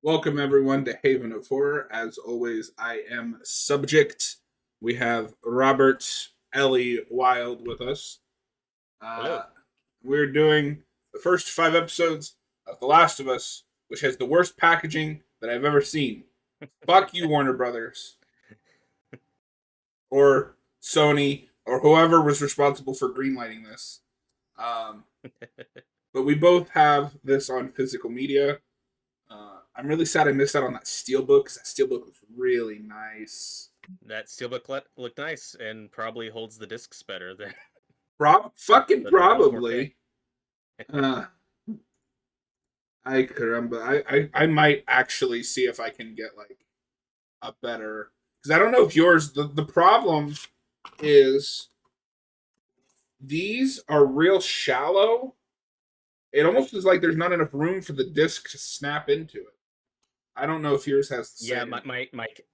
Welcome everyone to Haven of Horror. As always, I am Subject. We have Robert Ellie Wild with us. Hello. Uh, we're doing the first 5 episodes of The Last of Us, which has the worst packaging that I've ever seen. Fuck you, Warner Brothers, or Sony, or whoever was responsible for greenlighting this. Um, but we both have this on physical media. I'm really sad I missed out on that steelbook because that steelbook was really nice. That steelbook looked nice and probably holds the discs better than Fucking the normal 4K. probably. Uh, I caramba, I might actually see if I can get like a better, because I don't know if yours. The problem is these are real shallow. It almost is like there's not enough room for the disc to snap into it. I don't know if yours has the Yeah, same.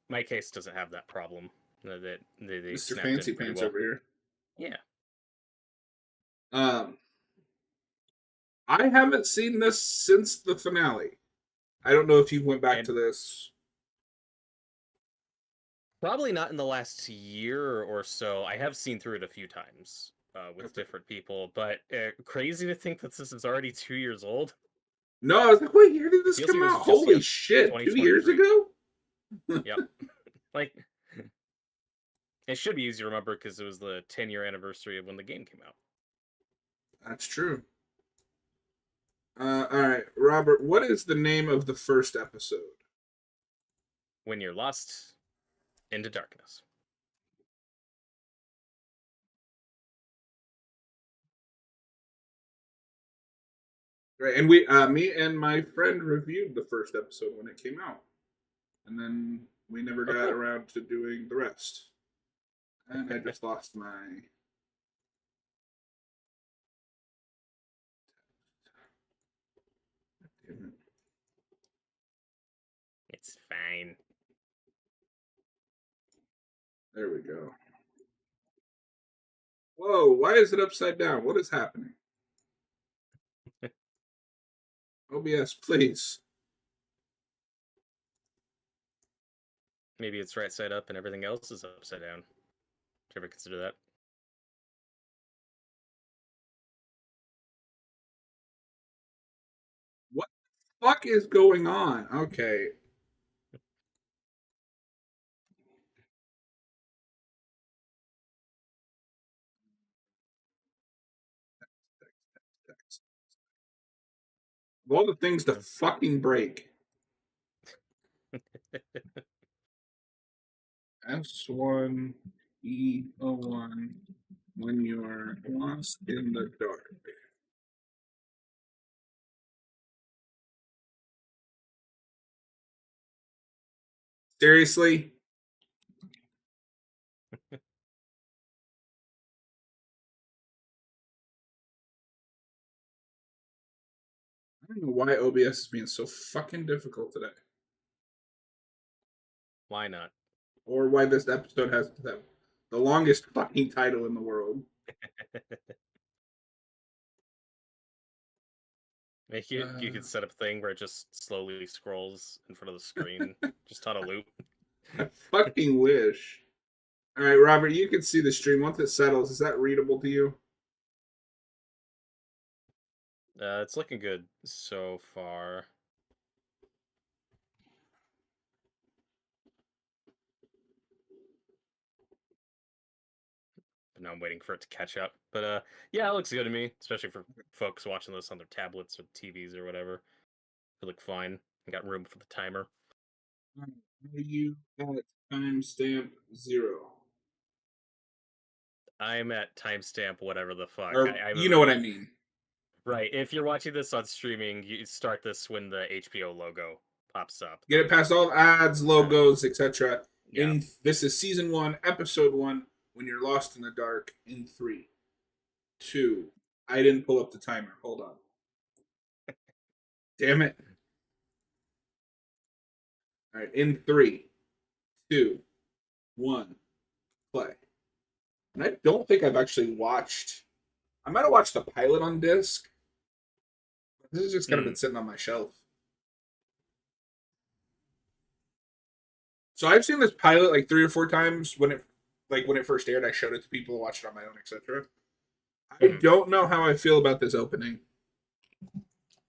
my case doesn't have that problem. That they Mr. snapped Fancy in pretty Pants well. over here. Yeah. Um, I haven't seen this since the finale. I don't know if you went back And to this. probably not in the last year or so. I have seen through it a few times with different people, but crazy to think that this is already 2 years old. No, I was like, wait, year did It this feels like come it was out? just Holy shit, 2 years 2023. ago? Yep. Like it should be easy to remember because it was the 10-year anniversary of when the game came out. That's true. All right, Robert, what is the name of the first episode? When you're lost into darkness. Right, and me and my friend reviewed the first episode when it came out, and then we never Oh, got cool. around to doing the rest. And I just lost my. Damn it. It's fine. There we go. Whoa! Why is it upside down? What is happening? OBS, please. Maybe it's right side up and everything else is upside down. Did you ever consider that? What the fuck is going on? Okay. Of all the things to fucking break. S1 E01 when you're lost in the dark. Seriously? I don't know why OBS is being so fucking difficult today. Why not? Or why this episode has the longest fucking title in the world. You could set up a thing where it just slowly scrolls in front of the screen, just on a loop. I fucking wish. Alright, Robert, you can see the stream. Once it settles, is that readable to you? It's looking good so far. But now I'm waiting for it to catch up. But yeah, it looks good to me, especially for folks watching this on their tablets or TVs or whatever. It look fine. I got room for the timer. Are you at timestamp 0? I'm at timestamp whatever the fuck. Or, you know what I mean. Right. If you're watching this on streaming, you start this when the HBO logo pops up. Get it past all ads, logos, etc. Yeah. This is season 1, episode 1. When you're lost in the dark. In 3, 2. I didn't pull up the timer. Hold on. Damn it. All right. In 3, 2, 1. Play. And I don't think I've actually watched. I might have watched the pilot on disc. This has just kind of been sitting on my shelf. So I've seen this pilot like 3 or 4 times when it first aired. I showed it to people, watched it on my own, etc. I Mhm. don't know how I feel about this opening.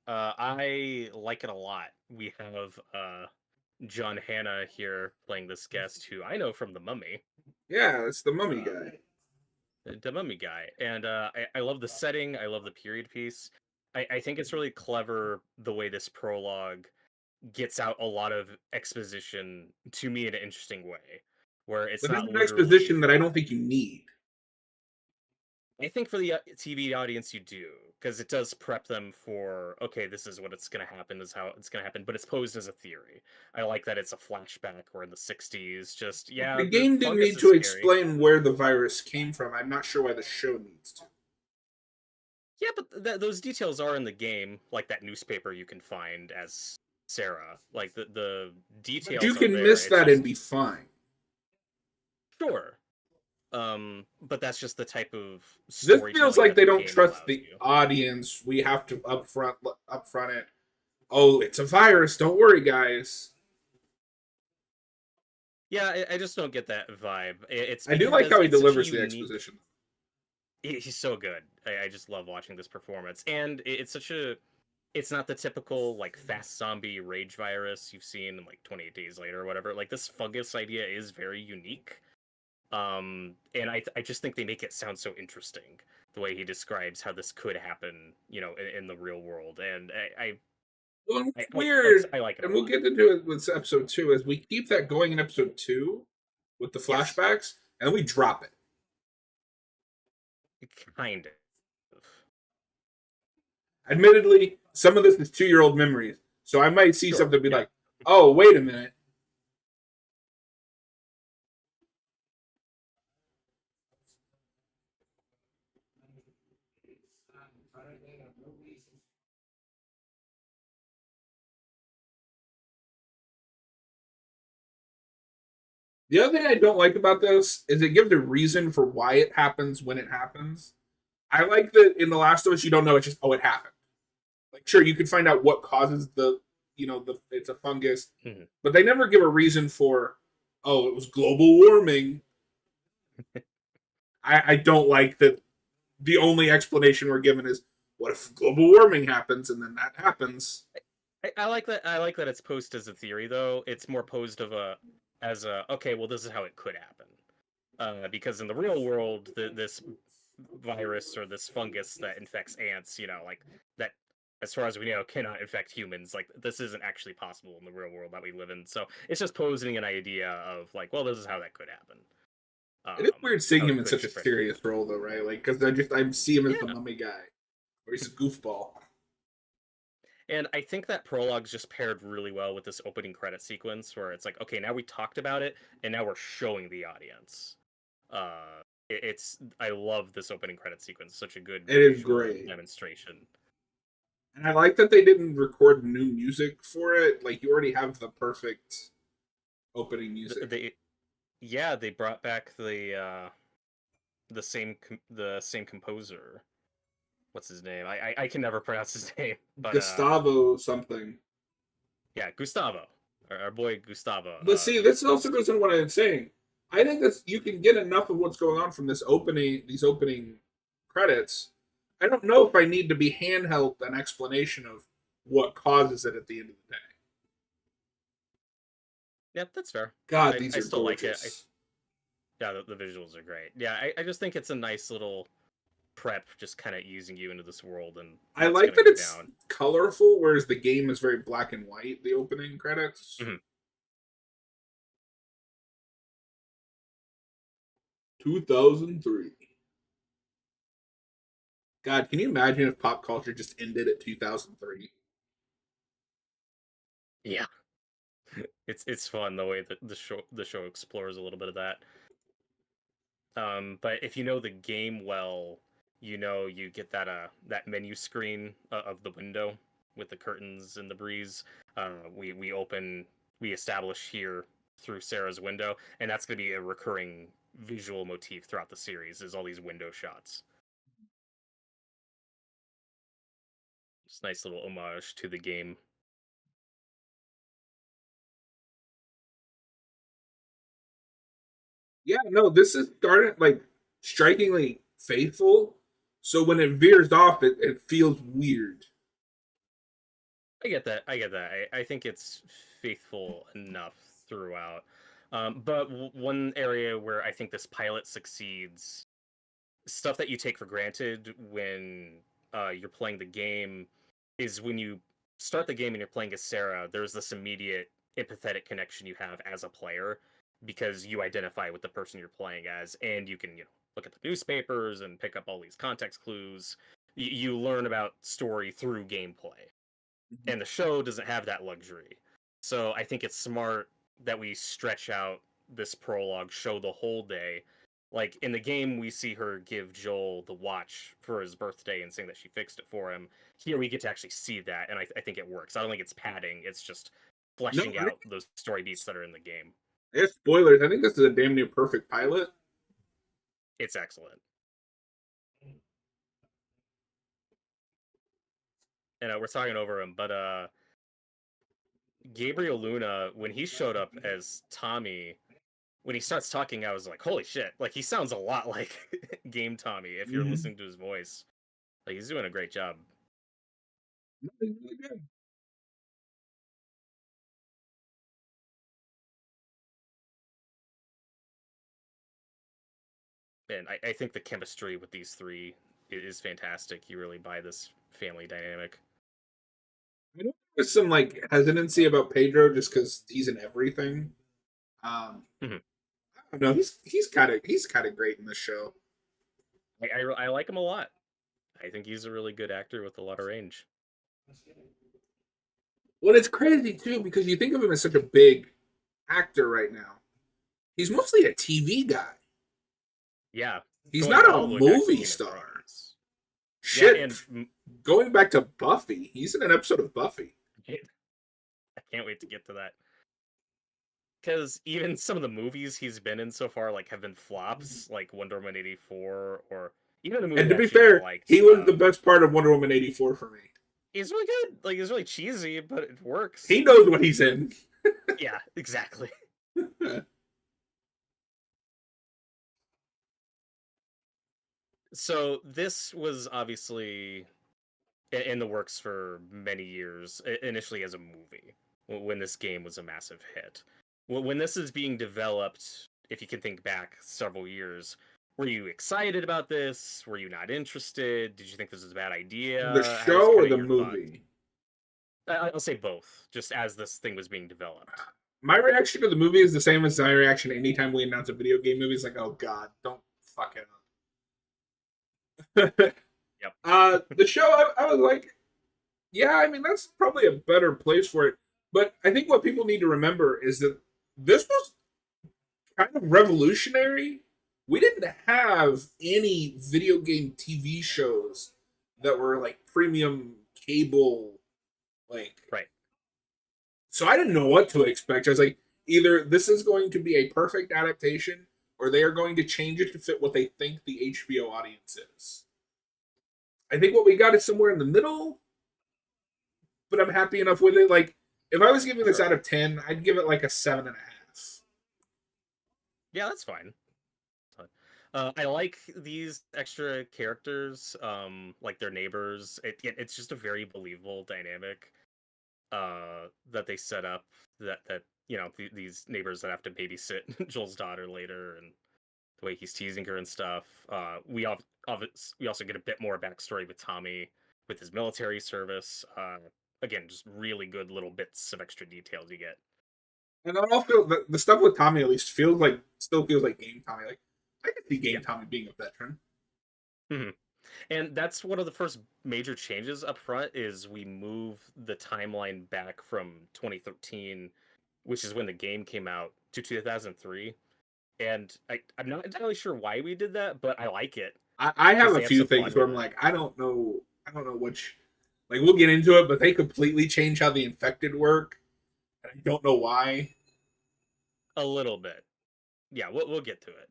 I like it a lot. We have John Hannah here playing this guest who I know from The Mummy. Yeah, it's the mummy Uh, guy. the Mummy guy, and I love the setting. I love the period piece. I think it's really clever the way this prologue gets out a lot of exposition to me in an interesting way, where it's But this not is literally. exposition that I don't think you need. I think for the TV audience, you do because it does prep them for okay, this is what it's going to happen, this is how it's going to happen, but it's posed as a theory. I like that it's a flashback or in the '60s. Just yeah, The the game didn't fungus need is to scary. explain where the virus came from. I'm not sure why the show needs to. Yeah, but those details are in the game, like that newspaper you can find as Sarah. Like the But you details are can there. miss It's that and just be fine. sure. But that's just the type of This feels storytelling like that they the don't game trust allows the you. audience. We have to upfront it. Oh, it's a virus. Don't worry, guys. Yeah, I just don't get that vibe. It's I do like because how he it's such a delivers the unique. exposition. He's so good. I just love watching this performance, and it's such a. It's not the typical like fast zombie rage virus you've seen in like 28 Days Later or whatever. Like this fungus idea is very unique. And I just think they make it sound so interesting the way he describes how this could happen, in the real world. And Well, I, what's I like weird, I like it a and we'll lot. get into it with episode 2, is we keep that going in episode 2 with the Yes, flashbacks, and we drop it. kind of. Admittedly, some of this is 2-year-old memories, so I might see Sure. something and be Yeah. like, "Oh, wait a minute." The other thing I don't like about this is it gives a reason for why it happens when it happens. I like that in The Last of Us, you don't know, it's just, oh, it happened. Like, sure, you can find out what causes it's a fungus, Mhm. but they never give a reason for, oh, it was global warming. I don't like that the only explanation we're given is, what if global warming happens, and then that happens. I like that. I like that it's posed as a theory, though. It's more posed of a as a okay. Well, this is how it could happen. Because in the real world, this virus or this fungus that infects ants, like that, as far as we know, cannot infect humans. Like this isn't actually possible in the real world that we live in. So it's just posing an idea of like, well, this is how that could happen. It is weird seeing How him it in could such a spread. serious role, though, right? Like, because I see him as the Yeah, mummy guy, or he's a goofball. and I think that prologue's just paired really well with this opening credit sequence where it's like, okay, now we talked about it, and now we're showing the audience. It's I love this opening credit sequence. Such a good It is visual great. demonstration. And I like that they didn't record new music for it. Like, you already have the perfect opening music. They yeah, they brought back the same composer. What's his name? I can never pronounce his name, but Gustavo something. yeah, Gustavo, our boy Gustavo. But see, Who's this also goes into what I'm saying. I think that you can get enough of what's going on from these opening credits. I don't know if I need to be handheld an explanation of what causes it at the end of the day. yeah, that's fair. God, I these I are still like it. gorgeous. Yeah, the visuals are great. Yeah, I just think it's a nice little prep, just kind of easing you into this world and I what's like gonna that go it's down. colorful, whereas the game is very black and white. The opening credits, Mhm. 2003. God, can you imagine if pop culture just ended at 2003? Yeah, it's fun the way that the show explores a little bit of that. But if you know the game well, you get that menu screen of the window with the curtains and the breeze. We establish here through Sarah's window, and that's going to be a recurring visual motif throughout the series. Is all these window shots. Just nice little homage to the game. Yeah, no, this is started like strikingly faithful. So when it veers off, it feels weird. I get that. I get that. I think it's faithful enough throughout. But one area where I think this pilot succeeds, stuff that you take for granted when you're playing the game, is when you start the game and you're playing as Sarah, there's this immediate empathetic connection you have as a player because you identify with the person you're playing as, and you can, look at the newspapers and pick up all these context clues. You learn about story through gameplay, and the show doesn't have that luxury. So I think it's smart that we stretch out this prologue, show the whole day. Like in the game, we see her give Joel the watch for his birthday and saying that she fixed it for him. Here, we get to actually see that, and I think it works. I don't think it's padding; it's just No, fleshing out those story beats that are in the game. there's spoilers. I think this is a damn near perfect pilot. It's excellent. And we're talking over him, but Gabriel Luna, when he showed up as Tommy, when he starts talking, I was like, holy shit. Like, he sounds a lot like Game Tommy if you're Mm-hmm. listening to his voice. Like, he's doing a great job. Really good. And I think the chemistry with these three is fantastic. You really buy this family dynamic. I know there's some like hesitancy about Pedro just because he's in everything. Mhm. I don't know. He's kind of great in this show. I like him a lot. I think he's a really good actor with a lot of range. Well, it's crazy too because you think of him as such a big actor right now. He's mostly a TV guy. Yeah, He's going not a all the way back to movie Game of star. Thrones. Yeah, Shit. and Going back to Buffy, he's in an episode of Buffy. I can't wait to get to that. Because even some of the movies he's been in so far, like, have been flops, like Wonder Woman 84, or even a movie And to that be actually I fair, liked. he was the best part of Wonder Woman 84 for me. He's really good. Like, he's really cheesy, but it works. He knows what he's in. Yeah, exactly. So this was obviously in the works for many years, initially as a movie, when this game was a massive hit. When this is being developed, if you can think back several years, were you excited about this? Were you not interested? Did you think this was a bad The idea? How was show or kind of the your thought? movie? I'll say both, just as this thing was being developed. My reaction to the movie is the same as my reaction anytime we announce a video game movie. It's like, oh god, don't fuck it up. Yep. The show, I was like, yeah, I mean, that's probably a better place for it. But I think what people need to remember is that this was kind of revolutionary. We didn't have any video game TV shows that were like premium cable, like. Right. So I didn't know what to expect. I was like, either this is going to be a perfect adaptation, or they are going to change it to fit what they think the HBO audience is. I think what we got is somewhere in the middle, but I'm happy enough with it. Like, if I was giving this Sure. out of 10, I'd give it like a 7.5. Yeah, that's fine. I like these extra characters, like their neighbors. It's just a very believable dynamic that they set up. That these neighbors that have to babysit Joel's daughter later, and the way he's teasing her and stuff. We also get a bit more backstory with Tommy with his military service. Again, just really good little bits of extra details you get. And I don't feel the stuff with Tommy at least still feels like Game Tommy. Like, I could see Game Yeah. Tommy being a veteran. And that's one of the first major changes up front is we move the timeline back from 2013, which is when the game came out, to 2003. And I'm not entirely sure why we did that, but I like it I have because a they have few some things fun where with I'm it. like, I don't know which. Like, we'll get into it, but they completely change how the infected work. I don't know why. A little bit. Yeah, we'll get to it.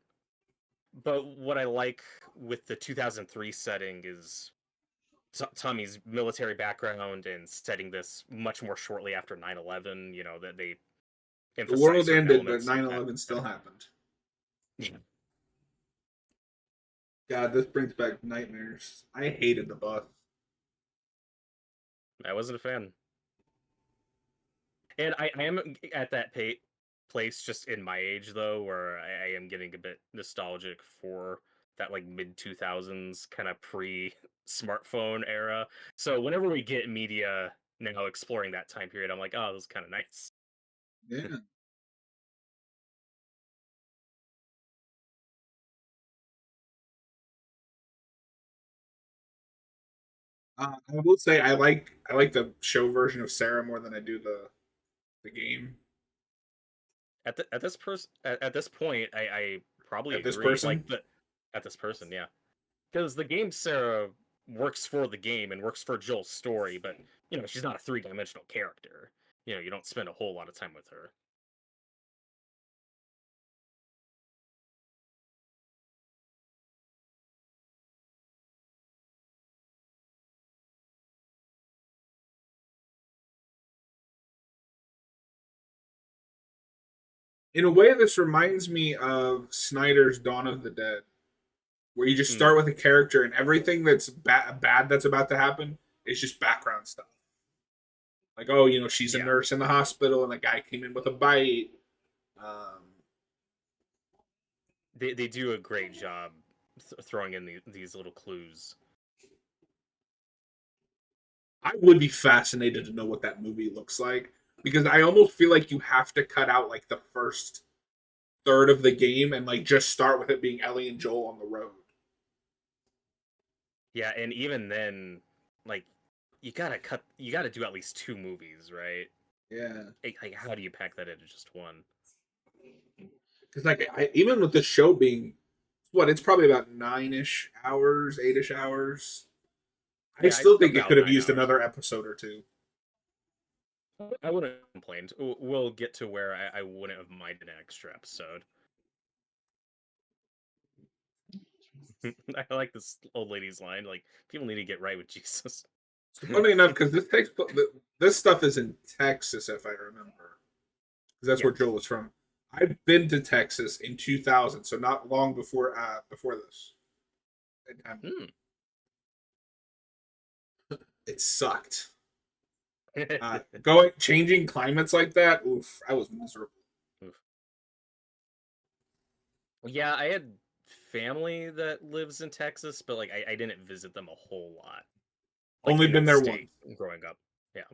But what I like with the 2003 setting is Tommy's military background and setting this much more shortly after 9/11. That they The emphasize world certain ended, but elements of 9/11 that. still happened. Yeah, God, this brings back nightmares. I hated the bus. I wasn't a fan. And I am at that place just in my age though, where I am getting a bit nostalgic for that like mid 2000s kind of pre smartphone era. So whenever we get media now exploring that time period, I'm like, oh, this is kind of nice. Yeah. I will say I like the show version of Sarah more than I do the game. At this point, I probably At this agree. person. At this person, yeah, because the game Sarah works for the game and works for Joel's story, but she's not a three-dimensional character. You don't spend a whole lot of time with her. In a way, this reminds me of Snyder's Dawn of the Dead, where you just Mm, start with a character and everything that's bad that's about to happen is just background stuff. Like, oh, she's a yeah, nurse in the hospital and the guy came in with a bite. Um, they do a great job throwing in these little clues. I would be fascinated to know what that movie looks like because I almost feel like you have to cut out like the first third of the game and like just start with it being Ellie and Joel on the road. Yeah, and even then, like you gotta do at least two movies, right? Yeah, Like, how do you pack that into just one? because like even with the show being what it's probably about 9-ish hours, 8-ish hours. I Yeah, still think it about could have 9 hours. used another episode or two. I wouldn't have complained. We'll get to where I wouldn't have minded an extra episode. I like this old lady's line, like, people need to get right with Jesus. So funny enough, because this stuff is in Texas, if I remember, because that's Yeah. where Joel is from. I've been to Texas in 2000, so not long before this. Hmm. It sucked. Going changing climates like that. Oof, I was miserable. Oof. Yeah, I had family that lives in Texas, but like I didn't visit them a whole lot. Like Only in been that there once. state growing up. Yeah.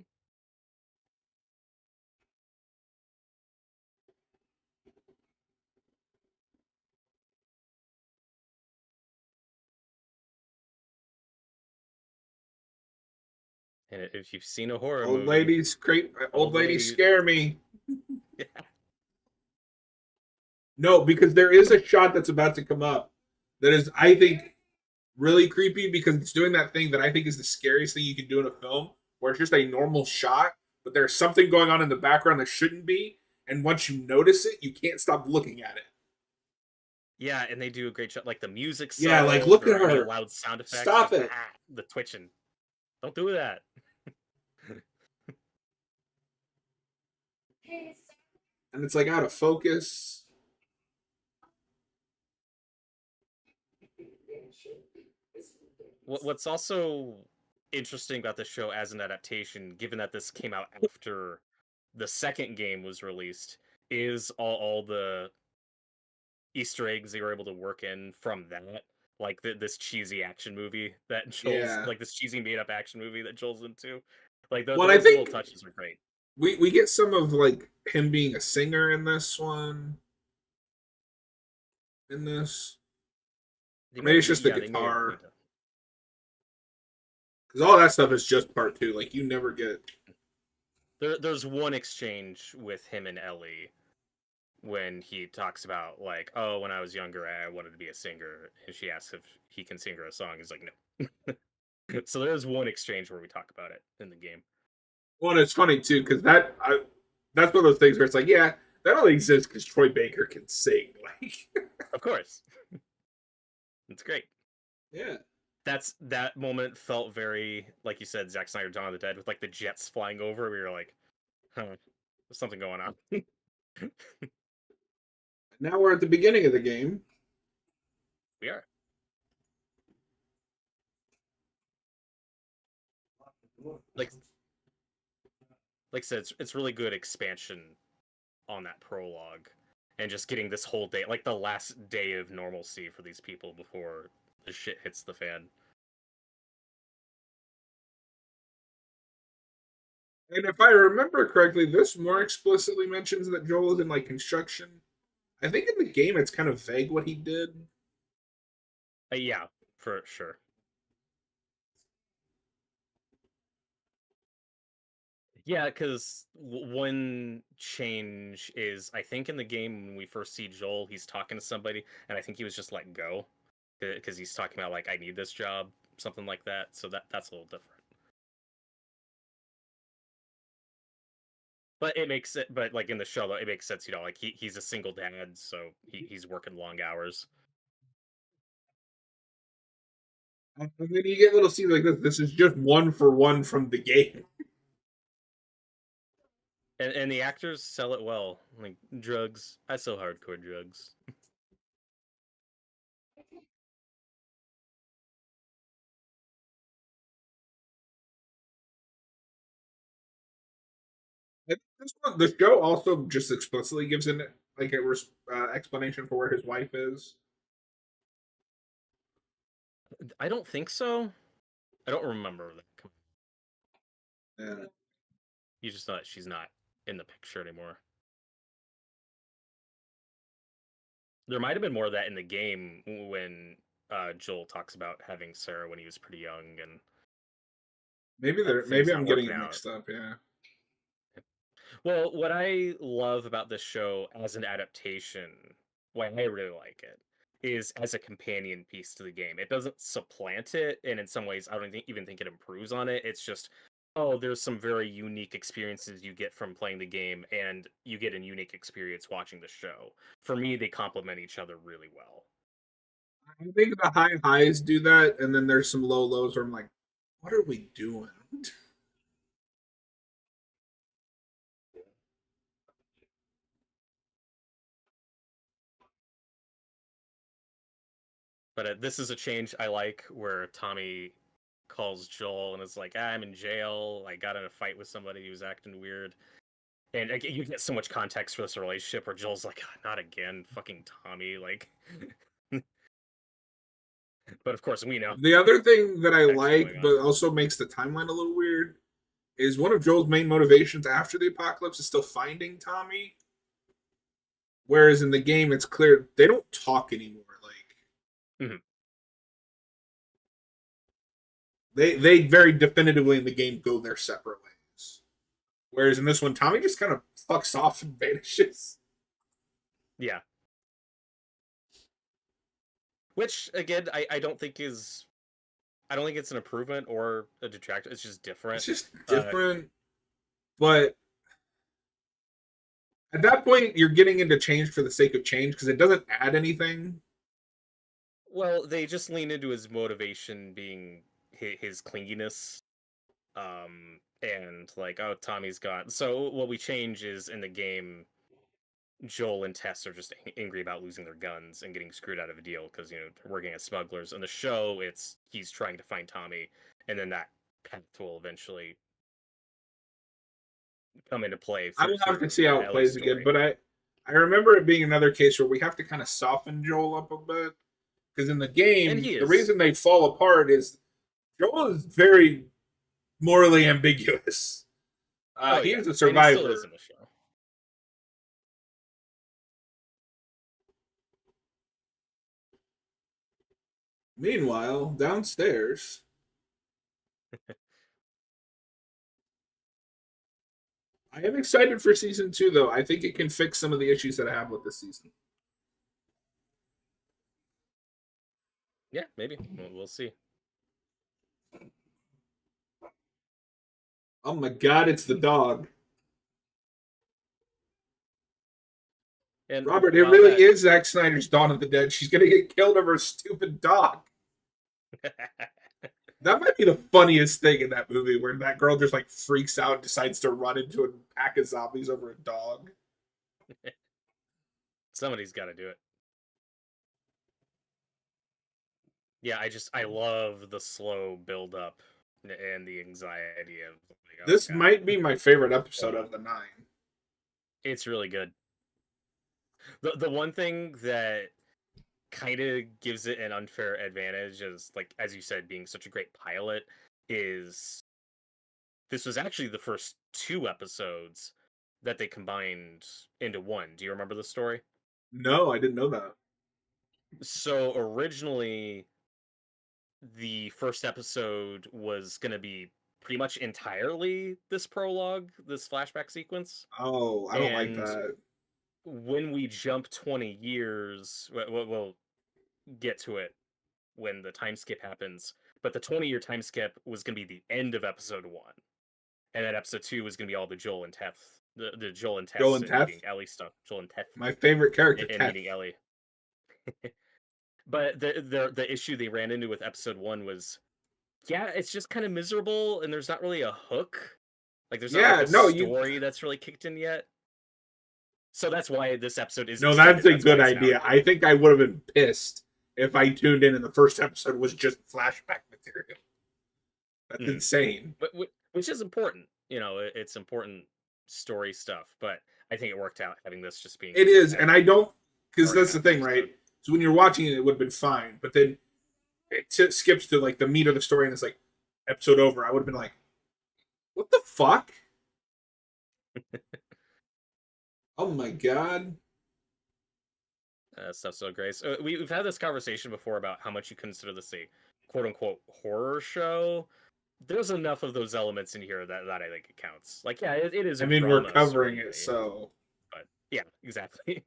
And if you've seen a horror Old movie, ladies, great. Old old ladies lady. scare me. Yeah. No, because there is a shot that's about to come up that is, I think, really creepy because it's doing that thing that I think is the scariest thing you can do in a film, where it's just a normal shot, but there's something going on in the background that shouldn't be, and once you notice it, you can't stop looking at it. Yeah, and they do a great job. Like the music Yeah, like subtle, look there at aren't any her. loud sound effects, Stop just it. the twitching. Don't do that. And it's like out of focus. What's also interesting about the show as an adaptation, given that this came out after the second game was released, is all the Easter eggs they were able to work in from that. Like this cheesy action movie that Joel's Yeah. like this cheesy made up action movie that Joel's into. Like Well, I those little think touches are great. we get some of like him being a singer in this one. In this, or maybe it's just the They may guitar. include that. Because all that stuff is just part two. Like you never get. There's one exchange with him and Ellie when he talks about like, oh, when I was younger, I wanted to be a singer, and she asks if he can sing her a song. He's like, no. So there's one exchange where we talk about it in the game. Well, it's funny too because that's one of those things where it's like, yeah, that only exists because Troy Baker can sing. Like, Of course, it's great. yeah, That moment felt very, like you said, Zack Snyder, Dawn of the Dead, with like the jets flying over. We were like, huh, there's something going on. I Now we're at the beginning of the game. We are. Like like I said, it's really good expansion on that prologue, and just getting this whole day, like the last day of normalcy for these people before the shit hits the fan. And if I remember correctly, this more explicitly mentions that Joel is in like construction. I think in the game it's kind of vague what he did. Yeah, for sure. Yeah, because one change is, I think in the game when we first see Joel, he's talking to somebody, and I think he was just let go because he's talking about like, I need this job, something like that. So that's a little different. But it makes it, but like in the show, though, it makes sense. Like he's a single dad, so he's working long hours. And then you get little scenes like this. This is just one for one from the game. And the actors sell it well. Like drugs, I sell hardcore drugs. The show also just explicitly gives an like a explanation for where his wife is. I don't think so. I don't remember that. Yeah. You just know that she's not in the picture anymore. There might have been more of that in the game when Joel talks about having Sarah when he was pretty young, and Maybe I'm getting it out. mixed up. Yeah. Well, what I love about this show as an adaptation, why I really like it, is as a companion piece to the game. It doesn't supplant it, and in some ways, I don't even think it improves on it. It's just, oh, there's some very unique experiences you get from playing the game, and you get a unique experience watching the show. For me, they complement each other really well. I think the high highs do that, and then there's some low lows where I'm like, what are we doing? But this is a change I like, where Tommy calls Joel and is like, I'm in jail. I got in a fight with somebody who was acting weird. And you get so much context for this relationship where Joel's like, not again, fucking Tommy. Like, but of course, we know The other thing that I actually like, but also makes the timeline a little weird, is one of Joel's main motivations after the apocalypse is still finding Tommy. Whereas in the game, it's clear they don't talk anymore. Like, they very definitively in the game go their separate ways. Whereas in this one, Tommy just kind of fucks off and vanishes. Yeah. Which again, I don't think is, I don't think it's an improvement or a detractor. It's just different. It's just different, but at that point, you're getting into change for the sake of change because it doesn't add anything. Well, they just lean into his motivation being his clinginess, and like, oh, Tommy's gone. So what we change is in the game, Joel and Tess are just angry about losing their guns and getting screwed out of a deal because they're working as smugglers. In the show, it's he's trying to find Tommy, and then that path will eventually come into play. I will have to see how it plays again, but I remember it being another case where we have to kind of soften Joel up a bit because in the game, the reason they fall apart is Joel is very morally ambiguous. He is a survivor. Still is in the show. Meanwhile, downstairs. I am excited for season 2, though. I think it can fix some of the issues that I have with this season. Yeah, maybe. We'll see. Oh my god, it's the dog. And Robert, it really is Zack Snyder's Dawn of the Dead. She's gonna get killed over a stupid dog. That might be the funniest thing in that movie, where that girl just like freaks out and decides to run into a pack of zombies over a dog. Somebody's got to do it. Yeah, I love the slow build up and the anxiety of like, oh This god, might be my favorite episode of the 9. it's really good. The one thing that kind of gives it an unfair advantage is, like, as you said, being such a great pilot, is this was actually the first 2 episodes that they combined into one. Do you remember the story? No, I didn't know that. So originally, the first episode was going to be pretty much entirely this prologue, this flashback sequence. Oh, I don't like And that. when we jump 20 years, we'll get to it when the time skip happens. But the 20-year time skip was going to be the end of episode 1. And then episode 2 was going to be all the Joel and Teth, the Joel and Joel Tess and and Teth? meeting Ellie stuff. Joel and Teth My favorite character, and Teth. meeting Ellie. But the issue they ran into with episode 1 was, yeah, it's just kind of miserable, and there's not really a hook. Like, there's not like a story that's really kicked in yet. So that's why this episode is. No, extended. that's a good idea. I think I would have been pissed if I tuned in and the first episode was just flashback material. That's insane. But which is important. You know, it's important story stuff. But I think it worked out having this just being. It is, and I don't, because that's the thing, right? So when you're watching it, it would have been fine, but then it skips to like the meat of the story, and it's like episode over. I would have been like, "What the fuck?" Oh my god. Stuff's so great. So we've had this conversation before about how much you consider this a quote unquote horror show. There's enough of those elements in here that I think it counts. Like, yeah, it is. I mean, we're covering it, so. But yeah, exactly.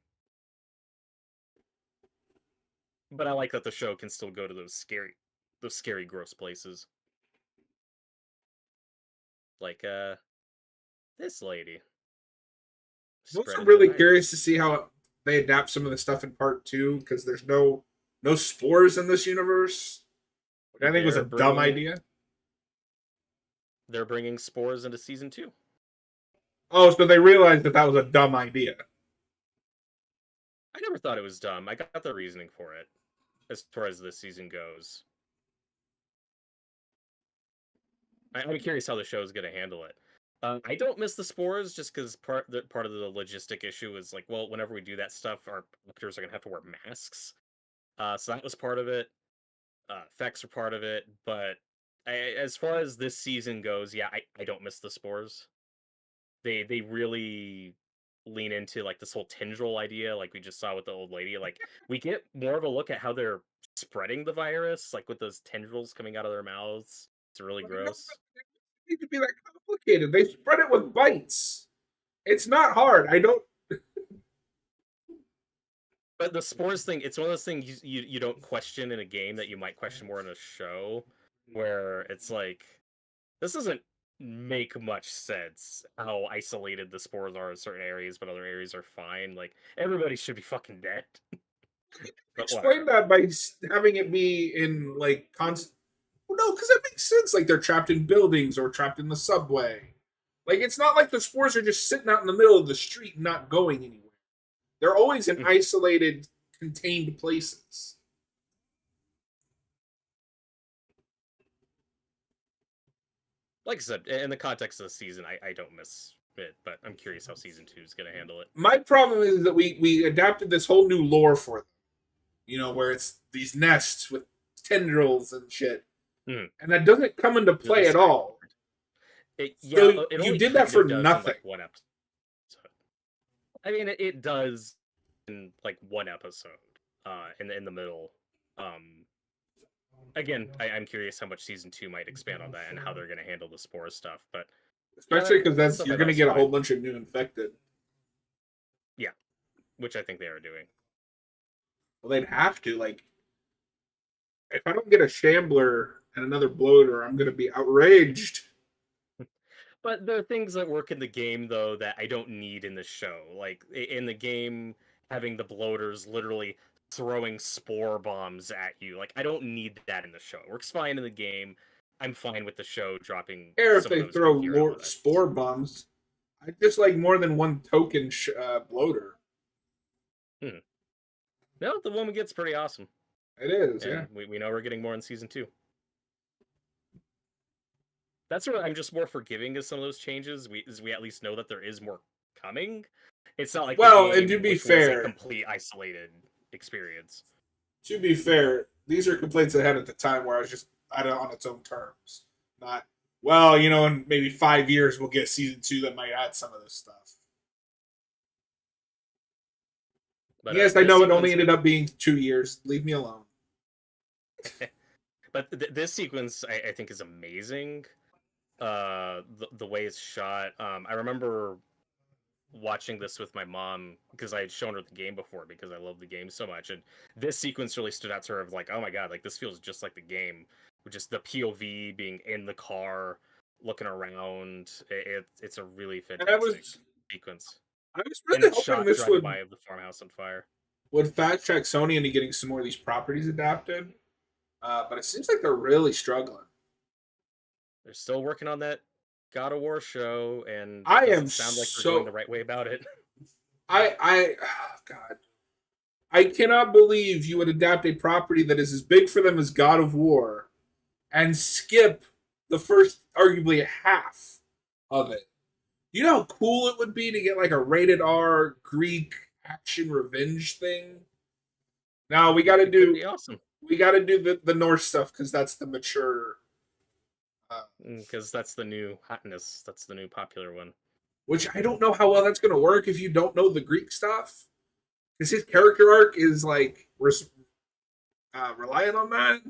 But I like that the show can still go to those scary, gross places. Like this lady. I'm also really curious to see how they adapt some of the stuff in part 2, because there's no spores in this universe, which I think was a dumb idea. They're bringing spores into season 2. Oh, so they realized that was a dumb idea. I never thought it was dumb. I got the reasoning for it, as far as this season goes. I'm curious how the show is going to handle it. I don't miss the spores, just because part of the logistic issue is like, well, whenever we do that stuff, our actors are going to have to wear masks. So that was part of it. Effects are part of it, but as far as this season goes, yeah, I don't miss the spores. They really lean into like this whole tendril idea, like we just saw with the old lady. Like, we get more of a look at how they're spreading the virus, like with those tendrils coming out of their mouths. It's really gross. It need to be that complicated. They spread it with bites. It's not hard. I don't. But the spores thing, it's one of those things you don't question in a game that you might question more in a show, where it's like, this doesn't make much sense how isolated the spores are in certain areas, but other areas are fine. Like, everybody should be fucking dead. Explain that by having it be in like constant. Well, no, because that makes sense. Like, they're trapped in buildings or trapped in the subway. Like, it's not like the spores are just sitting out in the middle of the street and not going anywhere. They're always in isolated, contained places. Like I said, in the context of the season, I don't miss it, but I'm curious how season 2 is going to handle it. My problem is that we adapted this whole new lore for them. You know, where it's these nests with tendrils and shit. And that doesn't come into play at all. So you did that for nothing. Like one episode. I mean, it does in like one episode, in the middle. Again, I'm curious how much season 2 might expand on that and how they're going to handle the spore stuff. But especially because you're going to get a whole bunch of new infected. Yeah, which I think they are doing. Well, they'd have to. Like, if I don't get a Shambler and another bloater, I'm going to be outraged. But there are things that work in the game, though, that I don't need in the show. Like, in the game, having the bloaters literally throwing spore bombs at you. Like, I don't need that in the show. It works fine in the game. I'm fine with the show dropping. If they throw more spore bombs, I just like more than one token bloater. Hmm. No, the woman gets pretty awesome, It is, yeah. and we know we're getting more in season 2. That's where I'm just more forgiving of some of those changes. We at least know that there is more coming. It's not like the Well, and to game, be which was a fair, complete isolated experience. these are complaints I had at the time where I was just on its own terms. Not, well, in maybe 5 years we'll get season 2 that might add some of this stuff. But Yes, I this know it only sequence, ended up being 2 years. Leave me alone. but this sequence I think is amazing. The way it's shot. I remember watching this with my mom because I had shown her the game before because I love the game so much, and this sequence really stood out to her of like, oh my god, like this feels just like the game, which is the POV being in the car, looking around. It's a really And I fantastic was sequence, I was and really that hoping shot this driving by of the farmhouse on fire. would fast track Sony into getting some more of these properties adapted. But it seems like they're really struggling. They're still working on that God of War show, and it I am doesn't sound like they're going the so right way about it. oh God. I cannot believe you would adapt a property that is as big for them as God of War and skip the first arguably half of it. You know how cool it would be to get like a rated R Greek action revenge thing? Now It could be awesome we gotta do the Norse stuff because that's the mature because that's the new hotness. That's the new popular one. which I don't know how well that's gonna work if you don't know the Greek stuff. Because his character arc is like relying on that.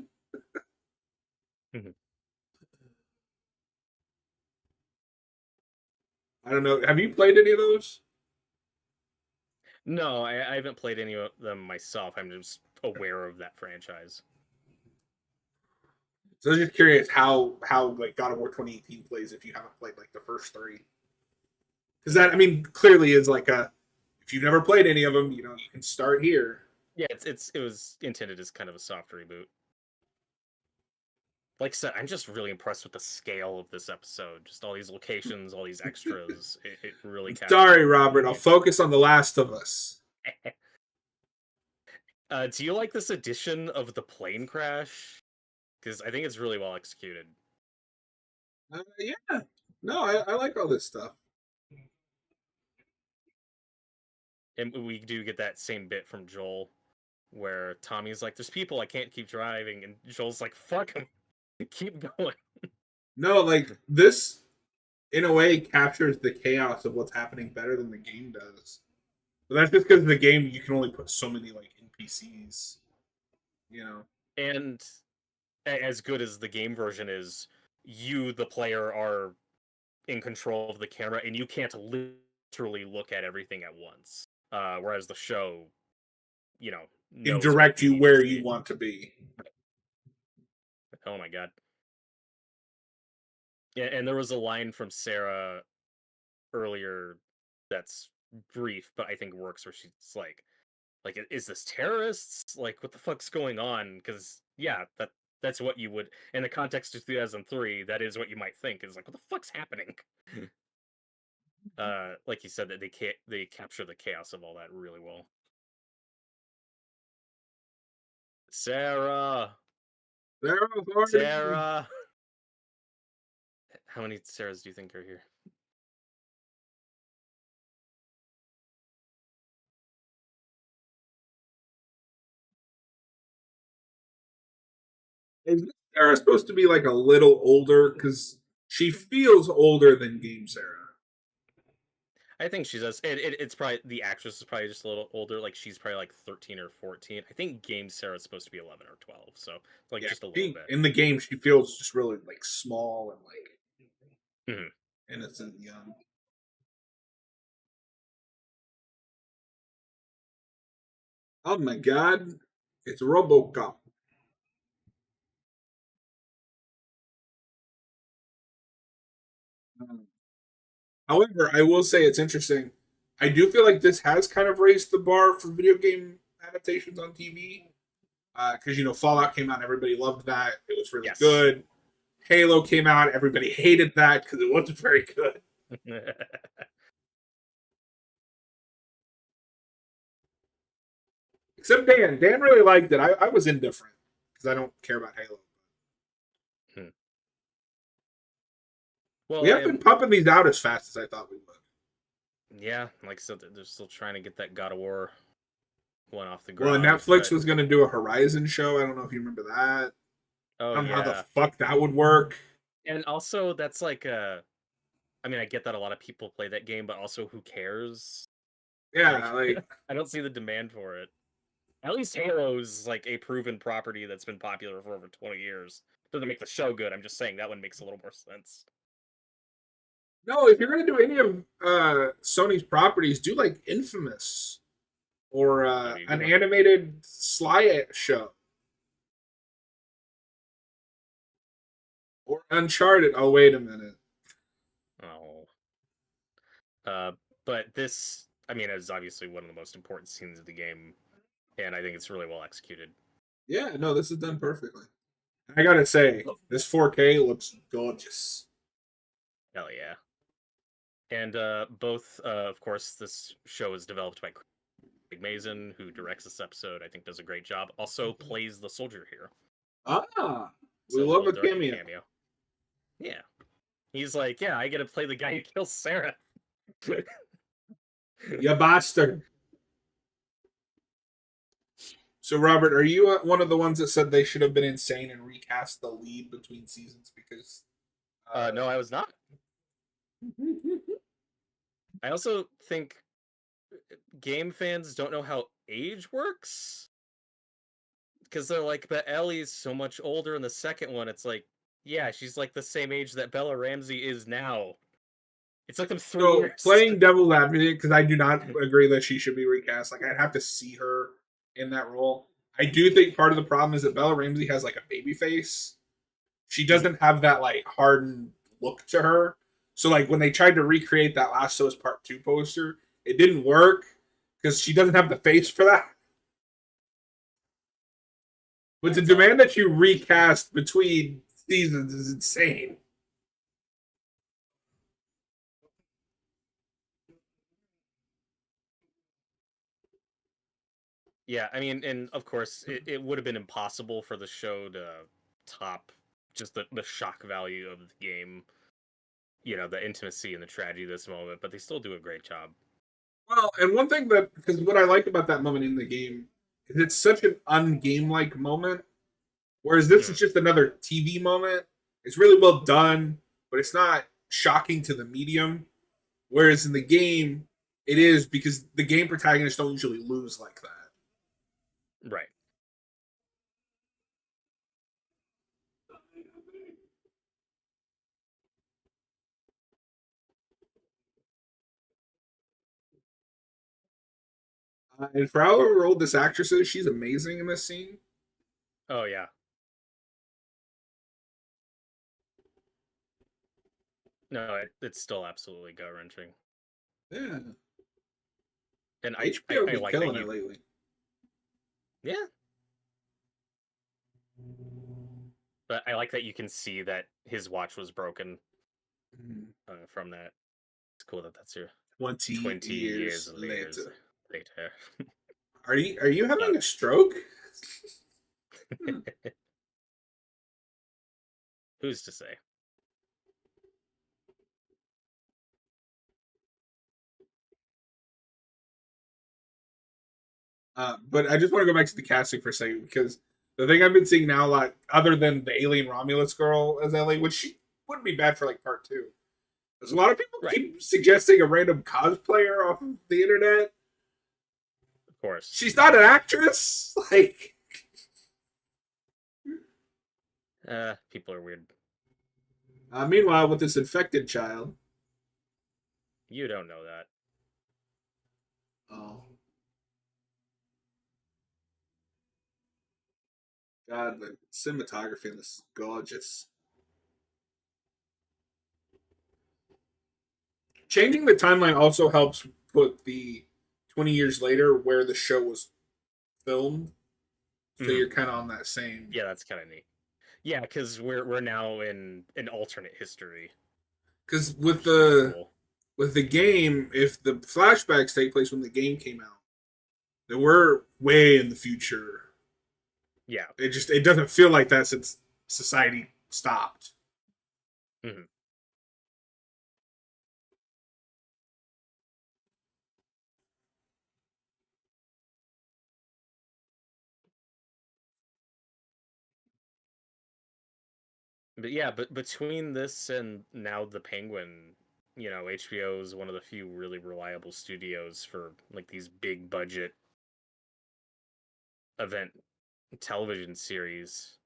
I don't know. Have you played any of those? No, I haven't played any of them myself. I'm just aware of that franchise. So I was just curious how like God of War 2018 plays if you haven't played like the first three. Because that, I mean, clearly is like a if you've never played any of them, you can start here. Yeah, it was intended as kind of a soft reboot. Like I said, I'm just really impressed with the scale of this episode. Just all these locations, all these extras. It really captures. Sorry, Robert. I'll focus on The Last of Us. Do you like this edition of the plane crash? Because I think it's really well executed. Yeah. No, I like all this stuff. And we do get that same bit from Joel, where Tommy's like, "There's people, I can't keep driving," and Joel's like, "Fuck him, keep going." No, like this, in a way, captures the chaos of what's happening better than the game does. But that's just because the game you can only put so many like NPCs. And as good as the game version is, you, the player, are in control of the camera, and you can't literally look at everything at once. Whereas the show, Can knows direct you where to you want to be. Oh my god. Yeah, and there was a line from Sarah earlier that's brief, but I think works, where she's like, is this terrorists? Like, what the fuck's going on? Because yeah, that's what you would, in the context of 2003, that is what you might think is like, what the fuck's happening? Like you said, that they capture the chaos of all that really well. Sarah. Sarah. How many Sarahs do you think are here? Is Sarah supposed to be like a little older? Because she feels older than Game Sarah. I think she does. It's probably the actress is probably just a little older. Like she's probably like 13 or 14. I think Game Sarah's supposed to be 11 or 12. So like just a little bit. In the game, she feels just really like small and like innocent, young. Oh my god, it's RoboCop. However, I will say it's interesting. I do feel like this has kind of raised the bar for video game adaptations on TV. Because Fallout came out, everybody loved that. It was really good. Halo came out, everybody hated that because it wasn't very good. Except Dan. Dan really liked it. I was indifferent because I don't care about Halo. Hmm. Well, We haven't been pumping these out as fast as I thought we would. Yeah, like I said, they're still trying to get that God of War one off the Well, ground. Netflix was going to do a Horizon show. I don't know if you remember that. Oh, I don't know how the yeah. fuck that would work. And also, that's like I mean, I get that a lot of people play that game, but also, who cares? Yeah, like I don't see the demand for it. At least Halo's like a proven property that's been popular for over 20 years. Doesn't make the show good. I'm just saying that one makes a little more sense. no, if you're going to do any of Sony's properties, do like Infamous or an animated Sly show. Or Uncharted. Oh, wait a minute. Oh. But this, I mean, is obviously one of the most important scenes of the game, and I think it's really well executed. Yeah, no, this is done perfectly. I gotta say, this 4K looks gorgeous. Hell yeah. And both, of course, this show is developed by Craig Mazin, who directs this episode. I think does a great job. Also plays the soldier here. Ah, we So love a director cameo. Yeah. He's like, yeah, I get to play the guy who kills Sarah. You bastard. So, Robert, are you one of the ones that said they should have been insane and recast the lead between seasons? Because no, I was not. I also think game fans don't know how age works. Because they're like, but Ellie's so much older in the second one. It's like, yeah, she's like the same age that Bella Ramsey is now. It's like them 3 years. Playing devil's advocate, because I do not agree that she should be recast. Like, I'd have to see her in that role. I do think part of the problem is that Bella Ramsey has like a baby face. She doesn't have that like hardened look to her. So like when they tried to recreate that Last of Us Part 2 poster, it didn't work because she doesn't have the face for that. But to demand that you recast between seasons is insane. Yeah, I mean, and of course, it would have been impossible for the show to top just the shock value of the game, you know, the intimacy and the tragedy of this moment, but they still do a great job. Well, and one thing that, because what I like about that moment in the game is it's such an ungame-like moment, whereas this is just another TV moment. It's really well done, but it's not shocking to the medium. Whereas in the game, it is because the game protagonists don't usually lose like that. Right. And for however old this actress is, she's amazing in this scene. Oh, yeah. No, it's still absolutely gut wrenching. Yeah. And HBO I been like killing that it lately. Yeah. But I like that you can see that his watch was broken from that. It's cool that that's your 20 years later. Are you having a stroke? Who's to say? But I just want to go back to the casting for a second because the thing I've been seeing now a lot, other than the alien Romulus girl as Ellie, which she wouldn't be bad for like part 2. There's a lot of people keep suggesting a random cosplayer off of the internet. Of course. She's not an actress. Like, people are weird. Meanwhile, with this infected child. You don't know that. Oh. God, the cinematography in this is gorgeous. Changing the timeline also helps put the 20 years later where the show was filmed. So you're kind of on that same. Yeah, that's kind of neat. Yeah, because we're now in an alternate history. Because with the game, if the flashbacks take place when the game came out, We're way in the future. Yeah. It doesn't feel like that since society stopped. Mhm. But yeah, but between this and now the Penguin, HBO is one of the few really reliable studios for like these big budget event television series,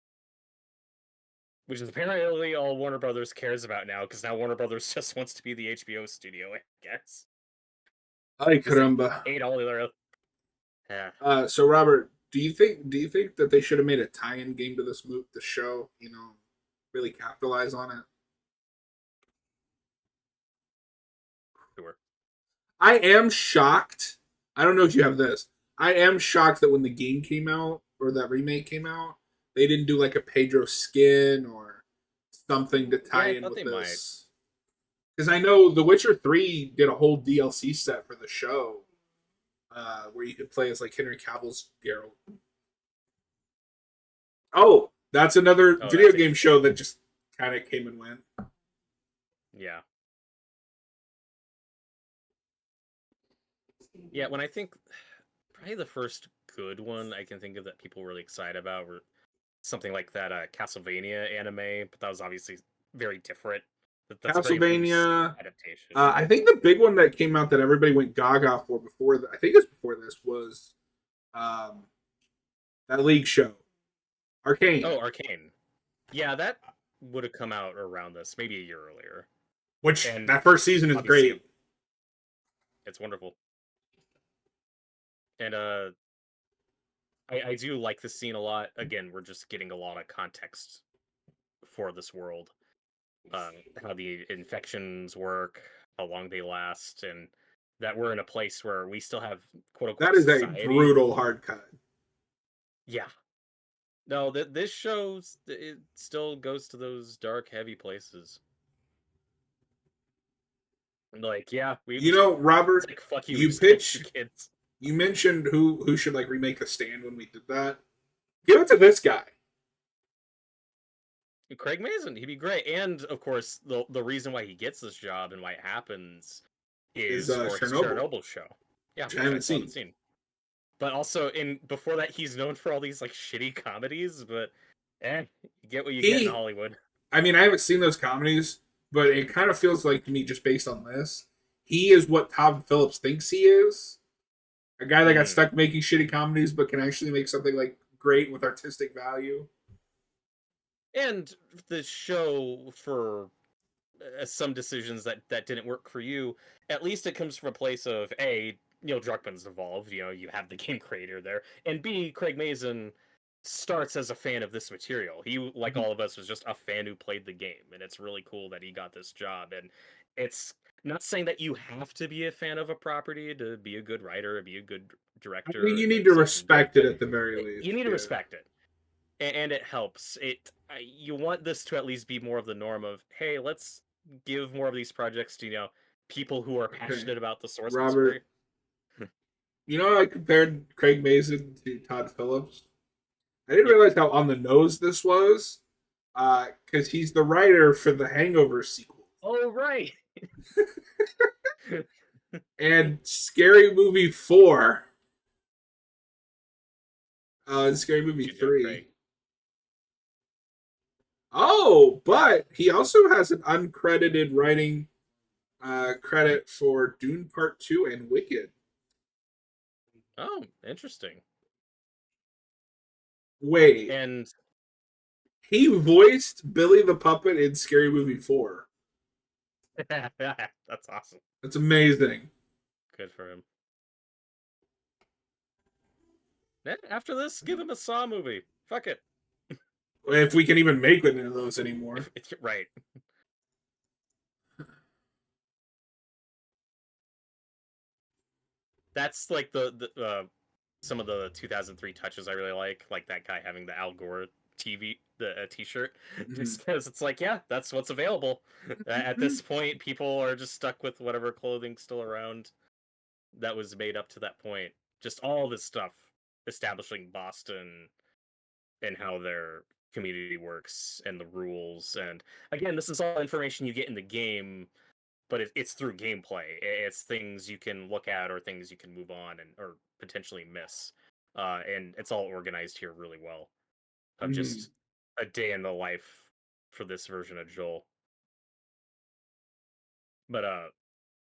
which is apparently all Warner Brothers cares about now, because now Warner Brothers just wants to be the HBO studio, I guess. Ay Because they caramba. hate all the other. Yeah. So Robert, do you think that they should have made a tie-in game to the show? Really capitalize on it. Sure. I am shocked. I don't know if you have this. I am shocked that when the game came out or that remake came out, they didn't do like a Pedro skin or something to Yeah, tie I in thought with they might. this. Because I know The Witcher 3 did a whole DLC set for the show, where you could play as like Henry Cavill's Geralt. Oh, that's another Oh, video that's game interesting. show that just kind of came and went. Yeah. Yeah, when I think probably the first good one I can think of that people were really excited about were something like that Castlevania anime, but that was obviously very different. That's a very loose Castlevania. adaptation. I think the big one that came out that everybody went gaga for before, I think it's before this, was um, that League show, Arcane, Oh, Arcane. Yeah, that would have come out around this, maybe a year earlier. which And that first season is obviously great. it's wonderful. And I do like this scene a lot. Again, we're just getting a lot of context for this world. How the infections work, how long they last, and that we're in a place where we still have quote That unquote is a society. brutal hard cut. Yeah. No, this shows it still goes to those dark, heavy places. Like, yeah, we it's Robert, like fuck you, we you just killed two pitch. kids. You mentioned who should like remake The Stand when we did that. Give it to this guy. Craig Mazin, he'd be great. And of course, the reason why he gets this job and why it happens Is is for his Chernobyl, Chernobyl show. Yeah, which I which I haven't still haven't seen. seen. But also in before that he's known for all these like shitty comedies, but you get what you get in He, Hollywood. I mean, I haven't seen those comedies, but it kind of feels like to me, just based on this, he is what Todd Phillips thinks he is. A guy that got Mm. stuck making shitty comedies, but can actually make something like great with artistic value. And the show for some decisions that didn't work for you, at least it comes from a place of A, Neil Druckmann's involved, you have the game creator there, and B, Craig Mazin starts as a fan of this material. He, like all of us, was just a fan who played the game, and it's really cool that he got this job. And it's not saying that you have to be a fan of a property to be a good writer or be a good I director think or you need make to something good, respect it but at the very least. you need to Yeah. respect it, and it helps. You want this to at least be more of the norm of, hey, let's give more of these projects to people who are Okay, passionate about the source material. Robert. I compared Craig Mazin to Todd Phillips. I didn't Yeah. realize how on the nose this was, because he's the writer for the Hangover sequel Oh right. and Scary Movie 4, and Scary Movie Good job, 3. Craig. Oh, but he also has an uncredited writing credit for Dune Part 2 and Wicked. Oh, interesting. Wait, And he voiced Billy the Puppet in Scary Movie 4. that's awesome. That's amazing. Good for him. After this, give him a Saw movie. Fuck it. If we can even make one of those anymore. Right. That's like the some of the 2003 touches I really like that guy having the Al Gore the t-shirt, just because it's like, yeah, that's what's available at this point. People are just stuck with whatever clothing still around that was made up to that point. just all this stuff establishing Boston and how their community works and the rules. And again, this is all information you get in the game, but it's through gameplay. It's things you can look at or things you can move on and or potentially miss. And it's all organized here really well. Of Mhm. just a day in the life for this version of Joel. But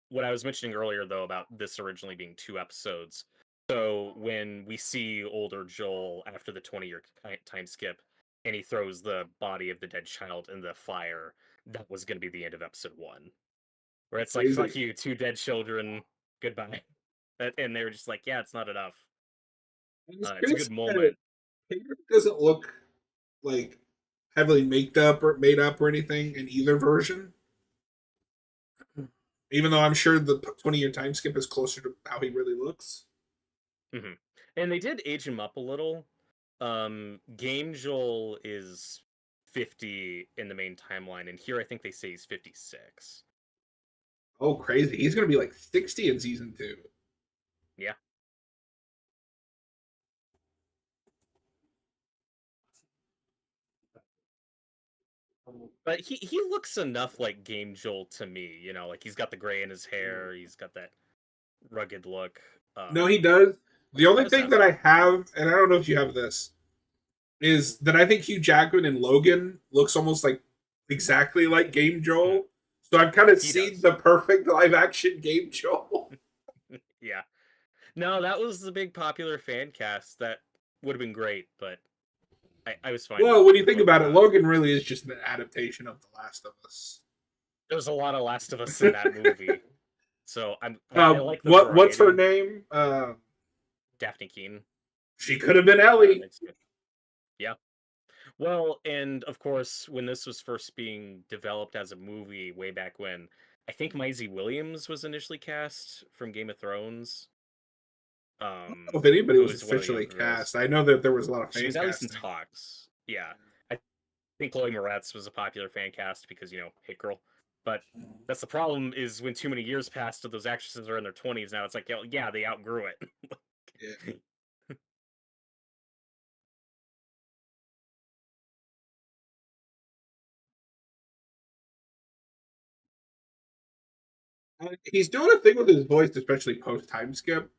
what I was mentioning earlier though about this originally being 2 episodes. So when we see older Joel after the 20-year time skip and he throws the body of the dead child in the fire, that was going to be the end of episode 1. Where it's like, fuck Crazy. you, 2 dead children, goodbye. And they were just like, yeah, it's not enough. And it's It's a crazy good that moment. Pedro doesn't look like heavily made up or anything in either version. Even though I'm sure the 20-year time skip is closer to how he really looks. Hmm. And they did age him up a little. Game Joel is 50 in the main timeline, and here I think they say he's 56. Oh, crazy! He's gonna be like 60 in season 2. Yeah. But he looks enough like Game Joel to me, like he's got the gray in his hair, he's got that rugged look. No, he does. The Kind only of thing sounds that I like have, and I don't know if you have this, is that I think Hugh Jackman in Logan looks almost like exactly like Game him. Joel. So I've kind of He seen does. the perfect live action Game Joel. Yeah. No, that was the big popular fan cast. That would have been great, but I was fine Well, when you with think what we about it, got. Logan really is just an adaptation of The Last of Us. There's a lot of Last of Us in that movie, so I like the What's her variety. name? Daphne Keene. She could have been Ellie. Makes good. Yeah. Well, and of course, when this was first being developed as a movie way back when, I think Maisie Williams was initially cast from Game of Thrones. I don't know if anybody Who was was one of the officially younger girls. cast. I know that there was a lot of She fan was at least in casting. talks. Yeah. I think Chloe Moretz was a popular fan cast because, Hit Girl. But that's the problem is when too many years passed and those actresses are in their 20s now, it's like, yeah, they outgrew it. Yeah. He's doing a thing with his voice, especially post time skip,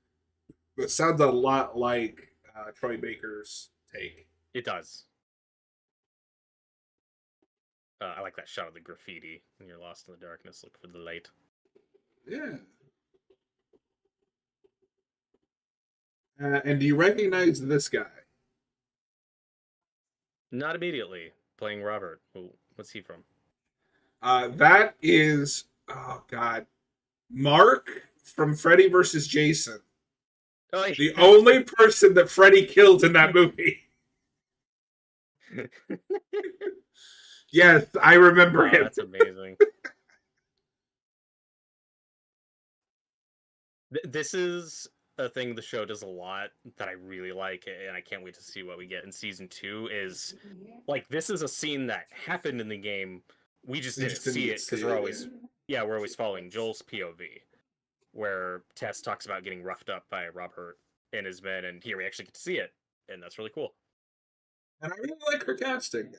that sounds a lot like Troy Baker's take. It does. I like that shot of the graffiti. When you're lost in the darkness, look for the light. Yeah. And do you recognize this guy? Not immediately. Playing Robert. What's he from? That is, oh God, Mark from Freddy versus Jason. Oh, The yeah. only person that Freddy killed in that movie. Yes, I remember Oh, him. that's amazing. This is a thing the show does a lot that I really like, and I can't wait to see what we get in season 2. Is like this is a scene that happened in the game. We just We didn't just didn't see get it to see because it. we're always following Joel's POV, where Tess talks about getting roughed up by Robert and his men, and here we actually get to see it, and that's really cool. And I really like her casting.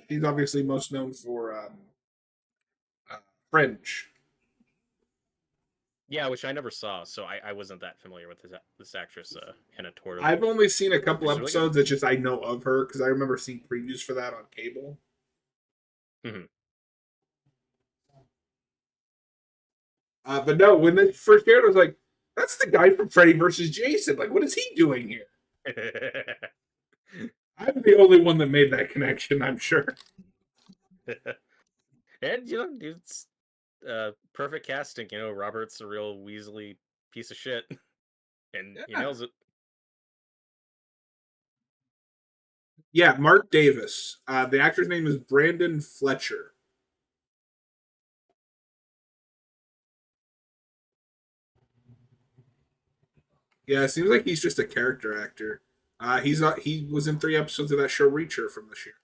She's obviously most known for Fringe. Yeah, which I never saw, so I wasn't that familiar with this actress, Anna Torv. I've only seen a couple She's really good. episodes. It's just I know of her because I remember seeing previews for that on cable. Mm-hmm. But no, when this first aired, I was like, "That's the guy from Freddy versus Jason. Like, what is he doing here?" I'm the only one that made that connection. I'm sure. And it's perfect casting. Robert's a real Weasley piece of shit, and he Yeah, nails it. yeah. Mark Davis. The actor's name is Brandon Fletcher. Yeah, it seems like he's just a character actor. He was in 3 episodes of that show Reacher from this year.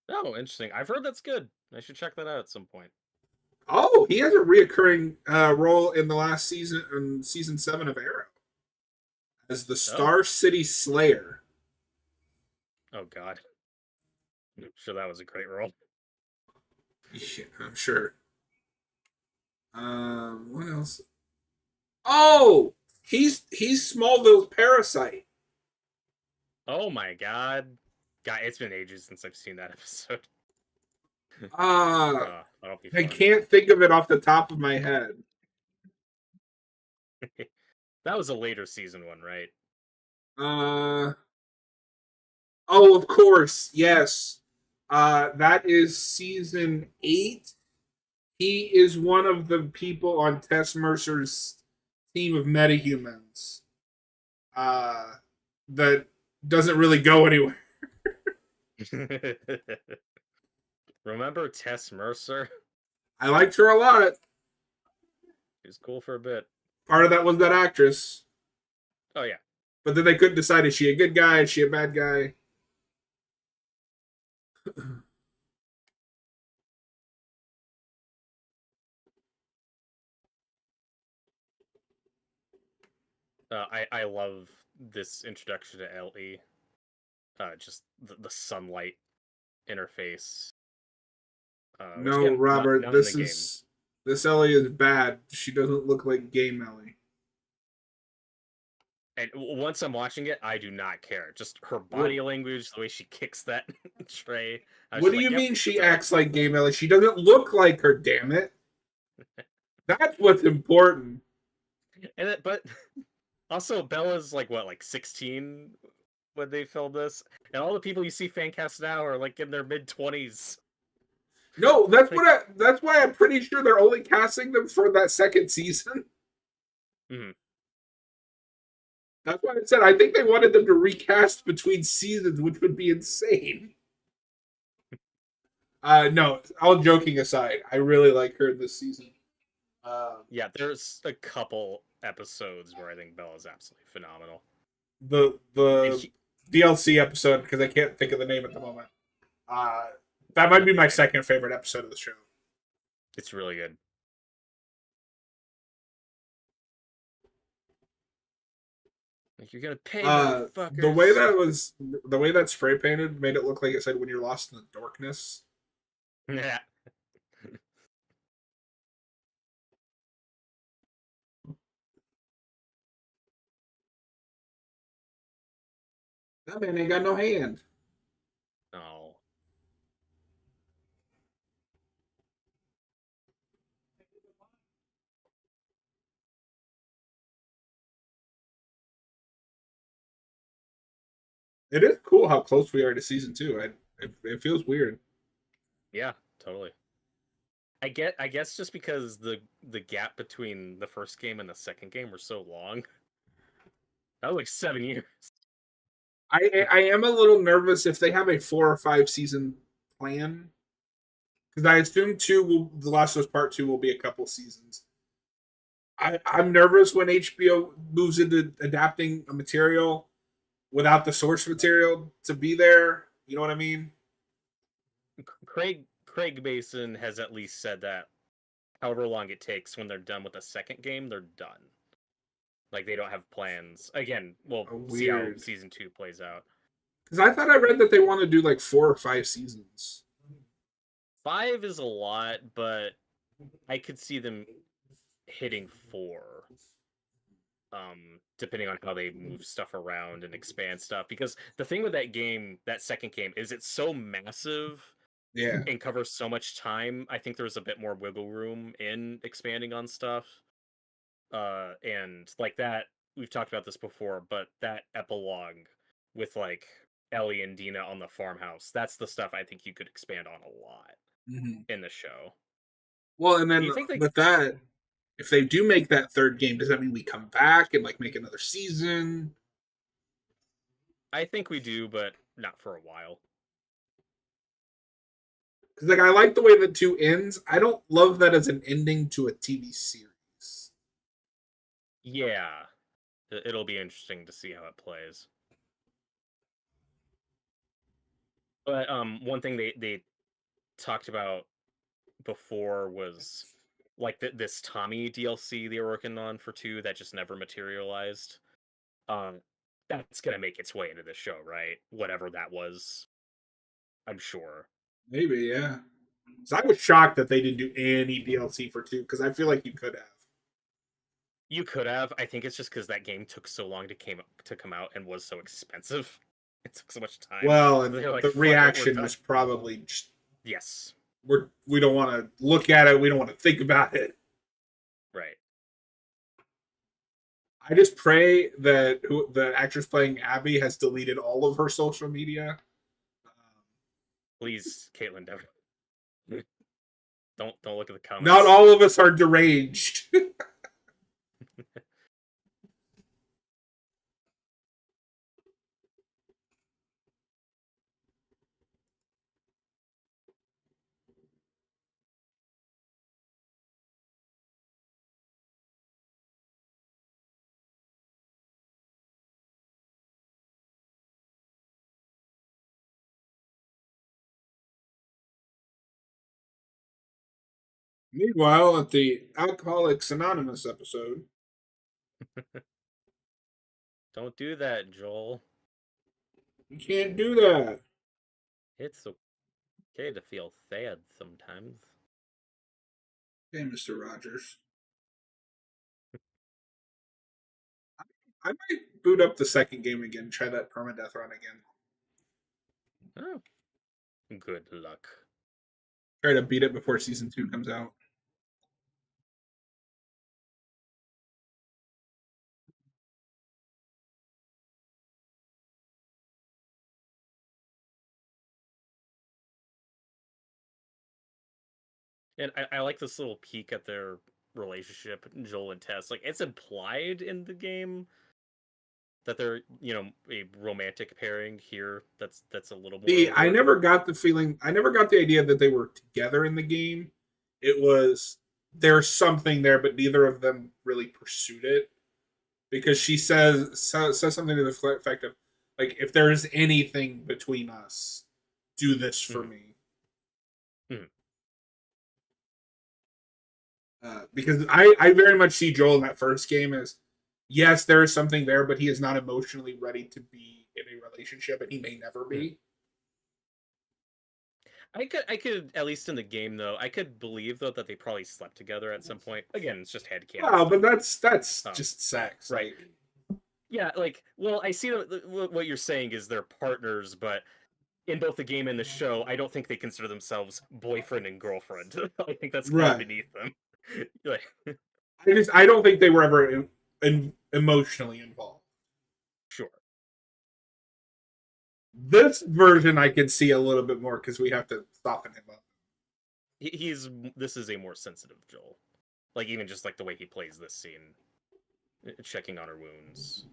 Oh, interesting. I've heard that's good. I should check that out at some point. Oh, he has a reoccurring role in the last season, in season 7 of Arrow. as the Star City Slayer. Oh God. I'm sure that was a great role. Yeah, I'm sure. What else? Oh, he's Smallville's Parasite. Oh my God. God, it's been ages since I've seen that episode. Uh, That'll be I fun. can't think of it off the top of my head. That was a later season one, right? Uh, oh, of course, yes. That is season 8. He is one of the people on Tess Mercer's team of metahumans. That doesn't really go anywhere. Remember Tess Mercer? I liked her a lot. She was cool for a bit. Part of that was that actress. Oh yeah. But then they couldn't decide, is she a good guy? Is she a bad guy? I love this introduction to Ellie. Just the sunlight interface. Which No, again, Robert, not in the game. this Ellie is bad. She doesn't look like game Ellie. And once I'm watching it, I do not care. Just her body language, the way she kicks that tray. What do you mean she acts like game Ellie? She doesn't look like her, damn it. That's what's important. But also Bella's like what, like 16 when they filmed this, and all the people you see fan cast now are like in their mid-20s. No, that's why I'm pretty sure they're only casting them for that second season. Mm-hmm. That's why I said I think they wanted them to recast between seasons, which would be insane. No, all joking aside, I really like her this season. Yeah, there's a couple episodes where I think Bella's absolutely phenomenal. The DLC episode, because I can't think of the name at the moment. That might be my second favorite episode of the show. It's really good. Like, you're gonna pay, motherfuckers. The way that spray painted made it look like it said "when you're lost in the darkness." Yeah. That man ain't got no hand. No. It is cool how close we are to season 2. It feels weird. Yeah, totally. I guess just because the gap between the first game and the second game were so long. That was like 7 years. I am a little nervous if they have a 4 or 5 season plan, because I assume The Last of Us Part 2 will be a couple seasons. I'm nervous when HBO moves into adapting a material without the source material to be there. You know what I mean? Craig Mason has at least said that however long it takes, when they're done with the second game, they're done. Like, they don't have plans. Again, we'll see how season 2 plays out. Because I thought I read that they want to do like 4 or 5 seasons. 5 is a lot, but I could see them hitting 4. Depending on how they move stuff around and expand stuff. Because the thing with that game, that second game, is it's so massive, yeah, and covers so much time. I think there's a bit more wiggle room in expanding on stuff. And like that, we've talked about this before, but that epilogue with like Ellie and Dina on the farmhouse, that's the stuff I think you could expand on a lot in the show. Well, and then with that, if they do make that third game, does that mean we come back and like make another season? I think we do, but not for a while. Because like I like the way the 2 ends. I don't love that as an ending to a TV series. Yeah, it'll be interesting to see how it plays. But one thing they talked about before was like this Tommy DLC they were working on for 2 that just never materialized. That's gonna make its way into the show, right? Whatever that was, I'm sure. Maybe, yeah. So I was shocked that they didn't do any DLC for 2 because I feel like you could have. You could have. I think it's just because that game took so long to come out and was so expensive. It took so much time. Well, and They're like, the "Fuck it, we're reaction done." was probably just Yes, we don't want to look at it, we don't want to think about it. right. I just pray that the actress playing Abby has deleted all of her social media. Please, Caitlin Dever. Don't look at the comments. Not all of us are deranged. Meanwhile, at the Alcoholics Anonymous episode, Don't do that, Joel. you can't do that. It's okay to feel sad sometimes. Hey, Mr. Rogers. I might boot up the second game again, try that permadeath run again. Oh, good luck. Try to beat it before season 2 comes out. And I like this little peek at their relationship, Joel and Tess. Like, it's implied in the game that they're, a romantic pairing here. That's a little more. See, I overt. never got the feeling, I never got the idea that they were together in the game. It was there's something there, but neither of them really pursued it. Because she says something to the effect of, like, if there is anything between us, do this for me. Mhm. Because I very much see Joel in that first game as, yes, there is something there, but he is not emotionally ready to be in a relationship, and he may never be. I could at least in the game though, I could believe though that they probably slept together at some point. Again, it's just headcanon. Oh, but that's Oh. just sex, Right. Like, Yeah, like, well, I see what you're saying is they're partners, but in both the game and the show, I don't think they consider themselves boyfriend and girlfriend. I think that's kind of right. beneath them. Like, I don't think they were ever emotionally involved. sure. This version I could see a little bit more because we have to soften him up. This is a more sensitive Joel. Like, even just like the way he plays this scene, checking on her wounds.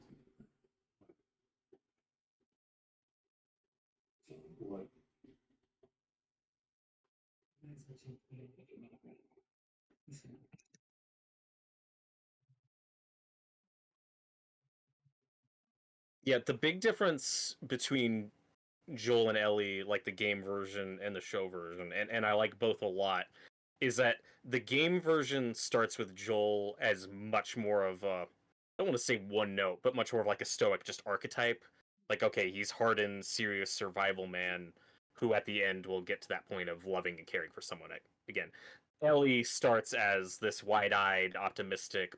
Yeah, the big difference between Joel and Ellie, like the game version and the show version, and I like both a lot, is that the game version starts with Joel as much more of a, I don't want to say one note, but much more of like a stoic just archetype. Like, okay, he's hardened, serious survival man who at the end will get to that point of loving and caring for someone again. Ellie starts as this wide-eyed, optimistic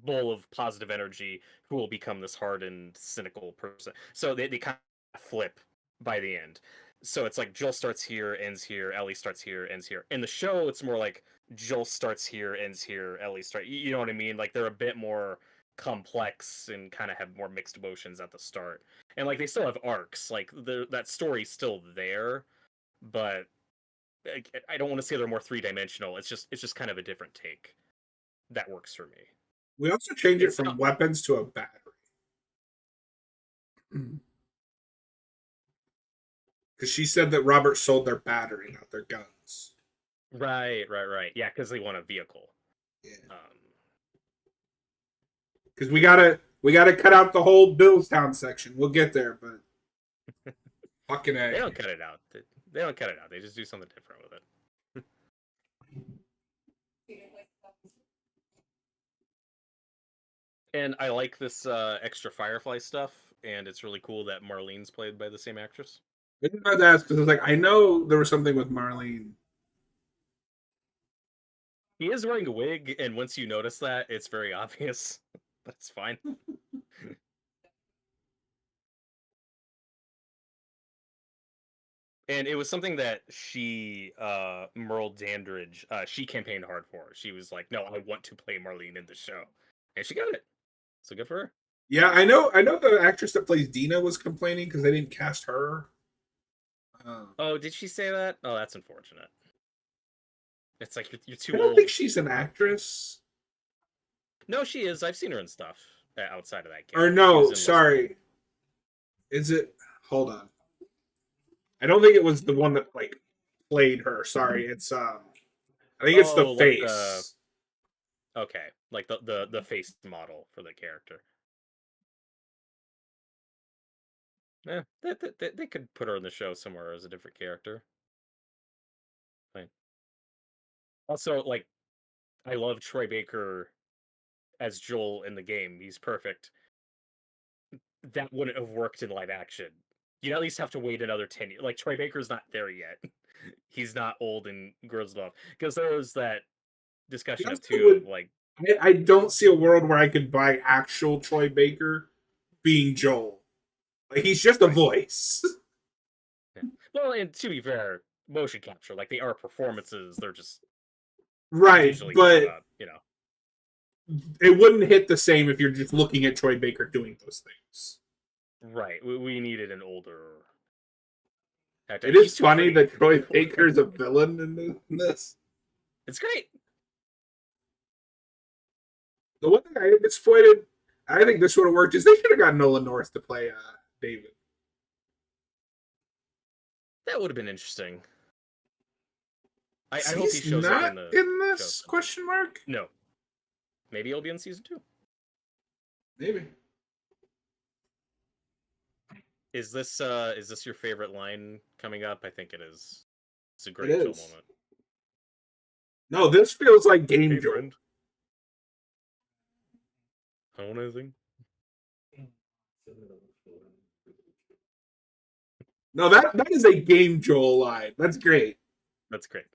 bull of positive energy who will become this hardened, cynical person. So they kind of flip by the end. So it's like Joel starts here, ends here. Ellie starts here, ends here. In the show, it's more like Joel starts here, ends here. Ellie starts. You know what I mean? Like they're a bit more complex and kind of have more mixed emotions at the start. And like they still have arcs. Like that story's still there, but I don't want to say they're more three-dimensional. It's just kind of a different take that works for me. We also change it It's from not weapons to a battery. Because she said that Robert sold their battery, not their guns. right. Yeah, because they want a vehicle. Yeah. Because we gotta cut out the whole Billstown section. We'll get there, but fucking A. They don't cut it out. They don't cut it out. They just do something different with it. And I like this extra Firefly stuff, and it's really cool that Marlene's played by the same actress. I was about to ask because I know there was something with Marlene. He is wearing a wig, and once you notice that, it's very obvious. That's fine. And it was something that Merle Dandridge, she campaigned hard for. She was like, "No, I want to play Marlene in the show," and she got it. So good for her. Yeah, I know. I know the actress that plays Dina was complaining because they didn't cast her. Oh, did she say that? Oh, that's unfortunate. It's like you're I too don't old. think she's an actress. No, she is. I've seen her in stuff outside of that game. Or She no, was in sorry. Is it? Hold on. I don't think it was the one that like played her. Sorry, it's I think it's the Oh, like face. okay, like the face model for the character. Yeah, they could put her in the show somewhere as a different character. Fine. Also, like I love Troy Baker as Joel in the game. He's perfect. That wouldn't have worked in live action. You'd at least have to wait another 10 years. Like Troy Baker's not there yet. He's not old and grows off. Because there was that discussion of too of like I don't see a world where I could buy actual Troy Baker being Joel. Like he's just a right. voice. Yeah. Well, and to be fair, motion capture, like they are performances, they're just Right, digitally done but up, you know. it wouldn't hit the same if you're just looking at Troy Baker doing those things. Right. We needed an older actor. It He's is too funny pretty. that Troy Baker's a villain in this. It's great. The one thing I am disappointed, I think this would have worked, is they should have got Nolan North to play David. That would have been interesting. I So hope he he's shows up in not the in show this someday. question mark. No. Maybe he'll be in season 2. Maybe. Is this your favorite line coming up? I think it is. It's a It great Joel is. moment. No, this feels like Game Hey Joel. friend. Want anything? No, that is a Game Joel line. That's great. That's great.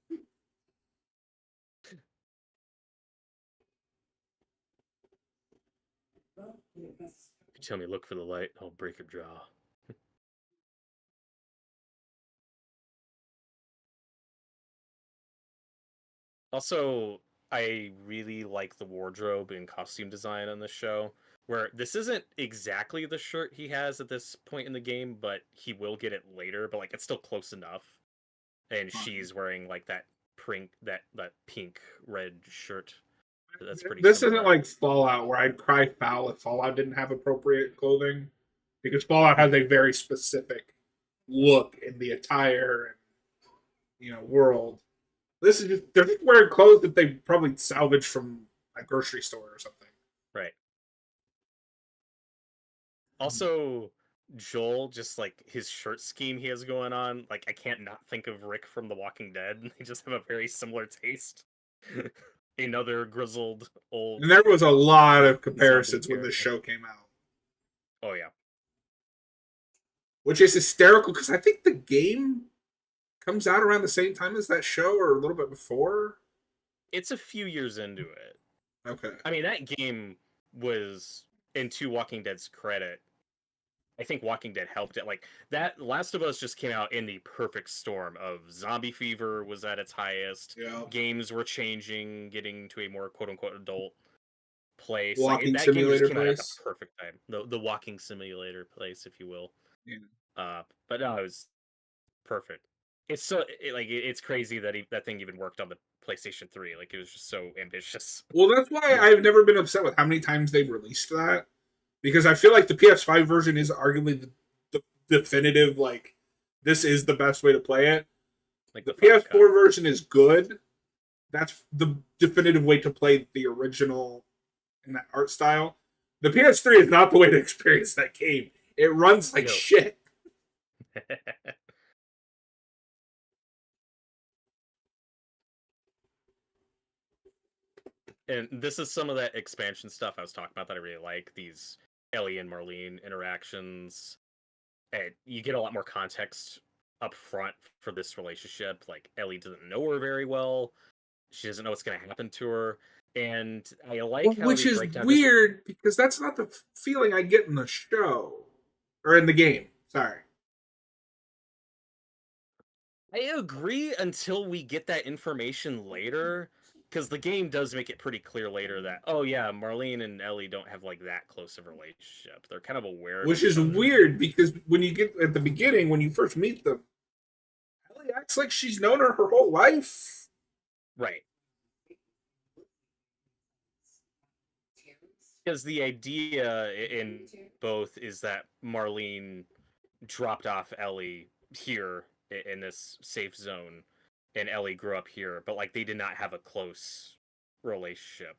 If you tell me look for the light, I'll break your jaw. Also, I really like the wardrobe and costume design on this show. Where this isn't exactly the shirt he has at this point in the game, but he will get it later. But like, it's still close enough. And she's wearing like that pink red shirt. That's pretty This similar. isn't like Fallout where I'd cry foul if Fallout didn't have appropriate clothing, because Fallout has a very specific look in the attire and world. This is just they're just wearing clothes that they probably salvaged from a grocery store or something. Right. Also, Joel, just like his shirt scheme he has going on, like I can't not think of Rick from The Walking Dead. They just have a very similar taste. Another grizzled old And there was a lot of zombie comparisons when this character. show came out, Oh yeah. which is hysterical because I think the game comes out around the same time as that show or a little bit before. It's a few years into it. Okay. I mean, that game was, in to Walking Dead's credit, I think Walking Dead helped it. Like that Last of Us just came out in the perfect storm of zombie fever was at its highest. Yeah. Games were changing, getting to a more quote unquote adult place. Walking that game just simulator came out at the place. perfect time. The walking simulator place, if you will. Yeah. But no, it was perfect. It's it's crazy that that thing even worked on the PlayStation 3. Like it was just so ambitious. Well, that's why I've never been upset with how many times they've released that, because I feel like the PS5 version is arguably the definitive, like, this is the best way to play it. Like The the Final PS4 Cut. version is good. That's the definitive way to play the original in that art style. The PS3 is not the way to experience that game. It runs like No. shit. and this is some of that expansion stuff I was talking about that I really like. These Ellie and Marlene interactions, and you get a lot more context up front for this relationship. Like Ellie doesn't know her very well; she doesn't know what's going to happen to her, and I like how Which they is break down just. weird because that's not the feeling I get in the show or in the game. Sorry. I agree until we get that information later, because the game does make it pretty clear later that, oh yeah, Marlene and Ellie don't have like that close of a relationship. They're kind of aware of Which each is other. weird because when you get at the beginning, when you first meet them, Ellie acts like she's known her whole life. Right. Because the idea in both is that Marlene dropped off Ellie here in this safe zone, and Ellie grew up here, but like they did not have a close relationship.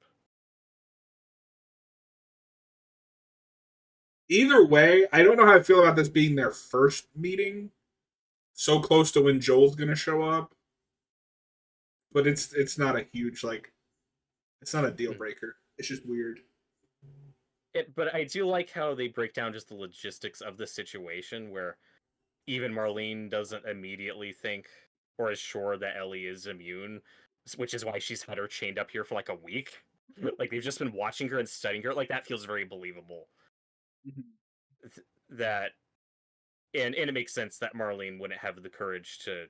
Either way, I don't know how I feel about this being their first meeting, so close to when Joel's gonna show up. But it's not a huge like it's not a deal breaker. It's just weird. But I do like how they break down just the logistics of the situation, where even Marlene doesn't immediately think or is sure that Ellie is immune, which is why she's had her chained up here for like a week. Like they've just been watching her and studying her. Like that feels very believable. That and it makes sense that Marlene wouldn't have the courage to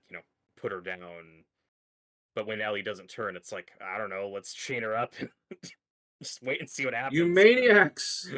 put her down. But when Ellie doesn't turn, it's like, I don't know, let's chain her up and just wait and see what You happens. maniacs!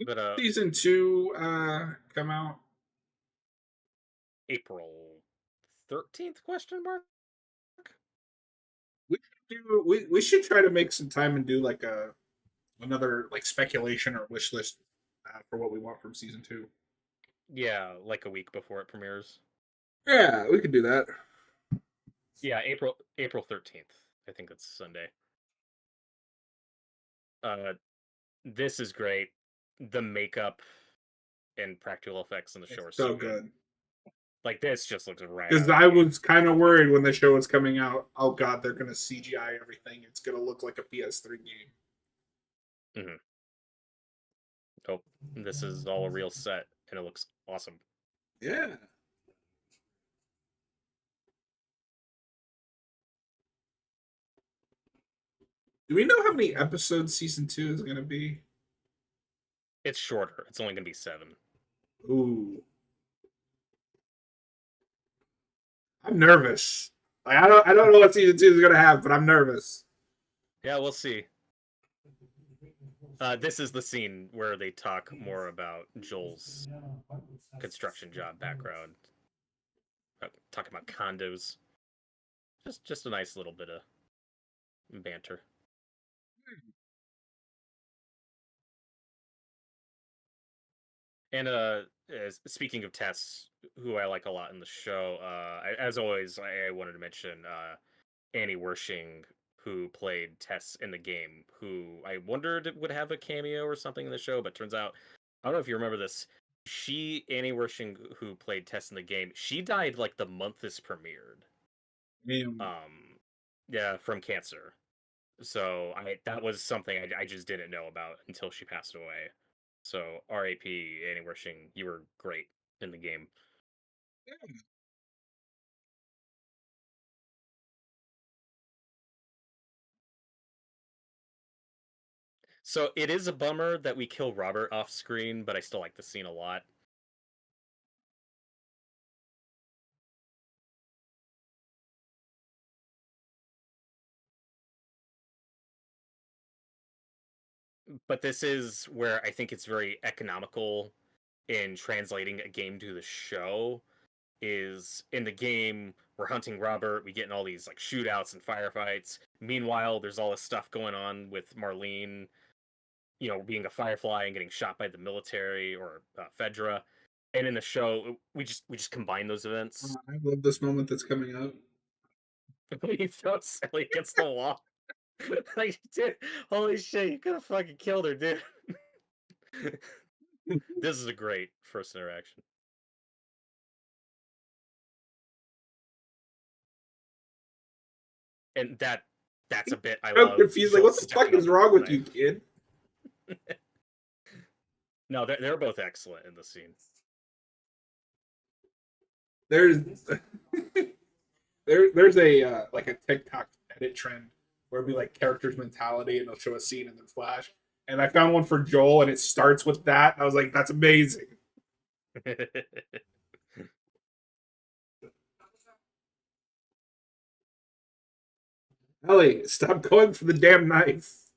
But Season 2 come out. April 13th question mark? We should try to make some time and do like another like speculation or wish list for what we want from season 2. Yeah, like a week before it premieres. Yeah, we could do that. Yeah, April 13th. I think that's Sunday. Uh this is great. The makeup and practical effects in the show are So so good. good. Like this just looks right Because out of I the gate. was kind of worried when the show was coming out. Oh god, they're gonna CGI everything. It's gonna look like a PS3 game. Mm-hmm. Oh, this is all a real set, and it looks awesome. Yeah. Do we know how many episodes season 2 is gonna be? It's shorter. It's only going to be 7. Ooh. I'm nervous. Like, I don't know what season 2 is gonna have, but I'm nervous. Yeah, we'll see. This is the scene where they talk more about Joel's construction job background, talking about condos. Just a nice little bit of banter. And speaking of Tess, who I like a lot in the show, as always, I wanted to mention Annie Wershing, who played Tess in the game, who I wondered would have a cameo or something in the show, but turns out, I don't know if you remember this. Annie Wershing, who played Tess in the game, she died like the month this premiered. Damn. Yeah, from cancer. So that was something I just didn't know about until she passed away. So R.A.P. Annie Wershing, you were great in the game. So it is a bummer that we kill Robert off screen, but I still like the scene a lot. But this is where I think it's very economical in translating a game to the show, is in the game we're hunting Robert, we get in all these like shootouts and firefights. Meanwhile, there's all this stuff going on with Marlene, being a Firefly and getting shot by the military or Fedra. And in the show, we just combine those events. I love this moment that's coming up. He throws Ellie against the wall. Like, dude, holy shit, you could have fucking killed her, dude. This is a great first interaction. And that's a bit I I'm love. confused. Like, Joel what the fuck stepping is up wrong the with you, knife. kid? No, they're both excellent in the scene. There's there's a like a TikTok edit trend where it'll be like characters' mentality, and they'll show a scene and then flash. And I found one for Joel, and it starts with that. I was like, that's amazing. Ellie, stop going for the damn knife.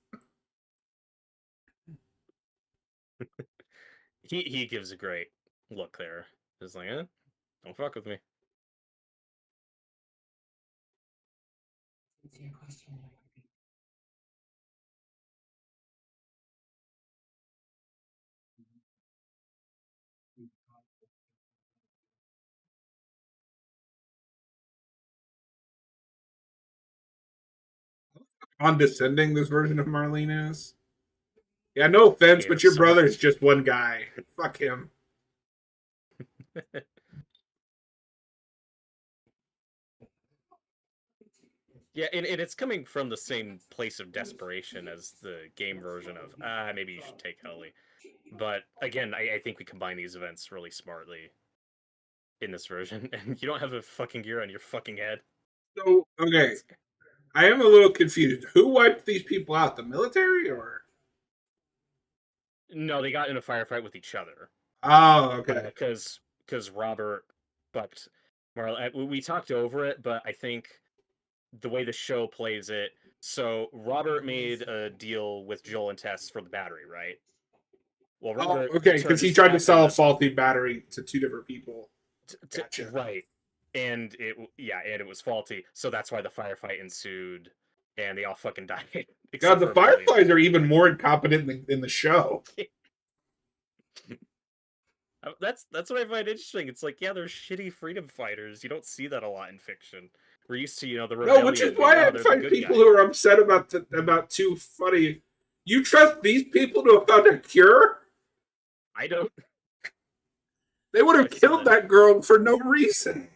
he gives a great look there. Just like, don't fuck with me. Condescending this version of Marlene is. Yeah, no offense, Hate her but your so brother's much. just one guy. Fuck him. Yeah, and it's coming from the same place of desperation as the game version of maybe you should take Ellie. But again, I think we combine these events really smartly in this version, and you don't have a fucking gear on your fucking head. So, okay, I am a little confused. Who wiped these people out? The military or? No, they got in a firefight with each other. Oh, okay. Because Robert bucked Marla. We talked over it, but I think the way the show plays it. So Robert made a deal with Joel and Tess for the battery, right? Well, Oh, Robert okay, turned because he his tried to back on sell a the faulty battery to two different people. Gotcha. right, and it was faulty, so that's why the firefight ensued, and they all fucking died God, except the for Billy. Fireflies are even more incompetent in the show. That's what I find interesting. It's like, yeah, they're shitty freedom fighters. You don't see that a lot in fiction. We're used to, the No, which is rebellion being, why oh, I they're the find good people guys. who are upset about Too Funny. You trust these people to have found a cure? I don't. They would have I said killed that girl for no reason.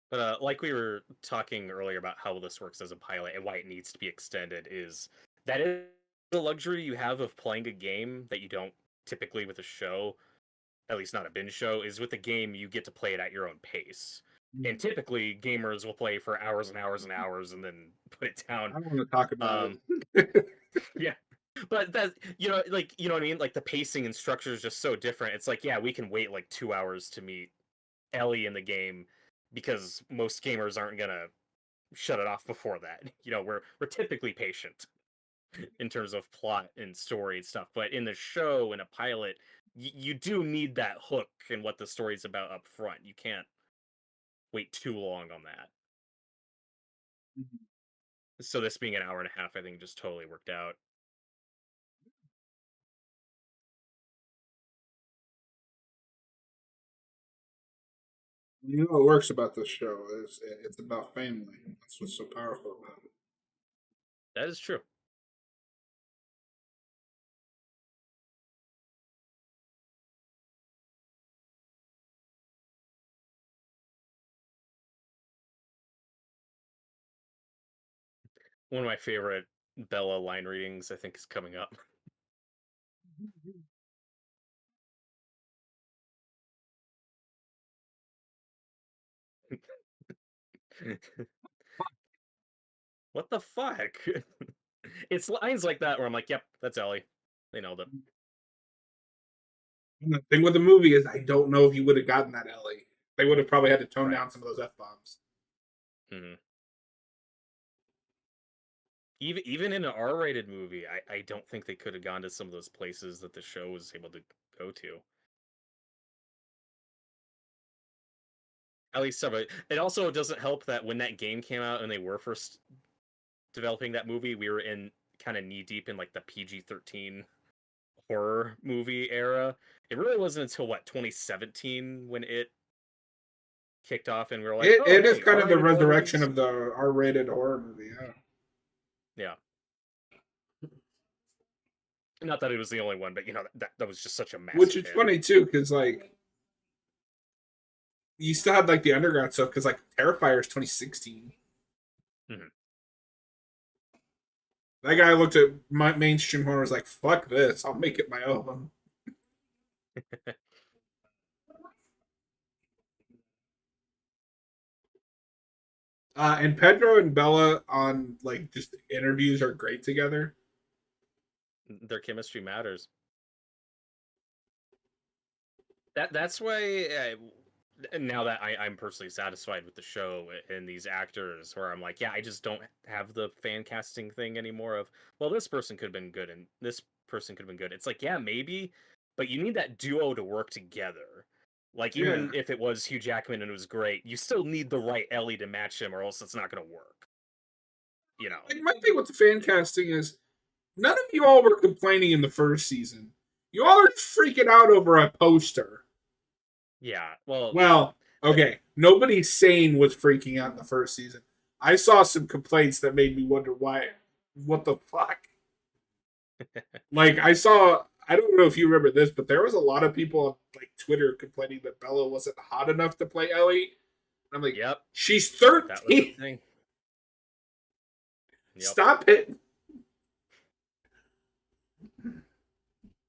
But like we were talking earlier about how this works as a pilot and why it needs to be extended, is that is the luxury you have of playing a game that you don't typically with a show, at least not a binge show, is with a game you get to play it at your own pace. And typically gamers will play for hours and hours and hours and then put it down. I don't want to talk about Um, it. yeah. But that, like, you know what I mean? Like the pacing and structure is just so different. It's like, yeah, we can wait like 2 hours to meet Ellie in the game because most gamers aren't gonna shut it off before that. We're typically patient in terms of plot and story and stuff, but in the show, in a pilot, you do need that hook and what the story's about up front. You can't wait too long on that. So this being an hour and a half, I think just totally worked out. You know what works about this show is it's about family. That's what's so powerful about it. That is true. One of my favorite Bella line readings, I think, is coming up. What the fuck? It's lines like that where I'm like, yep, that's Ellie. They nailed it. And the thing with the movie is, I don't know if you would have gotten that Ellie. They would have probably had to tone Right. down some of those f bombs. Hmm. Even in an R-rated movie, I don't think they could have gone to some of those places that the show was able to go to. At least some of it. It also doesn't help that when that game came out and they were first developing that movie, we were in kind of knee deep in like the PG-13 horror movie era. It really wasn't until what 2017 when it kicked off, and we were like, oh It is hey, kind of the R-rated horror resurrection movies. of the R-rated horror movie. Yeah. Yeah. Not that it was the only one, but that was just such a Which massive is hit. funny too, because like you still had like the underground stuff, because like Terrifier is 2016. Mm-hmm. That guy looked at mainstream horror, was like, "Fuck this! I'll make it my own." And Pedro and Bella on like just interviews are great together. Their chemistry matters. That's why now that I'm personally satisfied with the show and these actors, where I'm like, yeah, I just don't have the fan casting thing anymore. Of well, this person could have been good and this person could have been good. It's like, yeah, maybe, but you need that duo to work together. Like Yeah. even if it was Hugh Jackman and it was great, you still need the right Ellie to match him, or else it's not going to work. You know? Like my thing with the fan casting is, none of you all were complaining in the first season. You all are just freaking out over a poster. Yeah. Well, Well, okay, nobody sane was freaking out in the first season. I saw some complaints that made me wonder why. What the fuck? Like I saw, I don't know if you remember this, but there was a lot of people on like Twitter complaining that Bella wasn't hot enough to play Ellie. I'm like, yep. she's That was the 13. thing. Yep. Stop it.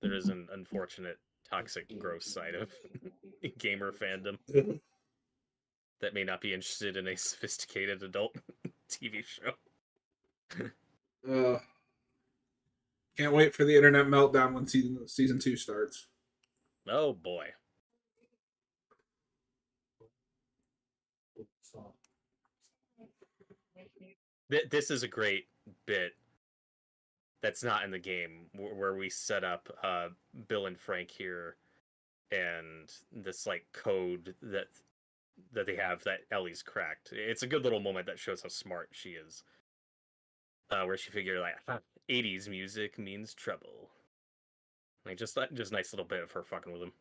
There is an unfortunate, toxic, gross side of gamer fandom that may not be interested in a sophisticated adult TV show. Uh, can't wait for the internet meltdown when season 2 starts. Oh boy. This is a great bit that's not in the game where we set up Bill and Frank here and this like code that they have that Ellie's cracked. It's a good little moment that shows how smart she is. Where she figured like 80s music means trouble. Like just nice little bit of her fucking with him.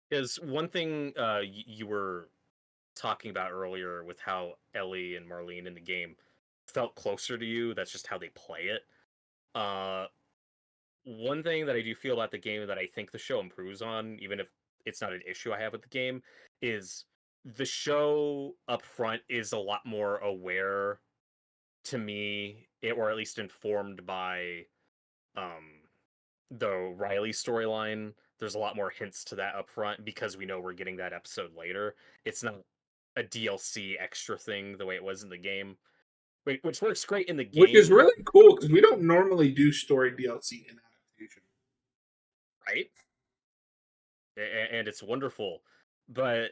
Because one thing you were talking about earlier with how Ellie and Marlene in the game felt closer to you, that's just how they play it. Uh, One thing that I do feel about the game that I think the show improves on, even if it's not an issue I have with the game, is the show up front is a lot more aware to me, or at least informed by um, the Riley storyline. There's a lot more hints to that up front because we know we're getting that episode later. It's not a DLC extra thing the way it was in the game, which works great in the Which is game, really cool because we don't normally do story DLC in adaptation. right? And it's wonderful. But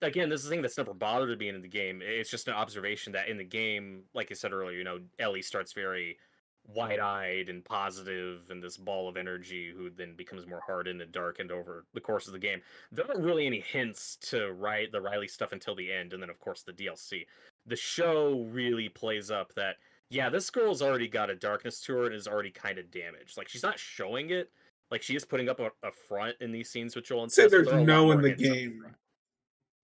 again, this is a thing that's never bothered me in the game. It's just an observation that in the game, like I said earlier, Ellie starts very wide-eyed and positive and this ball of energy who then becomes more hardened and darkened over the course of the game. There aren't really any hints to the Riley stuff until the end, and then of course the DLC. The show really plays up that yeah, this girl's already got a darkness to her and is already kind of damaged. Like she's not showing it, like she is putting up a front in these scenes with Joel and Say Tess, but there's there are a lot no in more the hints up game. front.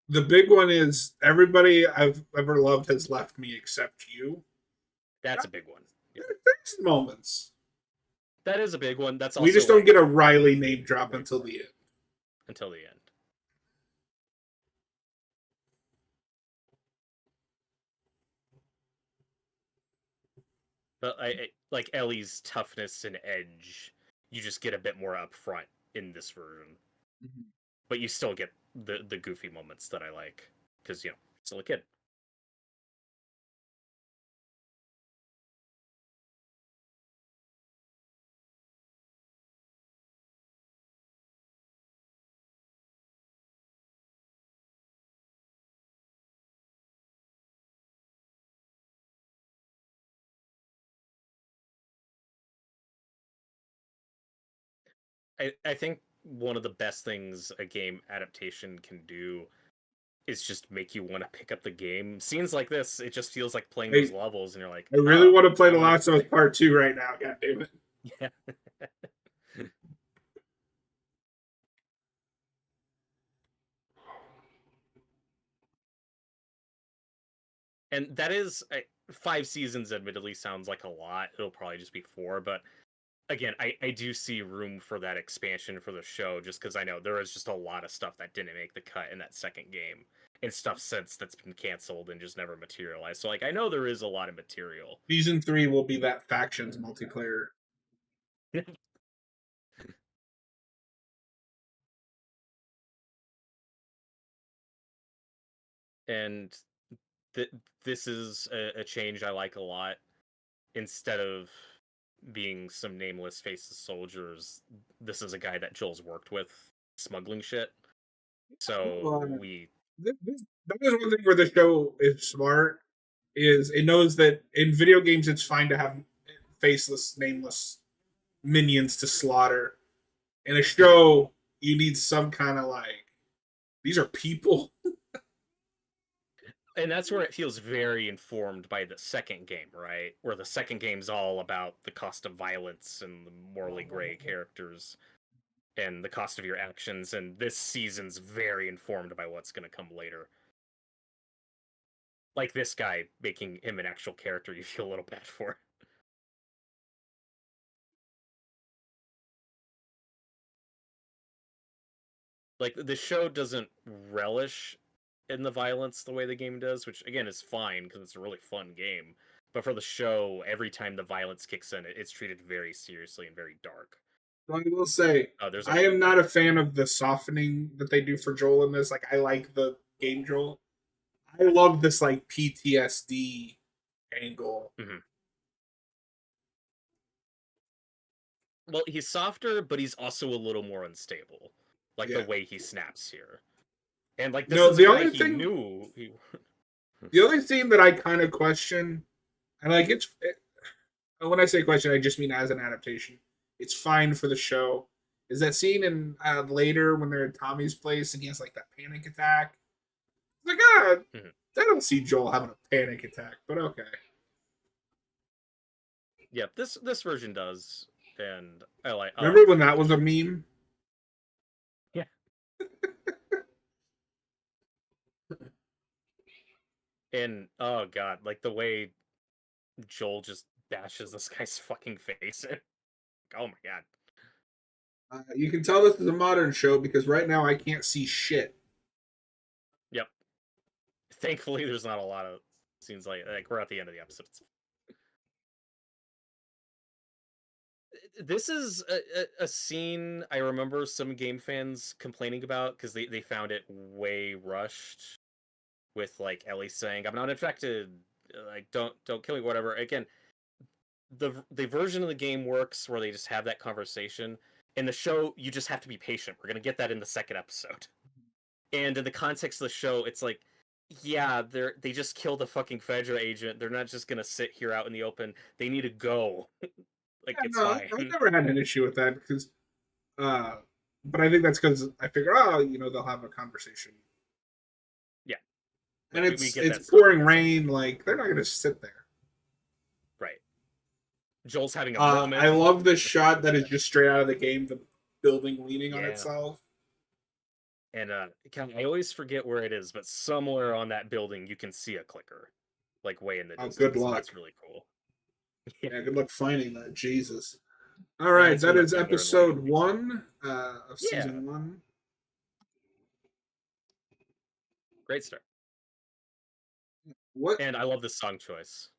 The big one is everybody I've ever loved has left me except you. That's a big one. Yeah. There's moments. That is a big one. That's We also just don't like get a Riley name drop until the end. until the end. But I like Ellie's toughness and edge. You just get a bit more up front in this version, Mm-hmm. but you still get the goofy moments that I like because still a kid. I think one of the best things a game adaptation can do is just make you want to pick up the game. Scenes like this, it just feels like playing those levels, and you're like, I really want to play The I wanna- Last of Us Part 2 right now. God damn it. yeah. And that is 5 seasons. Admittedly, sounds like a lot. It'll probably just be 4, but again, I do see room for that expansion for the show, just because I know there is just a lot of stuff that didn't make the cut in that second game, and stuff since that's been canceled and just never materialized. So like, I know there is a lot of material. Season 3 will be that factions multiplayer. And this is a change I like a lot. Instead of being some nameless faceless soldiers, this is a guy that Joel's worked with smuggling shit. So we That is one thing where the show is smart. Is it knows that in video games it's fine to have faceless, nameless minions to slaughter. In a show, you need some kind of like these are people. and that's where it feels very informed by the second game, right? Where the second game's all about the cost of violence and the morally gray characters and the cost of your actions, and this season's very informed by what's going to come later. Like this guy, making him an actual character you feel a little bad for. Like, the show doesn't relish in the violence the way the game does, which again is fine because it's a really fun game. But for the show, every time the violence kicks in, it's treated very seriously and very dark. I will say, I am not a fan of the softening that they do for Joel in this. Like, I like the game Joel. I love this like PTSD angle. Mm-hmm. Well, he's softer, but he's also a little more unstable, like the way he snaps here. And like this is the a guy only he thing, knew. the only thing that I kind of question, and like when I say question, I just mean as an adaptation. It's fine for the show. Is that scene in later when they're at Tommy's place and he has like that panic attack? Like, Mm-hmm. I don't see Joel having a panic attack, but okay. Yeah, this version does, and I like. Remember when that was a meme? Yeah. And oh god, like the way Joel just bashes this guy's fucking face in. Oh my god. You can tell this is a modern show because right now I can't see shit. Yep. Thankfully, there's not a lot of scenes like we're at the end of the episode. This is a scene I remember some game fans complaining about because they found it way rushed. With like Ellie saying, "I'm not infected. Like don't kill me, whatever." Again, the version of the game works where they just have that conversation. In the show, you just have to be patient. We're gonna get that in the second episode. And in the context of the show, it's like, yeah, they just killed a fucking Fedra agent. They're not just gonna sit here out in the open. They need to go. Like, it's fine. I've never had an issue with that because, but I think that's because I figure, they'll have a conversation. Yeah, and like, it's pouring rain. Like they're not gonna sit there. Right. Joel's having a moment. I love this shot that is just straight out of the game. The building leaning on itself. And I always forget where it is, but somewhere on that building you can see a clicker, like way in the distance. Good luck. That's really cool. Yeah, good luck finding that. Jesus. All right, that is episode 1 of season 1. Great start. What? And I love this song choice.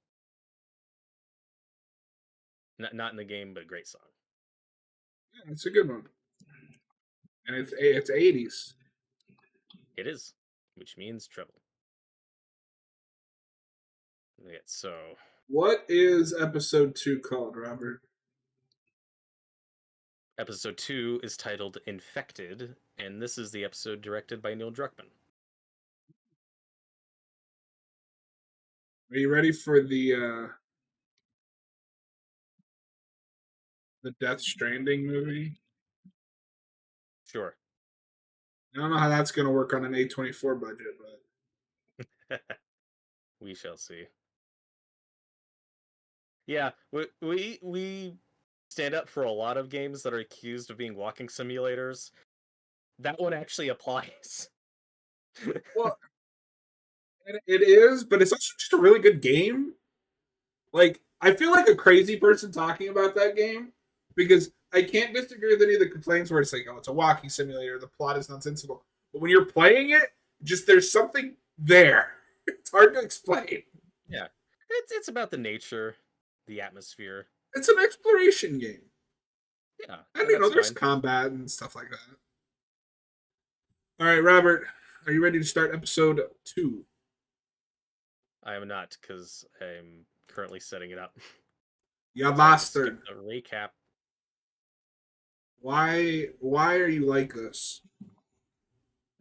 Not in the game, but a great song. Yeah, it's a good one. And it's 80s. It is, which means trouble. Yeah, so What is episode 2 called, Robert? episode 2 is titled Infected, and this is the episode directed by Neil Druckmann. Are you ready for the Death Stranding movie? Sure. I don't know how that's going to work on an A24 budget, but We shall see. Yeah, we stand up for a lot of games that are accused of being walking simulators. That one actually applies. well, it is, but it's also just a really good game. Like, I feel like a crazy person talking about that game because I can't disagree with any of the complaints where it's like, oh, it's a walking simulator, the plot is nonsensical. But when you're playing it, just there's something there. It's hard to explain. Yeah, it's about the nature, the atmosphere. It's an exploration game. Yeah, And, that's there's fine. combat and stuff like that. All right, Robert, are you ready to start episode 2? I am not, because I'm currently setting it up. You So I have to bastard. skip the recap. Why are you like this?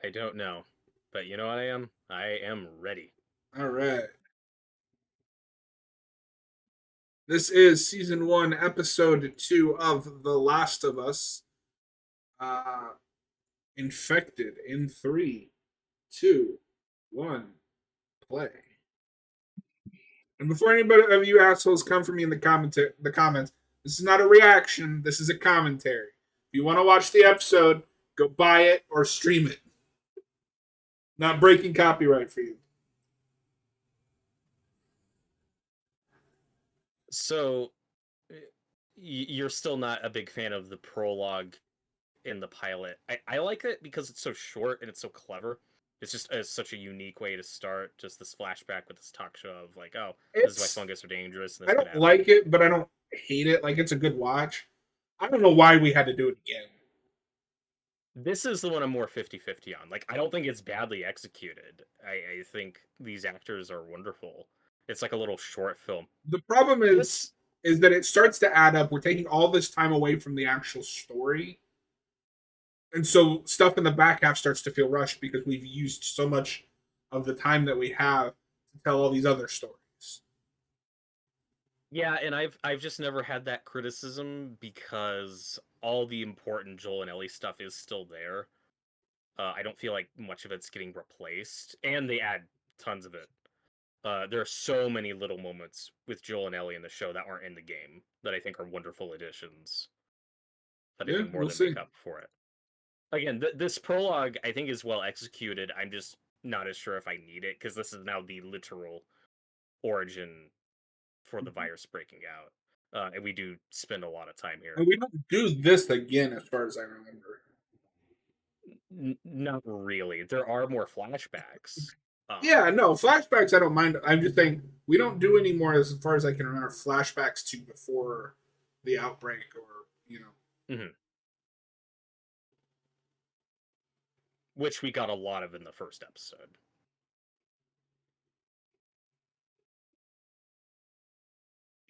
I don't know, but you know what I am? I am ready. All right. This is season 1, episode 2 of The Last of Us. Infected in 3, 2, 1, play. And before anybody of you assholes come for me in the comments, this is not a reaction. This is a commentary. If you want to watch the episode, go buy it or stream it. Not breaking copyright for you. So, you're still not a big fan of the prologue in the pilot. I like it because it's so short and it's so clever. It's just such a unique way to start. Just this flashback with this talk show of like, oh, this is why fungus are dangerous. And I don't like it, but I don't hate it. Like, it's a good watch. I don't know why we had to do it again. This is the one I'm more 50-50 on. Like, I don't think it's badly executed. I think these actors are wonderful. It's like a little short film. The problem is that it starts to add up. We're taking all this time away from the actual story. And so stuff in the back half starts to feel rushed because we've used so much of the time that we have to tell all these other stories. Yeah, and I've just never had that criticism because all the important Joel and Ellie stuff is still there. I don't feel like much of it's getting replaced, and they add tons of it. There are so many little moments with Joel and Ellie in the show that aren't in the game that I think are wonderful additions. That I think more than make up for it. Again, this prologue I think is well executed. I'm just not as sure if I need it because this is now the literal origin for the virus breaking out, and we do spend a lot of time here. And we don't do this again, as far as I remember. Not really. There are more flashbacks. Yeah, no, flashbacks I don't mind. I'm just saying we don't do any more, as far as I can remember, flashbacks to before the outbreak or, Mm-hmm. Which we got a lot of in the first episode.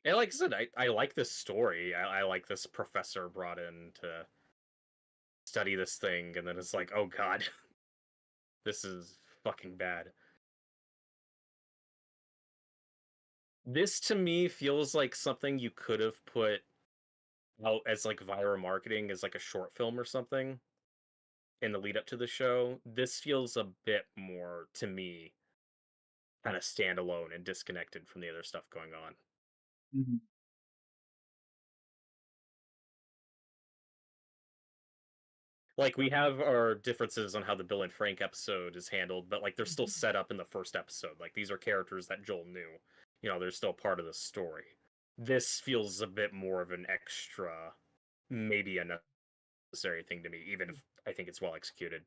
And like I said, I like this story. I like this professor brought in to study this thing, and then it's like, oh god, this is fucking bad. This to me feels like something you could have put out as like viral marketing as like a short film or something in the lead up to the show. This feels a bit more to me kind of standalone and disconnected from the other stuff going on. Mm-hmm. Like, we have our differences on how the Bill and Frank episode is handled, but like they're still set up in the first episode. Like, these are characters that Joel knew. They're still part of the story. This feels a bit more of an extra, maybe a necessary thing to me, even if I think it's well executed.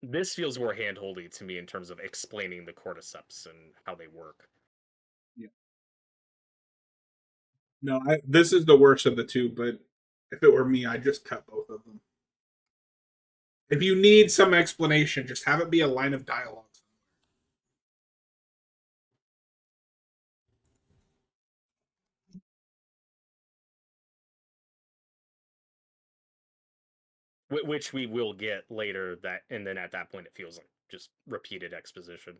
This feels more handholdy to me in terms of explaining the cordyceps and how they work. Yeah. No, this is the worst of the two, but If it were me, I'd just cut both of them. If you need some explanation, just have it be a line of dialogue. Which we will get later. That and then at that point, it feels like just repeated exposition.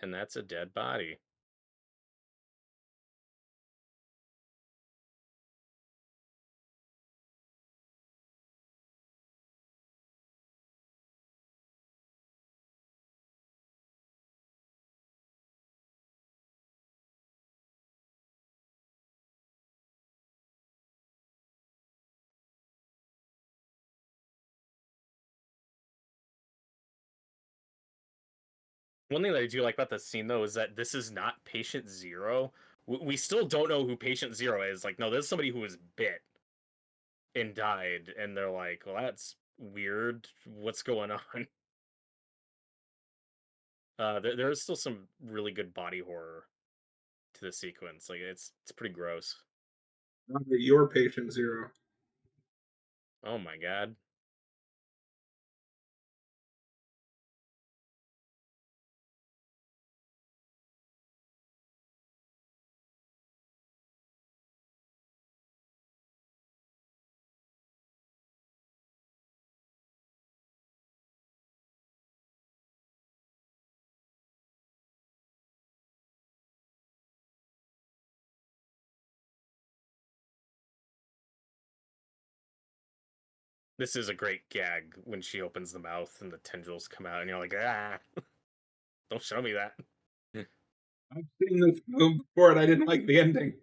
And that's a dead body. One thing that I do like about this scene, though, is that this is not Patient Zero. We still don't know who Patient Zero is. Like, no, this is somebody who was bit and died, and they're like, well, that's weird. What's going on? There is still some really good body horror to the sequence. Like, it's pretty gross. Not that you're patient zero. Oh my god. This is a great gag when she opens the mouth and the tendrils come out, and you're like, ah, don't show me that. I've seen this film before, and I didn't like the ending.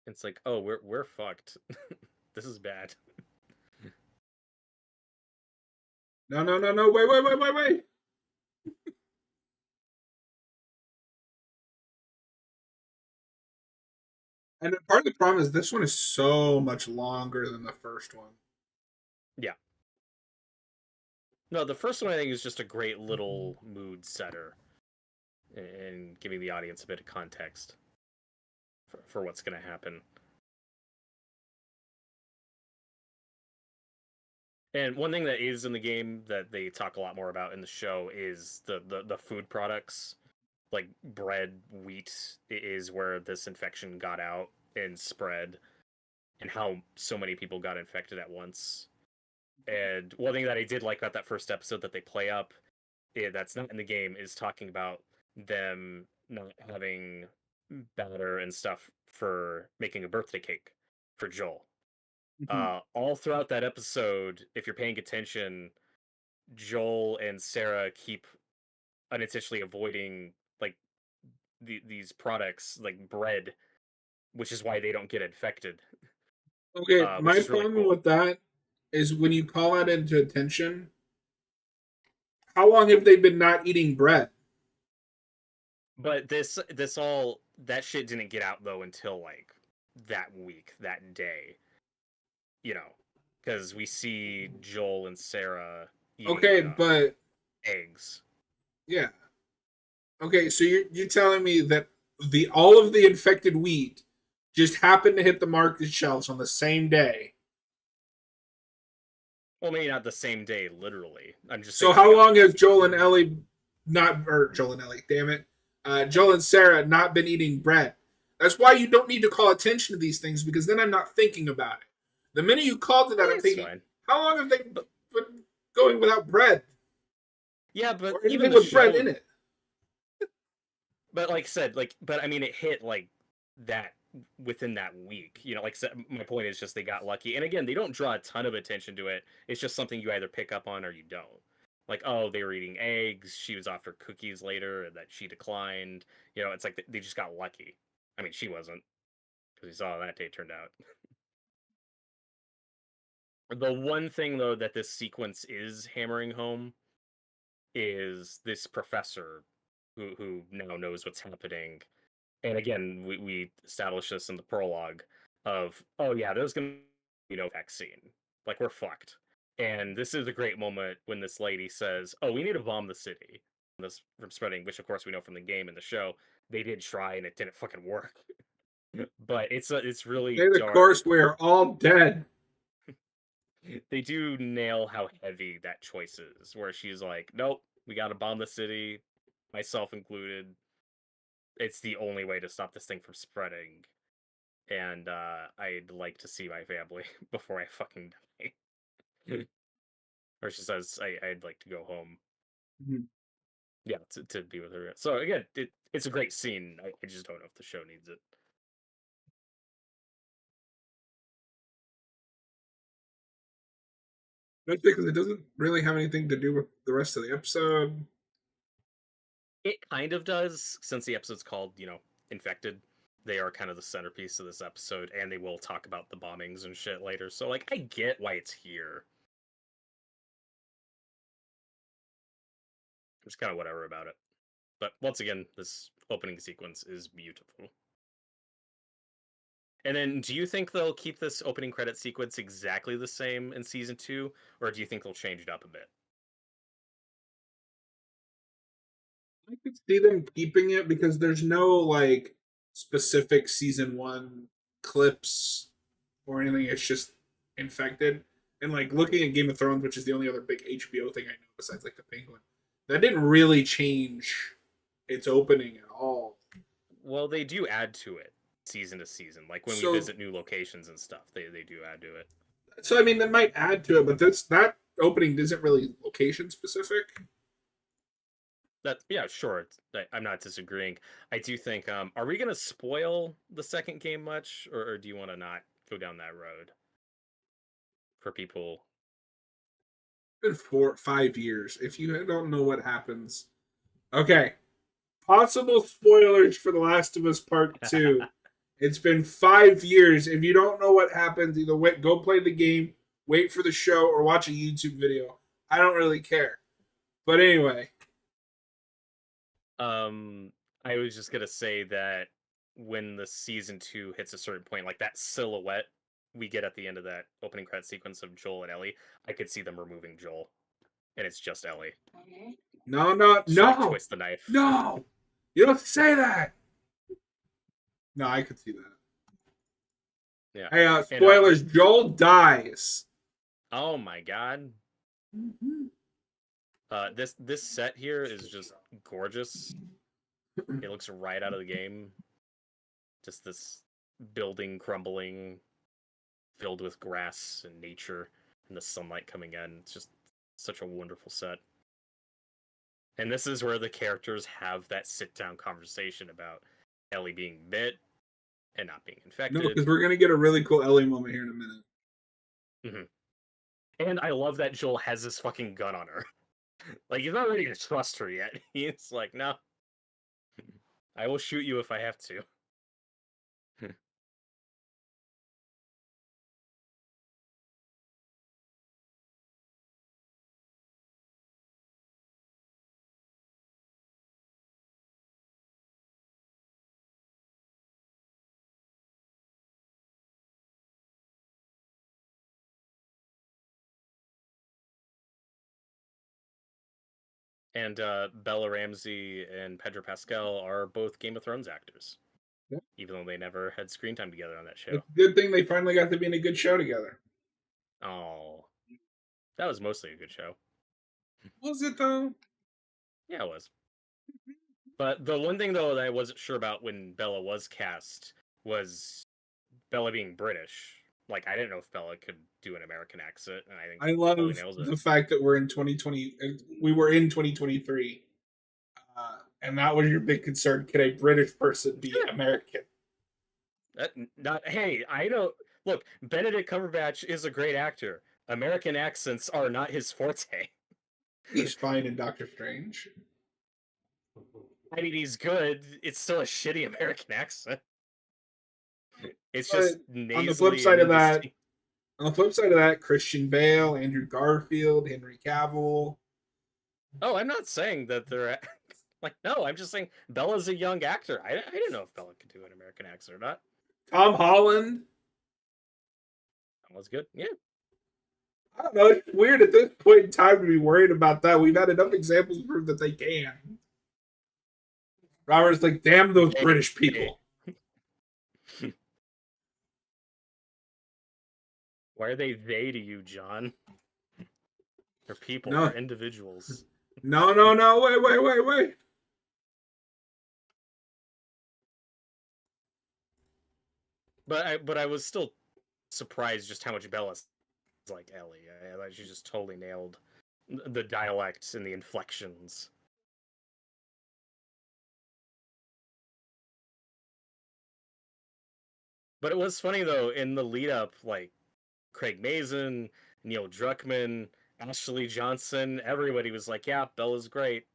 It's like, oh, we're fucked. This is bad. No, no, no, no! Wait, wait, wait, wait, wait! And part of the problem is this one is so much longer than the first one. Yeah. No, the first one I think is just a great little mood setter and giving the audience a bit of context for what's going to happen. And one thing that is in the game that they talk a lot more about in the show is the food products. Like bread, wheat is where this infection got out and spread, and how so many people got infected at once. And one thing that I did like about that first episode that they play up, that's not in the game, is talking about them not having batter and stuff for making a birthday cake for Joel. All throughout that episode, if you're paying attention, Joel and Sarah keep unintentionally avoiding like these products like bread, which is why they don't get infected. Okay, Which my is really problem cool. with that is when you call that into attention, how long have they been not eating bread? But this all that shit didn't get out though until like that week, that day. You know, because we see Joel and Sarah eating Okay, but eggs. yeah. Okay, so you're telling me that the all of the infected wheat just happened to hit the market shelves on the same day. Well, maybe not the same day, literally. I'm just So saying they how got long has lucky. Joel and Ellie not or Joel and Ellie, damn it. Joel and Sarah not been eating bread. That's why you don't need to call attention to these things because then I'm not thinking about it. The minute you called to that, I'm It's thinking, fine. how long have they been going without bread? Yeah, but Or even anything the with bread show. in it? But like I said, but I mean, it hit like that within that week. You know, like my point is just they got lucky. And again, they don't draw a ton of attention to it. It's just something you either pick up on or you don't. Like, oh, they were eating eggs. She was offered cookies later, and that she declined. You know, it's like they just got lucky. I mean, she wasn't because we saw how that day turned out. The one thing though that this sequence is hammering home is this professor. who now knows what's happening. And again, we established this in the prologue of, oh yeah, there's gonna be no vaccine. Like, we're fucked. And this is a great moment when this lady says, oh, we need to bomb the city this from spreading, which of course we know from the game and the show. They did try and it didn't fucking work. But it's really And of dark. course, we're all dead. They do nail how heavy that choice is, where she's like, nope, we gotta bomb the city, myself included. It's the only way to stop this thing from spreading. And I'd like to see my family before I fucking die. Or she says, I'd like to go home. Mhm. Yeah, to be with her. So again, it's a great scene. I just don't know if the show needs it. That's because it doesn't really have anything to do with the rest of the episode. It kind of does, since the episode's called, Infected. They are kind of the centerpiece of this episode, and they will talk about the bombings and shit later. So, like, I get why it's here. Just kind of whatever about it. But once again, this opening sequence is beautiful. And then, do you think they'll keep this opening credit sequence exactly the same in season 2, or do you think they'll change it up a bit? I could see them keeping it because there's no like specific season 1 clips or anything. It's just infected. And like looking at Game of Thrones, which is the only other big HBO thing I know besides like the Penguin, that didn't really change its opening at all. Well, they do add to it season to season. Like when we So visit new locations and stuff, they do add to it. so I mean that might add to it, but that opening isn't really location specific. Yeah, sure. I'm not disagreeing. I do think, are we gonna spoil the second game much, or do you want to not go down that road for people? It's been 4 5 years. If you don't know what happens, okay. Possible spoilers for The Last of Us Part 2. It's been 5 years. If you don't know what happens, either wait, go play the game, wait for the show, or watch a YouTube video. I don't really care. But anyway, I was just gonna say that when the season 2 hits a certain point, like that silhouette we get at the end of that opening credit sequence of Joel and Ellie, I could see them removing Joel, and it's just Ellie. no, no, Just like no, twist the knife. no. You don't say that. No, I could see that. Yeah. Hey, spoilers. Joel dies. Oh my god. Mm-hmm. This set here is just gorgeous. It looks right out of the game. Just this building crumbling, filled with grass and nature, and the sunlight coming in. It's just such a wonderful set. And this is where the characters have that sit-down conversation about Ellie being bit and not being infected. No, because we're gonna get a really cool Ellie moment here in a minute. Mm-hmm. And I love that Joel has this fucking gun on her. Like, he's not ready to trust her yet. He's like, no. I will shoot you if I have to. And Bella Ramsey and Pedro Pascal are both Game of Thrones actors. Yeah. Even though they never had screen time together on that show. It's a good thing they finally got to be in a good show together. Oh. That was mostly a good show. Was it though? Yeah, it was. But the one thing though that I wasn't sure about when Bella was cast was Bella being British. Like, I didn't know if Bella could do an American accent, and I think I love the fact that we're in 2020. We were in 2023, and that was your big concern. Can a British person be American? Hey, I don't look. Benedict Cumberbatch is a great actor. American accents are not his forte. He's fine in Doctor Strange. I mean, he's good. It's still a shitty American accent. It's just nasally. On the flip side of that, Christian Bale, Andrew Garfield, Henry Cavill. Oh, I'm not saying that they're Like, no, I'm just saying Bella's a young actor. I didn't know if Bella could do an American accent or not. Tom Holland. That was good. Yeah. I don't know. It's weird at this point in time to be worried about that. We've had enough examples to prove that they can. Robert's like, damn those British people. Why are they to you, John? They're people. No. They're individuals. No. Wait. But I was still surprised just how much Bella's like Ellie. I thought she just totally nailed the dialects and the inflections. But it was funny though, in the lead up, like Craig Mazin, Neil Druckmann, Ashley Johnson, everybody was like, yeah, Bella's great.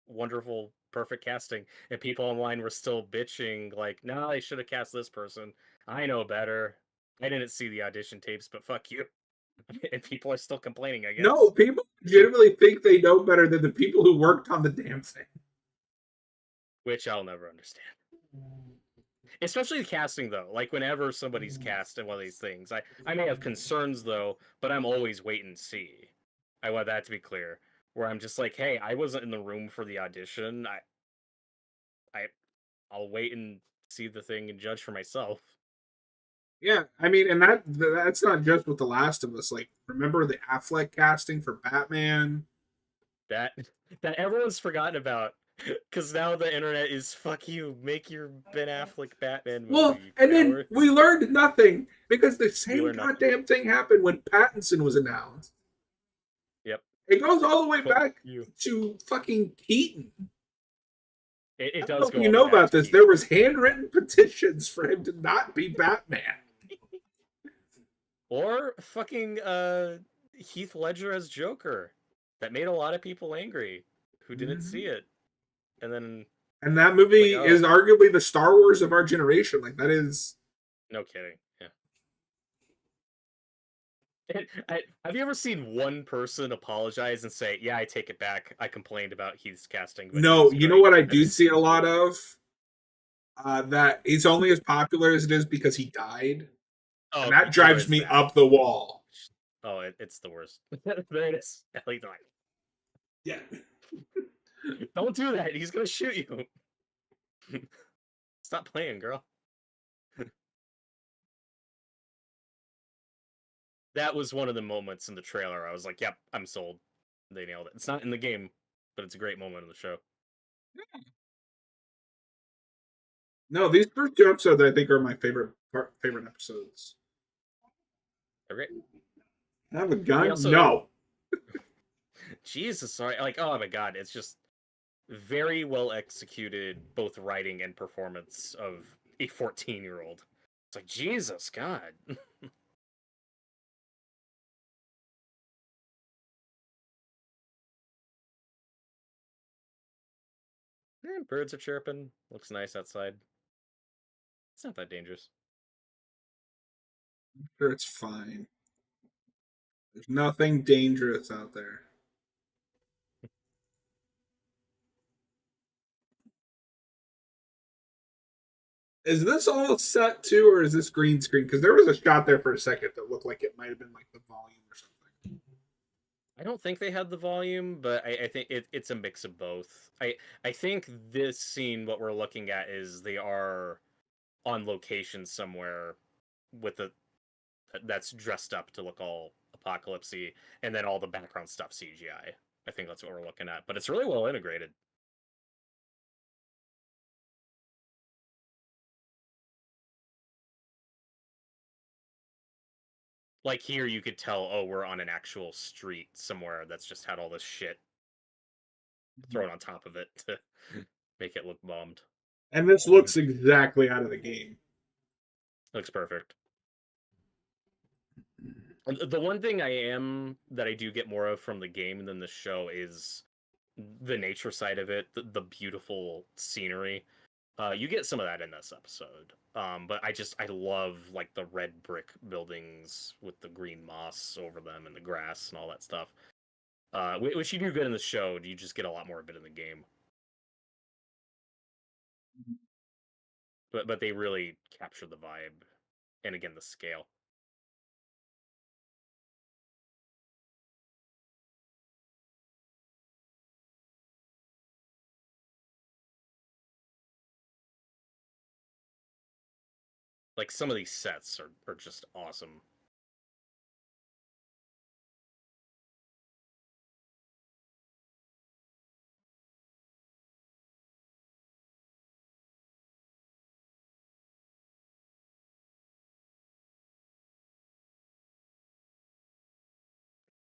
Wonderful, perfect casting. And people online were still bitching, like, nah, they should have cast this person. I know better. I didn't see the audition tapes, but fuck you. And people are still complaining, I guess. No, people legitimately think they know better than the people who worked on the damn thing. Which I'll never understand. Especially the casting, though. Like, whenever somebody's cast in one of these things, I may have concerns, though, but I'm always wait and see. I want that to be clear. Where I'm just like, hey, I wasn't in the room for the audition. I'll wait and see the thing and judge for myself. Yeah, I mean, and that's not just with The Last of Us. Like, remember the Affleck casting for Batman? That everyone's forgotten about. Because now the internet is, fuck you, make your Ben Affleck Batman movie. Well, and then we learned nothing because the same goddamn thing happened when Pattinson was announced. Yep. It goes all the way back to fucking Keaton. It does go. You know about this? There was handwritten petitions for him to not be Batman. Or fucking Heath Ledger as Joker. That made a lot of people angry who didn't see it. And that movie is arguably the Star Wars of our generation. Like, that is... No kidding. Yeah. Have you ever seen one person apologize and say, yeah, I take it back. I complained about Heath's casting. No, you know what I do see a lot of? That it's only as popular as it is because he died. Oh, and that drives me up the wall. Oh, it's the worst. There it is. Yeah. Don't do that. He's going to shoot you. Stop playing, girl. That was one of the moments in the trailer. I was like, yep, I'm sold. They nailed it. It's not in the game, but it's a great moment in the show. Yeah. No, these first two episodes, I think, are my favorite episodes. They're great. Have a gun? No. Jesus, sorry. Like, oh my god, it's just very well executed, both writing and performance of a 14-year-old. It's like, Jesus, God. Birds are chirping. Looks nice outside. It's not that dangerous. I'm sure it's fine. There's nothing dangerous out there. Is this all set too, or is this green screen? Because there was a shot there for a second that looked like it might have been like the volume or something. I don't think they had the volume, but I think it's a mix of both. I think this scene, what we're looking at, is they are on location somewhere with that's dressed up to look all apocalypsy, and then all the background stuff CGI. I think that's what we're looking at, but it's really well integrated. Like here, you could tell, oh, we're on an actual street somewhere that's just had all this shit thrown on top of it to make it look bombed. And this looks exactly out of the game. Looks perfect. The one thing that I do get more of from the game than the show is the nature side of it, the beautiful scenery. You get some of that in this episode. But I love like the red brick buildings with the green moss over them and the grass and all that stuff. Which you do good in the show. You just get a lot more of it in the game. but they really capture the vibe, and again the scale. Like some of these sets are just awesome.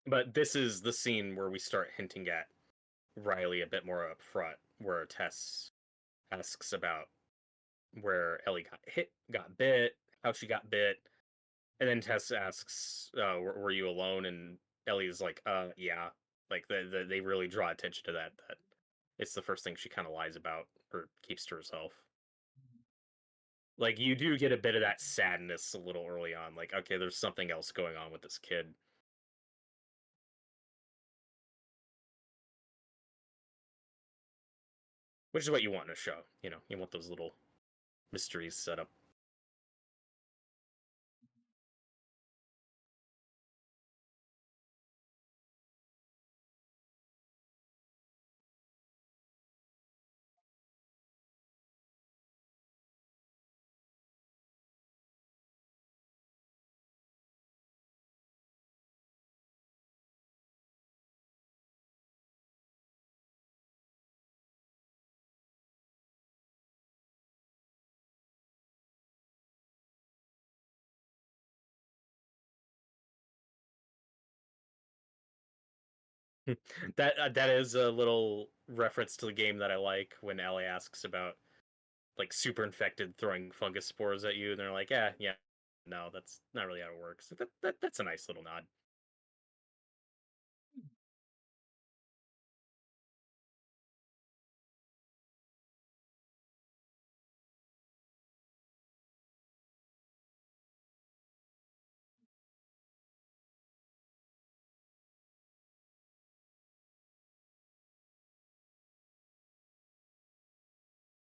But this is the scene where we start hinting at Riley a bit more up front, where Tess asks about where Ellie got bit, how she got bit, and then Tess asks, "Were you alone?" And Ellie's like, yeah." Like they really draw attention to that. That it's the first thing she kind of lies about or keeps to herself. Like you do get a bit of that sadness a little early on. Like, okay, there's something else going on with this kid. Which is what you want in a show. You know, you want those little mysteries set up. That is a little reference to the game that I like when Ellie asks about like super infected throwing fungus spores at you, and they're like, yeah, no, that's not really how it works. That's a nice little nod.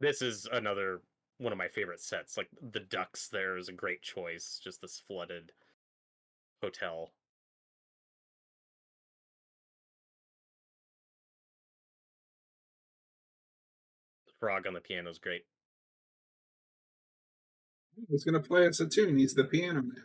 This is another one of my favorite sets. Like the ducks there is a great choice. Just this flooded hotel. The frog on the piano is great. He's gonna play us a tune. He's the piano man.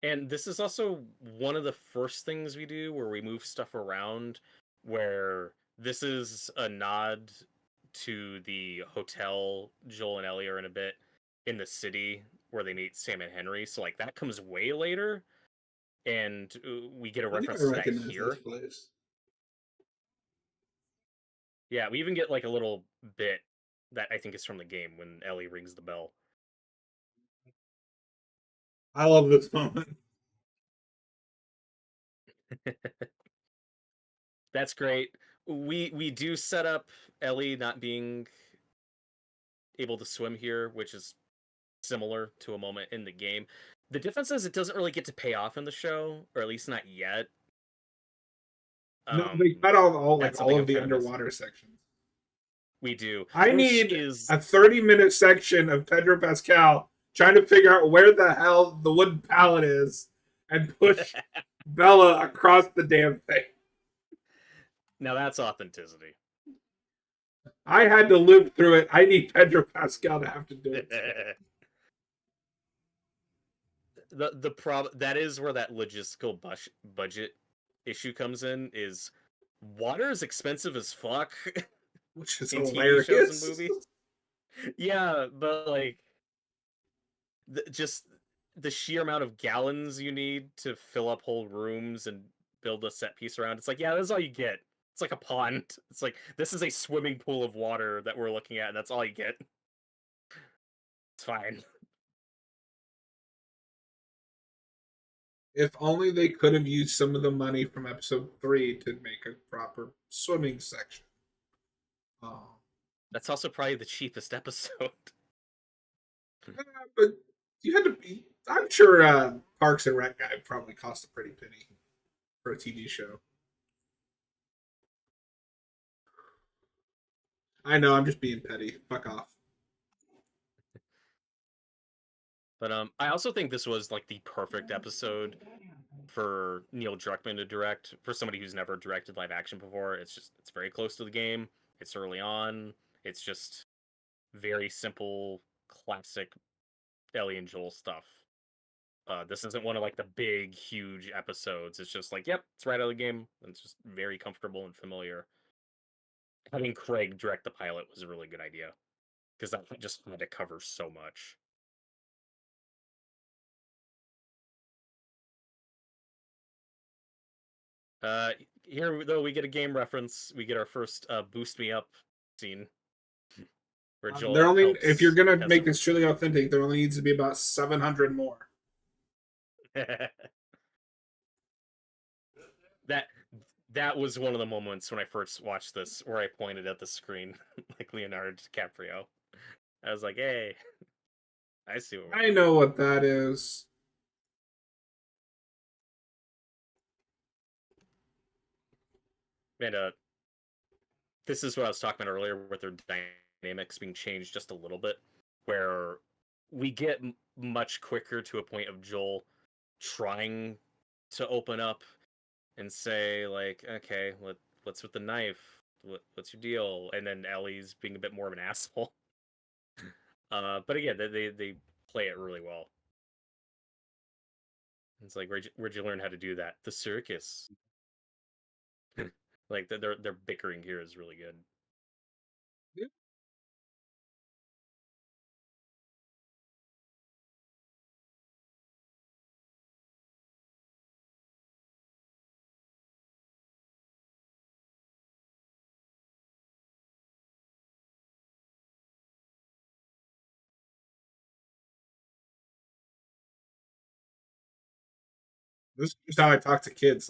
And this is also one of the first things we do where we move stuff around, where this is a nod to the hotel Joel and Ellie are in a bit in the city where they meet Sam and Henry. So like that comes way later, and we get a I think I reference to that recognize this here. place. Yeah, we even get like a little bit that I think is from the game when Ellie rings the bell. I love this moment. That's great. We do set up Ellie not being able to swim here, which is similar to a moment in the game. The difference is it doesn't really get to pay off in the show, or at least not yet. No, they cut off That's all something of I'm the kind of missing. underwater sections. We do. I Which need is a 30-minute section of Pedro Pascal trying to figure out where the hell the wooden pallet is and push Bella across the damn thing. now that's authenticity. I had to live through it. I need Pedro Pascal to have to do it. The problem that is where that logistical budget issue comes in is water is expensive as fuck Which is in hilarious. TV shows and movies. Yeah, but like just the sheer amount of gallons you need to fill up whole rooms and build a set piece around. It's like, yeah, that's all you get. It's like a pond. It's like this is a swimming pool of water that we're looking at, and that's all you get. It's fine. If only they could have used some of the money from episode 3 to make a proper swimming section. Oh. That's also probably the cheapest episode. But you had to be. I'm sure Parks and Rec guy probably cost a pretty penny for a TV show. I know, I'm just being petty. Fuck off. But I also think this was like the perfect episode for Neil Druckmann to direct for somebody who's never directed live action before. It's very close to the game. It's early on. It's just very simple, classic Ellie and Joel stuff. This isn't one of like the big, huge episodes. It's just like, yep, it's right out of the game. It's just very comfortable and familiar. Having Craig direct the pilot was a really good idea because that just had to cover so much. Uh, Here though we get a game reference. We get our first "Boost Me Up" scene where There Joel only, if you're helps gonna make Ezra. this truly authentic, there only needs to be about 700 more. that that was one of the moments when I first watched this where I pointed at the screen like Leonardo DiCaprio. I was like, "Hey, I see what we're I doing." know what that is. And this is what I was talking about earlier with their dynamics being changed just a little bit, where we get much quicker to a point of Joel trying to open up and say like, okay, what's with the knife? What's your deal? And then Ellie's being a bit more of an asshole. But again, they play it really well. It's like, where'd you learn how to do that? The circus. Like their bickering here is really good. This is how I talk to kids.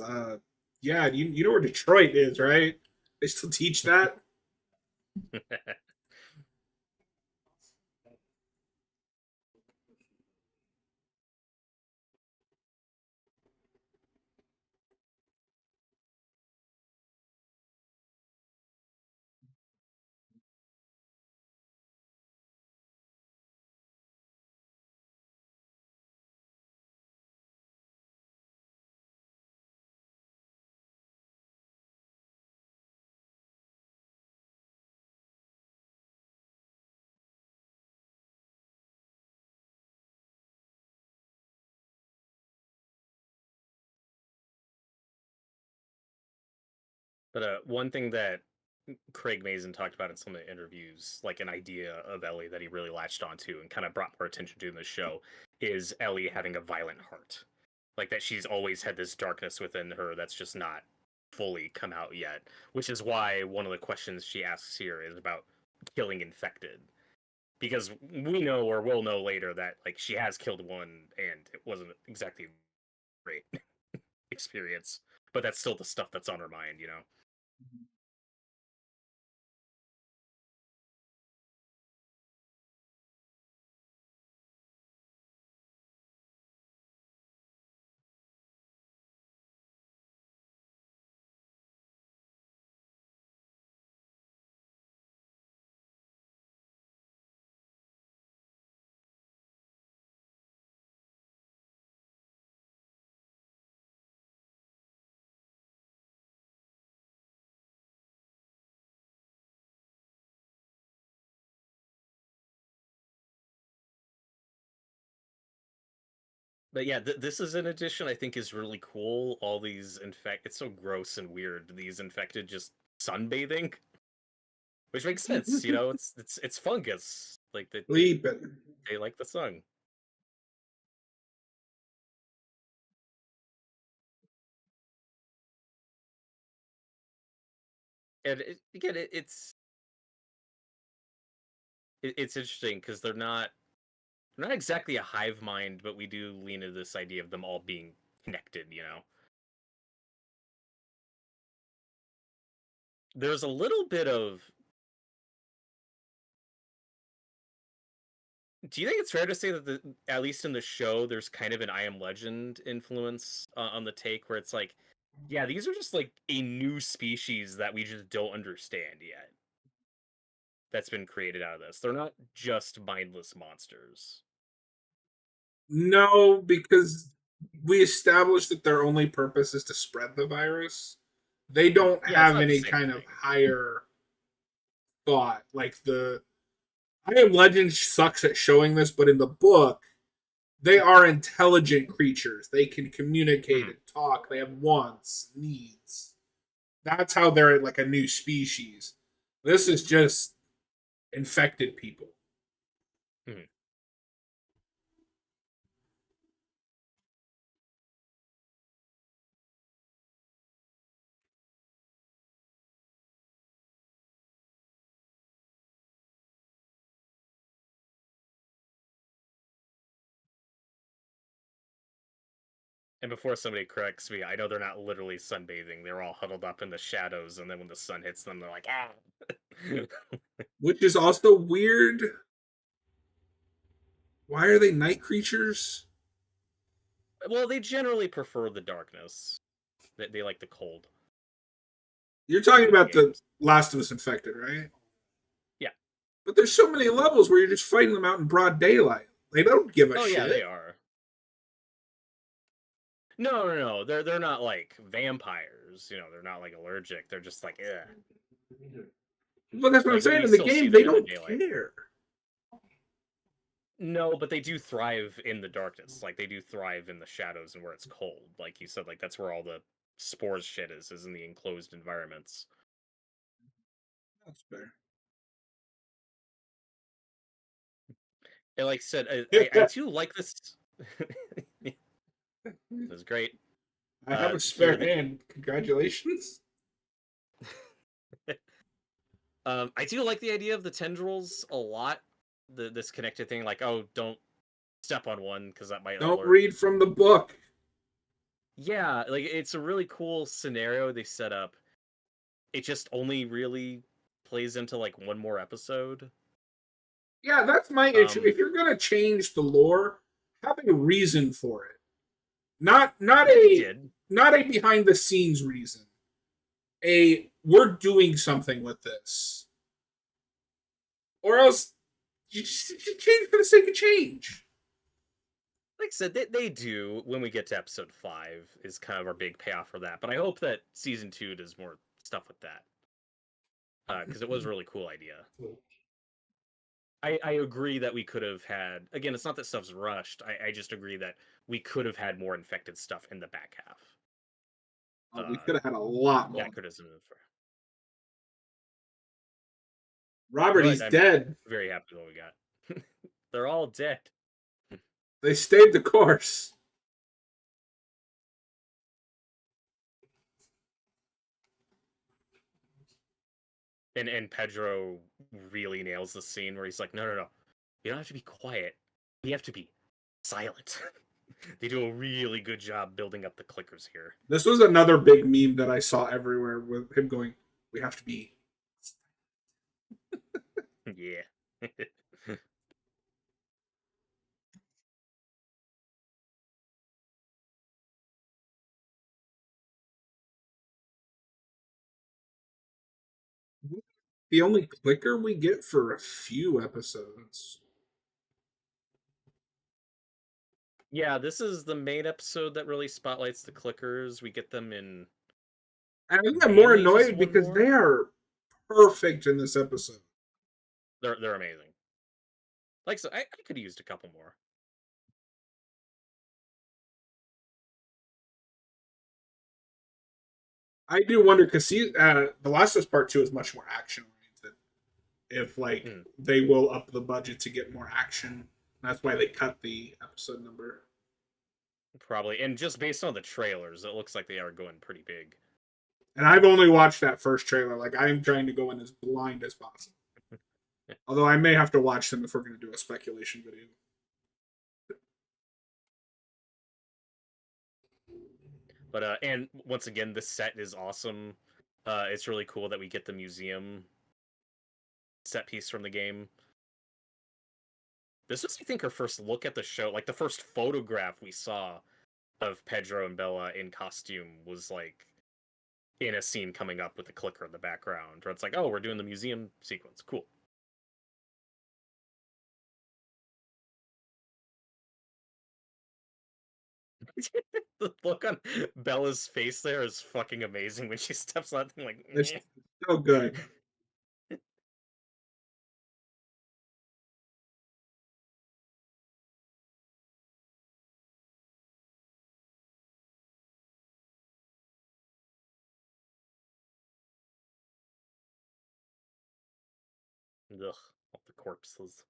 Yeah, you know where Detroit is, right? They still teach that. But one thing that Craig Mazin talked about in some of the interviews, like an idea of Ellie that he really latched onto and kind of brought more attention to in the show, is Ellie having a violent heart. Like that she's always had this darkness within her that's just not fully come out yet. Which is why one of the questions she asks here is about killing infected. Because we know or will know later that like she has killed one and it wasn't exactly a great experience. But that's still the stuff that's on her mind, you know? But yeah, this is an addition I think is really cool. All these infect, it's so gross and weird. These infected just sunbathing, which makes sense. You know, it's fungus. Like Sleeping. they like the sun. And again, it's interesting because they're not exactly a hive mind, but we do lean into this idea of them all being connected. You know, there's a little bit of. Do you think it's fair to say that at least in the show, there's kind of an I Am Legend influence on the take, where it's like, yeah, these are just like a new species that we just don't understand yet. that's been created out of this. They're not just mindless monsters. No, because we established that their only purpose is to spread the virus. They don't Yeah, it's have not the any same kind of thing. higher thought. Like the I Am Legend sucks at showing this, but in the book, they are intelligent creatures. They can communicate Mhm. and talk. They have wants, needs. That's how they're like a new species. This is just infected people. Mhm. And before somebody corrects me, I know they're not literally sunbathing. They're all huddled up in the shadows, and then when the sun hits them, they're like, ah. Which is also weird. Why are they night creatures? Well, they generally prefer the darkness. They like the cold You're in talking the about the games. Last of Us Infected, right? Yeah. But there's so many levels where you're just fighting them out in broad daylight. They don't give a Oh yeah, they shit. are. No. They're not like vampires. They're not like allergic. They're just like, yeah. But that's what I'm Like saying. you In the still see game, them they in the don't daylight. care. No, but they do thrive in the darkness. Like they do thrive in the shadows and where it's cold. Like you said, like that's where all the spores shit is in the enclosed environments. That's fair. And like I said, I I too like this. This is great. have a Here, spare hand. Congratulations. I do like the idea of the tendrils a lot. This connected thing, like, oh, don't step on one because that might Don't alert. read from the book. Yeah, like it's a really cool scenario they set up. It just only really plays into like one more episode. Yeah, that's my issue. Um, If you're gonna change the lore, have a reason for it. Not yeah, they a did. not a behind the scenes reason. We're doing something with this. Or else you change for the sake of change. Like I said, they do when we get to episode 5 is kind of our big payoff for that. But I hope that season 2 does more stuff with that because it was a really cool idea. I agree that we could have had again. It's not that stuff's rushed. I just agree that we could have had more infected stuff in the back half. We could have had a lot more. That could have been for. Robert, But he's I'm dead. very happy with what we got. They're all dead. They stayed the course. And Pedro really nails the scene where he's like, no. You don't have to be quiet. You have to be silent. They do a really good job building up the clickers here. This was another big meme that I saw everywhere with him going, "We have to be." Yeah. The only clicker we get for a few episodes. Yeah, this is the main episode that really spotlights the clickers. We get them in And I think I'm more mainly just annoyed one because they more. are perfect in this episode. They're amazing. Like so, I could have used a couple more. I do wonder because The Last of Us Part Two is much more action oriented. If like Mm, they will up the budget to get more action, that's why they cut the episode number. probably, and just based on the trailers, it looks like they are going pretty big. And I've only watched that first trailer. Like I'm trying to go in as blind as possible. Although I may have to watch them if we're going to do a speculation video. But and once again, this set is awesome. It's really cool that we get the museum set piece from the game. This was, I think, our first look at the show. Like the first photograph we saw of Pedro and Bella in costume was like in a scene coming up with a clicker in the background, where it's like, oh, we're doing the museum sequence. Cool. The look on Bella's face there is fucking amazing when she steps on that thing like, It's "Meh." so good. Ugh, all the corpses.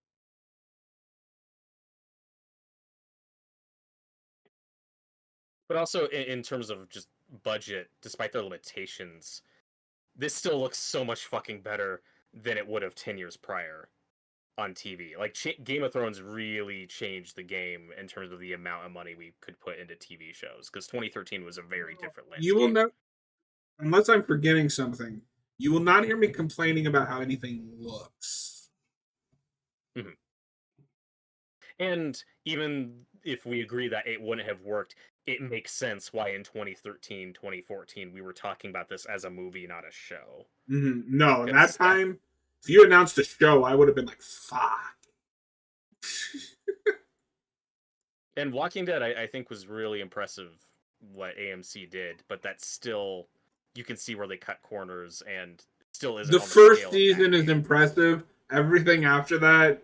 But also in terms of just budget, despite their limitations, this still looks so much fucking better than it would have 10 years prior on TV. Like Game of Thrones really changed the game in terms of the amount of money we could put into TV shows because 2013 was a very different You will landscape. know, unless I'm forgetting something, you will not hear me complaining about how anything looks. Mhm. And even if we agree that it wouldn't have worked, it makes sense why in 2013, 2014 we were talking about this as a movie, not a show. No, in that Because time, if you announced a show, I would have been like, fuck. and Walking Dead, I think, was really impressive what AMC did, but that's still, you can see where they cut corners and still isn't The on the first scale of season that. is impressive. Everything after that,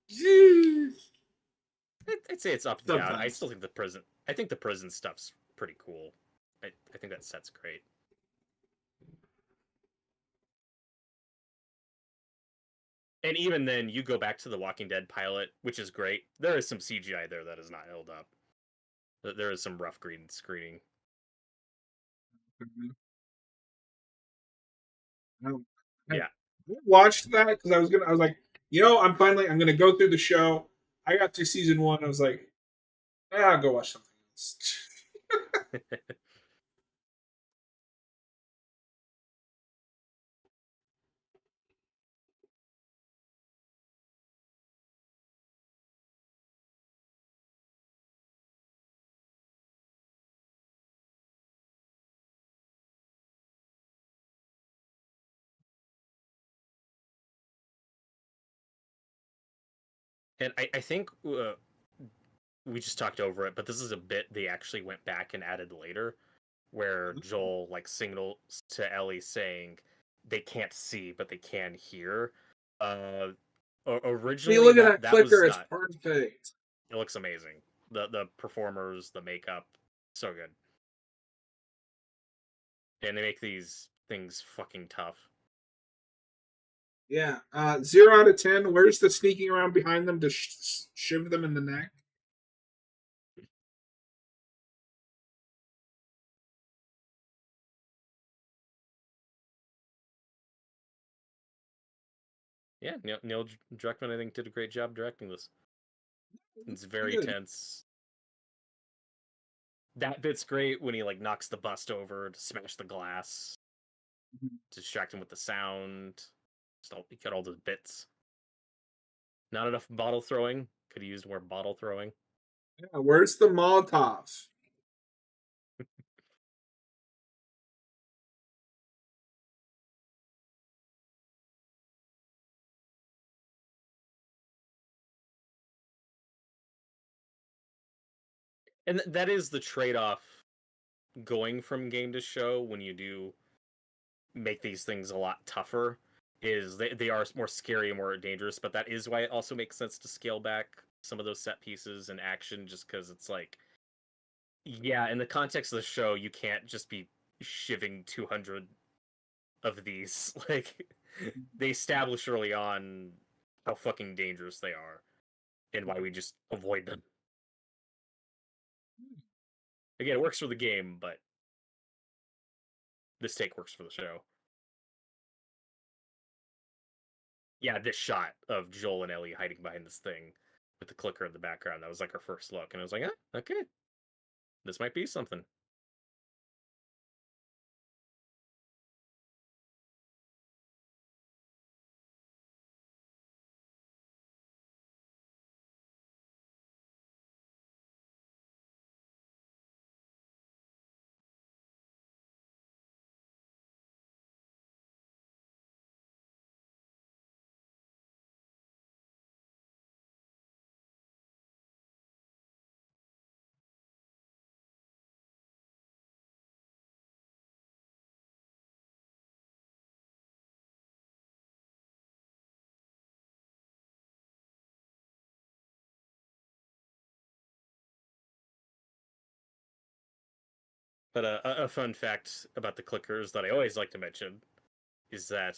geez, I'd say it's up and down. I sometimes. still think I think the prison stuff's pretty cool. I think that set's great. And even then, you go back to the Walking Dead pilot, which is great. There is some CGI there that is not held up. There is some rough green screening. I Yeah, watched that because I was like, I'm gonna go through the show. I got to season one. I was like, yeah, I'll go watch something else. and I think we just talked over it, but this is a bit they actually went back and added later, where Joel like signals to Ellie saying they can't see but they can hear. Uh, See, originally look at that that was clicker. It's not. perfect. It looks amazing. The performers, the makeup, so good, and they make these things fucking tough. Yeah. 0 out of 10. Where's the sneaking around behind them to shiv them in the neck? Yeah, Neil Druckmann I think did a great job directing this. It's very Good. tense. That bit's great when he like knocks the bust over to smash the glass, distract him with the sound. He got all those bits. Not enough bottle throwing. Could have used more bottle throwing. Yeah, where's the Molotov? And that is the trade-off going from game to show when you do make these things a lot tougher is they are more scary and more dangerous, but that is why it also makes sense to scale back some of those set pieces and action just because it's like, yeah, in the context of the show, you can't just be shivving 200 of these. Like, they establish early on how fucking dangerous they are and why we just avoid them. Again, it works for the game, but this take works for the show. Yeah, this shot of Joel and Ellie hiding behind this thing with the clicker in the background, that was like our first look. And I was like, okay, this might be something. But a fun fact about the clickers that I always like to mention is that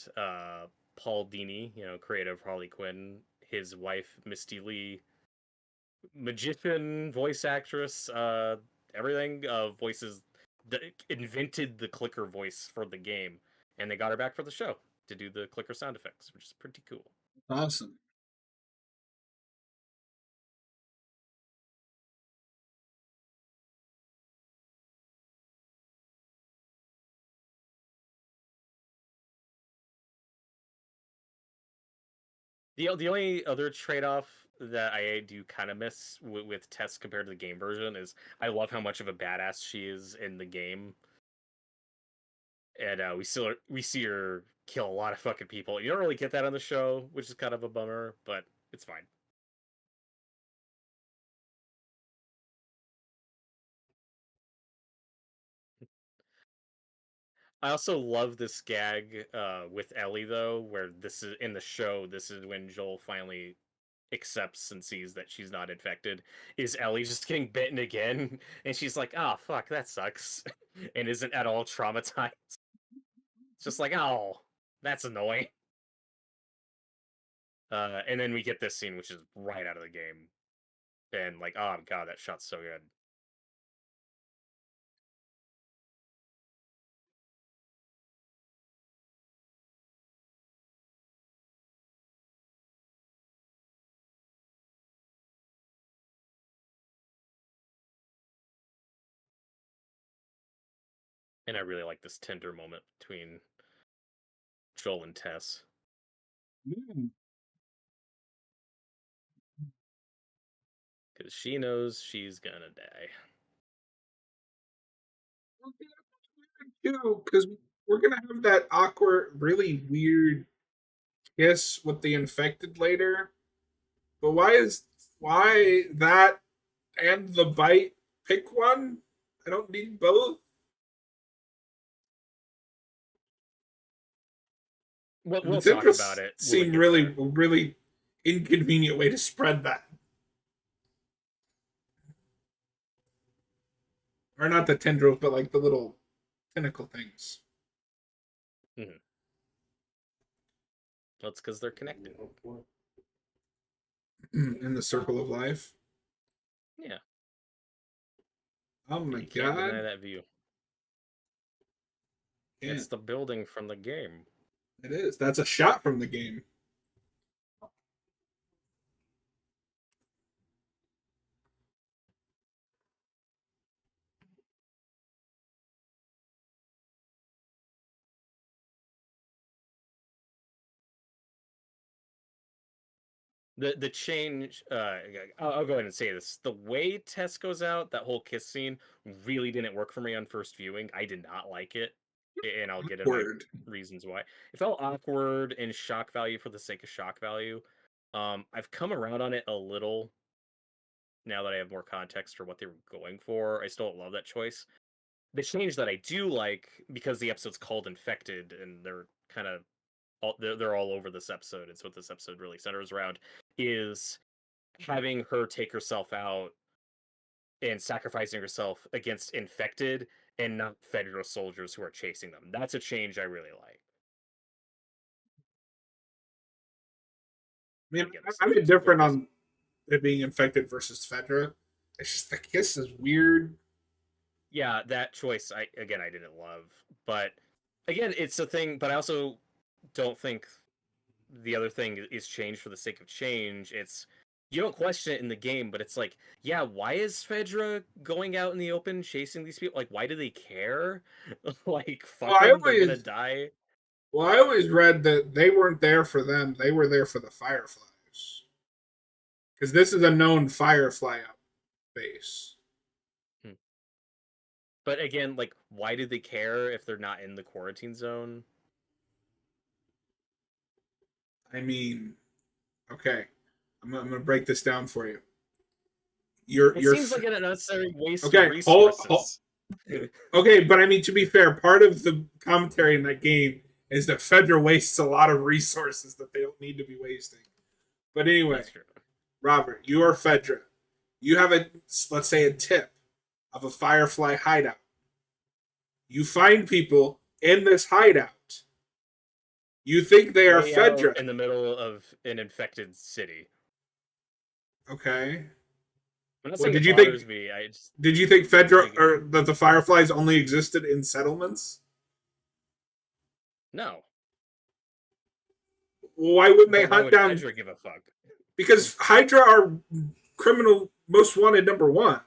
Paul Dini, creator of Harley Quinn, his wife Misty Lee, magician, voice actress, everything, voices, invented the clicker voice for the game, and they got her back for the show to do the clicker sound effects, which is pretty cool. Awesome. The only other trade off that I do kind of miss with Tess compared to the game version is I love how much of a badass she is in the game, and we see her kill a lot of fucking people. You don't really get that on the show, which is kind of a bummer, but it's fine. I also love this gag with Ellie though, where this is in the show. This is when Joel finally accepts and sees that she's not infected. Is Ellie just getting bitten again, and she's like, "Oh fuck, that sucks," and isn't at all traumatized. It's just like, "Oh, that's annoying." And then we get this scene, which is right out of the game, and like, oh god, that shot's so good. And I really like this tender moment between Joel and Tess. Because she knows she's gonna die. Too, because we're gonna have that awkward, really weird kiss with the infected later. But why that and the bite? Pick one. I don't need both. We'll It's talk about it. seemed really inconvenient way to spread that. Or not the tendrils, but like the little tentacle things. Mm-hmm. That's because they're connected. In the circle of life. Yeah. Oh my you can't god. deny that view. It's the building from the game. It is. That's a shot from the game. The change, I'll go ahead and say this: the way Tess goes out, that whole kiss scene, really didn't work for me on first viewing. I did not like it, and I'll get into my reasons why. It felt awkward and shock value for the sake of shock value. I've come around on it a little now that I have more context for what they were going for. I still don't love that choice. The change that I do like, because the episode's called Infected, and they're kind of they're all over this episode. It's what this episode really centers around, is having her take herself out and sacrificing herself against infected and not federal soldiers who are chasing them. That's a change I really like. I mean, I'm indifferent on it being infected versus Fedra. It's just the kiss is weird. Yeah, that choice I didn't love. But again, it's a thing, but I also don't think the other thing is change for the sake of change. It's you don't question it in the game, but it's like, yeah, why is Fedra going out in the open chasing these people? Like, why do they care? Like, fuck them, they're gonna die. Well, I always read that they weren't there for them; they were there for the Fireflies, because this is a known Firefly base. But again, like, why do they care if they're not in the quarantine zone? I mean, okay, I'm gonna break this down for you. It seems like an unnecessary waste of resources. Okay, but I mean, to be fair, part of the commentary in that game is that Fedra wastes a lot of resources that they don't need to be wasting. But anyway, Robert, you are Fedra. You have let's say, a tip of a Firefly hideout. You find people in this hideout. You think they are Way out Fedra. in the middle of an infected city. Okay. I'm not Well, saying did it you think bothers me. I just did you think Fedra like, or that the Fireflies only existed in settlements? no. Well, why wouldn't they But why hunt would down? Fedra give a fuck? Because Hydra are criminal most wanted number 1.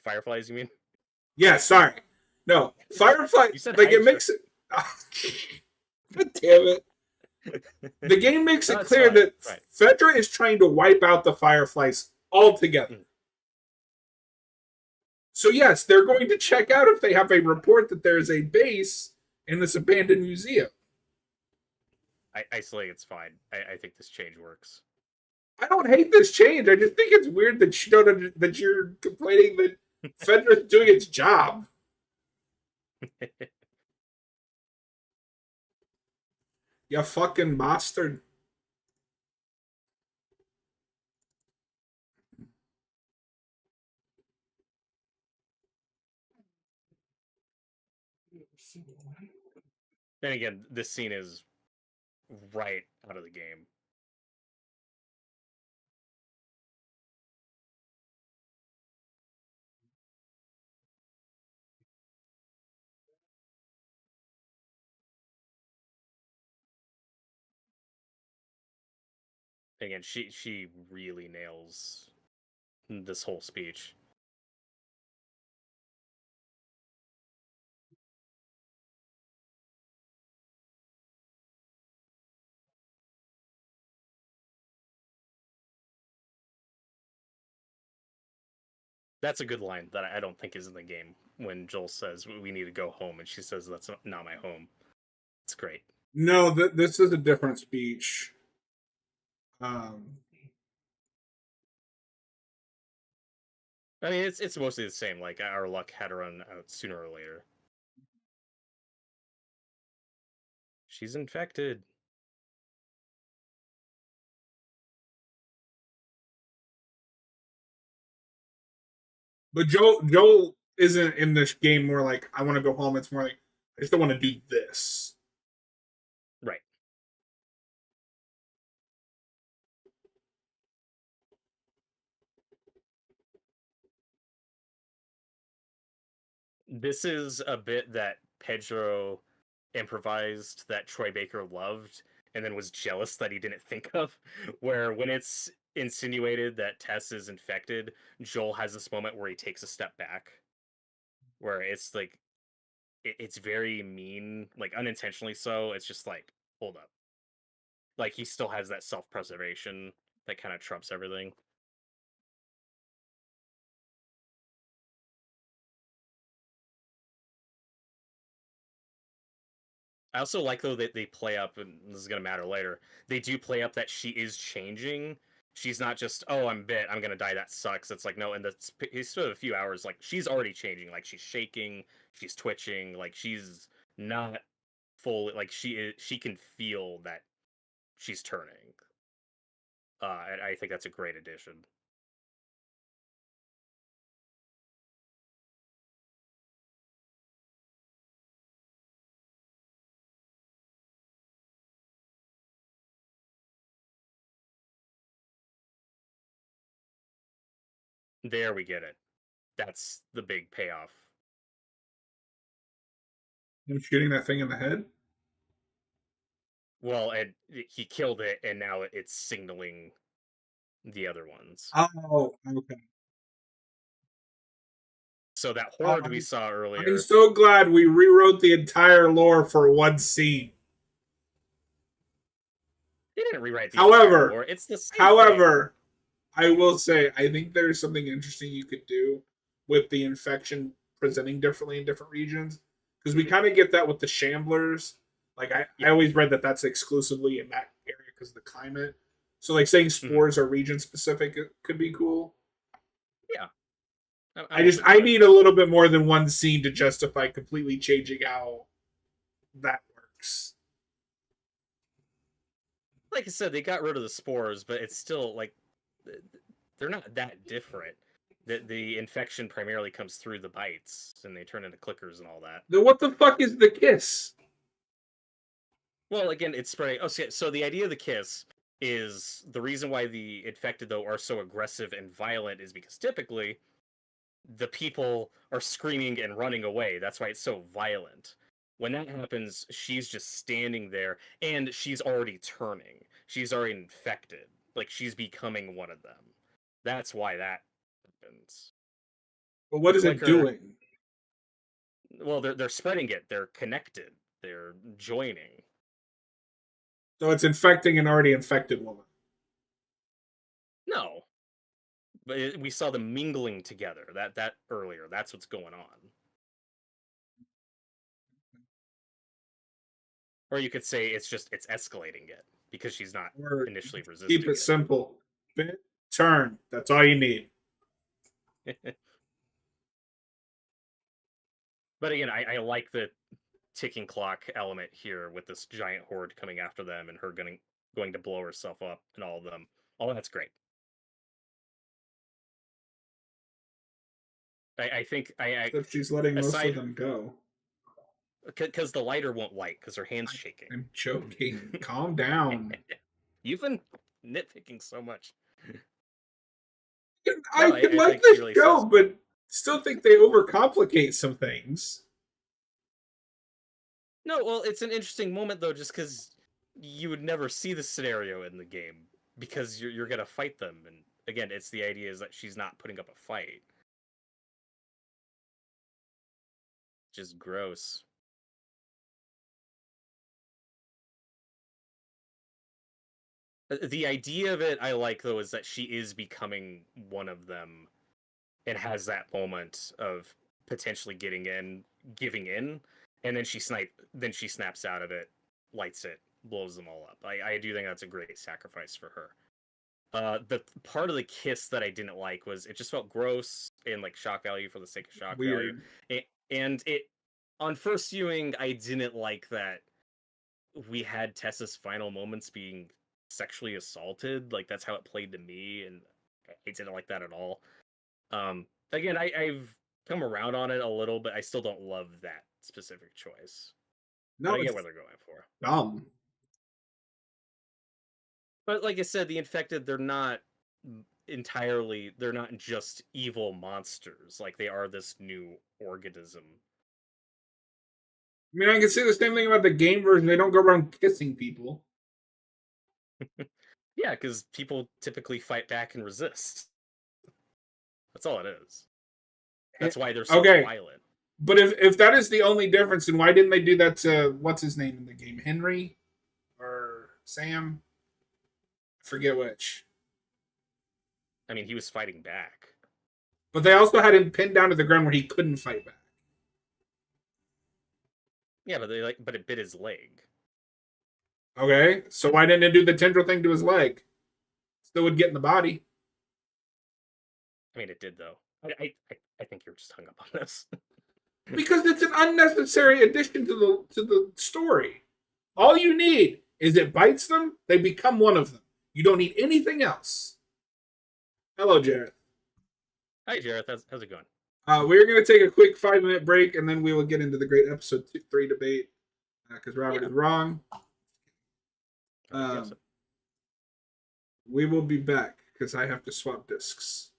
Fireflies, you mean? Yeah, sorry. No, Firefly. You said Like it Hydra. makes it. God damn it! The game makes No, it it's clear fine. that Right. Fedra is trying to wipe out the Fireflies altogether. Mm. So yes, they're going to check out if they have a report that there is a base in this abandoned museum. I still think it's fine. I think this change works. I don't hate this change. I just think it's weird that you don't that you're complaining that Fedra's doing its job. You fucking bastard. Then again, this scene is right out of the game. Again, she really nails this whole speech. That's a good line that I don't think is in the game when Joel says we need to go home and she says that's not my home. It's great. No, this is a different speech. Um, I mean, it's mostly the same. Like our luck had to run out sooner or later. She's infected. but Joel isn't in this game more like I want to go home. It's more like I just don't want to do this. Right. This is a bit that Pedro improvised that Troy Baker loved and then was jealous that he didn't think of. Where when it's insinuated that Tess is infected, Joel has this moment where he takes a step back, where it's like it's very mean, like unintentionally so. It's just like, hold up. Like he still has that self preservation that kind of trumps everything. I also like though that they play up, and this is gonna matter later. They do play up that she is changing. She's not just, oh, I'm bit, I'm gonna die, that sucks. It's like, no, in the space of a few hours, like she's already changing. Like she's shaking, she's twitching, like she's not fully, like she can feel that she's turning. And I think that's a great addition. There we get it. That's the big payoff. Him shooting that thing in the head. Well, and he killed it, and now it's signaling the other ones. Oh, okay. So that horde we saw I'm earlier. so glad we rewrote the entire lore for one scene. They didn't rewrite the However, lore. It's the same however, I will say I think there's something interesting you could do with the infection presenting differently in different regions because we kind of get that with the Shamblers. Like I always read that that's exclusively in that area because of the climate. So like saying spores are region specific could be cool. Yeah. I need a little bit more than one scene to justify completely changing how that works. Like I said, they got rid of the spores, but it's still like they're not that different. The infection primarily comes through the bites, and they turn into clickers and all that. Then what the fuck is the kiss? Well, again, it's spreading. Oh, so the idea of the kiss is the reason why the infected though are so aggressive and violent is because typically the people are screaming and running away. That's why it's so violent. When that happens, she's just standing there and she's already turning. She's already infected. Like she's becoming one of them. That's why that happens. But what is it Clicker- doing? Well, they're spreading it. They're connected. They're joining. So it's infecting an already infected woman. No, but we saw them mingling together. That earlier. That's what's going on. Or you could say it's escalating it because she's not Or initially resisting keep it simple. Bit, turn. That's all you need. But again, I like the ticking clock element here with this giant horde coming after them and her going to blow herself up and all of them. All that's great. I think Except she's letting most aside- of them go. because the lighter won't light because her hand's shaking. I'm joking. Calm down. You've been nitpicking so much. I No, I like think this she really show, says- but still think they overcomplicate some things. No, well, it's an interesting moment though, just because you would never see the scenario in the game because you're gonna fight them, and again, it's the idea is that she's not putting up a fight. Just gross. The idea of it I like though is that she is becoming one of them and has that moment of potentially giving in, and then she snaps out of it, lights it, blows them all up. I do think that's a great sacrifice for her. The part of the kiss that I didn't like was it just felt gross and like shock value for the sake of shock Weird. value. And it on first viewing, I didn't like that we had Tessa's final moments being sexually assaulted. Like that's how it played to me, and I didn't like that at all. Again, I've come around on it a little, but I still don't love that specific choice. No, But I get it's what they're going for. dumb. But like I said, the infected, they're not just evil monsters. Like they are this new organism. I mean, I can say the same thing about the game version. They don't go around kissing people. Yeah, because people typically fight back and resist. That's all it is. That's why they're so violent. But if that is the only difference, then why didn't they do that to what's his name in the game? Henry or Sam? I forget which. I mean, he was fighting back. But they also had him pinned down to the ground where he couldn't fight back. Yeah, but it bit his leg. Okay, so why didn't it do the tendril thing to his leg? Still would get in the body. I mean, it did though. I think you're just hung up on this. Because it's an unnecessary addition to the story. All you need is it bites them, they become one of them. You don't need anything else. Hello, Jareth. Hi, Jareth. How's it going? We're going to take a quick 5-minute break, and then we will get into the great episode 3 debate. Because Robert is wrong. We will be back, because I have to swap discs.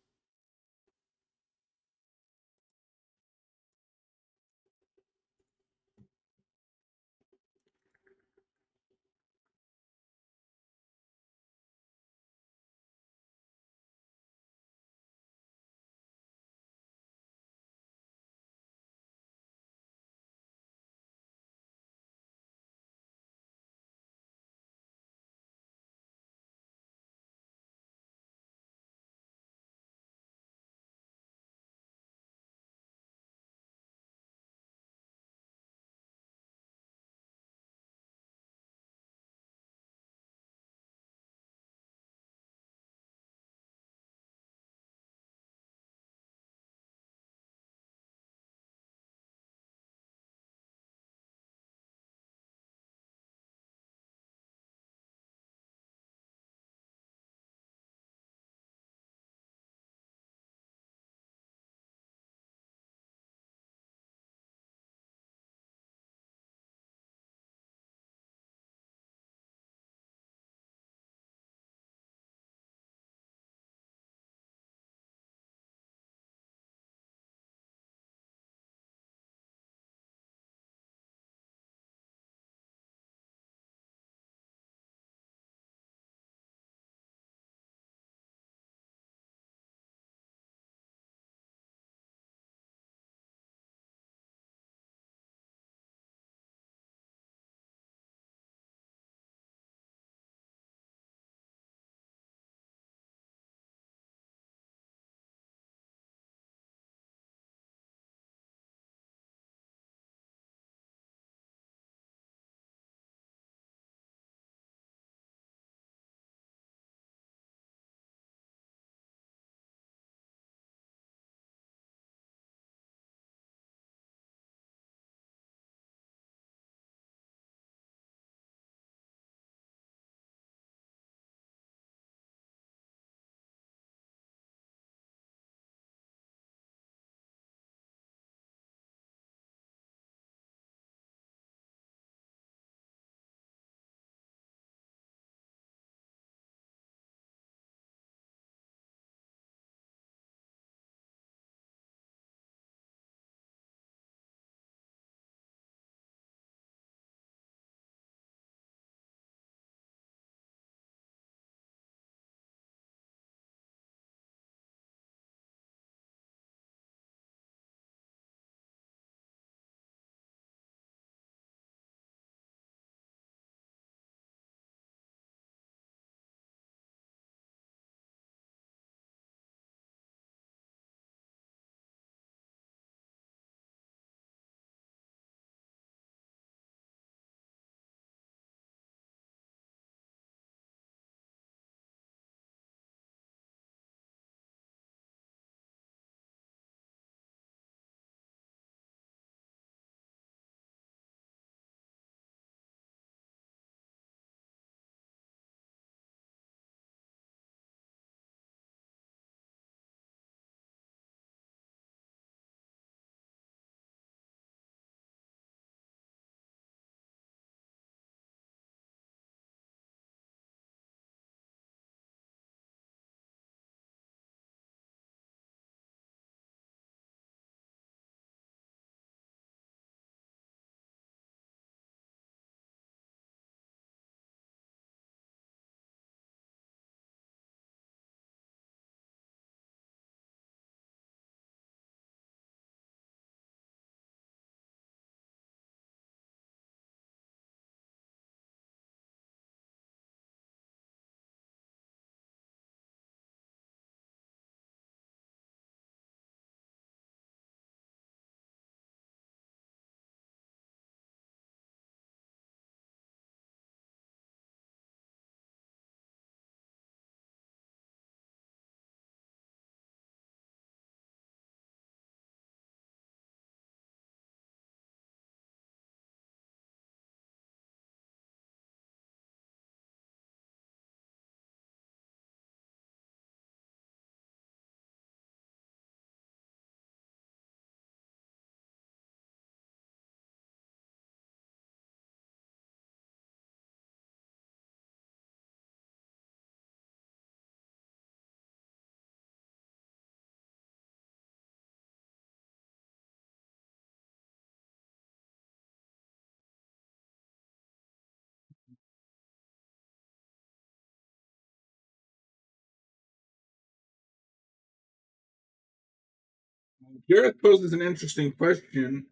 Gareth poses an interesting question.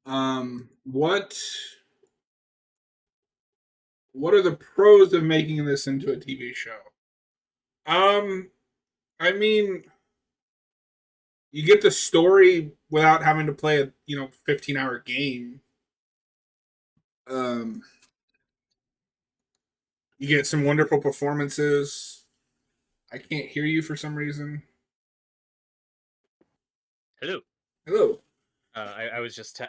What are the pros of making this into a TV show? Um, I mean, you get the story without having to play a 15-hour game. Um, you get some wonderful performances. I can't hear you for some reason. Hello. Hello. I was just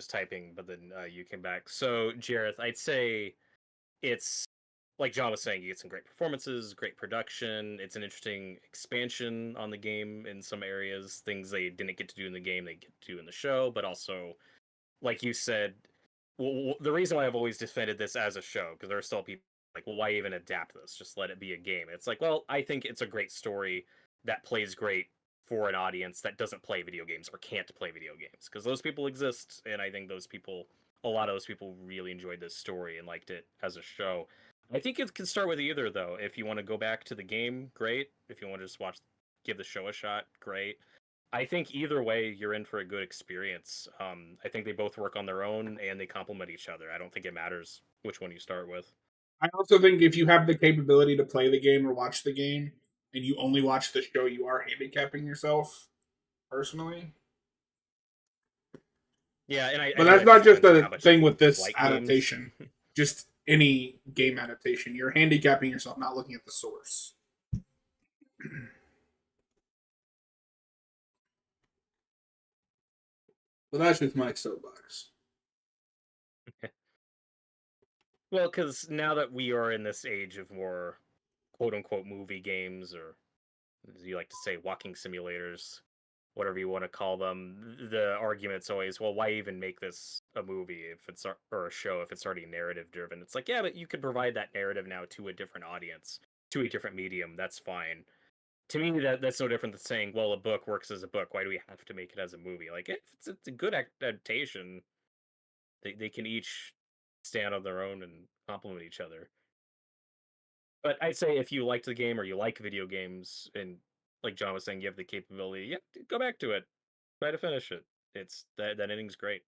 typing, but then you came back. So, Jareth, I'd say it's like John was saying. You get some great performances, great production. It's an interesting expansion on the game in some areas. Things they didn't get to do in the game, they get to do in the show. But also, like you said, the reason why I've always defended this as a show, because there are still people like, well, why even adapt this? Just let it be a game. It's like, well, I think it's a great story that plays great for an audience that doesn't play video games or can't play video games, because those people exist, and I think a lot of those people really enjoyed this story and liked it as a show. I think it can start with either, though. If you want to go back to the game, great. If you want to just give the show a shot, great. I think either way, you're in for a good experience. I think they both work on their own and they complement each other. I don't think it matters which one you start with. I also think if you have the capability to play the game or watch the game, and you only watch the show, you are handicapping yourself. Personally, Yeah, and but I know that's that not just just depends on the how much thing with you this like games. adaptation. Just any game adaptation, you're handicapping yourself, not looking at the source. But that's just my soapbox. Well, because now that we are in this age of more quote unquote movie games, or as you like to say, walking simulators, whatever you want to call them, the argument's always, well, why even make this a movie if it's or a show if it's already narrative driven? It's like, yeah, but you could provide that narrative now to a different audience, to a different medium. That's fine. To me, that's no different than saying, well, a book works as a book. Why do we have to make it as a movie? Like, if it's a good adaptation, they can each stand on their own and complement each other. But I'd say if you liked the game or you like video games, and like John was saying, you have the capability, yeah, go back to it, try to finish it. It's that ending's great.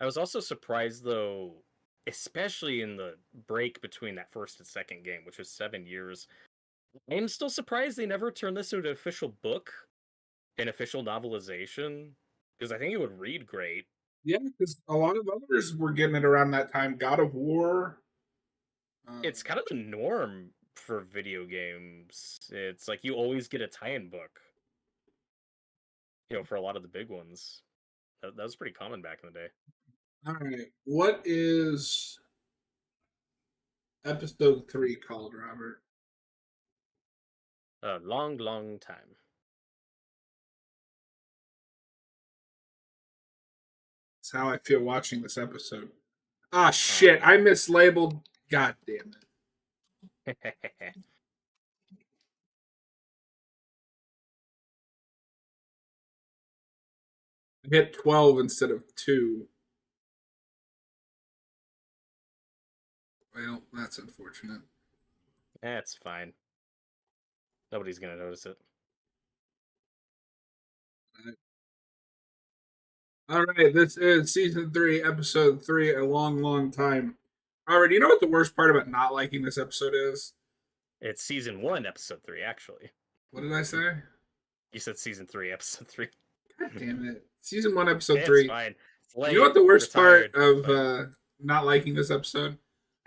I was also surprised though, especially in the break between that first and second game, which was 7 years. I'm still surprised they never turned this into an official book, an official novelization, because I think it would read great. Yeah, because a lot of others were getting it around that time. God of War. It's kind of the norm for video games. It's like you always get a tie-in book, for a lot of the big ones. That was pretty common back in the day. All right. What is episode 3 called, Robert? A long, long time. That's how I feel watching this episode. Ah, shit. I mislabeled. God damn it. I hit 12 instead of 2. Well, that's unfortunate. That's fine. Nobody's gonna notice it. All right, this is season 3, episode 3, a long, long time. Robert, do you know what the worst part about not liking this episode is? It's season 1, episode 3, actually. What did I say? You said season 3, episode 3. God damn it. Season 1, episode It's 3. fine. It's You know late. what the worst Retired, part of not liking this episode?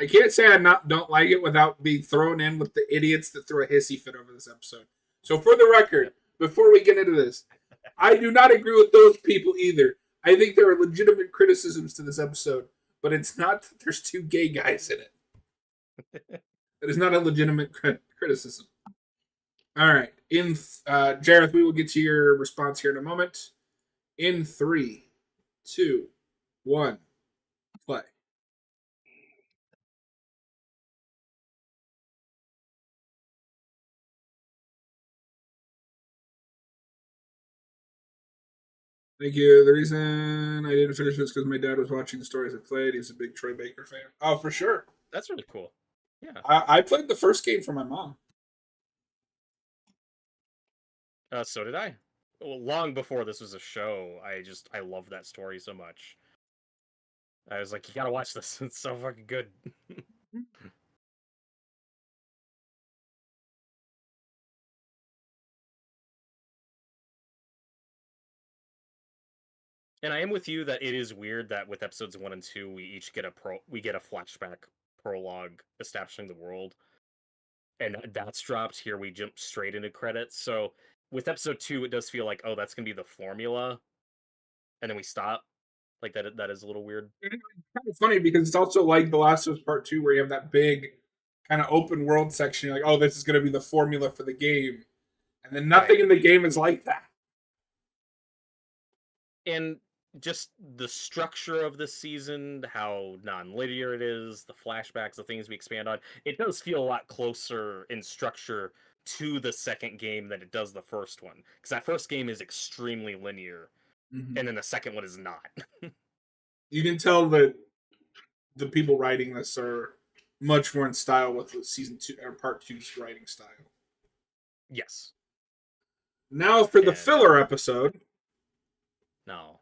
I can't say don't like it without being thrown in with the idiots that threw a hissy fit over this episode. So for the record, before we get into this, I do not agree with those people either. I think there are legitimate criticisms to this episode, but it's not that there's 2 gay guys in it. That is not a legitimate criticism. All right, Jareth, we will get to your response here in a moment. In 3, 2, 1, play. Thank you. The reason I didn't finish this because my dad was watching the stories I played. He's a big Troy Baker fan. Oh, for sure. That's really cool. Yeah. I played the first game for my mom. So did I. Well, long before this was a show, I love that story so much. I was like, you gotta watch this. It's so fucking good. And I am with you that it is weird that with episodes 1 and 2, we each get a flashback prologue establishing the world, and that's dropped. Here we jump straight into credits. So with episode 2, it does feel like, oh, that's gonna be the formula, and then we stop. Like that is a little weird. It's kind of funny because it's also like The Last of Us Part 2 where you have that big kind of open world section. You're like, oh, this is going to be the formula for the game. And then nothing in the game is like that. And just the structure of this season, how non-linear it is, the flashbacks, the things we expand on, it does feel a lot closer in structure to the second game than it does the first one. Because that first game is extremely linear, and then the second one is not. You can tell that the people writing this are much more in style with the season 2 or part 2's writing style. Yes. Now for the filler episode. No.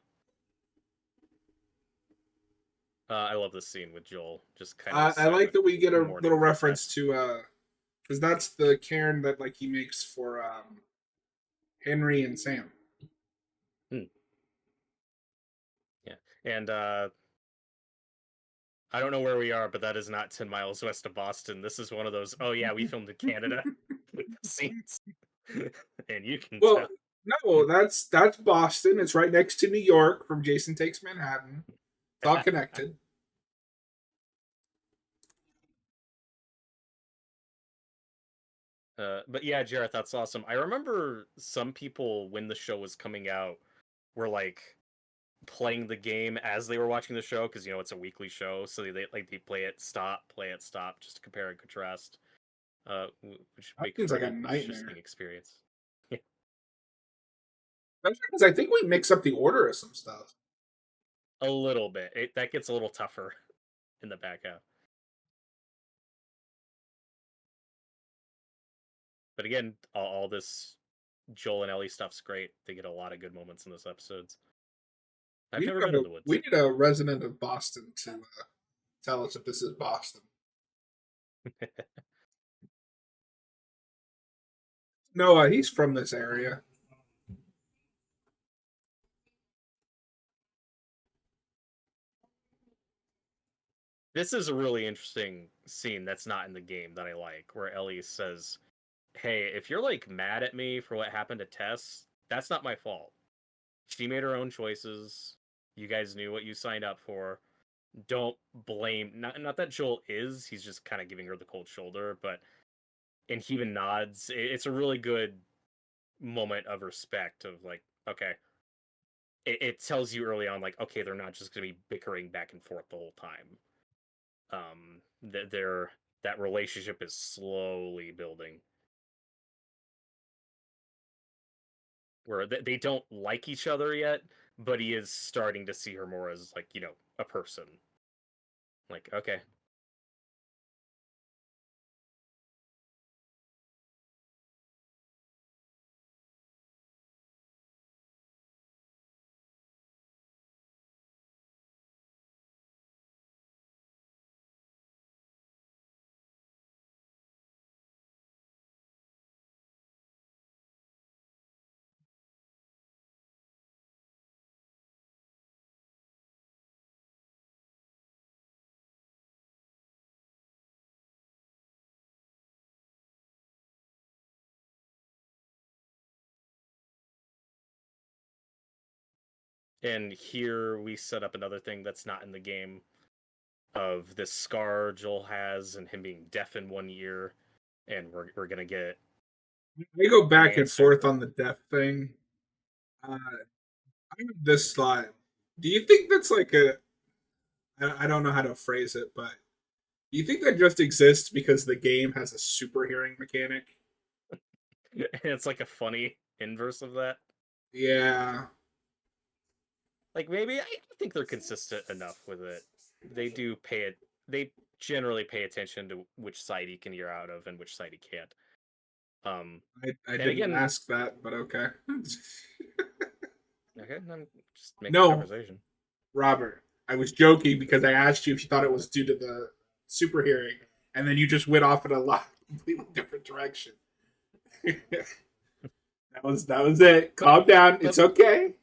I love this scene with Joel. Just kind of. I like that we get a little reference to because that's the cairn that like he makes for Henry and Sam. Yeah, and I don't know where we are, but that is not 10 miles west of Boston. This is one of those, oh yeah, we filmed in Canada scenes. And you can tell. No, that's Boston. It's right next to New York from Jason Takes Manhattan. It's all connected. But yeah, Jareth, that's awesome. I remember some people, when the show was coming out, were like playing the game as they were watching the show, because it's a weekly show, so they play it, stop, just to compare and contrast. Which seems like a nightmare. Interesting experience. Because I think we mix up the order of some stuff. A little bit. That gets a little tougher in the back half. But again, all this Joel and Ellie stuff's great. They get a lot of good moments in this episodes. I've never been in the woods. We need a resident of Boston to tell us if this is Boston. No, he's from this area. This is a really interesting scene that's not in the game that I like, where Ellie says, hey, if you're like mad at me for what happened to Tess, that's not my fault. She made her own choices. You guys knew what you signed up for. Don't blame, not that Joel is, he's just kind of giving her the cold shoulder, and he even nods. It's a really good moment of respect of like, okay, it tells you early on, like, okay, they're not just going to be bickering back and forth the whole time. That relationship is slowly building, where they don't like each other yet, but he is starting to see her more as like, a person. Like, okay. And here we set up another thing that's not in the game, of this scar Joel has and him being deaf in 1 year, and we're gonna get. We go back and forth on the deaf thing. I have this slide. Do you think that's like I don't know how to phrase it, but do you think that just exists because the game has a super hearing mechanic? It's like a funny inverse of that. Yeah. like maybe I think they're consistent enough with it. They do pay it. They generally pay attention to which side he can hear out of and which side he can't. I And didn't again, ask that, but okay. okay, I'm just making No, conversation. Robert, I was joking because I asked you if you thought it was due to the super hearing, and then you just went off in a lot completely different direction. that was it. Calm down. It's okay.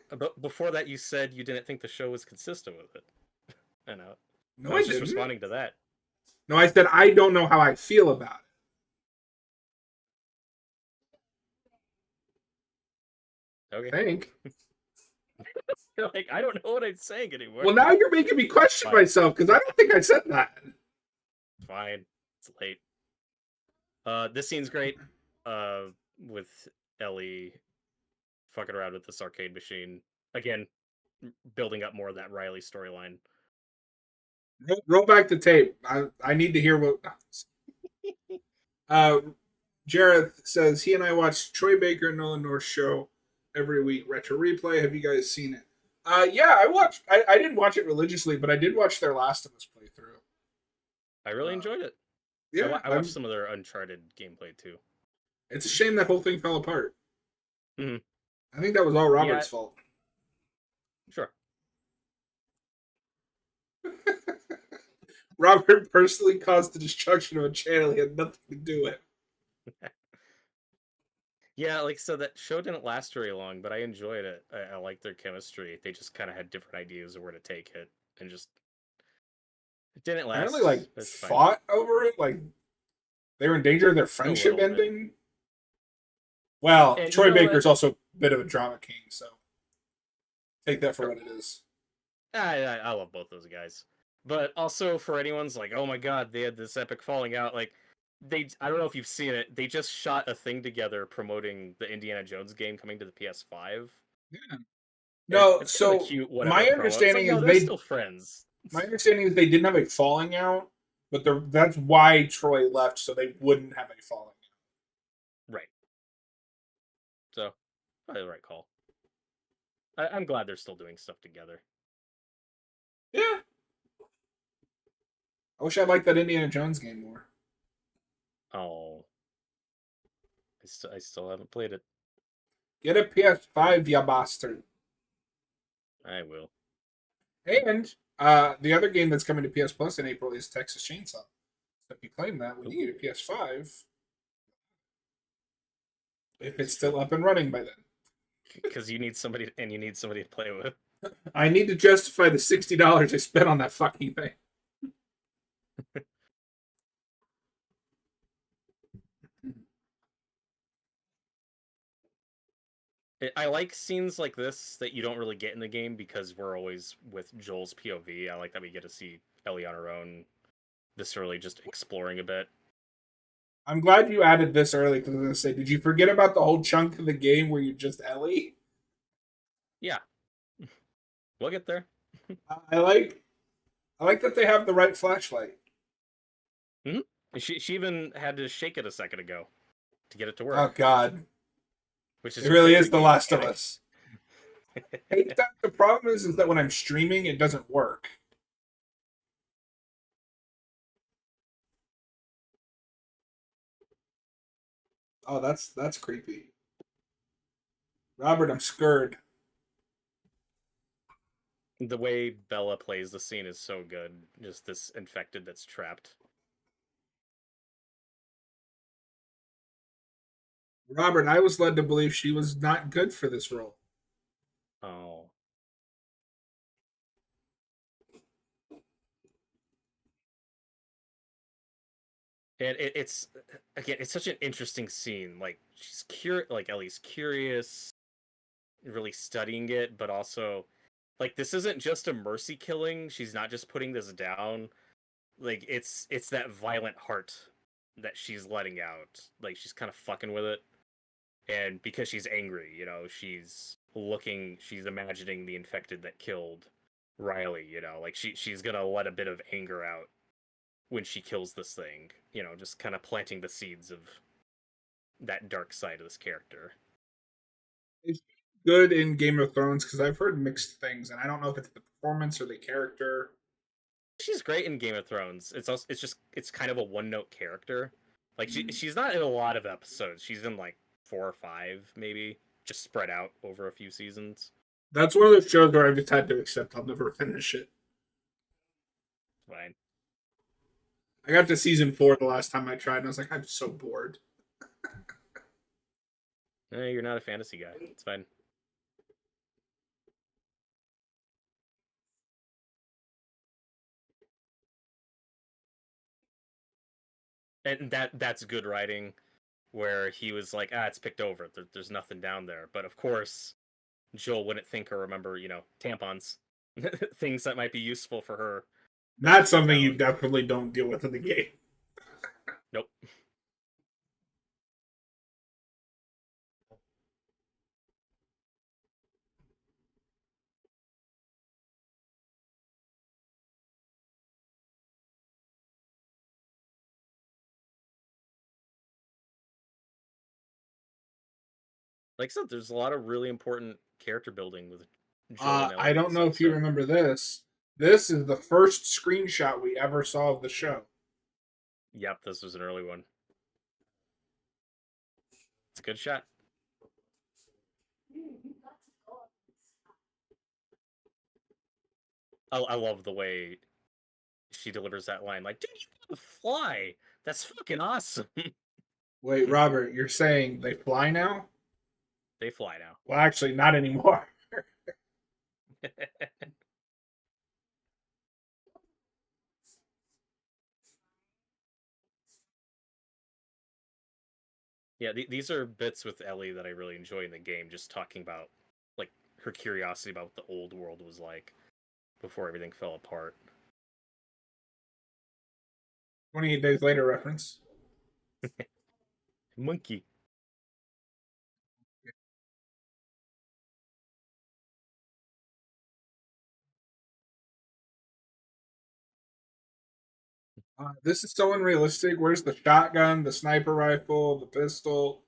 But before that, you said you didn't think the show was consistent with it. I know. No, I I was just didn't. responding to that. No, I said I don't know how I feel about it. Okay. I think. Like I don't know what I'm saying anymore. Well, now you're making me question Fine. myself because I don't think I said that. Fine. It's late. This scene's great. With Ellie fucking around with this arcade machine again, building up more of that Riley storyline. Roll back the tape. I need to hear what. Jareth says he and I watch Troy Baker and Nolan North show every week. Retro Replay. Have you guys seen it? Yeah, I watched. I didn't watch it religiously, but I did watch their Last of Us playthrough. I really enjoyed it. Yeah, I watched some of their Uncharted gameplay too. It's a shame that whole thing fell apart. Mhm. I think that was all Robert's fault. Sure. Robert personally caused the destruction of a channel he had nothing to do with. Yeah, like so that show didn't last very long, but I enjoyed it. I liked their chemistry. They just kind of had different ideas of where to take it, and just it didn't last. Apparently, like It's fine. fought over it. Like they were in danger of their friendship little bit. ending. Well, And Troy you know Baker's also a bit of a drama king, so take that for what it is. I love both those guys, but also for anyone's like, oh my god, they had this epic falling out. Like I don't know if you've seen it. They just shot a thing together promoting the Indiana Jones game coming to the PS5. Yeah. No, It's kind of so a cute. Whatever. my Promo. understanding It's like, is they're they. still friends. My understanding is they didn't have a falling out, but that's why Troy left, so they wouldn't have a falling out. Right. So, probably the right call. I'm glad they're still doing stuff together. Yeah. I wish I liked that Indiana Jones game more. Oh, I still haven't played it. Get a PS5, ya bastard. I will. And the other game that's coming to PS Plus in April is Texas Chainsaw. So if you claim that when you get a PS5, if it's still up and running by then. Because you need somebody to play with. I need to justify the $60 I spent on that fucking thing. I like scenes like this that you don't really get in the game because we're always with Joel's POV. I like that we get to see Ellie on her own, this early, just exploring a bit. I'm glad you added this early because I was going to say, did you forget about the whole chunk of the game where you're just Ellie? Yeah. We'll get there. I like that they have the right flashlight. Mm-hmm. She even had to shake it a second ago to get it to work. Oh God. Which is it really is The Last of Us. Hey, the problem is that when I'm streaming, it doesn't work. Oh, that's creepy. Robert, I'm scared. The way Bella plays the scene is so good. Just this infected that's trapped. Robert, I was led to believe she was not good for this role. Oh. And it's again, it's such an interesting scene. Like she's like Ellie's curious, really studying it, but also like this isn't just a mercy killing. She's not just putting this down. Like it's that violent heart that she's letting out. Like she's kind of fucking with it. And because she's angry, she's imagining the infected that killed Riley, like she's gonna let a bit of anger out when she kills this thing, just kind of planting the seeds of that dark side of this character. good in Game of Thrones? Because I've heard mixed things, and I don't know if it's the performance or the character. She's great in Game of Thrones. It's kind of a one note character. Like Mm. she's not in a lot of episodes. She's in like 4 or 5 maybe, just spread out over a few seasons. That's one of those shows where I've just had to accept I'll never finish it. Fine. I got to season 4 the last time I tried, and I was like, I'm so bored. You're not a fantasy guy. It's fine. And that's good writing, where he was like, it's picked over. There's nothing down there. But of course, Joel wouldn't think or remember, tampons, things that might be useful for her. That's something you definitely don't deal with in the game. Nope. Like I said, there's a lot of really important character building with Joel and Ellie. I don't know if you remember this. This is the first screenshot we ever saw of the show. Yep, this was an early one. It's a good shot. I love the way she delivers that line. Like, dude, you can fly. That's fucking awesome. Wait, Robert, you're saying they fly now? They fly now. Well, actually, not anymore. Yeah, these are bits with Ellie that I really enjoy in the game. Just talking about like her curiosity about what the old world was like before everything fell apart. 28 Days Later reference. Monkey. This is so unrealistic. Where's the shotgun, the sniper rifle, the pistol,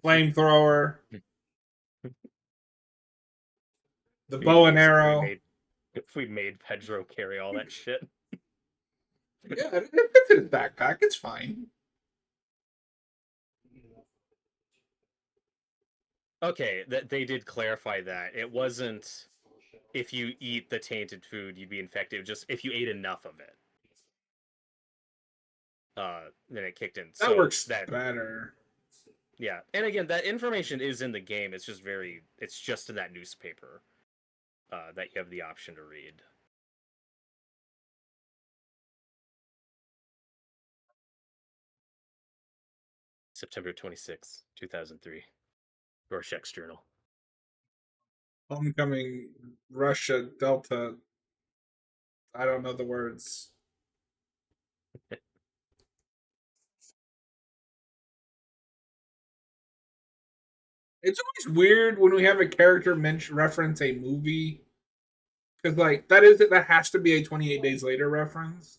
flamethrower, the bow and arrow? If we made Pedro carry all that shit. Yeah, it fits in his backpack. It's fine. Okay, that they did clarify that it wasn't if you eat the tainted food you'd be infected. Just if you ate enough of it, then it kicked in. That works better. Yeah, and again, that information is in the game. It's just in that newspaper that you have the option to read. September 26th, 2003. Rorschach's Journal. Homecoming, Russia, Delta. I don't know the words. It's always weird when we have a character reference a movie, because like that has to be a 28 Days Later reference.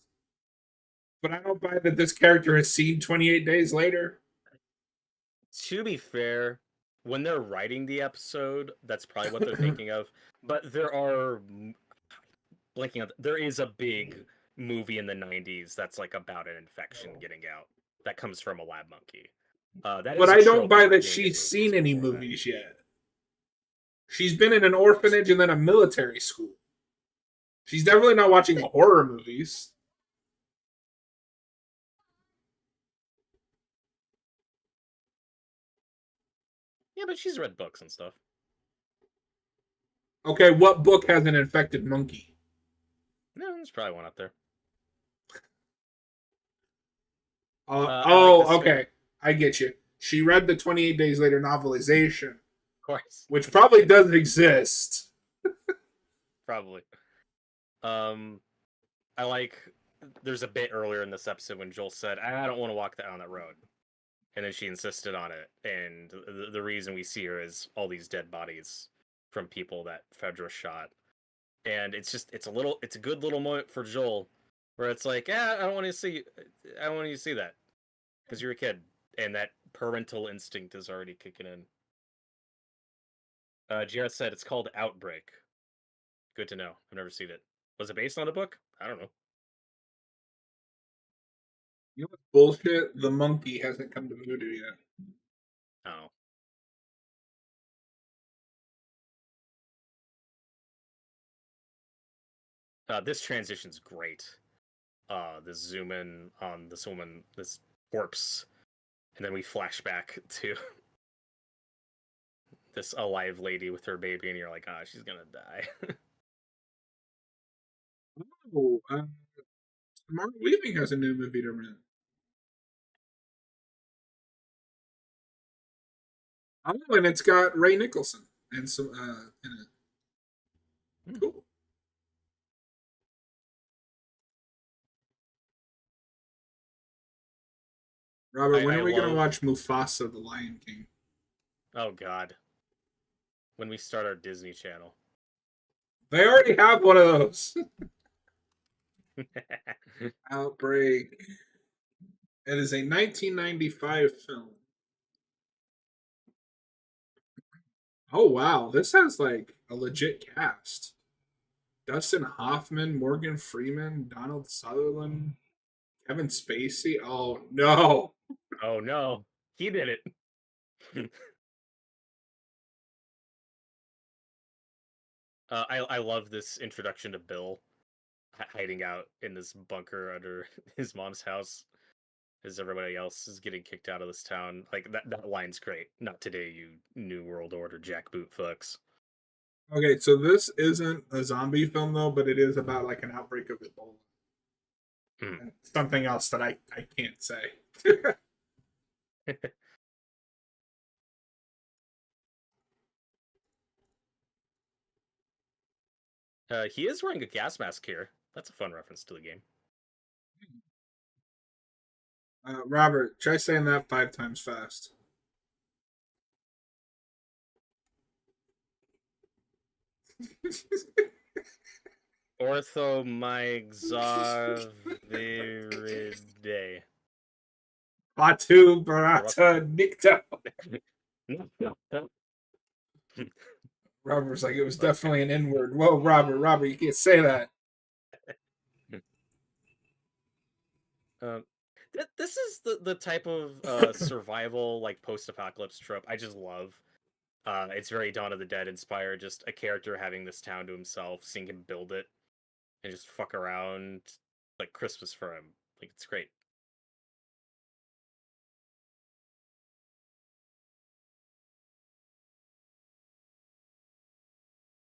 But I don't buy that this character has seen 28 Days Later. To be fair, when they're writing the episode, that's probably what they're thinking of. But there is a big movie in the 90s that's like about an infection getting out that comes from a lab monkey. But I don't buy that she's seen any movies yet. She's been in an orphanage and then a military school. She's definitely not watching horror movies. Yeah, but she's read books and stuff. Okay, what book has an infected monkey? No, there's probably one up there. Okay. I get you. She read the 28 Days Later novelization. Of course. Which probably doesn't exist. Probably. I like, there's a bit earlier in this episode when Joel said, I don't want to walk down that road. And then she insisted on it. And the reason we see her is all these dead bodies from people that Fedra shot. And it's a good little moment for Joel where it's like, I don't want you to see that because you're a kid. And that parental instinct is already kicking in. Jared said it's called Outbreak. Good to know. I've never seen it. Was it based on a book? I don't know. You know what's bullshit? The monkey hasn't come to Voodoo yet. Oh. This transition's great. This zoom in on this woman, this corpse, and then we flash back to this alive lady with her baby, and you're like, ah, she's gonna die. Oh, Mark Weaving has a new movie to rent. Oh, and it's got Ray Nicholson and some in it. Cool. Robert, when I are we gonna love. watch Mufasa: The Lion King? Oh God. When we start our Disney Channel. They already have one of those. Outbreak. It is a 1995 film. Oh wow, this has like a legit cast. Dustin Hoffman, Morgan Freeman, Donald Sutherland, Kevin Spacey. Oh no. Oh no, he did it. I love this introduction to Bill hiding out in this bunker under his mom's house as everybody else is getting kicked out of this town. Like that line's great. Not today, you New World Order jackboot fucks. Okay, so this isn't a zombie film though, but it is about like an outbreak of Ebola. Hmm. Something else that I can't say. He is wearing a gas mask here. That's a fun reference to the game. Robert, try saying that 5 times fast. Orthomyxoviridae. Batu Barata Nicto. Robert's like, it was definitely an N word. Whoa, Robert, you can't say that. This is the type of survival, like post-apocalypse trope I just love. It's very Dawn of the Dead inspired. Just a character having this town to himself, seeing him build it, and just fuck around like Christmas for him. Like it's great.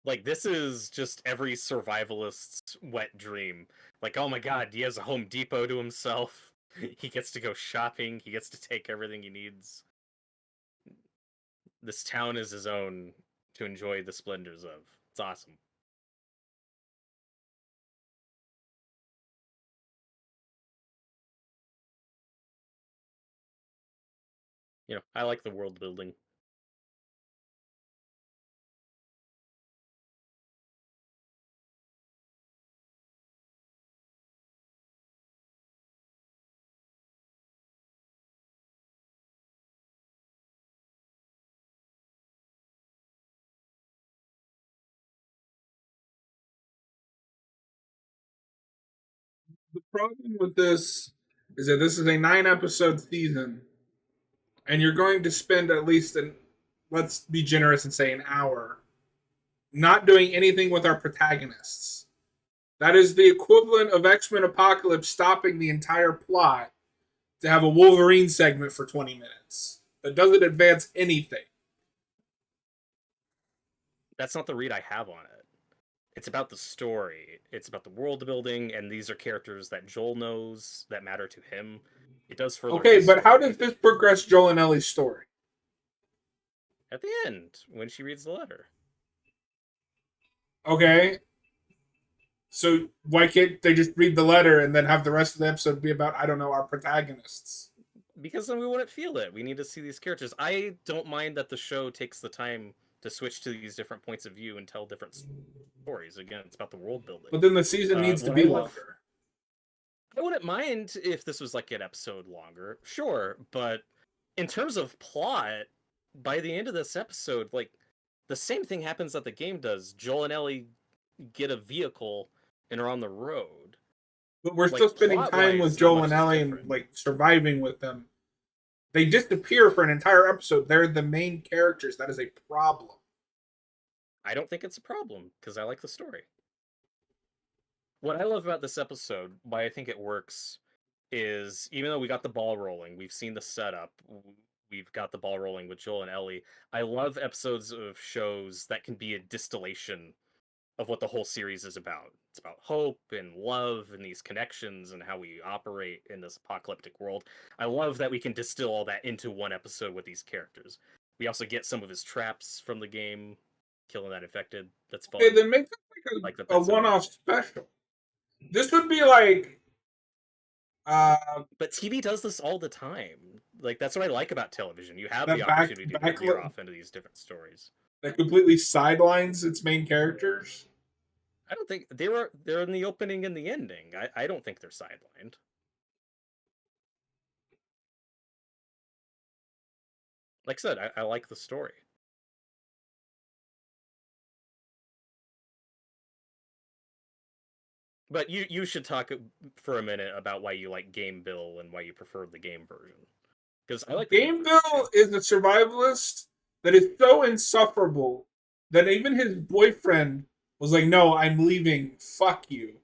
Like this is just every survivalist's wet dream. Like, oh my god, he has a Home Depot to himself. He gets to go shopping. He gets to take everything he needs. This town is his own to enjoy the splendors of. It's awesome. I like the world building. The problem with this is that this is a 9 episode season, and you're going to spend at least let's be generous and say an hour not doing anything with our protagonists. That is the equivalent of X-Men Apocalypse stopping the entire plot to have a Wolverine segment for 20 minutes. That doesn't advance anything. That's not the read I have on it. It's about the story. It's about the world building, and these are characters that Joel knows that matter to him. It does further. Okay, but how does this progress Joel and Ellie's story? At the end, when she reads the letter. Okay. So why can't they just read the letter and then have the rest of the episode be about, I don't know, our protagonists? Because then we wouldn't feel it. We need to see these characters. I don't mind that the show takes the time to switch to these different points of view and tell different stories. Again, it's about the world building. But then the season needs to be longer. I wouldn't mind if this was like an episode longer, sure, but in terms of plot, by the end of this episode, like the same thing happens that the game does. Joel and Ellie get a vehicle and are on the road. But we're Like, still spending time with plot-wise, not Joel much and is Ellie and different. like surviving with them. They disappear for an entire episode. They're the main characters. That is a problem. I don't think it's a problem because I like the story. What I love about this episode, why I think it works, is even though we got the ball rolling, we've seen the setup, we've got the ball rolling with Joel and Ellie. I love episodes of shows that can be a distillation of what the whole series is about. It's about hope and love and these connections and how we operate in this apocalyptic world. I love that we can distill all that into one episode with these characters. We also get some of his traps from the game, killing that infected. That's fun. Okay, then make that Like like a that's in there. one-off special. This would be like, But TV does this all the time. Like, that's what I like about television. You have that the opportunity to back veer off into these different stories. that completely sidelines its main characters. I don't think they're in the opening and the ending. I don't think they're sidelined. Like I said, I like the story. But you should talk for a minute about why you like Game Bill and why you prefer the game version. Because I like the Game Bill is a survivalist that is so insufferable that even his boyfriend was like, "No, I'm leaving. Fuck you."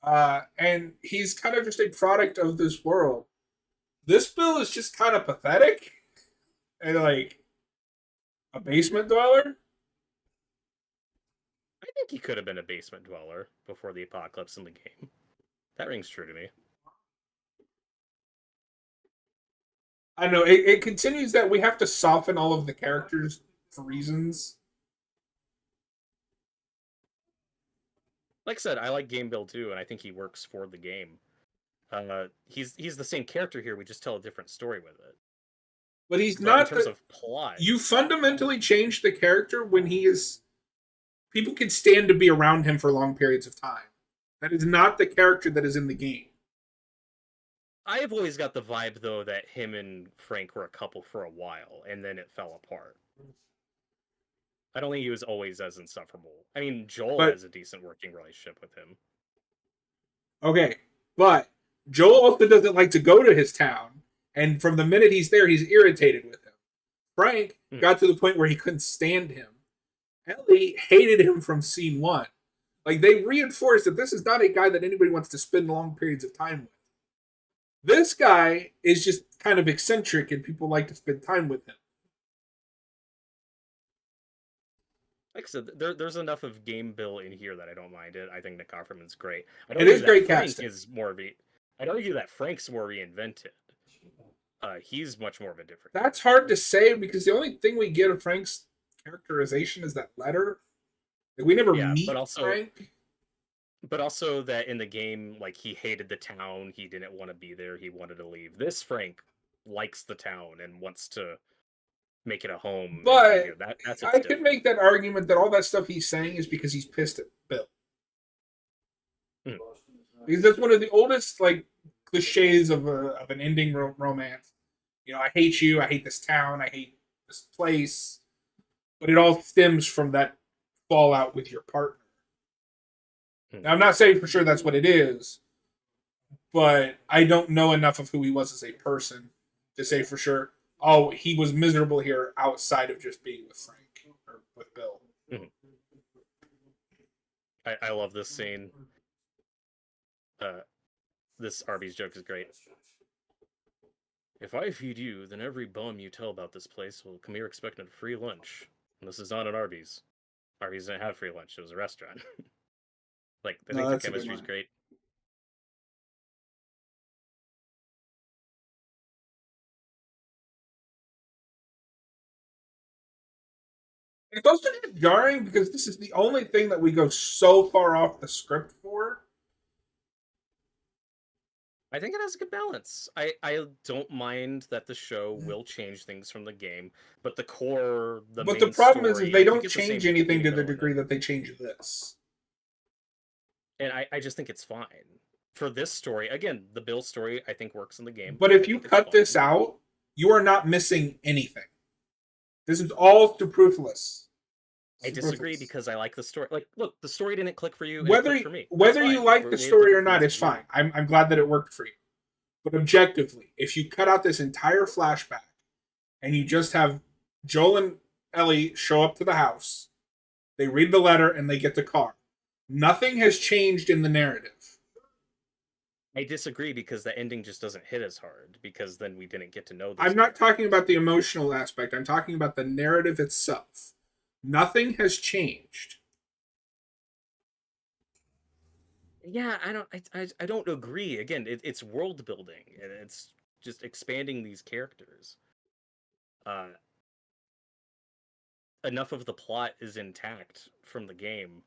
And he's kind of just a product of this world. This Bill is just kind of pathetic and like a basement dweller. I think he could have been a basement dweller before the apocalypse in the game. That rings true to me. I don't know. It continues that we have to soften all of the characters for reasons. Like I said, I like Game Bill too, and I think he works for the game. He's the same character here. We just tell a different story with it. But he's But not in terms the, of plot. you fundamentally change the character when he is. People can stand to be around him for long periods of time. That is not the character that is in the game. I have always got the vibe though that him and Frank were a couple for a while, and then it fell apart. I don't think he was always as insufferable. I mean, Joel But- has a decent working relationship with him. Okay, but Joel also doesn't like to go to his town, and from the minute he's there, he's irritated with him. Frank got to the point where he couldn't stand him. Ellie hated him from scene one. Like, they reinforced that this is not a guy that anybody wants to spend long periods of time with. This guy is just kind of eccentric, and people like to spend time with him. Like I said, there's enough of Game Bill in here that I don't mind it. I think Nick Offerman's great. It is great Frank casting. is more of a. I don't argue that Frank's more reinvented. He's much more of a different. That's hard to say because the only thing we get of Frank's characterization is that letter. Like, we never meet Frank. But also that in the game, like, he hated the town. He didn't want to be there. He wanted to leave. This Frank likes the town and wants to make it a home. But that's I could make that argument that all that stuff he's saying is because he's pissed at Bill. Because that's one of the oldest like cliches of an ending romance. You know, I hate you. I hate this town. I hate this place. But it all stems from that fallout with your partner. Now, I'm not saying for sure that's what it is, but I don't know enough of who he was as a person to say for sure, oh, he was miserable here outside of just being with Frank or with Bill. I love this scene. This Arby's joke is great. If I feed you, then every bum you tell about this place will come here expecting a free lunch. And this is not an Arby's. Arby's didn't have free lunch. It was a restaurant. Like, I think the chemistry is great. It's also just jarring because this is the only thing that we go so far off the script for. I think it has a good balance. I don't mind that the show will change things from the game, but the core, but the problem is they don't change anything to the degree that they change this. And I just think it's fine. For this story, again, the Bill story, I think works in the game. But if you cut this out, you are not missing anything. This is all superfluous. I disagree Superfluous. because I like the story. Like, look, the story didn't click for you, and it Whether clicked for me. That's whether you fine. like the We have story or different not things is to do. fine. I'm glad that it worked for you. But objectively, if you cut out this entire flashback and you just have Joel and Ellie show up to the house, they read the letter, and they get the car. Nothing has changed in the narrative. I disagree because the ending just doesn't hit as hard because then we didn't get to know those I'm not talking characters. about the emotional aspect. I'm talking about the narrative itself. Nothing has changed. Yeah, I don't agree. Again, it's world building and it's just expanding these characters. Uh, enough of the plot is intact from the game.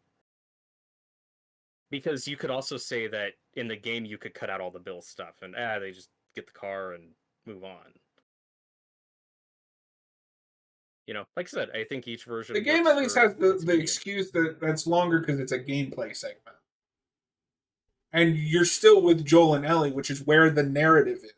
Because you could also say that in the game you could cut out all the Bill stuff and they just get the car and move on. You know, like I said, I think each The version game works at least for has the, its the medium. excuse that that's longer because it's a gameplay segment. And you're still with Joel and Ellie, which is where the narrative is.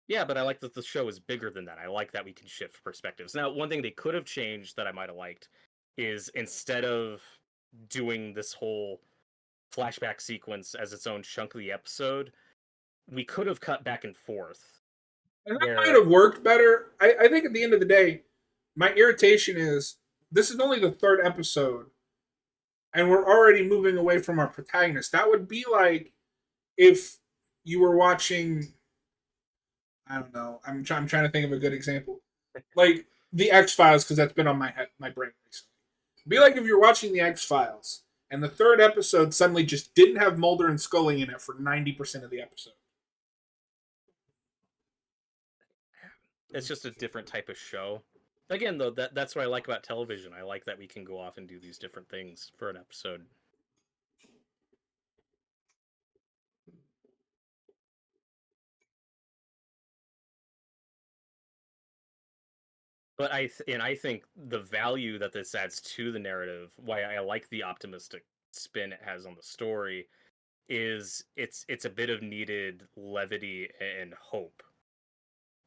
Yeah, but I like that the show is bigger than that. I like that we can shift perspectives. Now, one thing they could have changed that I might have liked is instead of doing this whole flashback sequence as its own chunk of the episode, we could have cut back and forth. And that might Where have worked better. I think at the end of the day, my irritation is this is only the third episode, and we're already moving away from our protagonist. That would be like if you were watching. I don't know. I'm trying to think of a good example, like the X Files, because that's been on my brain recently. It'd be like if you're watching the X Files, and the third episode suddenly just didn't have Mulder and Scully in it for 90% of the episode. it's just a different type of show. Again, though, that's what I like about television. I like that we can go off and do these different things for an episode. But I think the value that this adds to the narrative, why I like the optimistic spin it has on the story, is it's a bit of needed levity and hope,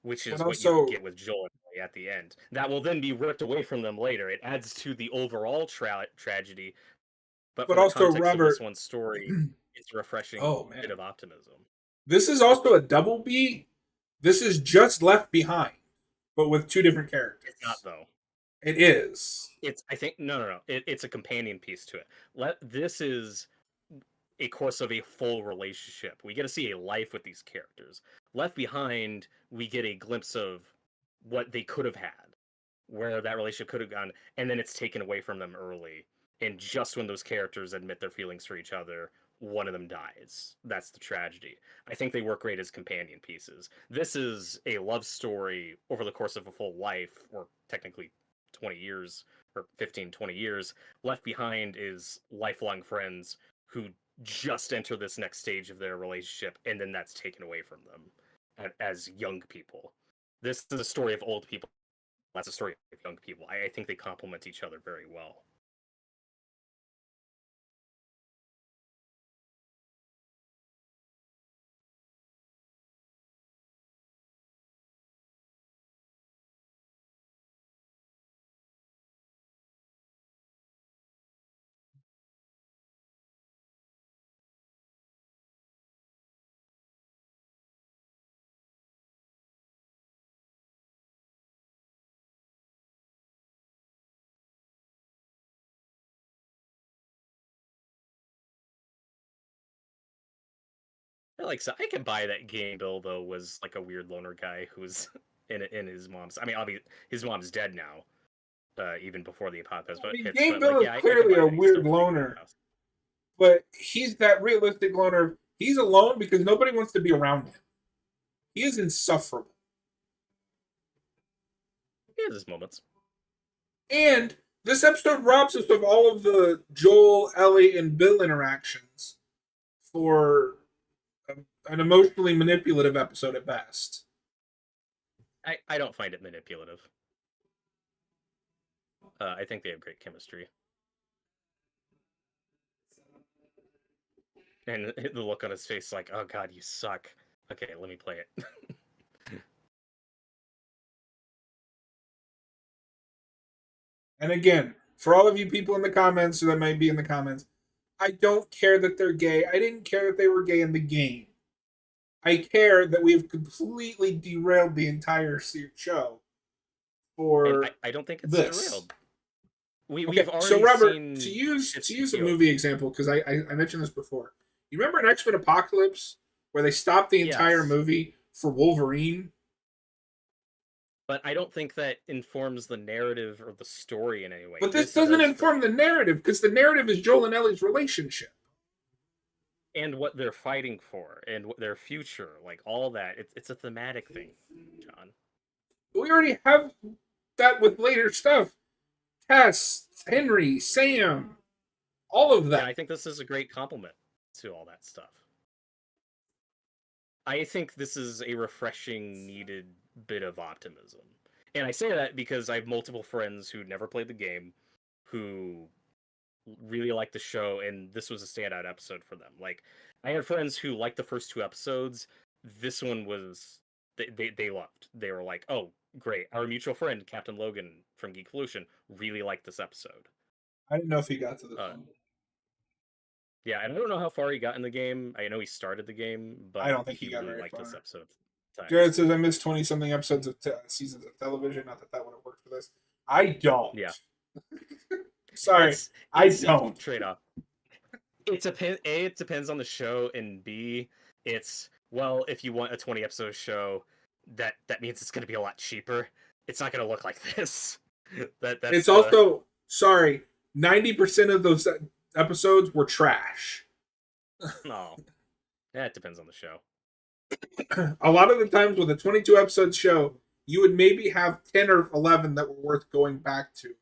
which But is what you also, get with Joel and Ellie at the end. That will then be ripped away from them later. It adds to the overall tragedy, but but for the also, context of this Robert. one story, it's a refreshing Oh bit man, of optimism. this is also a double B. This is just Left Behind, but with two different It's not characters. though. It is. It's I think no. It's a companion piece to it. This is a course of a full relationship. We get to see a life with these characters. Left Behind, we get a glimpse of what they could have had, where that relationship could have gone, and then it's taken away from them early. And just when those characters admit their feelings for each other, one of them dies. That's the tragedy. I think they work great as companion pieces. This is a love story over the course of a full life, or technically 20 years, or 15, 20 years. Left Behind is lifelong friends who just enter this next stage of their relationship, and then that's taken away from them as young people. This is a story of old people. That's a story of young people. I think they complement each other very well. So I can buy that Game Bill though was like a weird loner guy who's in his mom's. I mean, obviously his mom's dead now, even before the apocalypse I mean, hits. Game But Bill like, is yeah, I can clearly buy a that. He's still weird living in loner, the house. but he's that realistic loner. He's alone because nobody wants to be around him. He is insufferable. He has his moments. And this episode robs us of all of the Joel, Ellie, and Bill interactions for an emotionally manipulative episode at best. I don't find it manipulative. I think they have great chemistry. And the look on his face, like, oh god, you suck. Okay, let me play it. And again, for all of you people in the comments that might be in the comments, I don't care that they're gay. I didn't care that they were gay in the game. I care that we've completely derailed the entire show And for I don't think it's this. derailed. We've Okay, so already Robert, seen to use shifts to in use a field. movie example, because I mentioned this before. You remember in X-Men Apocalypse where they stopped the entire Yes, movie for Wolverine? but I don't think that informs the narrative or the story in any way. But this This doesn't does, though, inform the narrative because the narrative is Joel and Ellie's relationship. and what they're fighting for, and their future, like all that. It's a thematic thing, John. We already have that with later stuff. Tess, Henry, Sam, all of And that. I think this is a great compliment to all that stuff. I think this is a refreshing, needed bit of optimism. And I say that because I have multiple friends who never played the game who really liked the show, and this was a standout episode for them. Like, I had friends who liked the first two episodes. This one was they loved. They were like, "Oh, great! Our mutual friend Captain Logan from Geekvolution really liked this episode." I didn't know if he got to this Uh, one. yeah, and I don't know how far he got in the game. I know he started the game, I but don't think he he got really very liked this far. episode. Time. Jared says I missed 20 something episodes of seasons of television. Not that that would have worked for this. I don't. Yeah, Sorry, I don't. Trade off. It depends on the show, and B, it's well, if you want a 20 episode show, that means it's going to be a lot cheaper. It's not going to look like this. That's It's also sorry. 90% of those episodes were trash. no. Yeah, it depends on the show. A lot of the times with a 22 episode show, you would maybe have 10 or 11 that were worth going back to.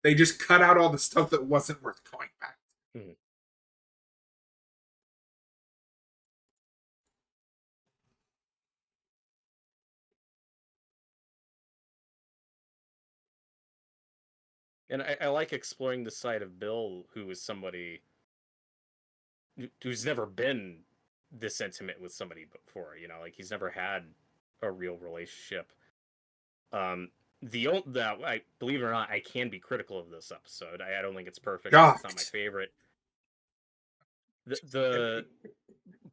They just cut out all the stuff that wasn't worth going back to. Hmm. And I like exploring the side of Bill, who is somebody who's never been this intimate with somebody before. You know, like he's never had a real relationship. That I believe it or not, I can be critical of this episode. I don't think it's perfect. It's not my Shocked. favorite. The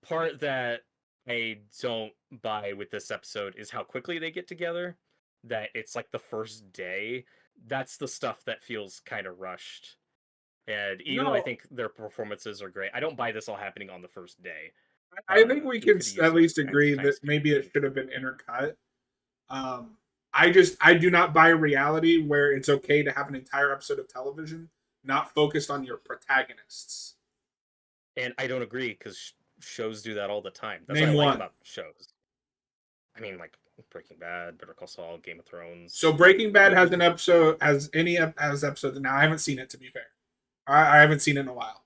part that I don't buy with this episode is how quickly they get together. That it's like the first day. That's the stuff that feels kind of rushed. And even though I No, think their performances are great, I don't buy this all happening on the first day. I think we can at least agree time that skip. maybe it should have been intercut. I do not buy a reality where it's okay to have an entire episode of television not focused on your protagonists. And I don't agree because shows do that all the time. That's Name what I like one. about shows. I mean, like Breaking Bad, Better Call Saul, Game of Thrones. So Breaking Bad has an episode, has episodes. Now I haven't seen it, to be fair. I haven't seen it in a while.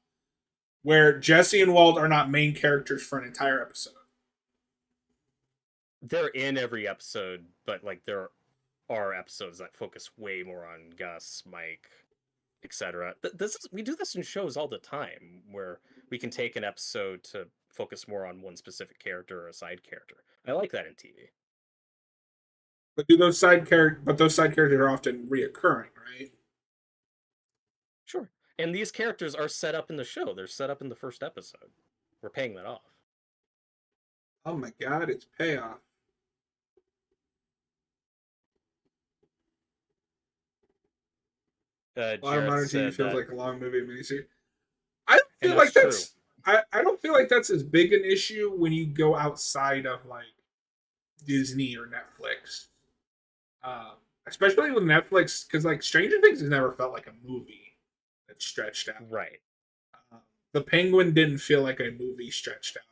Where Jesse and Walt are not main characters for an entire episode. They're in every episode, but like there are episodes that focus way more on Gus, Mike, etc. We do this in shows all the time, where we can take an episode to focus more on one specific character or a side character. I like that in TV. But those side characters are often reoccurring, right? Sure. And these characters are set up in the show. They're set up in the first episode. We're paying that off. Oh my god, it's payoff. A lot of modern TV feels like a long movie miniseries. I don't feel like that's I don't feel like that's as big an issue when you go outside of like Disney or Netflix. Especially with Netflix, because like Stranger Things has never felt like a movie that stretched out. Right. The Penguin didn't feel like a movie stretched out.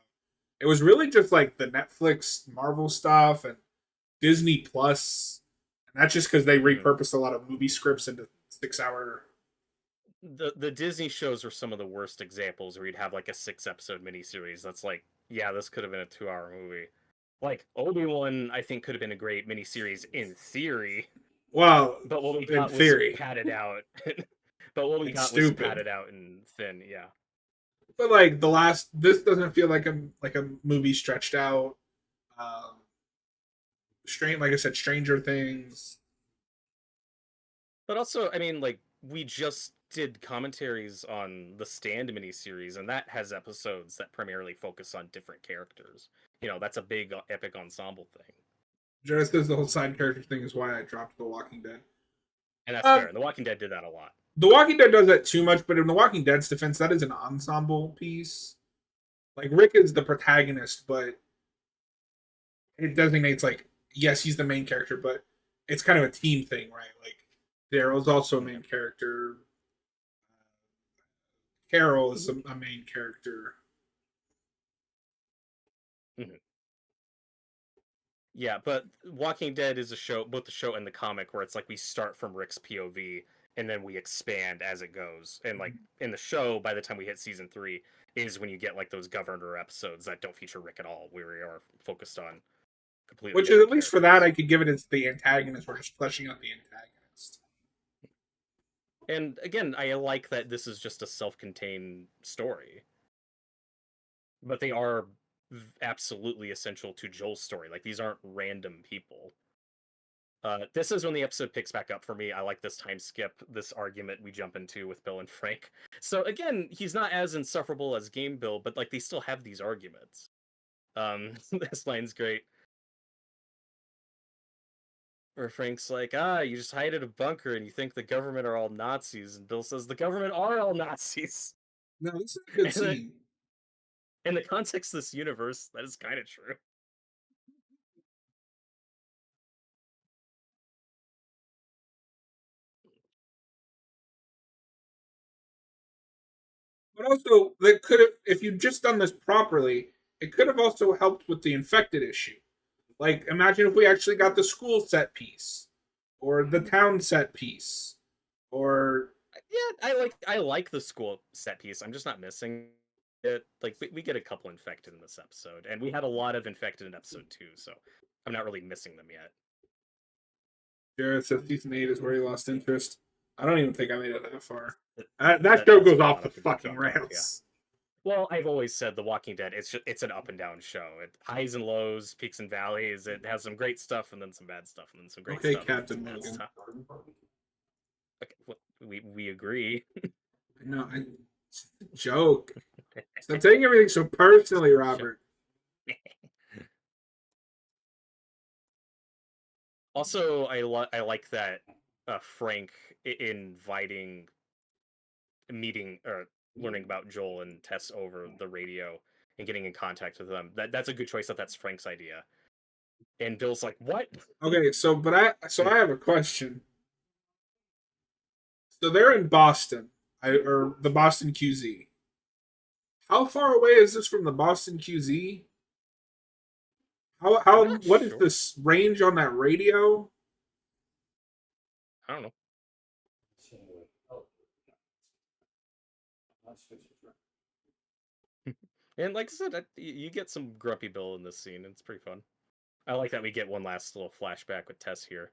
It was really just like the Netflix Marvel stuff and Disney Plus, and that's just because they repurposed a lot of movie scripts into 6 hour. The Disney shows are some of the worst examples where you'd have like a 6 episode miniseries that's like, yeah, this could have been a 2 hour movie. Like Obi-Wan, I think could have been a great miniseries in theory. Well, but what we got was padded out. But what we got was padded out and thin, yeah. But like this doesn't feel like a movie stretched out. Like I said, Stranger Things. But also, I mean, like we just did commentaries on the Stand miniseries, and that has episodes that primarily focus on different characters. That's a big epic ensemble thing, Just says the whole side character thing is why I dropped The Walking Dead. and that's fair. Um, And The Walking Dead did that a lot. The Walking Dead does that too much, but in The Walking Dead's defense, that is an ensemble piece. Like Rick is the protagonist, but it designates like yes, he's the main character, but it's kind of a team thing, right? Like Daryl's also a main character. Carol is a main character. Mhm. Yeah, but Walking Dead is a show, both the show and the comic, where it's like we start from Rick's POV and then we expand as it goes. And like in the show, by the time we hit season 3, is when you get like those governor episodes that don't feature Rick at all, where we are focused on completely Which is different at least for that, characters. I could give it as the antagonist. We're just fleshing out the antagonist. And again, I like that this is just a self-contained story, but they are absolutely essential to Joel's story. Like these aren't random people. This is when the episode picks back up for me. I like this time skip, this argument we jump into with Bill and Frank. So again, he's not as insufferable as Game Bill, but like they still have these arguments. This line's great. Where Frank's like, you just hide in a bunker and you think the government are all Nazis, and Bill says the government are all Nazis. No, this is a good And scene. in the context of this universe, that is kind of true. But also, that could have, if you'd just done this properly, it could have also helped with the infected issue. Like, imagine if we actually got the school set piece, or the town set piece, or Yeah, I like the school set piece. I'm just not missing it. Like we get a couple infected in this episode, and we had a lot of infected in episode 2, so I'm not really missing them yet. Jared says season 8 is where he lost interest. I don't even think I made it that far. That- That show that's goes where a off lot the of people fucking jumped off, yeah. rails. Well, I've always said The Walking Dead. It's an up and down show. It highs and lows, peaks and valleys. It has some great stuff and then some bad stuff and then some great Okay, stuff. and then Captain some bad Logan. stuff. Okay, well, we agree. No, it's a joke. Stop taking everything so personally, Robert. Also, I like that Frank inviting meeting or learning about Joel and Tess over the radio and getting in contact with them. That's a good choice. That's Frank's idea. And Bill's like, "What?" Okay, I have a question. So they're in Boston, or the Boston QZ. How far away is this from the Boston QZ? I'm not what is sure. this range on that radio? I don't know. And like I said, you get some grumpy Bill in this scene. It's pretty fun. I like that we get one last little flashback with Tess here.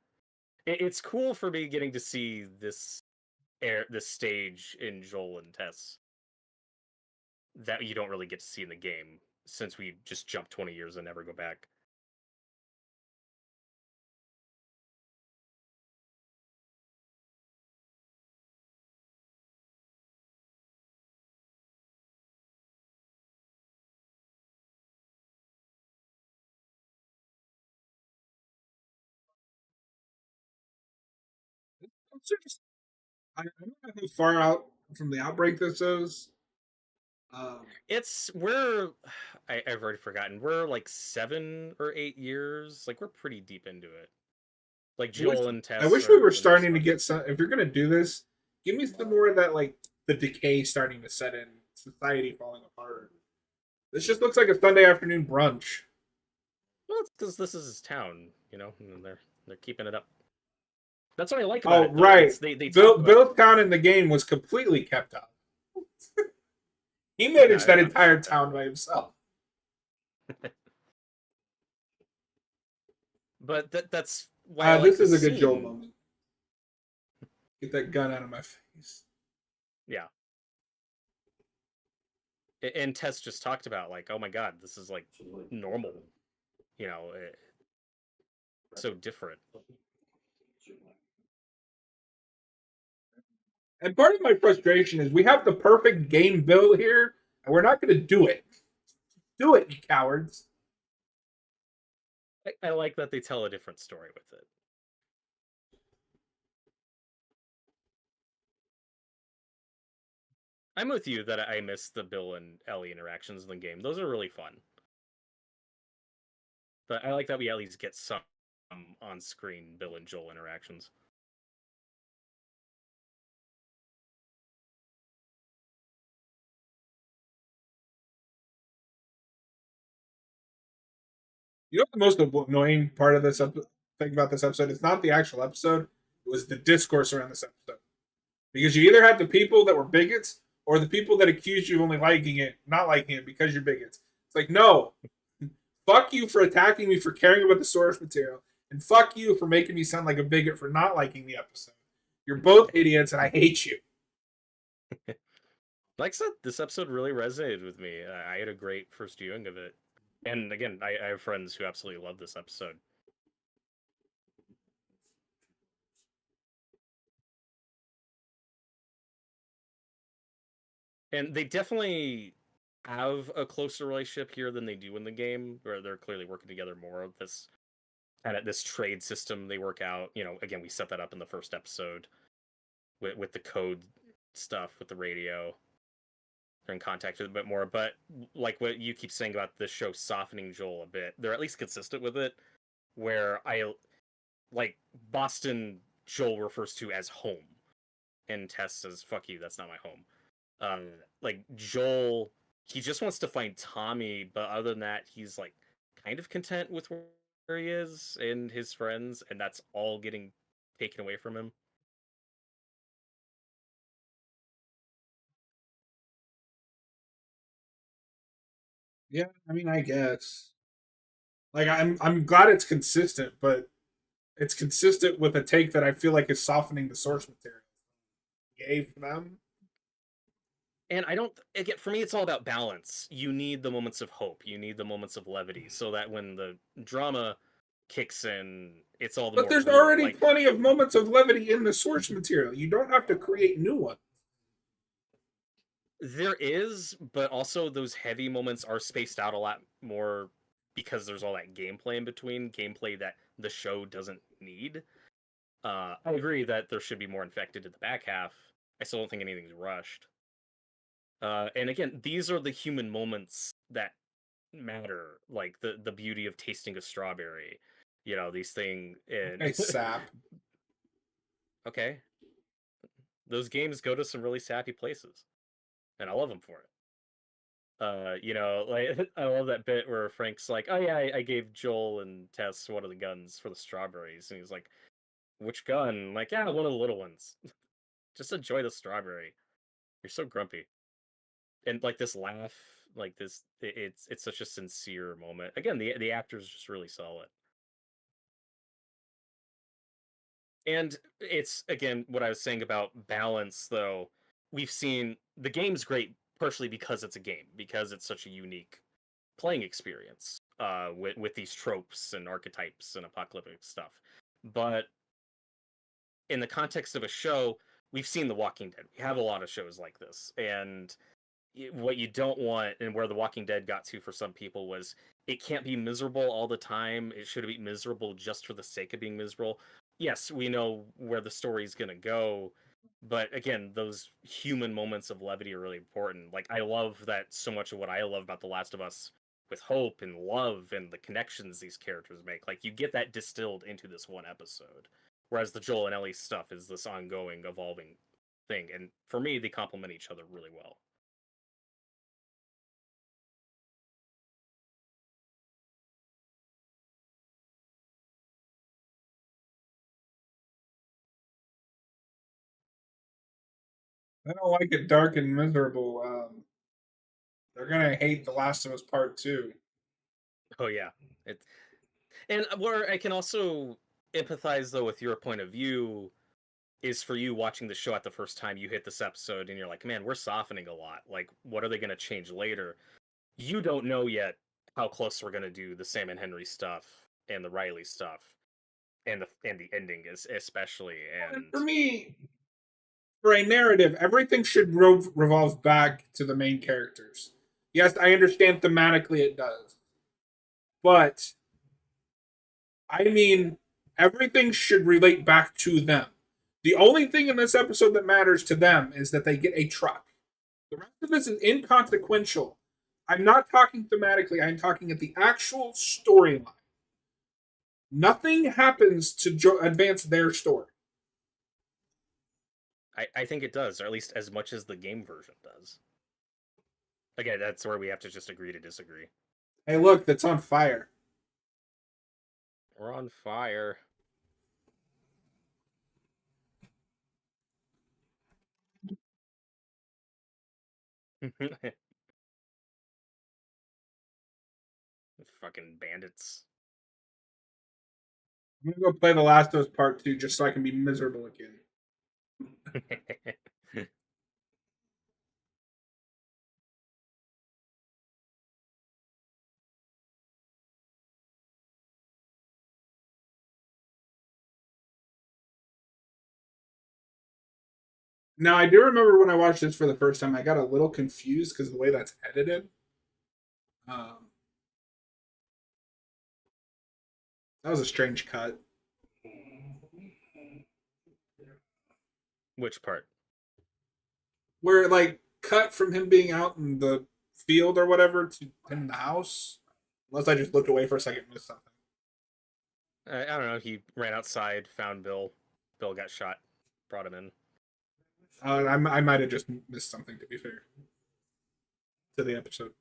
It's cool for me getting to see this stage in Joel and Tess that you don't really get to see in the game, since we just jump 20 years and never go back. I don't know how far out from the outbreak this is. I've already forgotten. We're like 7 or 8 years. Like we're pretty deep into it. Like I wish, Joel and I Tess wish we are were when they're starting to starting. get some. If you're gonna do this, give me some more of that, like the decay starting to set in, society falling apart. This just looks like a Sunday afternoon brunch. Well, it's because this is his town, and they're keeping it up. That's what I like about Oh it, though. right, They talk about Bill's town in the game was completely kept up. He managed that I'm entire sure. town by himself. But that's why I like This is a this good Joel scene. moment. Get that gun out of my face. Yeah. And Tess just talked about like, oh my god, this is like normal, so different. And part of my frustration is we have the perfect game bill here, and we're not going to do it. Do it, you cowards. I like that they tell a different story with it. I'm with you that I miss the Bill and Ellie interactions in the game. Those are really fun. But I like that we at least get some on-screen Bill and Joel interactions. You know what the most annoying part of this thing about this episode? It's not the actual episode. It was the discourse around this episode. Because you either had the people that were bigots or the people that accused you of only liking it, not liking it because you're bigots. It's like, no, fuck you for attacking me for caring about the source material, and fuck you for making me sound like a bigot for not liking the episode. You're both idiots, and I hate you. Like I said, this episode really resonated with me. I had a great first viewing of it. And again, I have friends who absolutely love this episode. And they definitely have a closer relationship here than they do in the game, where they're clearly working together more. This kind of this trade system they work out. You know, again, we set that up in the first episode with the code stuff with the radio. They're in contact with it a bit more, but like what you keep saying about this show softening Joel a bit, they're at least consistent with it. Where I like Boston, Joel refers to as home, and Tess says, "Fuck you, that's not my home." Like Joel, he just wants to find Tommy, but other than that, he's like kind of content with where he is and his friends, and that's all getting taken away from him. Yeah, I mean, I guess. Like, I'm glad it's consistent, but it's consistent with a take that I feel like is softening the source material. Yay for them. And I don't again for me it's all about balance. You need the moments of hope, you need the moments of levity so that when the drama kicks in, it's all the But more there's real. already Like plenty of moments of levity in the source material. You don't have to create new ones. there is, but also those heavy moments are spaced out a lot more because there's all that gameplay in between, gameplay that the show doesn't need. I agree that there should be more infected in the back half. I still don't think anything's rushed. And again, these are the human moments that matter, like the beauty of tasting a strawberry. You know, these things and Okay, sap. okay, those games go to some really sappy places, and I love them for it. You know, like I love that bit where Frank's like, "Oh yeah, I gave Joel and Tess one of the guns for the strawberries," and he's like, "Which gun?" Like, "Yeah, one of the little ones. Just enjoy the strawberry. You're so grumpy." And like this laugh, like this, it's such a sincere moment. Again, the actor's just really solid. And it's again what I was saying about balance, though. We've seen the game's great partially because it's a game, because it's such a unique playing experience with these tropes and archetypes and apocalyptic stuff. But in the context of a show, we've seen The Walking Dead. We have a lot of shows like this, and what you don't want, and where The Walking Dead got to for some people, was it can't be miserable all the time. It should be miserable just for the sake of being miserable. Yes, we know where the story's gonna go, but again, those human moments of levity are really important. Like I love that so much of what I love about The Last of Us with hope and love and the connections these characters make. Like you get that distilled into this one episode. Whereas the Joel and Ellie stuff is this ongoing, evolving thing. And for me, they complement each other really well. I don't like it dark and miserable. They're gonna hate The Last of Us Part Two. Oh yeah, it and where I can also empathize though with your point of view is for you watching the show at the first time you hit this episode and you're like, man, we're softening a lot. Like, what are they going to change later? You don't know yet how close we're going to do the Sam and Henry stuff and the Riley stuff and the ending is especially And and for me, For a narrative, everything should revolve back to the main characters. Yes, I understand thematically it does, but I mean, everything should relate back to them. The only thing in this episode that matters to them is that they get a truck. The rest of this is inconsequential. I'm not talking thematically, I'm talking at the actual storyline. Nothing happens to advance their story. I think it does, or at least as much as the game version does. Again, that's where we have to just agree to disagree. Hey, look, that's on fire. We're on fire. Fucking bandits. I'm gonna go play The Last of Us Part 2 just so I can be miserable again. Now, I do remember when I watched this for the first time, I got a little confused because of the way that's edited. Um, that was a strange cut. Which part? Where it, like, cut from him being out in the field or whatever to him in the house. Unless I just looked away for a second and missed something. I don't know. He ran outside, found Bill. Bill got shot, brought him in. I might have just missed something, to be fair, to the episode.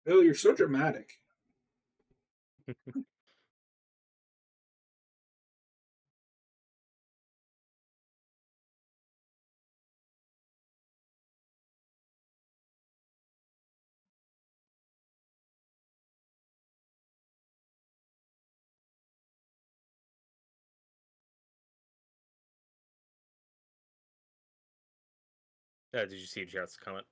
Bill, you're so dramatic. Did you see Jarrett's comment?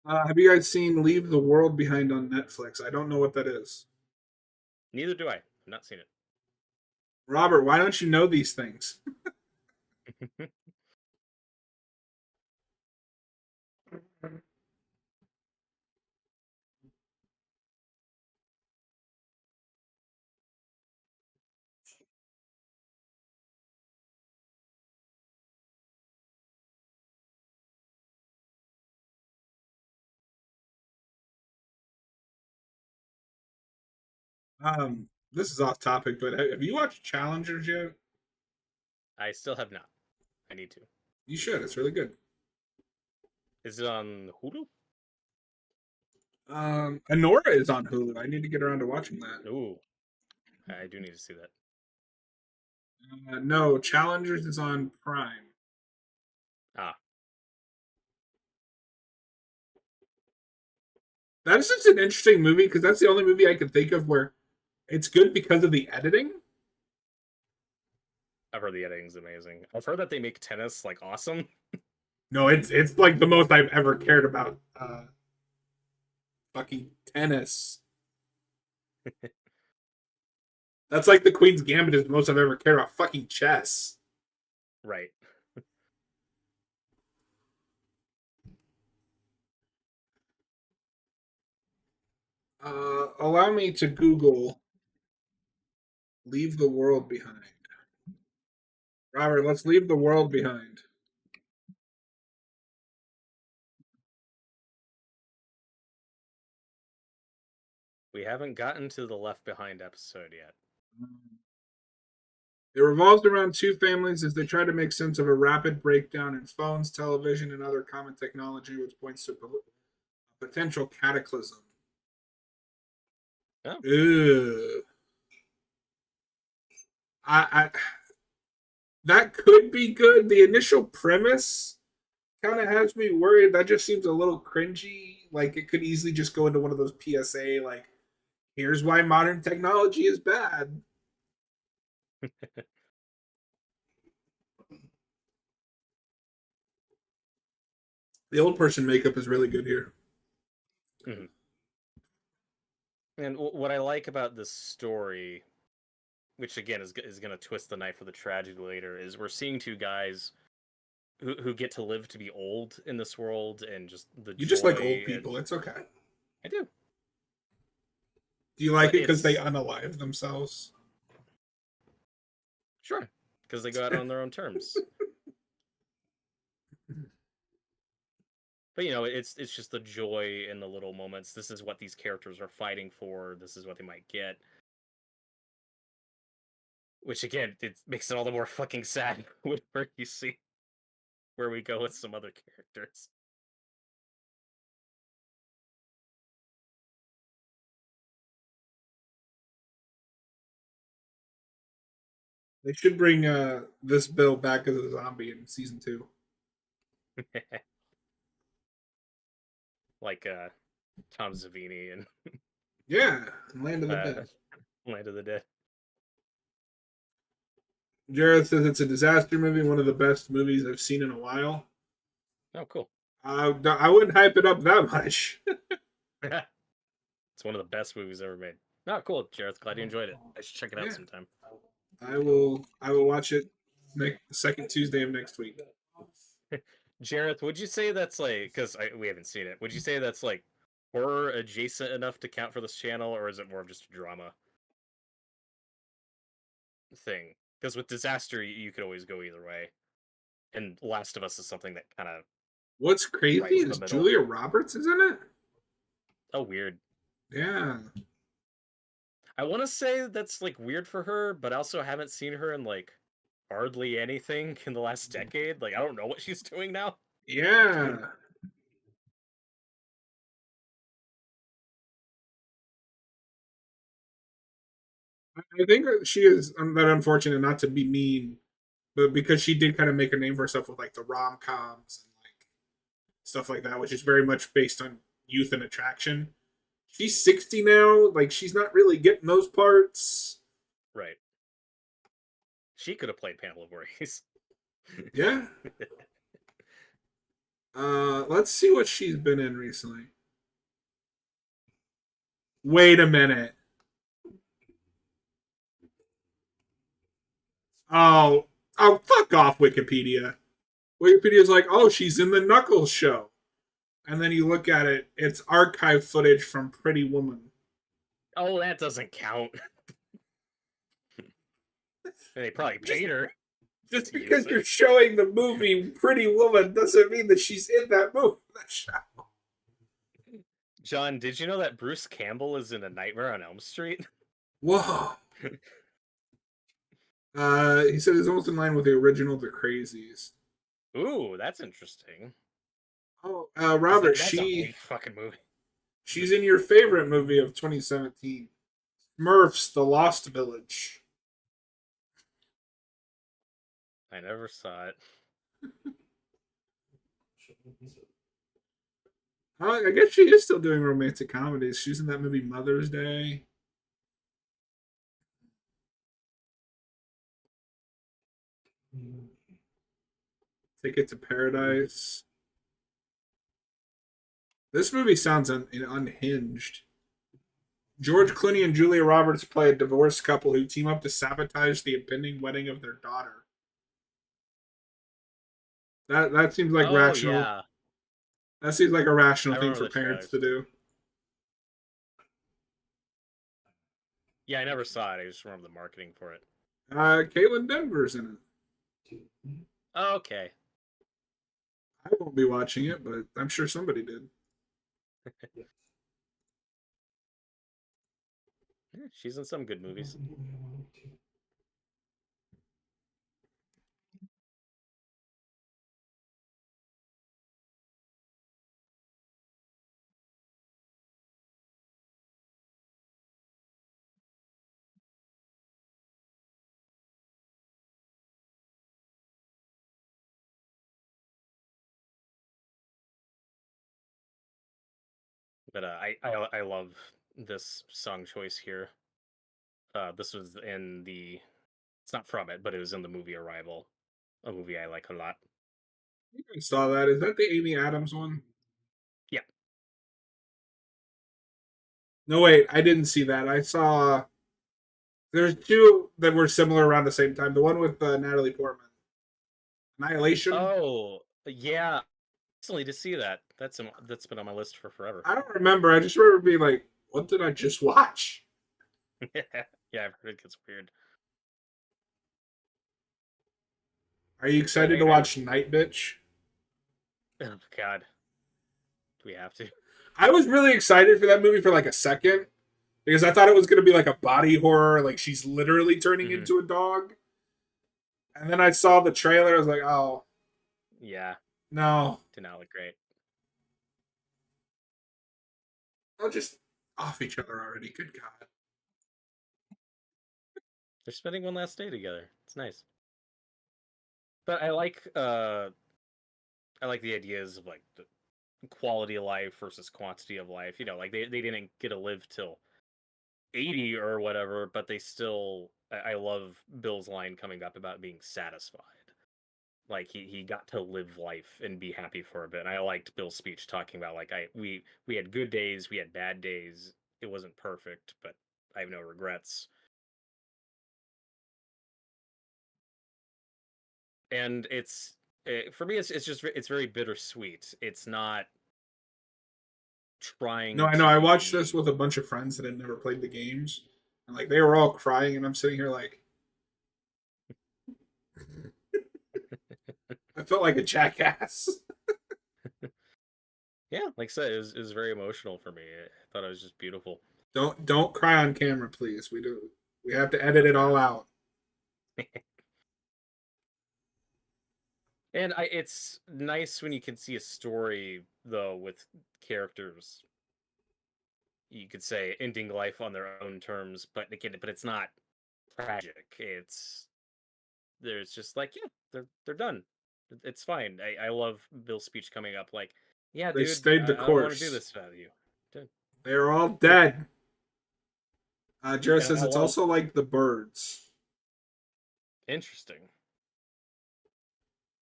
Have you guys seen Leave the World Behind on Netflix? I don't know what that is. Neither do I. I've not seen it. Robert, why don't you know these things? This is off topic, but have you watched Challengers yet? I still have not. I need to. You should. It's really good. Is it on Hulu? Anora is on Hulu. I need to get around to watching that. Ooh, I do need to see that. No, Challengers is on Prime. Ah, That's just an interesting movie because that's the only movie I can think of where it's good because of the editing. I've heard the editing's amazing. I've heard that they make tennis like awesome. No, it's like the most I've ever cared about. Fucking tennis. That's like the Queen's Gambit is the most I've ever cared about. Fucking chess. Right. Allow me to Google Leave the World Behind. Robert, let's leave the world behind. We haven't gotten to the Left Behind episode yet. It revolves around two families as they try to make sense of a rapid breakdown in phones, television, and other common technology, which points to a potential cataclysm. Oh. Ew. I that could be good. The initial premise kind of has me worried. That just seems a little cringy. Like it could easily just go into one of those PSA like, here's why modern technology is bad. The old person makeup is really good here. Mhm. And what I like about this story, which again is going to twist the knife of the tragedy later, is we're seeing two guys who get to live to be old in this world, and just the You just like old joy. And people. It's okay. I do, Do you like but it because they it's unalive themselves? sure because they go out on their own terms. But it's just the joy in the little moments. This is what these characters are fighting for. This is what they might get. Which again, it makes it all the more fucking sad whenever you see where we go with some other characters. They should bring this Bill back as a zombie in season 2. Like Tom Savini and Yeah, Land of the uh, Dead. Land of the Dead. Jared says it's a disaster movie, one of the best movies I've seen in a while. Oh, cool. I wouldn't hype it up that much. It's one of the best movies ever made. Oh, cool, Jareth. Glad you enjoyed it. I should check it out Yeah. sometime. I will watch it second Tuesday of next week. Jareth, would you say that's like, because we haven't seen it, would you say that's like horror adjacent enough to count for this channel, or is it more of just a drama thing? Because with disaster, you could always go either way, and Last of Us is something that kind of What's crazy right in the is middle. Julia Roberts is in it. Oh, weird. Yeah. I want to say that's like weird for her, but I also haven't seen her in like hardly anything in the last decade. Like I don't know what she's doing now. Yeah. I think that she is that unfortunate, not to be mean, but because she did kind of make a name for herself with like the rom coms and like stuff like that, which is very much based on youth and attraction. She's 60 now. Like she's not really getting those parts. Right. She could have played Pamela Voorhees. Yeah. Let's see what she's been in recently. Wait a minute. Oh, fuck off, Wikipedia. Wikipedia's like, oh, she's in the Knuckles show. And then you look at it, it's archive footage from Pretty Woman. Oh, that doesn't count. They probably paid her. Just because you're showing the movie Pretty Woman doesn't mean that she's in that movie. That show. John, did you know that Bruce Campbell is in A Nightmare on Elm Street? Whoa. He said it's almost in line with the original The Crazies. Ooh, that's interesting. Oh, Robert, That's a big fucking movie. She's in your favorite movie of 2017, Smurfs: The Lost Village. I never saw it. I guess she is still doing romantic comedies. She's in that movie Mother's Day. Ticket to Paradise. This movie sounds unhinged. George Clooney and Julia Roberts play a divorced couple who team up to sabotage the impending wedding of their daughter. That seems like rational. Yeah. That seems like a rational thing for parents to do. Yeah, I never saw it. I just remember the marketing for it. Caitlin Denver's in it. Oh, okay. I won't be watching it, but I'm sure somebody did. Yeah, she's in some good movies. But I love this song choice here. This was in the. It's not from it, but it was in the movie Arrival, a movie I like a lot. I saw that. Is that the Amy Adams one? Yeah. No, wait, I didn't see that. I saw there's two that were similar around the same time. The one with Natalie Portman, Annihilation. Oh, yeah. Recently to see that. That's been on my list for forever. I don't remember. I just remember being like, "What did I just watch?" Yeah, I've heard it gets weird. Are you But excited to watch Night Bitch? oh god, do we have to? I was really excited for that movie for like a second because I thought it was going to be like a body horror, like she's literally turning Mhm. into a dog. And then I saw the trailer. I was like, "Oh Yeah, no, did not look great. they'll just off each other already." Good God. They're spending one last day together. It's nice. But I like the ideas of like the quality of life versus quantity of life. You know, like they didn't get to live till 80 or whatever, but they still I love Bill's line coming up about being satisfied. Like he got to live life and be happy for a bit. And I liked Bill's speech talking about like we had good days, we had bad days. It wasn't perfect, but I have no regrets. And for me it's just it's very bittersweet. It's not No, trying I know. to I watched this be with a bunch of friends that had never played the games, and like they were all crying, and I'm sitting here like I felt like a jackass. yeah, like I said, it was very emotional for me. I thought it was just beautiful. Don't cry on camera, please. We have to edit I'll it try all not out. to. And it's nice when you can see a story though with characters you could say ending life on their own terms, but again, but it's not tragic. It's there's just like yeah, they're done. It's fine. I love Bill's speech coming up like, yeah, They dude, stayed the I don't want to do course. this without you. Done. They're all dead. Jared And says I it's love also like the birds. interesting.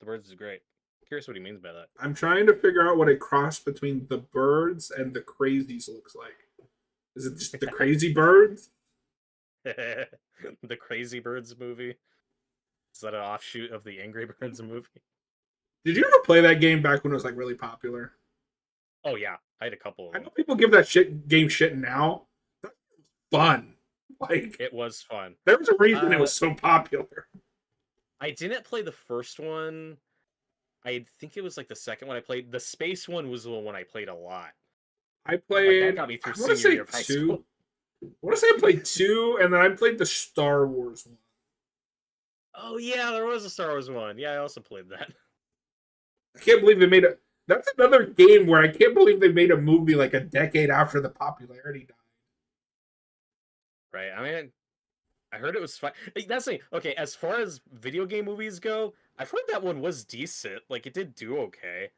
The birds is great. Curious what he means by I'm trying to figure out what a cross between the birds and the crazies looks like. Is it just the crazy birds? that. The Crazy Birds movie. Is that an offshoot of the Angry Birds movie? Did you ever play that game back when it was like really popular? Oh yeah, I had a couple of I know them. people give that shit game shit now. That's fun. Like It was fun. there was a reason it Uh, was so popular. I didn't play the first one. I think it was like the second one I played. The space one was the one I played a lot. I Like that played. got me I through want to senior year say of high two. school. I want to say I played two, and then I played the Star Wars one. Oh yeah, there was a Star Wars one. Yeah, I also played that. I can't believe they made a. That's another game where I can't believe they made a movie like a decade after the popularity died. Right. I mean, I heard it was fun. That's the thing. Okay, as far as video game movies go, I've heard that one was decent. Like it did do okay.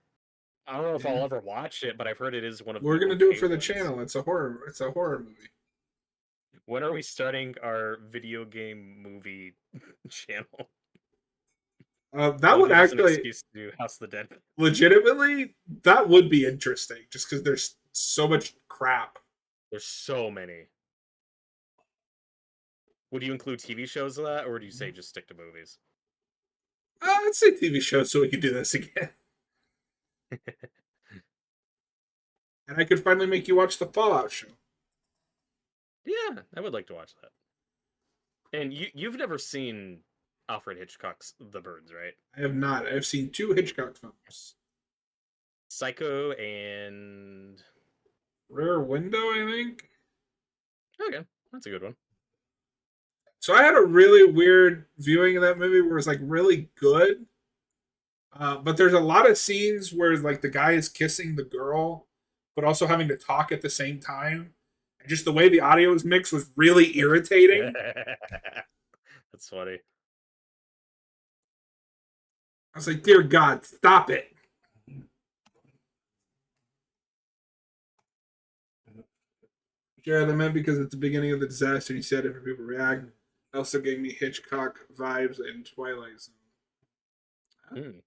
I don't know if Yeah. I'll ever watch it, but I've heard it is one of We're the gonna do it okay for the ones. channel. It's a horror. It's a horror movie. When are we starting our video game movie channel? That That'll would give us an actually, excuse to do House of the Dead. legitimately, that would be interesting. Just because there's so much crap. There's so many. Would you include TV shows in that, or would you say just stick to movies? I'd say TV shows so we could do this again, and I could finally make you watch the Fallout show. Yeah, I would like to watch that. And you've never seen Alfred Hitchcock's The Birds, right? I have not. I've seen two Hitchcock films. Psycho and Rare Window, I think. okay, that's a good one. So I had a really weird viewing of that movie where it's like really good, but there's a lot of scenes where like the guy is kissing the girl, but also having to talk at the same time. And just the way the audio is mixed was really irritating. That's funny. I was like, dear God, stop it. Jared, I meant because at the beginning of the disaster, you said if people react. It also gave me Hitchcock vibes and Twilight Zone. Hmm.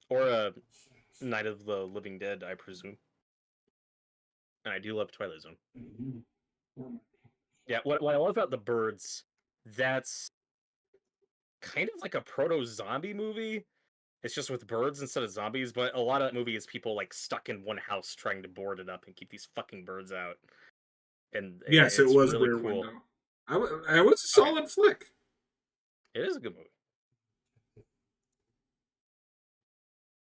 Or Night of the Living Dead, I presume. and I do love Twilight Zone. Yeah, what I love about the birds, that's kind of like a proto-zombie movie. It's just with birds instead of zombies, but a lot of that movie is people like stuck in one house trying to board it up and keep these fucking birds out. And Yes, it it's was really Rear cool. Window. It was a solid flick. It is a good movie.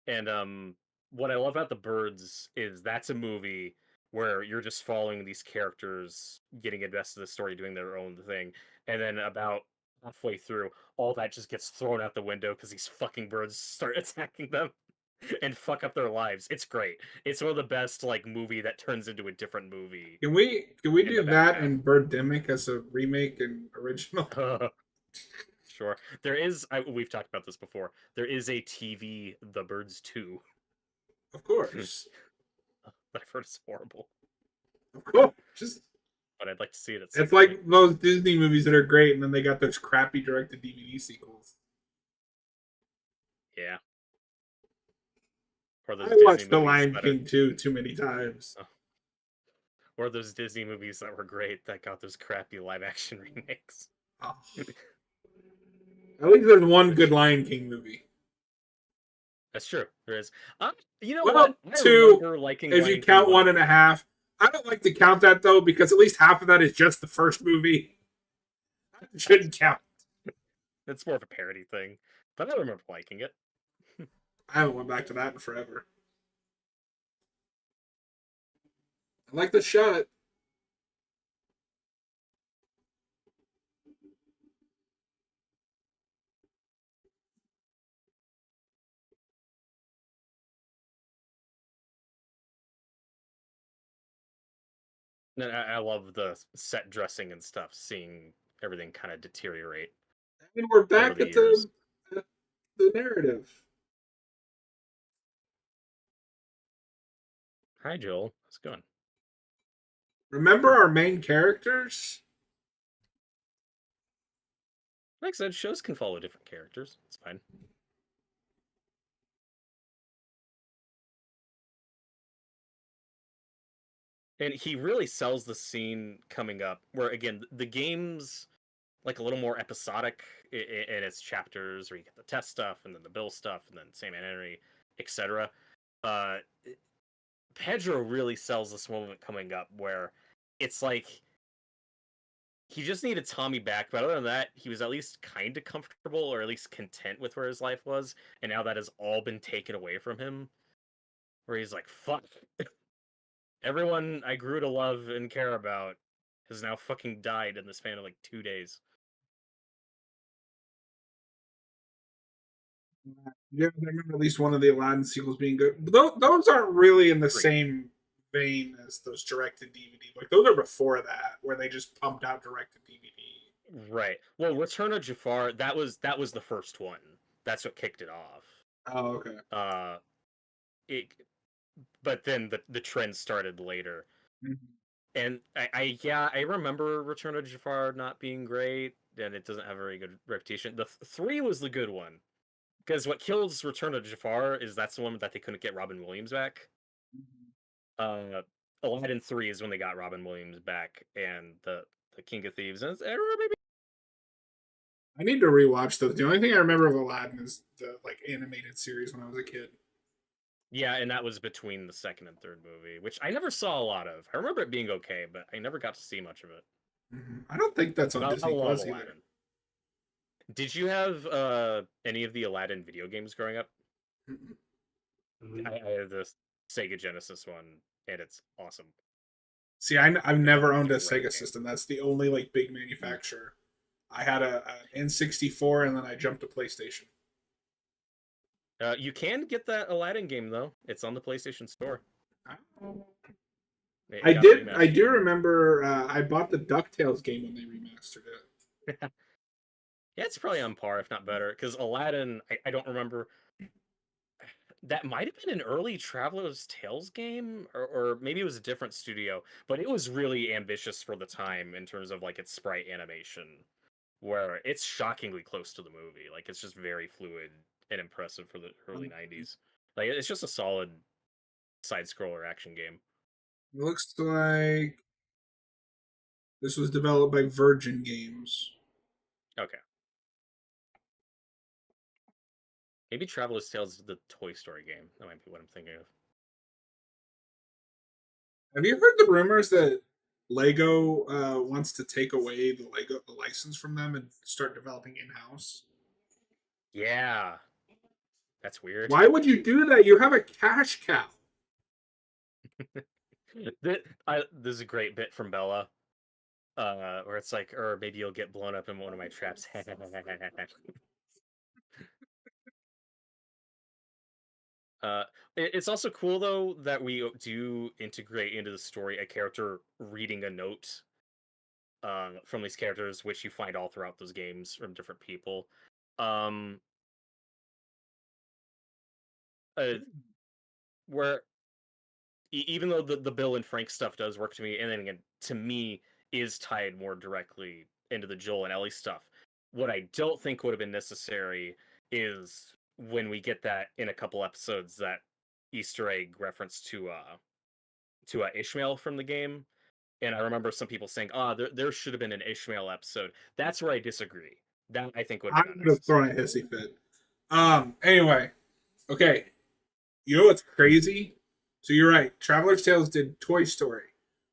And what I love about the birds is that's a movie where you're just following these characters getting invested in the story, doing their own thing, and then about halfway through, all that just gets thrown out the window because these fucking birds start attacking them and fuck up their lives. It's great. It's one of the best like movie that turns into a different movie. Can we In do the back that half. and Birdemic as a remake and original? Sure. There is we've talked about this before. There is a TV The Birds 2. Of course. I've heard it's horrible. Of course. Just But I'd like to see it at some it's point. like those Disney movies that are great, and then they got those crappy directed DVD sequels. Yeah. Or those I Disney watched The movies Lion that King too many times. or those Disney movies that were great that got those crappy live action remakes. Oh. At least there's one good Lion King movie. That's true. There is. You know Well, what? I two, remember liking if Lion you King count 1 and 1.5. I don't like to count that though, because at least half of that is just the first movie. It shouldn't count. It's more of a parody thing, but I remember liking it. I haven't went back to that in forever. I like the shot. And I love the set dressing and stuff, seeing everything kind of deteriorate I mean, we're over back the at years. the narrative. Hi, Joel. How's it going? Remember our main characters? Like I said, shows can follow different characters. It's fine. And he really sells the scene coming up, where again the game's like a little more episodic in its chapters, where you get the test stuff and then the Bill stuff and then Sam and Henry, etc. Uh, Pedro really sells this moment coming up where it's like he just needed Tommy back, but other than that, he was at least kind of comfortable or at least content with where his life was. And now that has all been taken away from him, where he's like, fuck. Everyone I grew to love and care about has now fucking died in the span of like 2 days. Yeah, I remember at least one of the Aladdin sequels being good. But those aren't really in the Great. same vein as those directed DVD. Like those are before that, where they just pumped out directed DVD. Right. Well, Return of Jafar, that was the first one. That's what kicked it off. Oh, okay. It, but then the trend started later. Mm-hmm. And I remember Return of Jafar not being great, and it doesn't have a very good reputation. The 3 was the good one. Because what kills Return of Jafar is that's the one that they couldn't get Robin Williams back. Aladdin 3 is when they got Robin Williams back, and the King of Thieves. And I need to rewatch those. The only thing I remember of Aladdin is the like animated series when I was a kid. yeah, and that was between the second and third movie, which I never saw a lot of. I remember it being okay, but I never got to see much of it. Mm-hmm. I don't think that's on But Disney love Plus either. Aladdin. Did you have any of the Aladdin video games growing up? Mm-hmm. I have the Sega Genesis one, and it's awesome. See, I've never owned a Great Sega game. system. That's the only like big manufacturer. I had a N64, and then I jumped to PlayStation. You can get that Aladdin game though. It's on the PlayStation Store. I did. I do remember. I bought the DuckTales game when they remastered it. Yeah, it's probably on par, if not better. Because Aladdin, I don't remember. That might have been an early Traveler's Tales game, or maybe it was a different studio. But it was really ambitious for the time in terms of like its sprite animation, where it's shockingly close to the movie. Like it's just very fluid and impressive for the early '90s. Like it's just a solid side scroller action game. It looks like this was developed by Virgin Games. Okay. Maybe Traveler's Tales is the Toy Story game. That might be what I'm thinking of. Have you heard the rumors that Lego wants to take away the license from them and start developing in house? Yeah. That's weird. Why would you do that? You have a cash cow. This is a great bit from Bella. Where it's like, or maybe you'll get blown up in one of my traps. It's also cool though that we do integrate into the story a character reading a note from these characters, which you find all throughout those games from different people. Um, uh, where even though the Bill and Frank stuff does work to me, and then again, to me, is tied more directly into the Joel and Ellie stuff. What I don't think would have been necessary is when we get that in a couple episodes, that Easter egg reference to Ishmael from the game. And I remember some people saying, "Ah, there should have been an Ishmael episode." That's where I disagree. That I think would I have been would have thrown a unnecessary. hissy fit. Anyway, okay. You know what's crazy? So you're right. Traveler's Tales did Toy Story,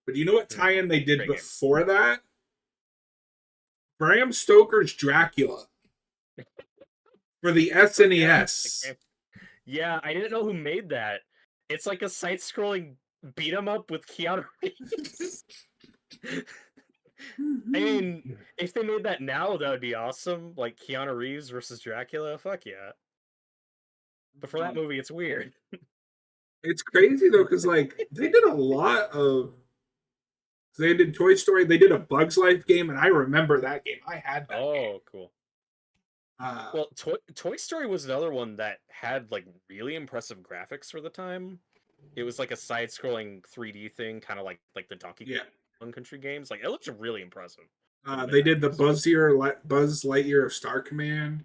but do you know what Hmm, tie-in they did great game. before that? Bram Stoker's Dracula for the Yeah, SNES. yeah. I didn't know who made that. It's like a side-scrolling beat 'em up with Keanu Reeves. I mean, if they made that now, that would be awesome. Like Keanu Reeves versus Dracula. Fuck yeah. But for that movie, it's weird. It's crazy though, because like they did a lot of. They did Toy Story. They did a Bugs Life game, and I remember that game. I had that game. Oh, cool. Uh, Well, Toy Story was another one that had like really impressive graphics for the time. It was like a side-scrolling 3D thing, kind of like the Donkey yeah, Kong Country games. Like it looked really impressive for the mid they did the '90s. Buzz Lightyear of Star Command.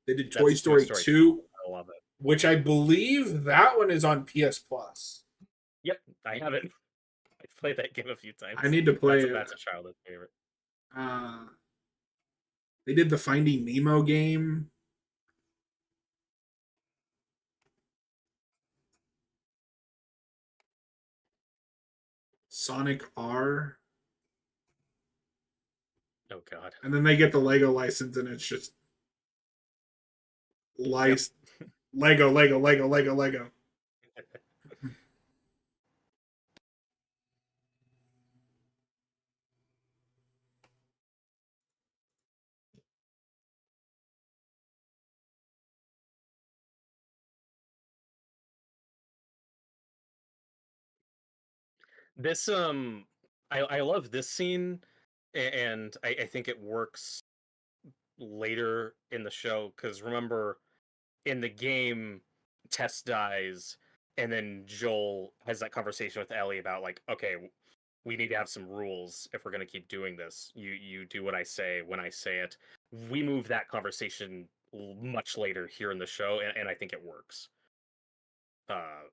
They did Toy That's Toy Story Story 2. 2, I love it. which I believe that one is on PS Plus. Yep, I have it. I've played that game a few I times. need to play it. That's a childhood favorite. Uh, they did the Finding Nemo game. Sonic R. Oh god. And then they get the Lego license, and it's just Yep. lice, Lego, Lego, Lego, Lego, Lego. This I love this scene, and I think it works later in the show because remember in the game Tess dies and then Joel has that conversation with Ellie about like, okay, we need to have some rules if we're going to keep doing this. You do what I say when I say it. We move that conversation much later here in the show, and I think it works. Uh,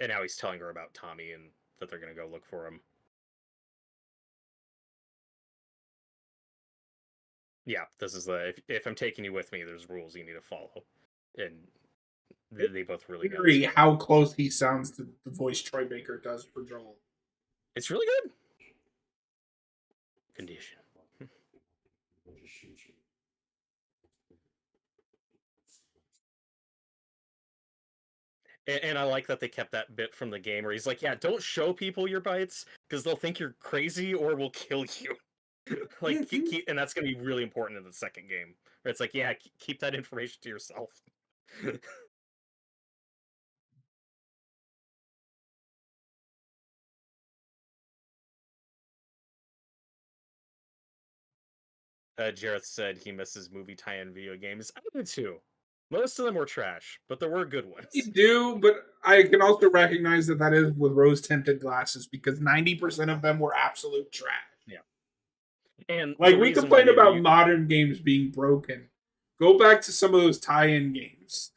and now he's telling her about Tommy and that they're going to go look for him. Yeah, this is the if I'm taking you with me, there's rules you need to follow, and they both really nail this Theory, moment. how close he sounds to the voice Troy Baker does for Joel. It's really good. Condition. And I like that they kept that bit from the game where he's like, "Yeah, don't show people your bites because they'll think you're crazy or we'll kill you." Like, and that's gonna be really important in the second game. Where it's like, yeah, keep that information to yourself. Jareth said he misses movie tie-in video games. I do too. Most of them were trash, but there were good I ones. do, but I can also recognize that that is with rose tinted glasses because 90% of them were absolute trash. Yeah, and Like, the we reason why complain they about modern games being broken, Go back to some of those tie-in games.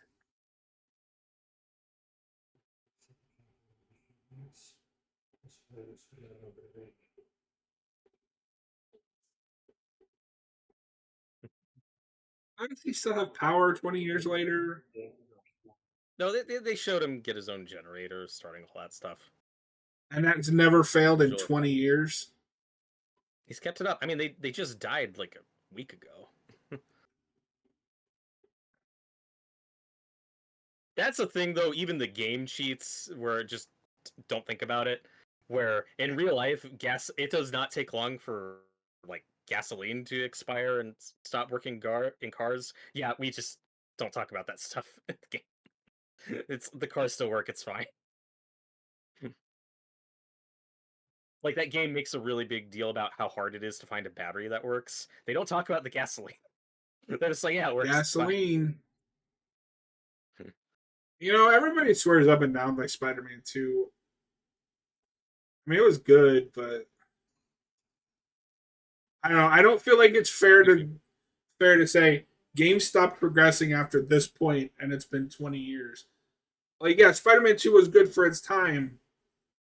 I guess he still have power 20 years later. No, they showed him get his own generator, starting all that stuff. And that's never failed in Sure. 20 years. He's kept it up. I mean, they just died like a week ago. That's the thing, though. Even the game cheats, where just don't think about it. Where in real life, it does not take long for like gasoline to expire and stop working in cars. Yeah, we just don't talk about that stuff in the game. It's the cars still work. It's fine. Like that game makes a really big deal about how hard it is to find a battery that works. They don't talk about the gasoline. They're just like, yeah, it works. Gasoline. You know, everybody swears up and down by Spider-Man 2. I mean, it was good, but I don't know. I don't feel like it's fair to say games stopped progressing after this point, and it's been 20 years. Like, yeah, Spider-Man 2 was good for its time.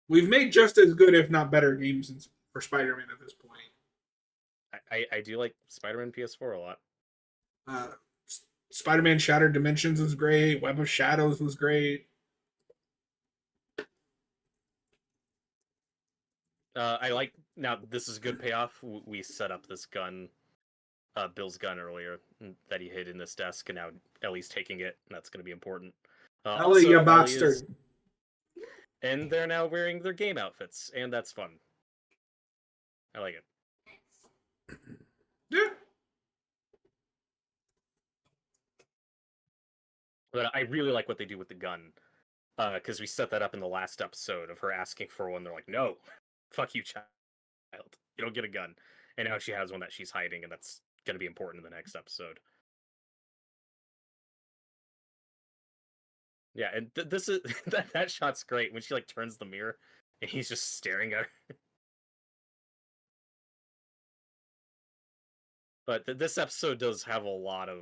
We've made just as good, if not better, games for Spider-Man at this point. I do like Spider-Man PS4 a lot. Spider-Man Shattered Dimensions was great. Web of Shadows was great. I like now. This is good payoff. We set up this gun, Bill's gun earlier that he hid in this desk, and now Ellie's taking it. And that's going to be important. Ellie, you bastard! And they're now wearing their game outfits, and that's fun. I like it. Yeah. But I really like what they do with the gun, because we set that up in the last episode of her asking for one. They're like, "No, fuck you, child. You don't get a gun." And now she has one that she's hiding, and that's going to be important in the next episode. Yeah, and this is that shot's great when she like turns the mirror and he's just staring at her. But this episode does have a lot of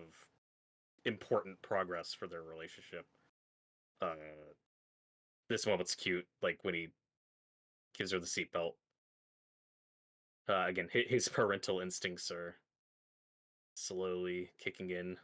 important progress for their relationship. This moment's cute, like when he gives her the seatbelt. Again, his parental instincts are slowly kicking in.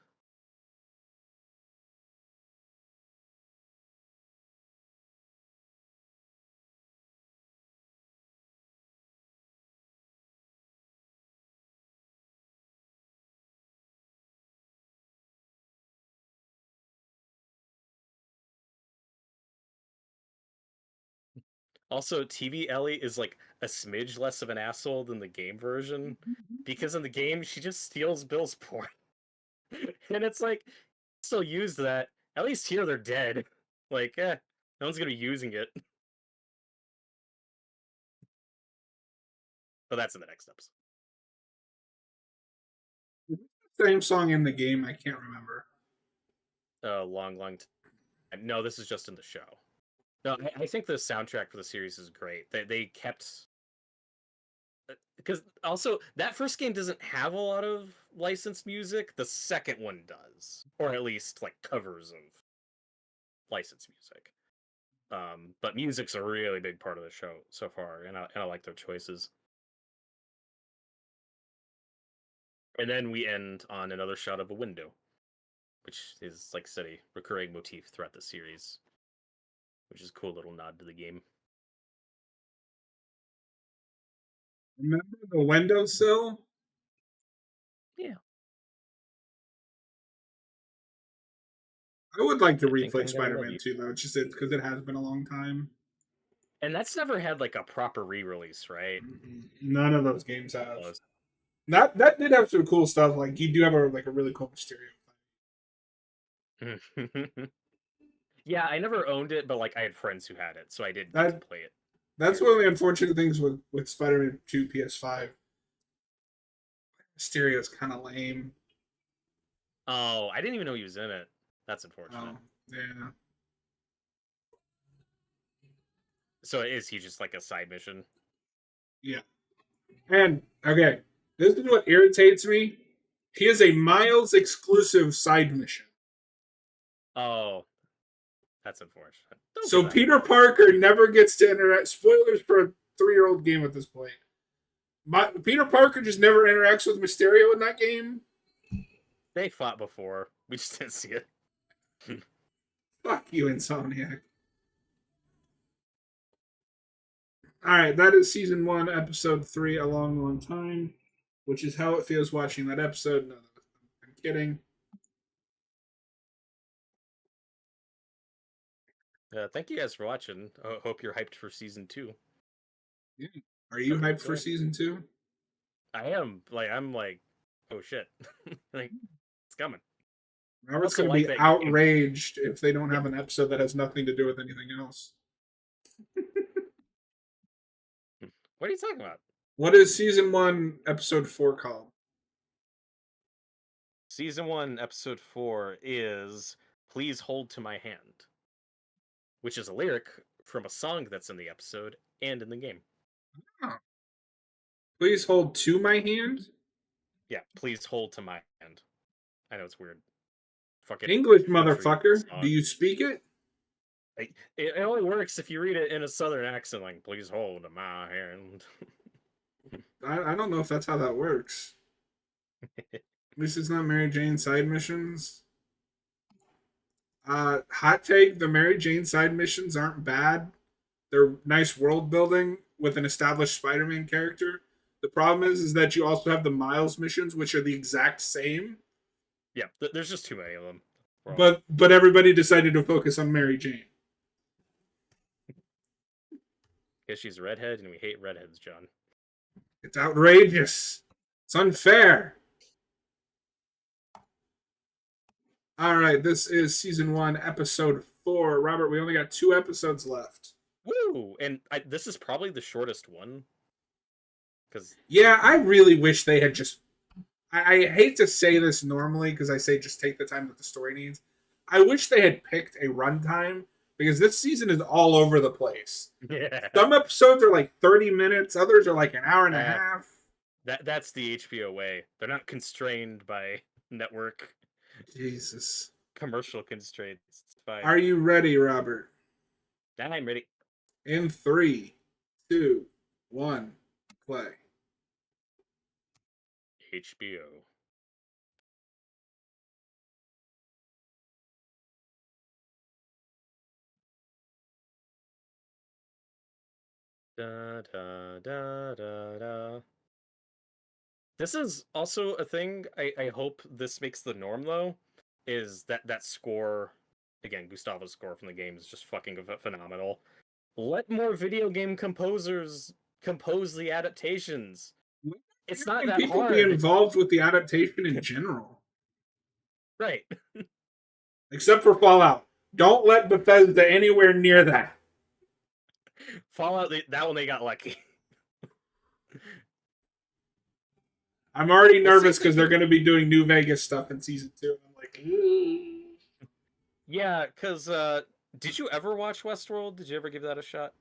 Also, TV Ellie is like a smidge less of an asshole than the game version, because in the game she just steals Bill's porn, and it's like still use that. At least here they're dead. Like, no one's gonna be using it. But that's in the next episode. Same song in the game. I can't remember. Long time. No, this is just in the show. No, I think the soundtrack for the series is great. They kept, because also that first game doesn't have a lot of licensed music. The second one does, or at least like covers of licensed music. But music's a really big part of the show so far, and I like their choices. And then we end on another shot of a window, which is, like I said, a recurring motif throughout the series, which is a cool little nod to the game. Remember the windowsill? Yeah. I would like to I think replay I'm gonna Spider-Man love you. 2 though. It's just because it has been a long time. And that's never had like a proper re-release, right? None of those games have. That did have some cool stuff. Like you do have a really cool Mysterio. Yeah, I never owned it, but like I had friends who had it, so I did get to play it. That's one of the unfortunate things with Spider-Man 2 PS5. Mysterio's kind of lame. Oh, I didn't even know he was in it. That's unfortunate. Yeah. So is he just like a side mission? Yeah. And okay, this is what irritates me. He is a Miles exclusive side mission. Oh, that's unfortunate. Don't So do that. Peter Parker never gets to interact. Spoilers for a 3-year-old game at this point. Peter Parker just never interacts with Mysterio in that game. They fought before. We just didn't see it. Fuck you, Insomniac. Alright, that is season 1, episode 3, A Long, Long Time, which is how it feels watching that episode. No, I'm kidding. Thank you guys for watching. Hope you're hyped for season 2. Yeah. Are you Okay, hyped so for season 2? I'm like, oh shit. Like, it's coming. Robert's Also going like to be that outraged if they don't have an episode that has nothing to do with anything else. What are you talking about? What is season 1, episode 4 called? Season 1, episode 4 is Please Hold to My Hand, which is a lyric from a song that's in the episode and in the game. Oh. Please hold to my hand? Yeah, please hold to my hand. I know it's weird. Fucking English, country motherfucker. song. Do you speak it? Like, it only works if you read it in a southern accent, like, please hold to my hand. I don't know if that's how that works. At least it's not Mary Jane side missions. Hot take, the Mary Jane side missions aren't bad. They're nice world building with an established Spider-Man character. The problem is that you also have the Miles missions, which are the exact same. Yeah, there's just too many of them. But everybody decided to focus on Mary Jane. Because she's a redhead and we hate redheads, John. It's outrageous. It's unfair. All right, this is season 1, episode 4. Robert, we only got 2 episodes left. Woo! And this is probably the shortest one. Yeah, I really wish they had just... I hate to say this normally because I say just take the time that the story needs. I wish they had picked a runtime because this season is all over the place. Yeah. Some episodes are like 30 minutes, others are like an hour and a half. That's the HBO way. They're not constrained by network. Jesus. Commercial constraints. It's fine. Are you ready, Robert? I'm ready. In 3, 2, 1, play. HBO. Da, da, da, da, da. This is also a thing. I hope this makes the norm though. Is that score again? Gustavo's score from the game is just fucking phenomenal. Let more video game composers compose the adaptations. It's not that people hard. Be involved with the adaptation in general, right? Except for Fallout. Don't let Bethesda anywhere near that. Fallout, that one they got lucky. I'm already nervous because they're going to be doing New Vegas stuff in season 2. I'm like, ooh. Yeah, because did you ever watch Westworld? Did you ever give that a shot?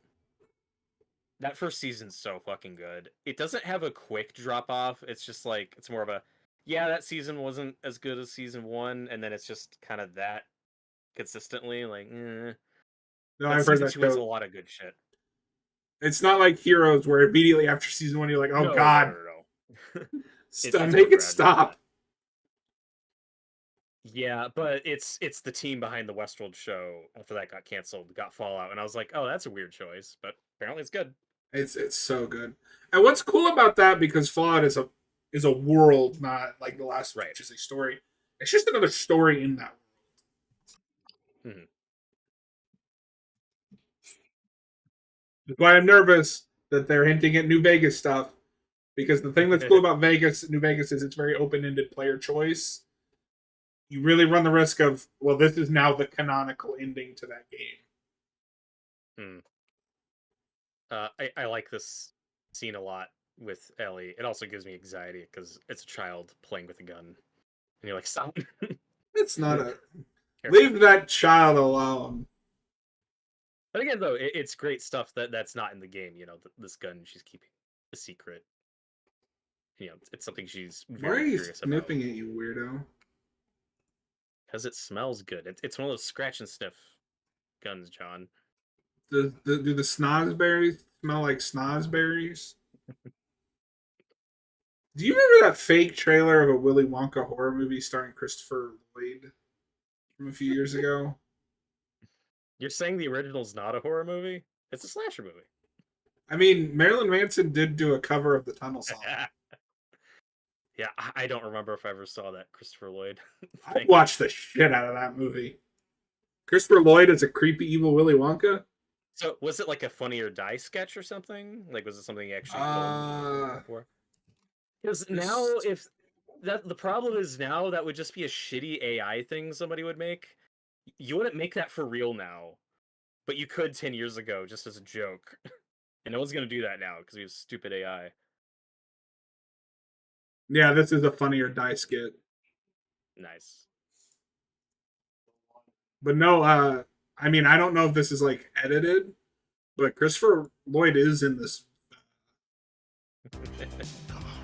That first season's so fucking good. It doesn't have a quick drop off. It's just like it's more of a that season wasn't as good as season 1, and then it's just kind of that consistently like. No, I've heard that. Season 2 has a lot of good shit. It's not like Heroes where immediately after season 1 you're like, oh god, no. Stop, make it stop. Yeah, but it's the team behind the Westworld show. After that got canceled, got Fallout, and I was like, oh, that's a weird choice, but apparently it's good. It's so good. And what's cool about that, because Fallout is a world, not like The Last of Us, which is a story. It's just another story in that world. Mm-hmm. That's why I'm nervous that they're hinting at New Vegas stuff. Because the thing that's cool about New Vegas is it's very open-ended player choice. You really run the risk of, well, this is now the canonical ending to that game. I like this scene a lot with Ellie. It also gives me anxiety because it's a child playing with a gun. And you're like, stop. It's not a... Leave that child alone. But again, though, it's great stuff that's not in the game. You know, this gun she's keeping a secret. it's something she's Why are very you curious about sniffing at you, weirdo? because it smells good. It's one of those scratch and sniff guns, John. Do the snozberries smell like snozberries? Do you remember that fake trailer of a Willy Wonka horror movie starring Christopher Lloyd from a few years ago? You're saying the original's not a horror movie? It's a slasher movie. I mean, Marilyn Manson did do a cover of the Tunnel song. Yeah, I don't remember if I ever saw that Christopher Lloyd I thing. watched the shit out of that movie. Christopher Lloyd as a creepy evil Willy Wonka. So was it like a Funny or Die sketch or something? Like, was it something you actually Uh, filmed for? Because now, this- if that the problem is now that would just be a shitty AI thing somebody would make. You wouldn't make that for real now, but you could 10 years ago just as a joke. And no one's gonna do that now because we have stupid AI. yeah, this is a Funny or Die skit. Nice. But no, I mean, I don't know if this is like edited, but Christopher Lloyd is in this.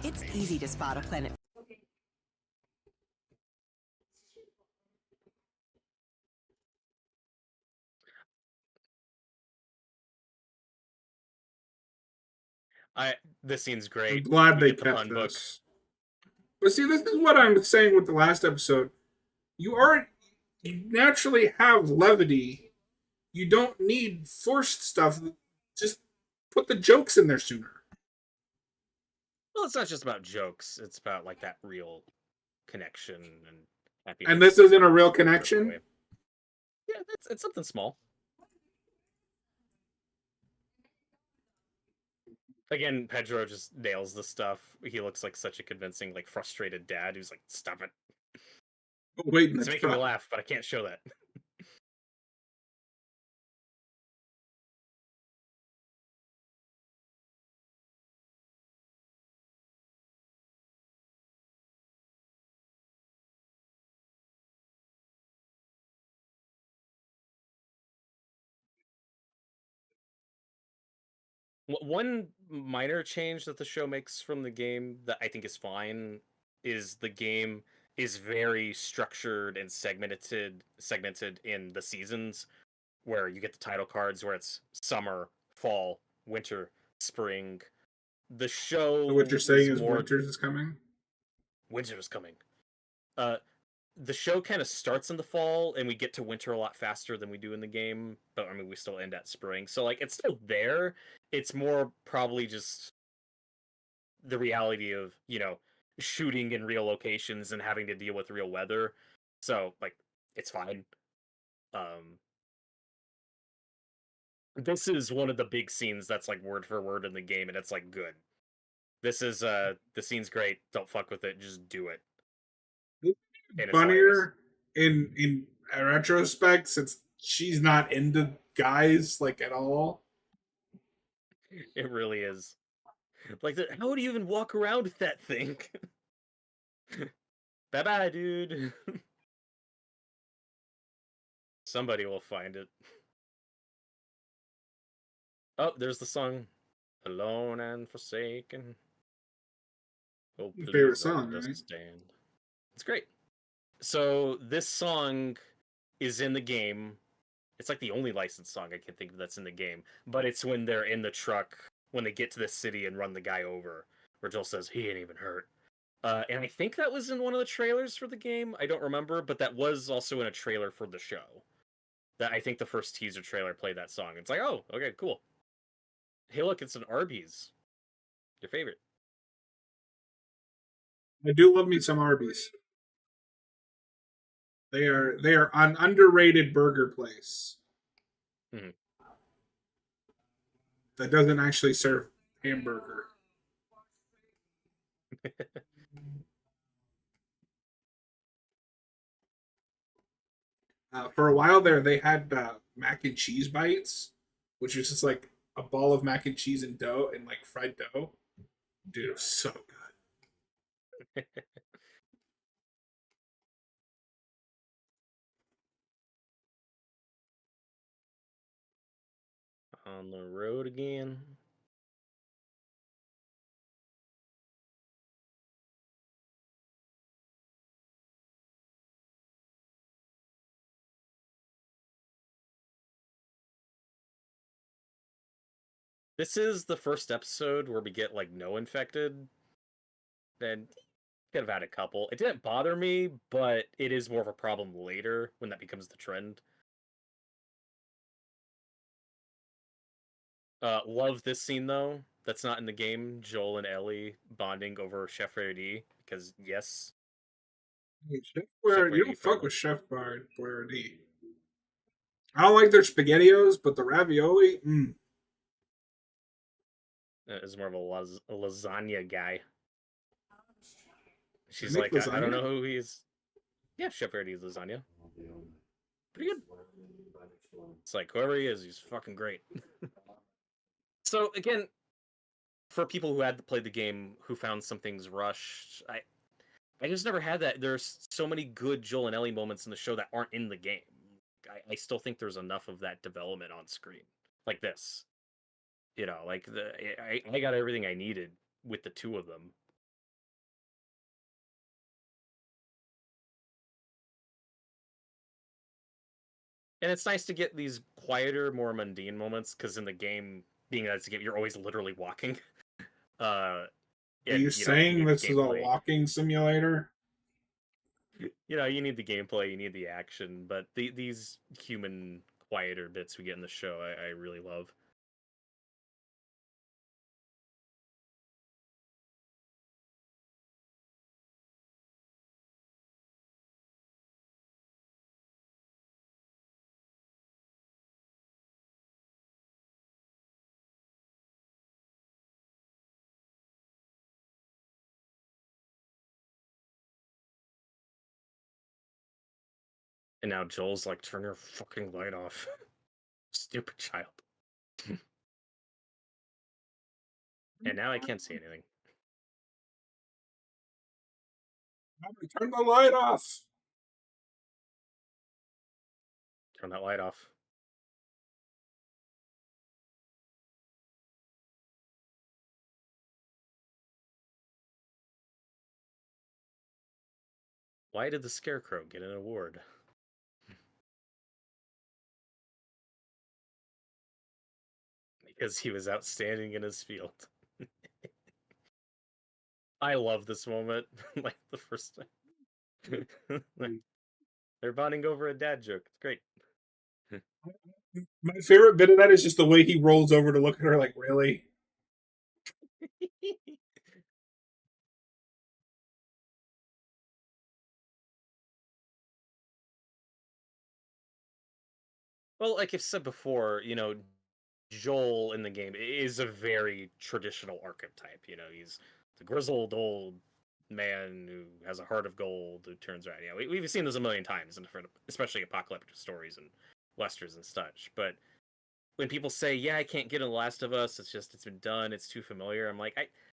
It's easy to spot a planet. This scene's I'm great. glad We they get the kept pun book. this. But see, this is what I'm saying with the last episode. You naturally have levity. You don't need forced stuff. Just put the jokes in there sooner. Well, it's not just about jokes. It's about like that real connection and happiness. And this isn't a real Whatever connection. way. Yeah, it's something small. Again, Pedro just nails the stuff. He looks like such a convincing, like frustrated dad who's like, "Stop it! Wait, in It's the making me truck. laugh, but I can't show that." One minor change that the show makes from the game that I think is fine is the game is very structured and segmented in the seasons where you get the title cards where it's summer, fall, winter, spring. The show So what you're saying is is more Winters is coming? winter is coming. Uh the show kind of starts in the fall and we get to winter a lot faster than we do in the game, but I mean we still end at spring. So like it's still there. It's more probably just the reality of, shooting in real locations and having to deal with real weather. So like it's fine. Um this is one of the big scenes that's like word for word in the game and it's like good. This is the scene's great. Don't fuck with it, just do it. And it's hilarious. Funnier in retrospect since she's not into guys like at all. It really is. Like how do you even walk around with that thing? Bye bye, dude. Somebody will find it. Oh, there's the song Alone and Forsaken. Oh, Your favorite please song, right? understand. It's great. So this song is in the game. It's like the only licensed song I can think of that's in the game. But it's when they're in the truck, when they get to the city and run the guy over, where Joel says, he ain't even hurt. And I think that was in one of the trailers for the game. I don't remember, but that was also in a trailer for the show. That I think the first teaser trailer played that song. It's like, oh, okay, cool. Hey, look, it's an Arby's. Your favorite. I do love me some Arby's. They are an underrated burger place Mhm. that doesn't actually serve hamburger. For a while there, they had mac and cheese bites, which was just like a ball of mac and cheese and dough and like fried dough. Dude, it was so good. On the road again. This is the first episode where we get like no infected, and could have had a couple. It didn't bother me, but it is more of a problem later when that becomes the trend. Love this scene though. That's not in the game. Joel and Ellie bonding over Chef Boyardee because yes, Hey, Chef Chef Boyardee, you Boyardee don't fuck family. with Chef Boyardee. I don't like their SpaghettiOs, but the ravioli, Is more of a lasagna guy. They She's make like, I don't lasagna? know who he is. Yeah, Chef Boyardee's lasagna. Pretty good. It's like whoever he is, he's fucking great. So again, for people who had played the game who found some things rushed, I just never had that. There's so many good Joel and Ellie moments in the show that aren't in the game. I still think there's enough of that development on screen, like this. You know, like I got everything I needed with the two of them. And it's nice to get these quieter, more mundane moments because in the game, being that it's a game, you're always literally walking. Uh, Are you and you saying need this is a gameplay. walking simulator? You need the gameplay, you need the action, but these human, quieter bits we get in the show, I really love. And now Joel's like, turn your fucking light off. Stupid child. And now I can't see anything. Turn the light off. Turn that light off. Why did the Scarecrow get an award? Because he was outstanding in his field. I love this moment. Like the first time. Like, they're bonding over a dad joke. It's great. My favorite bit of that is just the way he rolls over to look at her like, really? Well, like I've said before, Joel in the game is a very traditional archetype. He's the grizzled old man who has a heart of gold who turns around. We've seen this a million times in different, especially apocalyptic stories and westerns and such. But when people say, "Yeah, I can't get in The Last of Us," it's been done, it's too familiar. I'm like,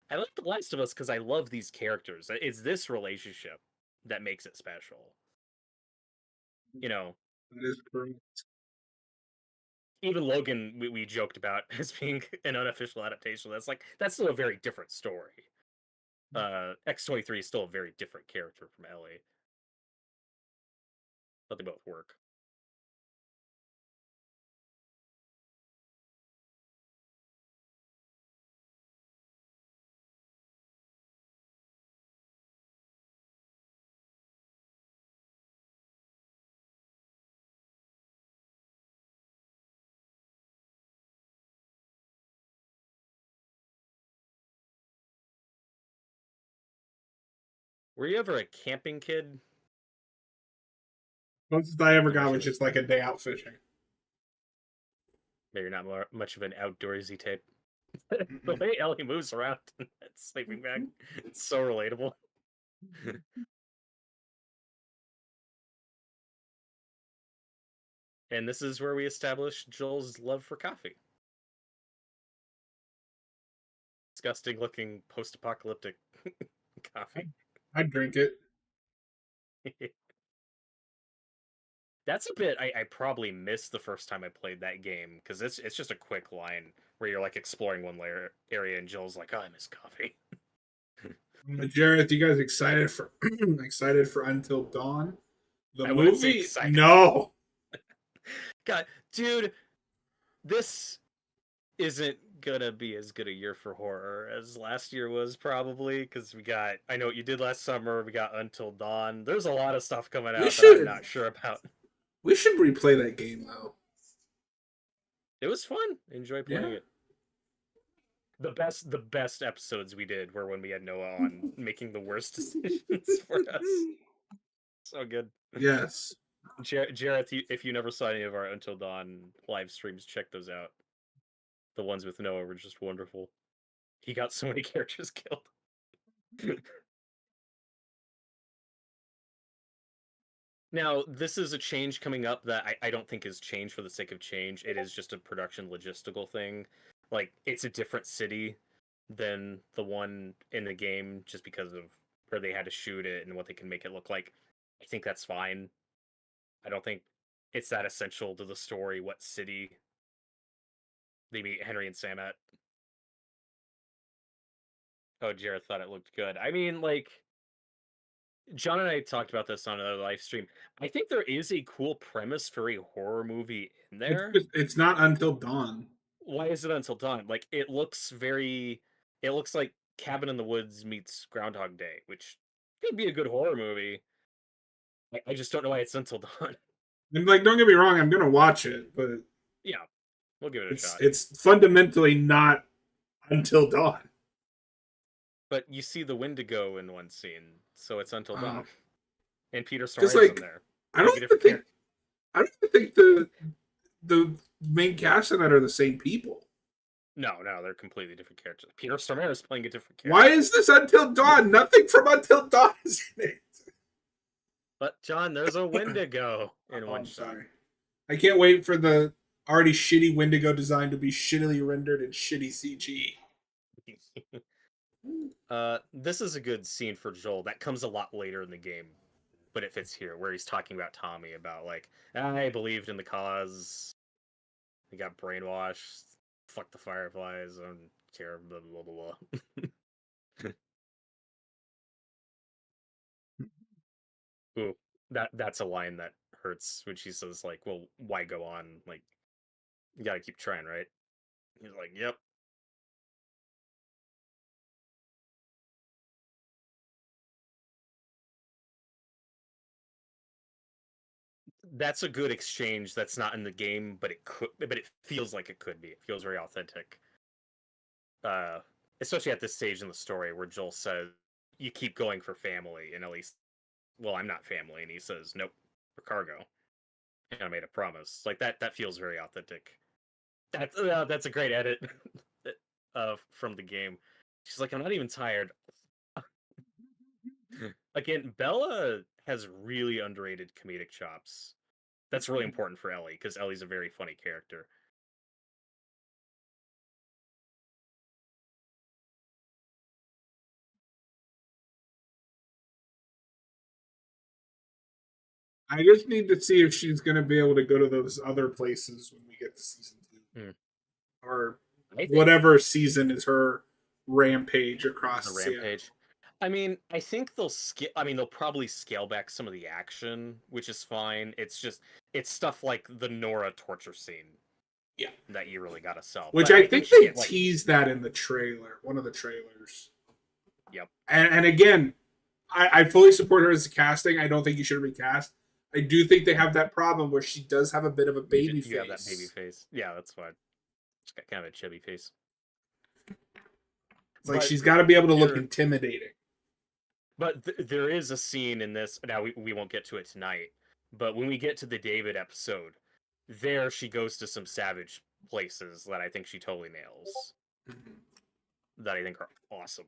I like The Last of Us because I love these characters. It's this relationship that makes it special. You know, That is correct. even Logan, we joked about as being an unofficial adaptation. That's still a very different story. X-23 is still a very different character from Ellie, but they both work. Were you ever a camping kid? Closest I ever Not got much was of a, just like a day out fishing. maybe not much of an outdoorsy type. The way Ellie moves around in that sleeping bag, it's so relatable. And this is where we establish Joel's love for coffee. Disgusting looking post-apocalyptic coffee. I'd drink it. That's a bit I probably missed the first time I played that game because it's just a quick line where you're like exploring one area and Joel's like, "Oh, I miss coffee." Jareth, you guys excited for excited for Until Dawn? The I wouldn't say movie? excited. No. God, dude, this isn't gonna be as good a year for horror as last year was, probably, because we got I Know What You Did Last Summer, we got Until Dawn. There's a lot of stuff coming We out that I'm should not sure about. we should replay that game though. It was fun. Enjoy playing Yeah. it. The best episodes we did were when we had Noah on making the worst decisions for us. So good. Yes. Jareth, if you never saw any of our Until Dawn live streams, check those out. The ones with Noah were just wonderful. He got so many characters killed. Now, this is a change coming up that I don't think is change for the sake of change. It is just a production logistical thing. Like, it's a different city than the one in the game just because of where they had to shoot it and what they can make it look like. I think that's fine. I don't think it's that essential to the story what city they meet Henry and Sam at. Oh, Jared thought it looked good. I mean, like, John and I talked about this on another live stream. I think there is a cool premise for a horror movie in there. It's not Until Dawn. Why is it Until Dawn? Like, it looks like Cabin in the Woods meets Groundhog Day, which could be a good horror movie. I just don't know why it's Until Dawn. And like, don't get me wrong, I'm gonna watch it, but Yeah, we'll give it a shot. it's fundamentally not Until Dawn. But you see the Wendigo in one scene, so it's Until Dawn. And Peter Stormare Just is like, in there. I don't even think the main cast in that are the same people. No, they're completely different characters. Peter Stormare is playing a different character. Why is this Until Dawn? Nothing from Until Dawn is in it. But John, there's a Wendigo in Oh, one I'm shot. sorry. I can't wait for the already shitty Wendigo design to be shittily rendered in shitty CG. This is a good scene for Joel. That comes a lot later in the game, but it fits here, where he's talking about Tommy, about like, I believed in the cause. He got brainwashed. Fuck the Fireflies. I don't care. Blah blah blah blah. Ooh, that's a line that hurts when she says like, "Well, why go on? Like, you gotta keep trying, right?" He's like, "Yep." That's a good exchange. That's not in the game, but it feels like it could be. It feels very authentic. Especially at this stage in the story where Joel says, "You keep going for family," and Ellie's, "Well, I'm not family," and he says, "Nope, for cargo." And I made a promise. Like that feels very authentic. That's a great edit from the game. She's like, "I'm not even tired." Again, Bella has really underrated comedic chops. That's really important for Ellie because Ellie's a very funny character. I just need to see if she's going to be able to go to those other places when we get to season 2. Or whatever season is her rampage across the rampage. I mean, I think they'll probably scale back some of the action, which is fine. It's stuff like the Nora torture scene. Yeah. That you really gotta sell. Which But I think they teased that in the trailer, one of the trailers. Yep. And again, I fully support her as a casting. I don't think you should recast. I do think they have that problem where she does have a bit of a baby face. You have that baby face. Yeah, that's fine. She's got kind of a chubby face. It's like she's got to be able to look intimidating. But there is a scene in this. Now, we won't get to it tonight. But when we get to the David episode, there she goes to some savage places that I think she totally nails. That I think are awesome.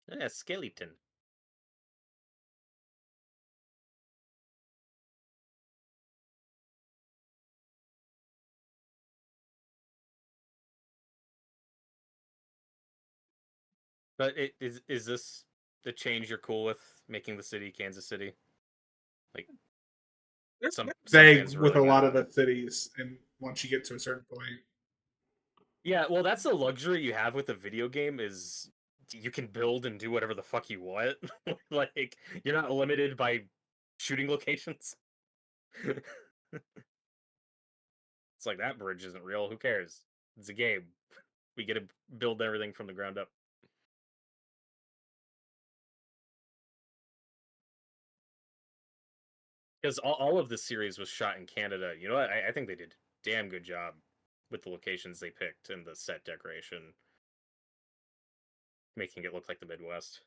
Yeah, skeleton. But is this the change you're cool with, making the city Kansas City? Like, some vague with a lot of the cities, and once you get to a certain point. Yeah, well, that's the luxury you have with a video game is you can build and do whatever the fuck you want. Like, you're not limited by shooting locations. like that bridge isn't real. Who cares? It's a game. We get to build everything from the ground up. Because all of this series was shot in Canada. You know what? I think they did a damn good job with the locations they picked and the set decoration, making it look like the Midwest.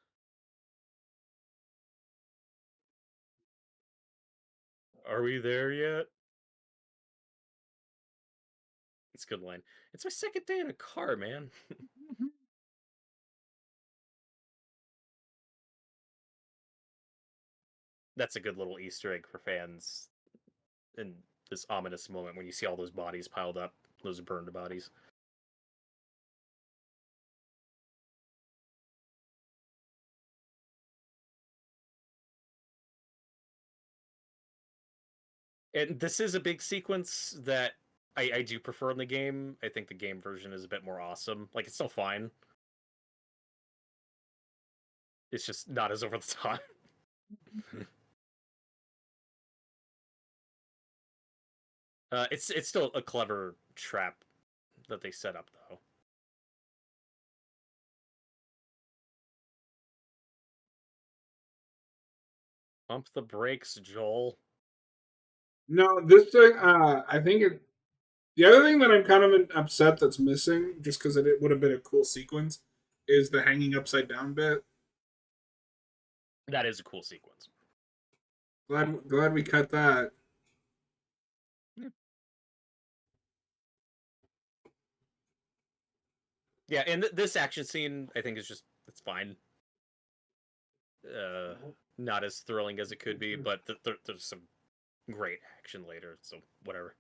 Are we there yet? It's a good line. It's my second day in a car, man. That's a good little Easter egg for fans in this ominous moment when you see all those bodies piled up, those burned bodies. And this is a big sequence that I do prefer in the game. I think the game version is a bit more awesome. Like, it's still fine. It's just not as over the top. It's still a clever trap that they set up, though. Pump the brakes, Joel. No, this thing. I think it. The other thing that I'm kind of upset that's missing, just because it would have been a cool sequence, is the hanging upside down bit. That is a cool sequence. Glad we cut that. Yeah, and this action scene, I think, is just it's fine. Not as thrilling as it could be, but there's some great action later, so whatever.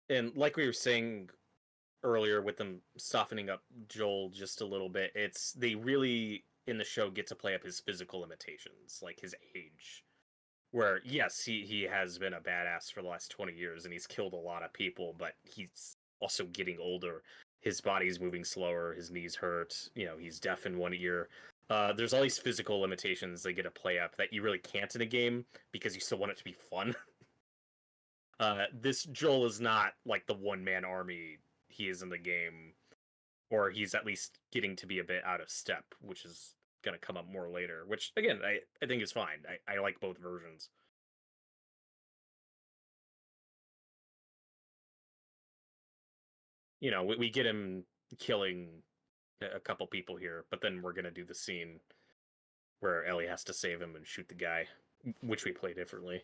And like we were saying earlier with them softening up Joel just a little bit, it's they really in the show get to play up his physical limitations, like his age. Where yes, he has been a badass for the last 20 years and he's killed a lot of people, but he's also getting older. His body's moving slower, his knees hurt, he's deaf in one ear. There's all these physical limitations they get to play up that you really can't in a game because you still want it to be fun. This Joel is not like the one man army he is in the game, or he's at least getting to be a bit out of step, which is going to come up more later, which again, I think is fine. I like both versions. We get him killing a couple people here, but then we're going to do the scene where Ellie has to save him and shoot the guy, which we play differently.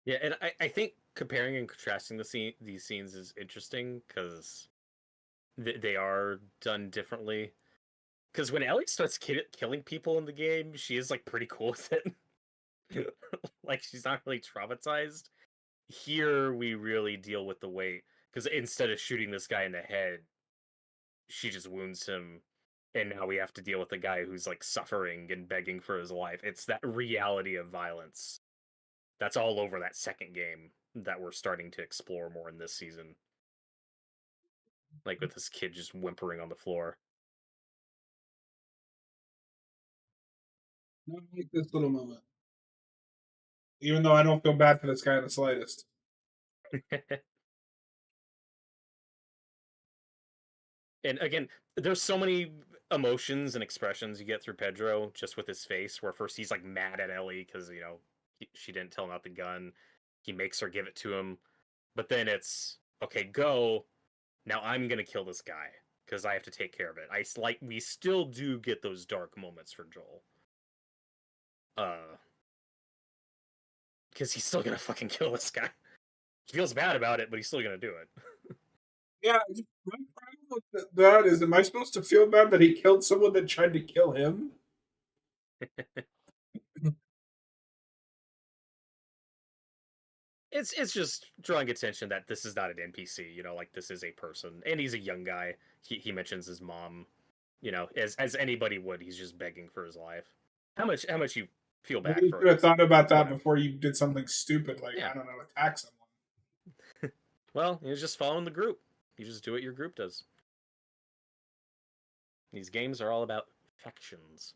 Yeah, and I think comparing and contrasting these scenes is interesting because they are done differently. Because when Ellie starts killing people in the game, she is like pretty cool with it. Like she's not really traumatized. Here we really deal with the weight because instead of shooting this guy in the head, she just wounds him, and now we have to deal with a guy who's like suffering and begging for his life. It's that reality of violence that's all over that second game that we're starting to explore more in this season. Like with this kid just whimpering on the floor. I like this little moment, even though I don't feel bad for this guy in the slightest. And again, there's so many emotions and expressions you get through Pedro just with his face. Where first he's like mad at Ellie because she didn't tell him about the gun. He makes her give it to him, but then it's okay, go now. I'm gonna kill this guy because I have to take care of it. We still do get those dark moments for Joel, because he's still gonna fucking kill this guy. He feels bad about it, but he's still gonna do it. Yeah, my problem with that is, am I supposed to feel bad that he killed someone that tried to kill him? It's just drawing attention that this is not an NPC, like this is a person, and he's a young guy. He mentions his mom, as anybody would. He's just begging for his life. How much you feel bad Maybe you for? could have thought about that Whatever. before you did something stupid like, Yeah. I don't know, attack someone. Well, he was just following the group. You just do what your group does. These games are all about factions.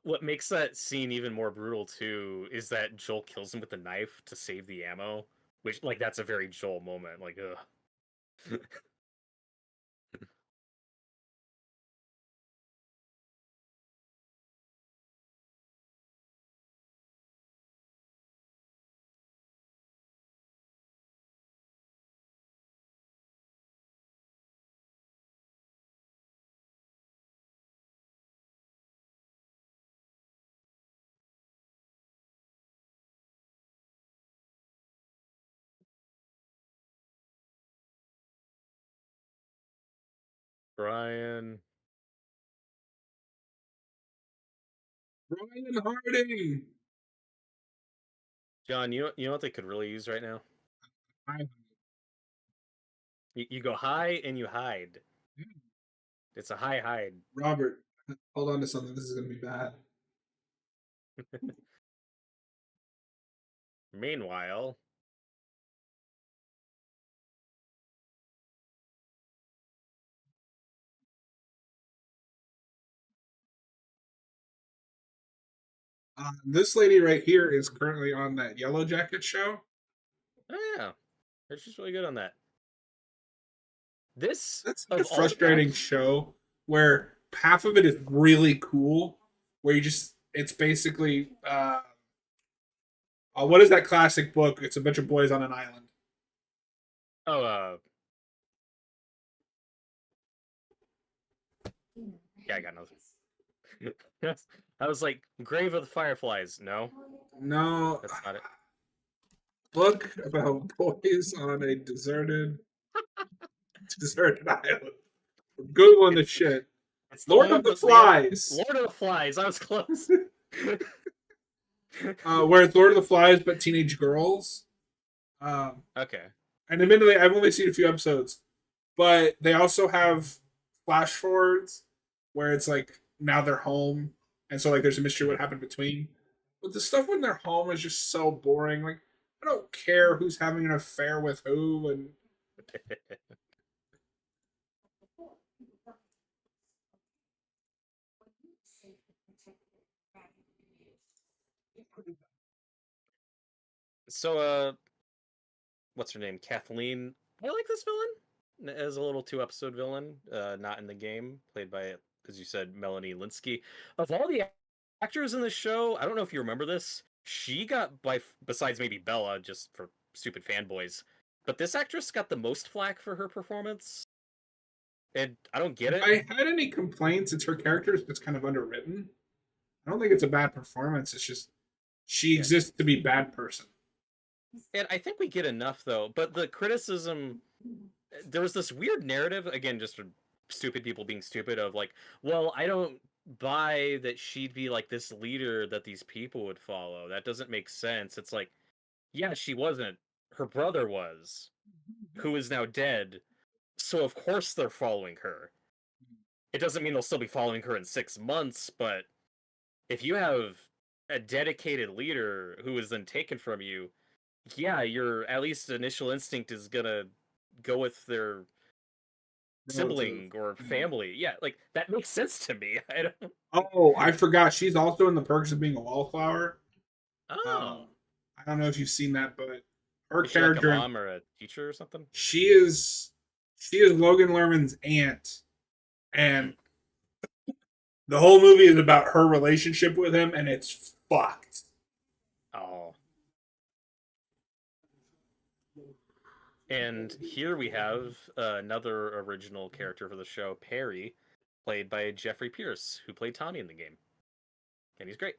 What makes that scene even more brutal too is that Joel kills him with a knife to save the ammo, which that's a very Joel moment. Like, ugh. Brian. Brian Harding! John, you know what they could really use right now? I- You go high and you hide. It's a high hide. Robert, hold on to something. This is going to be bad. Meanwhile, This lady right here is currently on that Yellow Jacket show. oh yeah, they're just really good on that. This That's of a all the frustrating show where half of it is really cool, where it's basically, what is that classic book? It's a bunch of boys on an island. Oh, yeah, I got nothing. Yes, I was like, Grave of the Fireflies. No, No, that's not it. book about boys on a deserted island. We're Googling the shit. It's Lord one of the with Flies. Lord of the Flies. I was close. Where it's Lord of the Flies, but teenage girls. Okay. And admittedly, I've only seen a few episodes, but they also have flash forwards where it's like now they're home, and so like there's a mystery what happened between. But the stuff when they're home is just so boring. Like I don't care who's having an affair with who, and So, what's her name? Kathleen. I like this villain as a little 2-episode villain, not in the game, played by, as you said, Melanie Linsky. Of all the actors in the show, I don't know if you remember this. She got besides maybe Bella, just for stupid fanboys, but this actress got the most flack for her performance, and I don't get if it. I had any complaints, it's her character is just kind of underwritten. I don't think it's a bad performance. It's just she exists to be bad person. And I think we get enough though. But the criticism, there was this weird narrative again, just for stupid people being stupid, of like, well, I don't buy that she'd be like this leader that these people would follow. That doesn't make sense. It's like, yeah, she wasn't. Her brother was, who is now dead. So of course they're following her. It doesn't mean they'll still be following her in 6 months, but if you have a dedicated leader who is then taken from you, yeah, your at least initial instinct is gonna go with their sibling or family. Yeah, like that makes sense to me. I don't. Oh, I forgot. She's also in the Perks of Being a Wallflower. Oh, I don't know if you've seen that, but her Is she like a character, mom or a teacher or something? she is Logan Lerman's aunt, and the whole movie is about her relationship with him, and it's fucked. Oh. And here we have another original character for the show, Perry, played by Jeffrey Pierce, who played Tommy in the game. And he's great.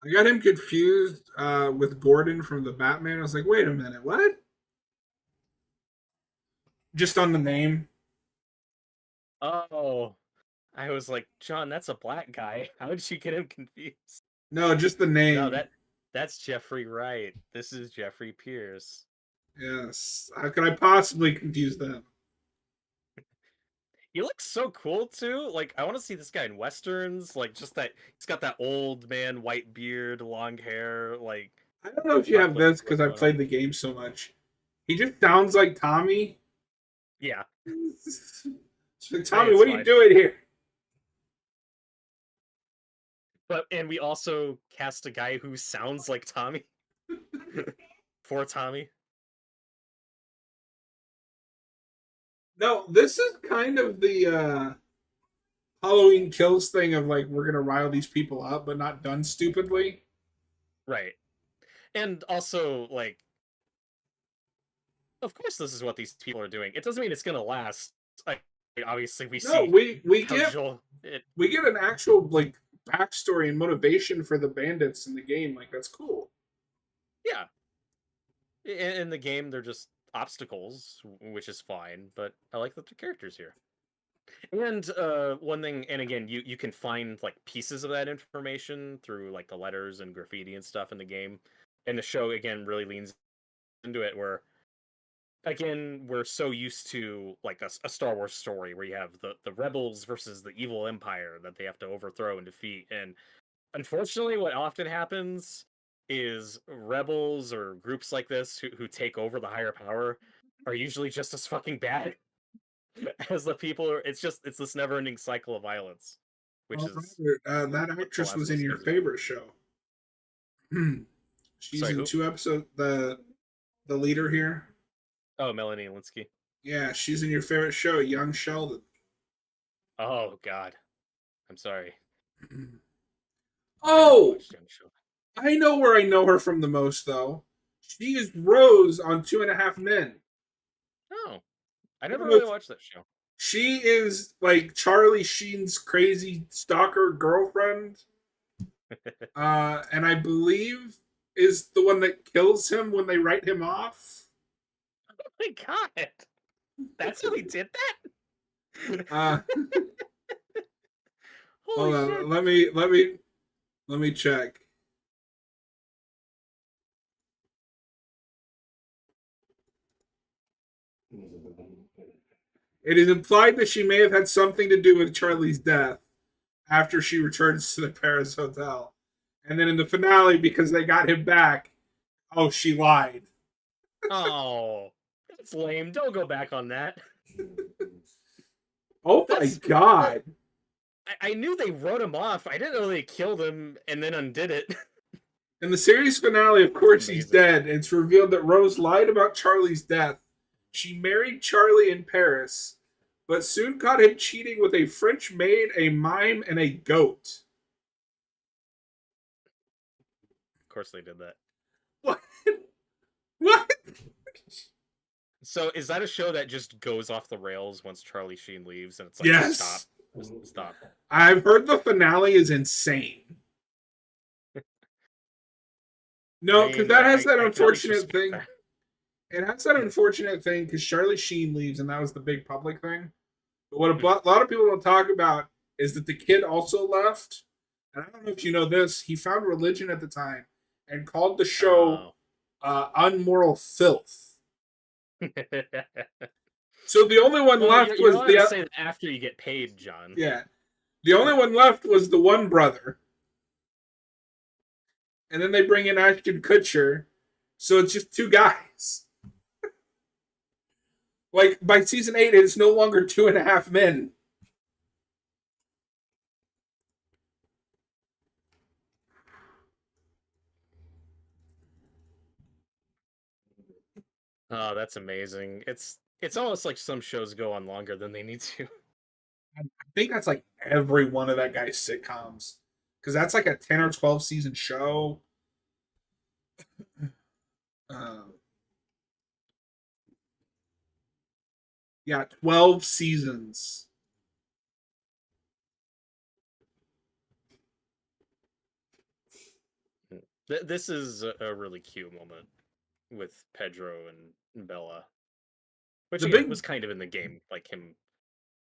I got him confused with Gordon from the Batman. I was like, wait a minute, what? Just on the name. Oh, I was like, John, that's a black guy. How did you get him confused? No, just the name. No, that's Jeffrey Wright. This is Jeffrey Pierce. Yes. How could I possibly confuse them? He looks so cool too. Like, I want to see this guy in westerns. Like, just that he's got that old man, white beard, long hair. Like, I don't know if you have this because I've played the game so much. He just sounds like Tommy. yeah. So, Tommy, what are you doing here? And we also cast a guy who sounds like Tommy for Tommy. No, this is kind of the Halloween Kills thing of like we're gonna rile these people up, but not done stupidly. Right. And also, like, of course, this is what these people are doing. It doesn't mean it's gonna last. Like, obviously, we No, see we how get we get an actual like backstory and motivation for the bandits in the game. Like that's cool. Yeah. In the game, they're just obstacles, which is fine. But I like that the characters here. And one thing, and again, you can find like pieces of that information through like the letters and graffiti and stuff in the game. And the show again really leans into it, where again we're so used to like a Star Wars story where you have the rebels versus the evil empire that they have to overthrow and defeat. And unfortunately, what often happens is rebels or groups like this who take over the higher power are usually just as fucking bad as the people are. It's this never-ending cycle of violence, which is that actress was in your favorite show. She's Sorry, in who? 2 episodes. The leader here. Oh, Melanie Linsky. Yeah, she's in your favorite show, Young Sheldon. Oh God, I'm sorry. Oh, Watched Young Sheldon. I know where I know her from the most though. She is Rose on 2.5 Men. Oh, I never really watched that show. She is like Charlie Sheen's crazy stalker girlfriend. And I believe is the one that kills him when they write him off. Oh my God, that's how he did that. Holy Hold shit. on, let me check. It is implied that she may have had something to do with Charlie's death after she returns to the Paris hotel. And then in the finale, because they got him back, oh, she lied. Oh, that's lame. Don't go back on that. Oh my God. I knew they wrote him off. I didn't know they killed him and then undid it. In the series finale, of course, he's Amazing. dead. It's revealed that Rose lied about Charlie's death. She married Charlie in Paris, but soon caught him cheating with a French maid, a mime, and a goat. Of course they did that. What? What? So is that a show that just goes off the rails once Charlie Sheen leaves and it's like, Yes. Stop. I've heard the finale is insane. No, because that has that unfortunate thing. It has that unfortunate thing because Charlie Sheen leaves, and that was the big public thing. But what a lot of people don't talk about is that the kid also left. And I don't know if you know this. He found religion at the time and called the show unmoral filth. So the only one left you're was allowed the to say that after you get paid, John. Yeah. The only one left was the one brother. And then they bring in Ashton Kutcher. So it's just 2 guys. Like, by season 8, it's no longer 2.5 men. Oh, that's amazing. It's almost like some shows go on longer than they need to. I think that's like every one of that guy's sitcoms, because that's like a 10 or 12 season show. Um, yeah, 12 seasons. This is a really cute moment with Pedro and Bella, which The again big was kind of in the game, like him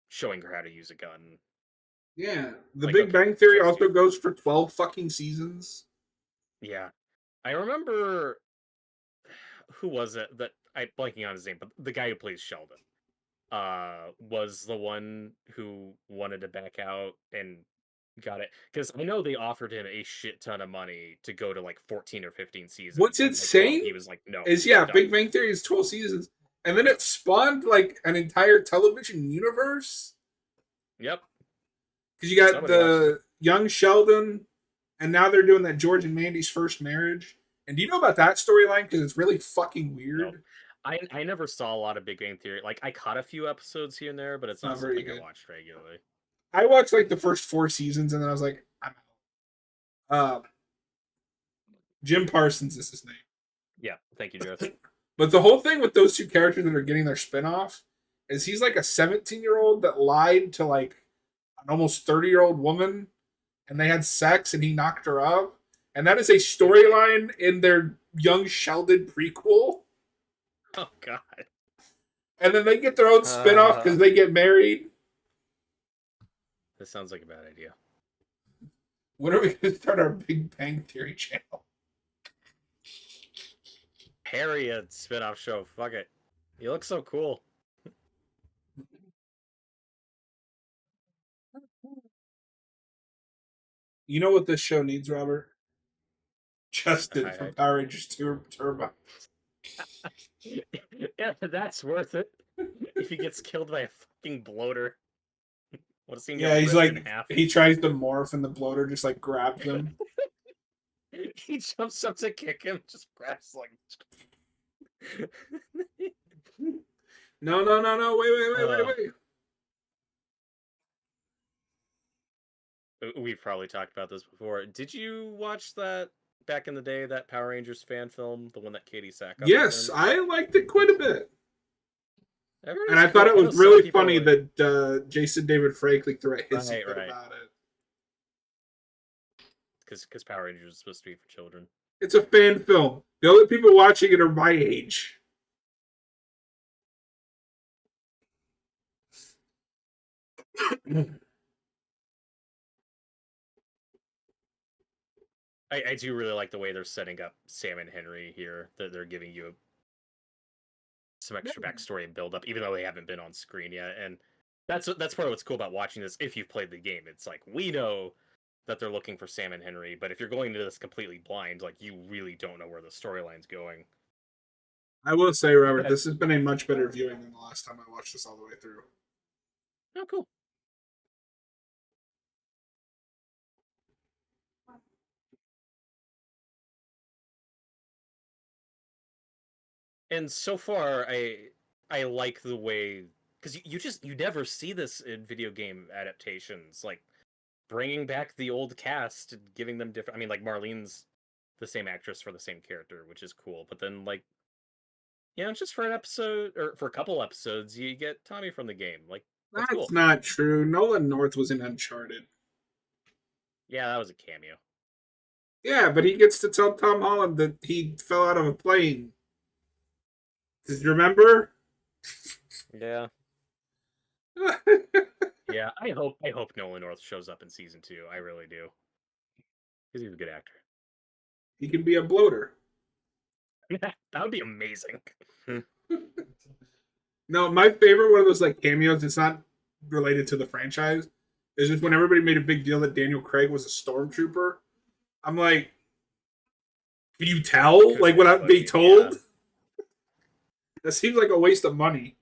showing her how to use a gun. Yeah, The Like, Big okay, Bang Theory trust also you. goes for 12 fucking seasons. Yeah, I remember who was it that I blanking on his name, but the guy who plays Sheldon was the one who wanted to back out and got it because I know they offered him a shit ton of money to go to like 14 or 15 What's seasons, and by 12 insane he was like, no, is, I'm yeah, done. Big Bang Theory is 12 seasons, and then it spawned like an entire television universe. Yep. Because you got Somebody watched it. the young Sheldon, and now they're doing that George and Mandy's first marriage. And do you know about that storyline? Because it's really fucking No. weird. I never saw a lot of Big Bang Theory. Like, I caught a few episodes here and there, but it's It's not not very something I good. watched regularly. I watched like the first 4 seasons, and then I was like, I'm out. Jim Parsons is his name. Yeah, thank you, Joe. But the whole thing with those two characters that are getting their spinoff is he's like a 17-year-old that lied to like an almost 30-year-old woman, and they had sex and he knocked her up. And that is a storyline in their Young Sheldon prequel. Oh, God. And then they get their own spinoff because they get married. This sounds like a bad idea. When are we going to start our Big Bang Theory channel? Harry, a spin-off show. Fuck it. You look so cool. You know what this show needs, Robert? Justin from I Power Rangers Turbo. Yeah, that's worth it. If he gets killed by a fucking bloater. Want to see him Yeah, get he's ripped in like, half? he tries to morph and the bloater just like grabs him. He jumps up to kick him, just grabs like. No. Wait. We've probably talked about this before. Did you watch that back in the day, that Power Rangers fan film, the one that Katie Sackhoff was Yes, in? I liked it quite a bit. Everyone And was I thought it cool. I know was some really people funny like- that Jason David Frank like threw a hissy Right, fit right. about it. Because Power Rangers is supposed to be for children. It's a fan film. The only people watching it are my age. I do really like the way they're setting up Sam and Henry here. That they're giving you some extra backstory and build up, even though they haven't been on screen yet. And that's part of what's cool about watching this. If you've played the game, it's like we know that they're looking for Sam and Henry, but if you're going into this completely blind, like you really don't know where the storyline's going. I will say, Robert, this has been a much better viewing than the last time I watched this all the way through. Oh, cool. And so far, I like the way because you never see this in video game adaptations, like bringing back the old cast and giving them different. I mean, like Marlene's the same actress for the same character, which is cool. But then, like, just for an episode or for a couple episodes, you get Tommy from the game. Like, that's cool. not true. Nolan North was in Uncharted. Yeah, that was a cameo. Yeah, but he gets to tell Tom Holland that he fell out of a plane. Did you remember? Yeah. Yeah, I hope Nolan North shows up in season 2. I really do. Because he's a good actor. He can be a bloater. That would be amazing. No, my favorite one of those like cameos, it's not related to the franchise, is just when everybody made a big deal that Daniel Craig was a stormtrooper. I'm like, can you tell? Like without being told? Yeah. That seems like a waste of money.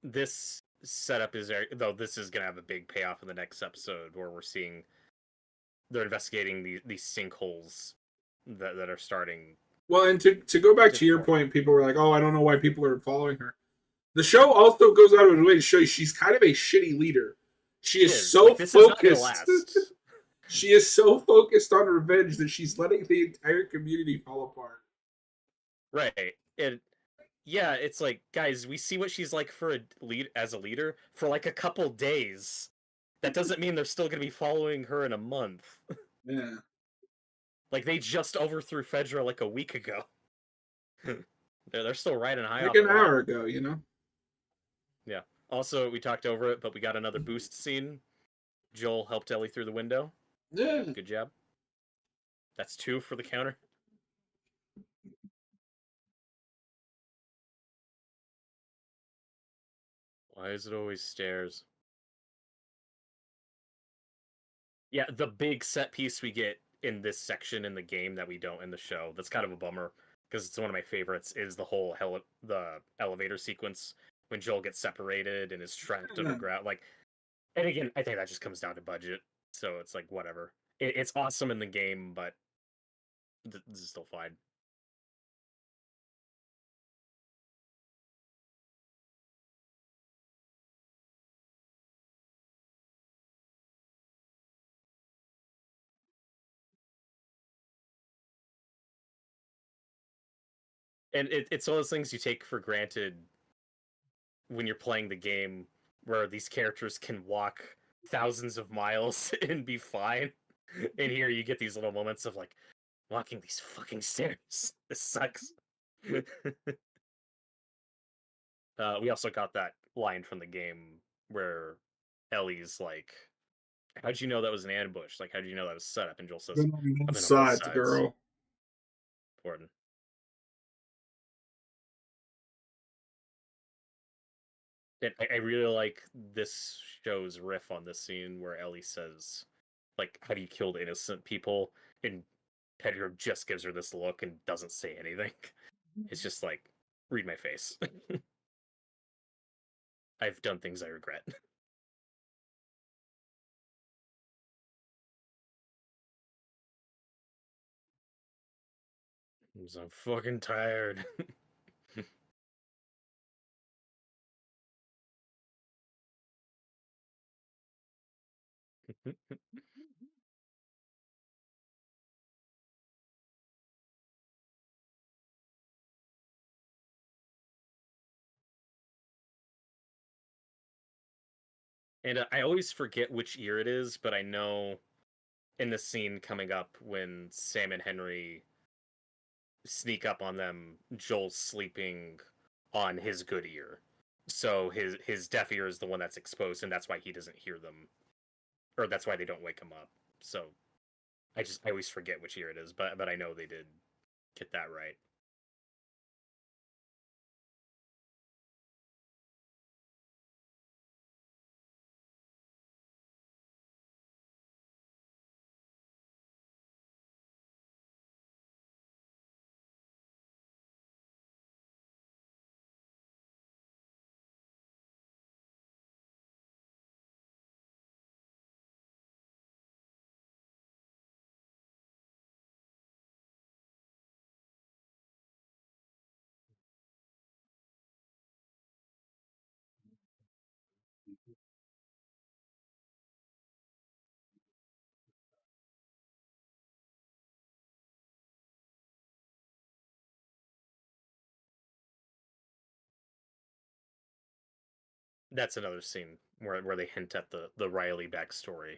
This setup is very, though this is gonna have a big payoff in the next episode where we're seeing they're investigating these sinkholes that are starting. Well, and to go back to your point, people were like, "Oh, I don't know why people are following her." The show also goes out of its way to show you she's kind of a shitty leader. She is so like, this is not gonna focused. last. She is so focused on revenge that she's letting the entire community fall apart. Right. Yeah, it's like, guys, we see what she's like for as a leader for like a couple days. That doesn't mean they're still gonna be following her in a month. Yeah. Like, they just overthrew Fedra like a week ago. they're still riding high Like off an the hour line. ago, you know? Yeah. Also, we talked over it, but we got another boost scene. Joel helped Ellie through the window. Yeah. Good job. That's 2 for the counter. Why is it always stairs? Yeah, the big set piece we get in this section in the game that we don't in the show. That's kind of a bummer because it's one of my favorites. Is the whole the elevator sequence when Joel gets separated and is trapped underground. Like, and again, I think that just comes down to budget. So it's like whatever. It's awesome in the game, but this is still fine. And it's one of those things you take for granted when you're playing the game, where these characters can walk thousands of miles and be fine. And here you get these little moments of like walking these fucking stairs. This sucks. We also got that line from the game where Ellie's like, "How'd you know that was an ambush? Like, how'd you know that was set up?" And Joel says, Been on "I've both been on both sides, sides." girl. Important. And I really like this show's riff on this scene where Ellie says, like, "Have you killed innocent people?" And Pedro just gives her this look and doesn't say anything. It's just like, read my face. I've done things I regret. 'Cause I'm fucking tired. And I always forget which year it is, but I know in the scene coming up when Sam and Henry sneak up on them, Joel's sleeping on his good ear. So his deaf ear is the one that's exposed, and that's why he doesn't hear them, or that's why they don't wake him up. So I always forget which year it is, but I know they did get that right. That's another scene where they hint at the Riley backstory,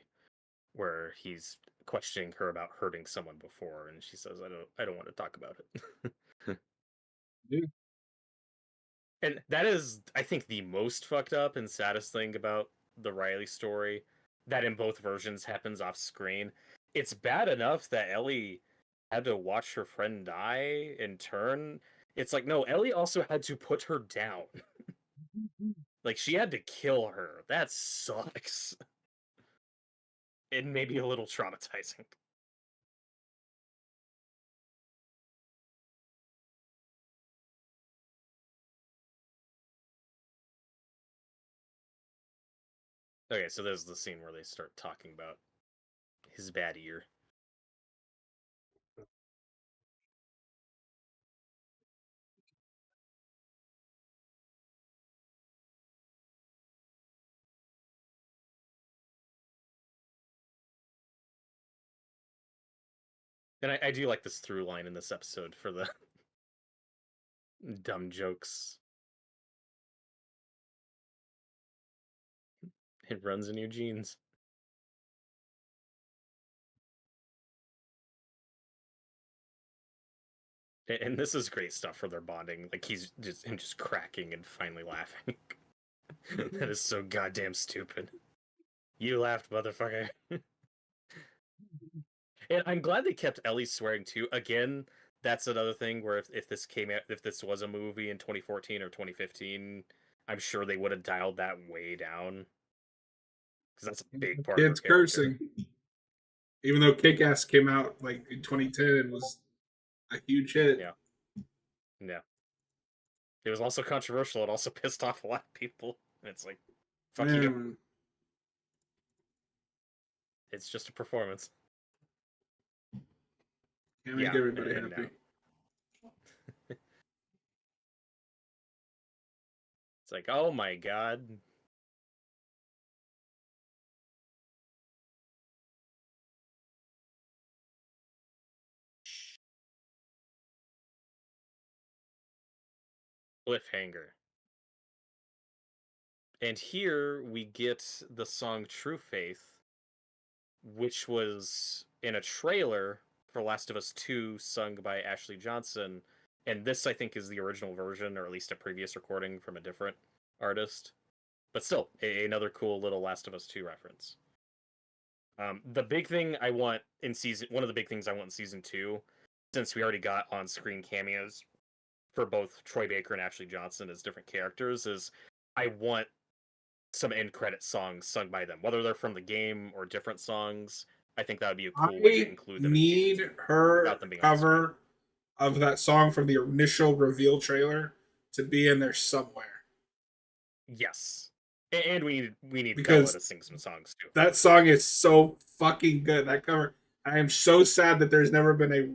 where he's questioning her about hurting someone before, and she says, "I don't want to talk about it." Yeah. And that is, I think, the most fucked up and saddest thing about the Riley story, that in both versions happens off screen. It's bad enough that Ellie had to watch her friend die in turn. It's like, no, Ellie also had to put her down. Like, she had to kill her. That sucks. It may be a little traumatizing. Okay, so there's the scene where they start talking about his bad ear. And I do like this through line in this episode for the dumb jokes. It runs in your genes. And this is great stuff for their bonding. Like he's just cracking and finally laughing. That is so goddamn stupid. You laughed, motherfucker. And I'm glad they kept Ellie swearing too. Again, that's another thing where if this came out, if this was a movie in 2014 or 2015, I'm sure they would have dialed that way down. Because that's a big part of her Kids character. cursing. Even though Kick-Ass came out like in 2010 and was a huge hit. Yeah. Yeah. It was also controversial. It also pissed off a lot of people. And it's like, fuck you. Man. It's just a performance. Can't make Yeah, everybody and happy. It's like, oh my god. Cliffhanger. And here we get the song True Faith, which was in a trailer for Last of Us 2 sung by Ashley Johnson. And this, I think, is the original version, or at least a previous recording from a different artist. But still, another cool little Last of Us 2 reference. The big thing I want in one of the big things I want in season 2, since we already got on-screen cameos for both Troy Baker and Ashley Johnson as different characters, is I want some end credit songs sung by them, whether they're from the game or different songs. I think that would be a cool way to include them. Need her cover of that song from the initial reveal trailer to be in there somewhere. Yes, and we need because Bella to sing some songs too. That song is so fucking good. That cover. I am so sad that there's never been a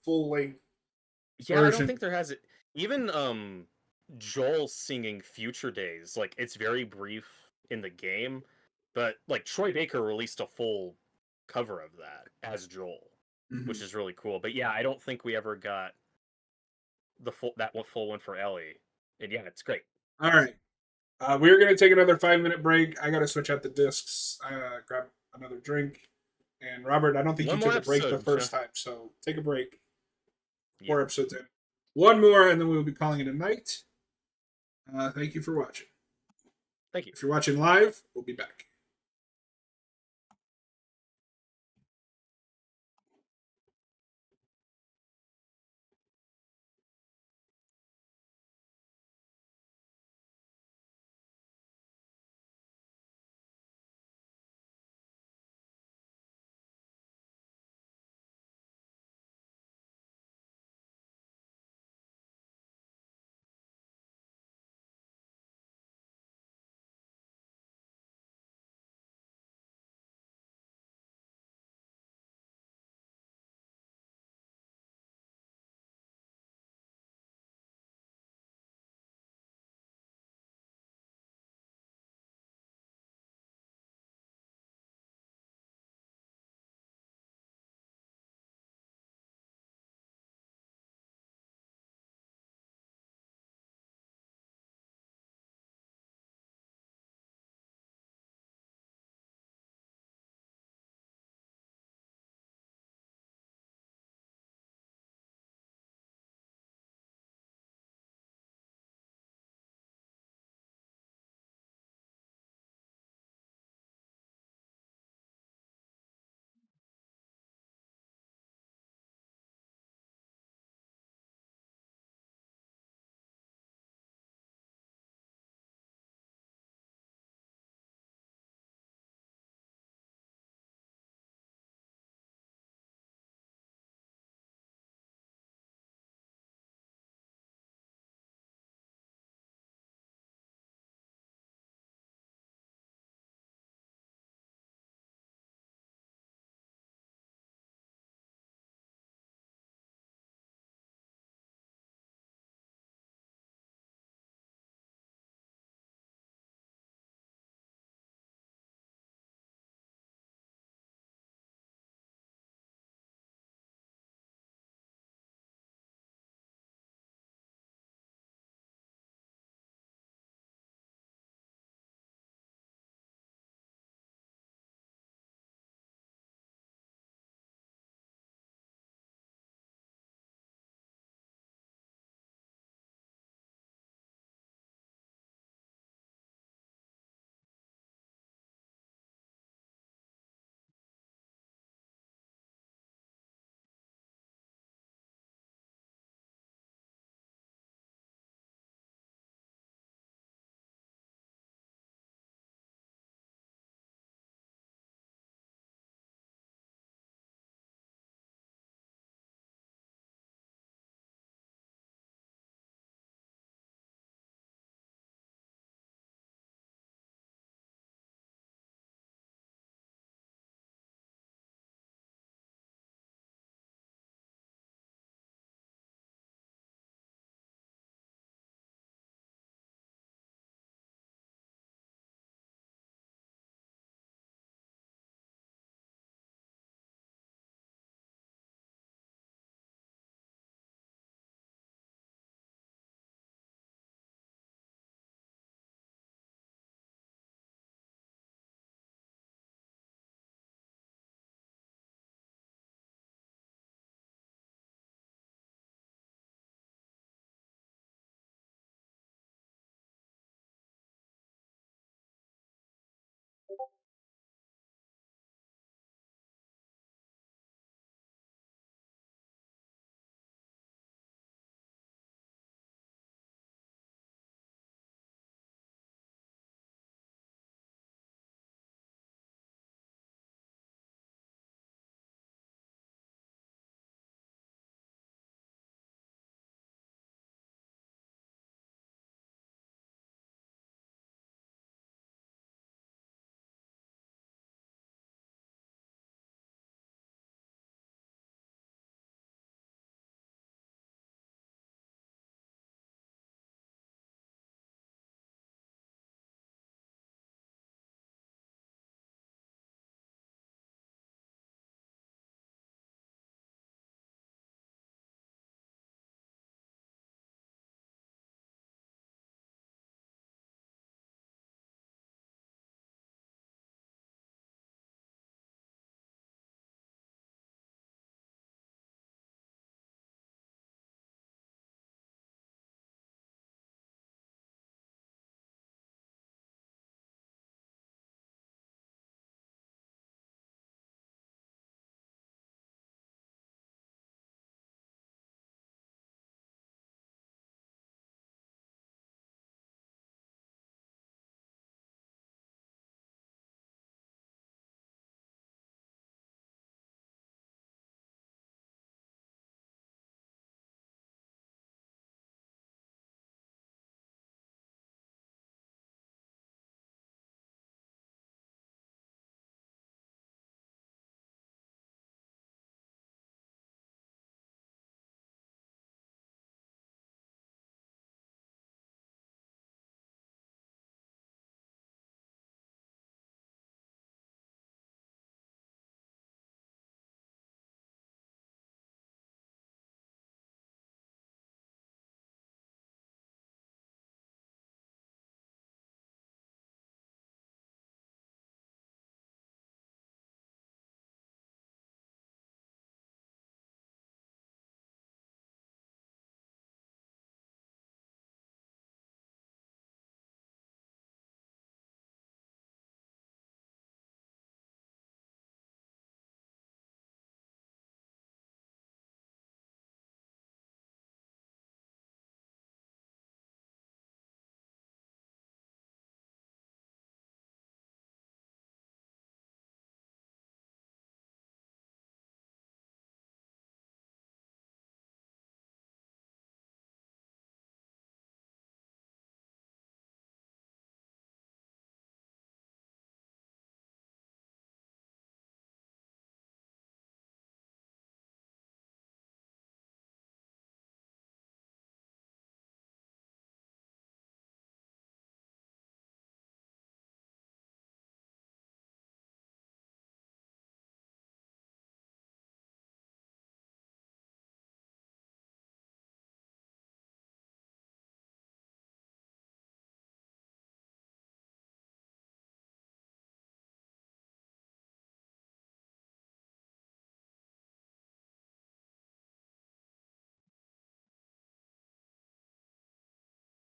full length. Yeah, version. I don't think there has it. Even Joel singing Future Days, like it's very brief in the game, but like Troy Baker released a full cover of that as Joel, which is really cool. But yeah, I don't think we ever got the full one for Ellie. And yeah, it's great. All right. We're going to take another 5-minute break. I got to switch out the discs, grab another drink. And Robert, I don't think you took a break the first time, so take a break. 4 episodes in. One more, and then we will be calling it a night. Thank you for watching. Thank you. If you're watching live, we'll be back.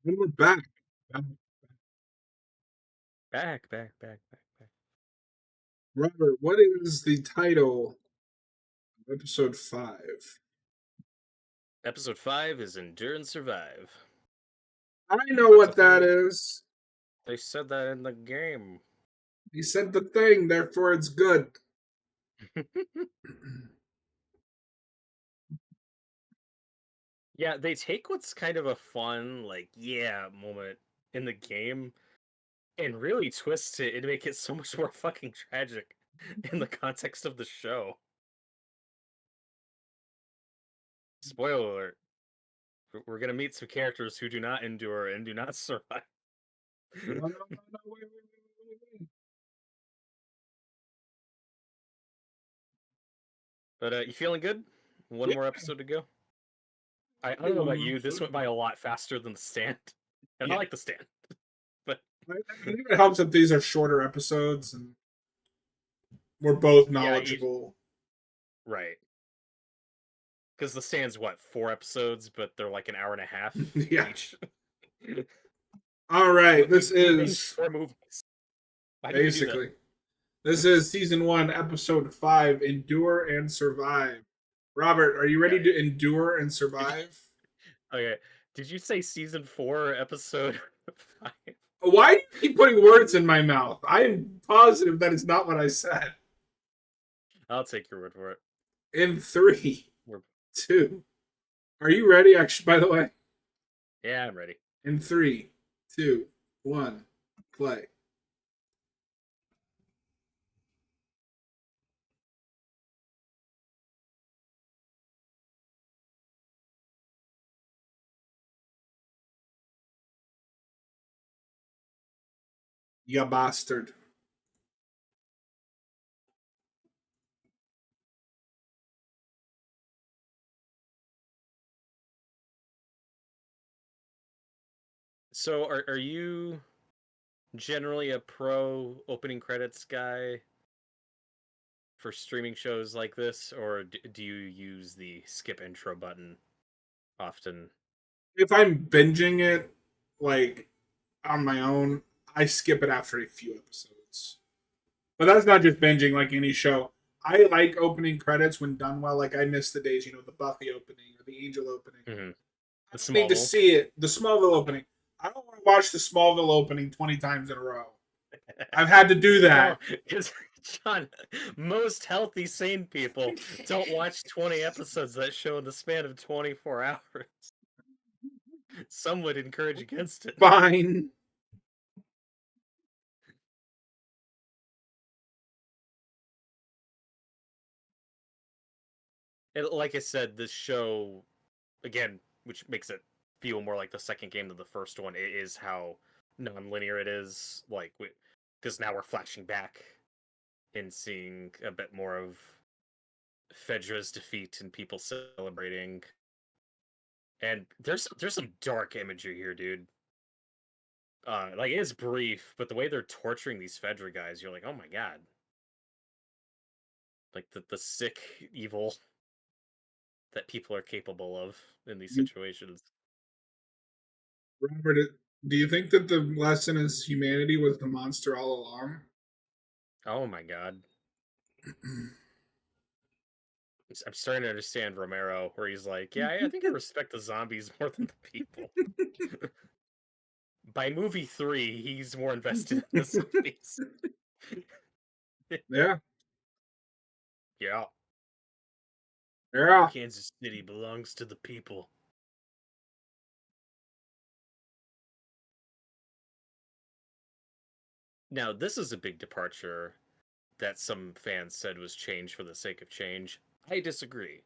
And we're back. Back. Robert, what is the title of episode 5? Episode 5 is Endure and Survive. I know What's what the that thing? is. They said that in the game. He said the thing, therefore it's good. Yeah, they take what's kind of a fun, like, yeah moment in the game and really twist it and make it so much more fucking tragic in the context of the show. Spoiler alert. We're gonna meet some characters who do not endure and do not survive. No, wait. But you feeling good? One Yeah. more episode to go. I don't know about you. This went by a lot faster than the stand, and Yeah. I like the stand. But I think it helps that these are shorter episodes and we're both Yeah, knowledgeable. right, because the stand's what 4 episodes, but they're like an hour and a half Yeah. each. All right, this We binged is 4 movies. Why did we do that? basically this is season 1, episode 5, Endure and Survive. Robert, are you ready Okay. to endure and survive? Okay, did you say season 4, episode 5? Why do you keep putting words in my mouth? I am positive that is not what I said. I'll take your word for it. In 3, We're- 2. Are you ready? Actually, by the way, Yeah, I'm ready. in 3, 2, 1, play. Ya bastard. So, are you generally a pro opening credits guy for streaming shows like this, or do you use the skip intro button often? If I'm binging it, like, on my own, I skip it after a few episodes. But that's not just binging like any show. I like opening credits when done well. Like, I miss the days, the Buffy opening or the Angel opening. Mm-hmm. I The don't need to Smallville. see it. The Smallville opening. I don't want to watch the Smallville opening 20 times in a row. I've had to do that. Because John, most healthy, sane people don't watch 20 episodes of that show in the span of 24 hours. Some would encourage against it. Fine. And like I said, this show, again, which makes it feel more like the second game than the first one, it is how non-linear it is. Like, because now we're flashing back and seeing a bit more of Fedra's defeat and people celebrating. And there's some dark imagery here, dude. Like, it's brief, but the way they're torturing these Fedra guys, you're like, oh my god. Like the sick evil that people are capable of in these situations. Robert, do you think that the lesson is humanity was the monster all along? Oh my god. I'm starting to understand Romero, where he's like, yeah, I think I respect the zombies more than the people. By movie 3, he's more invested in the zombies. Yeah. Yeah. Yeah. Kansas City belongs to the people. Now, this is a big departure that some fans said was change for the sake of change. I disagree.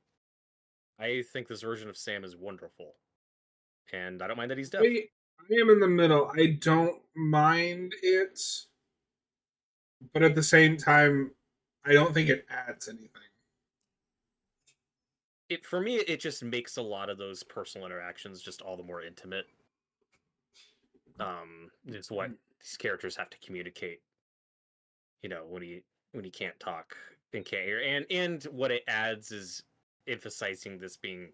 I think this version of Sam is wonderful. And I don't mind that he's deaf. I am in the middle. I don't mind it, but at the same time, I don't think it adds anything. For me, it just makes a lot of those personal interactions just all the more intimate. Just what these characters have to communicate. When he can't talk and can't hear, and what it adds is emphasizing this being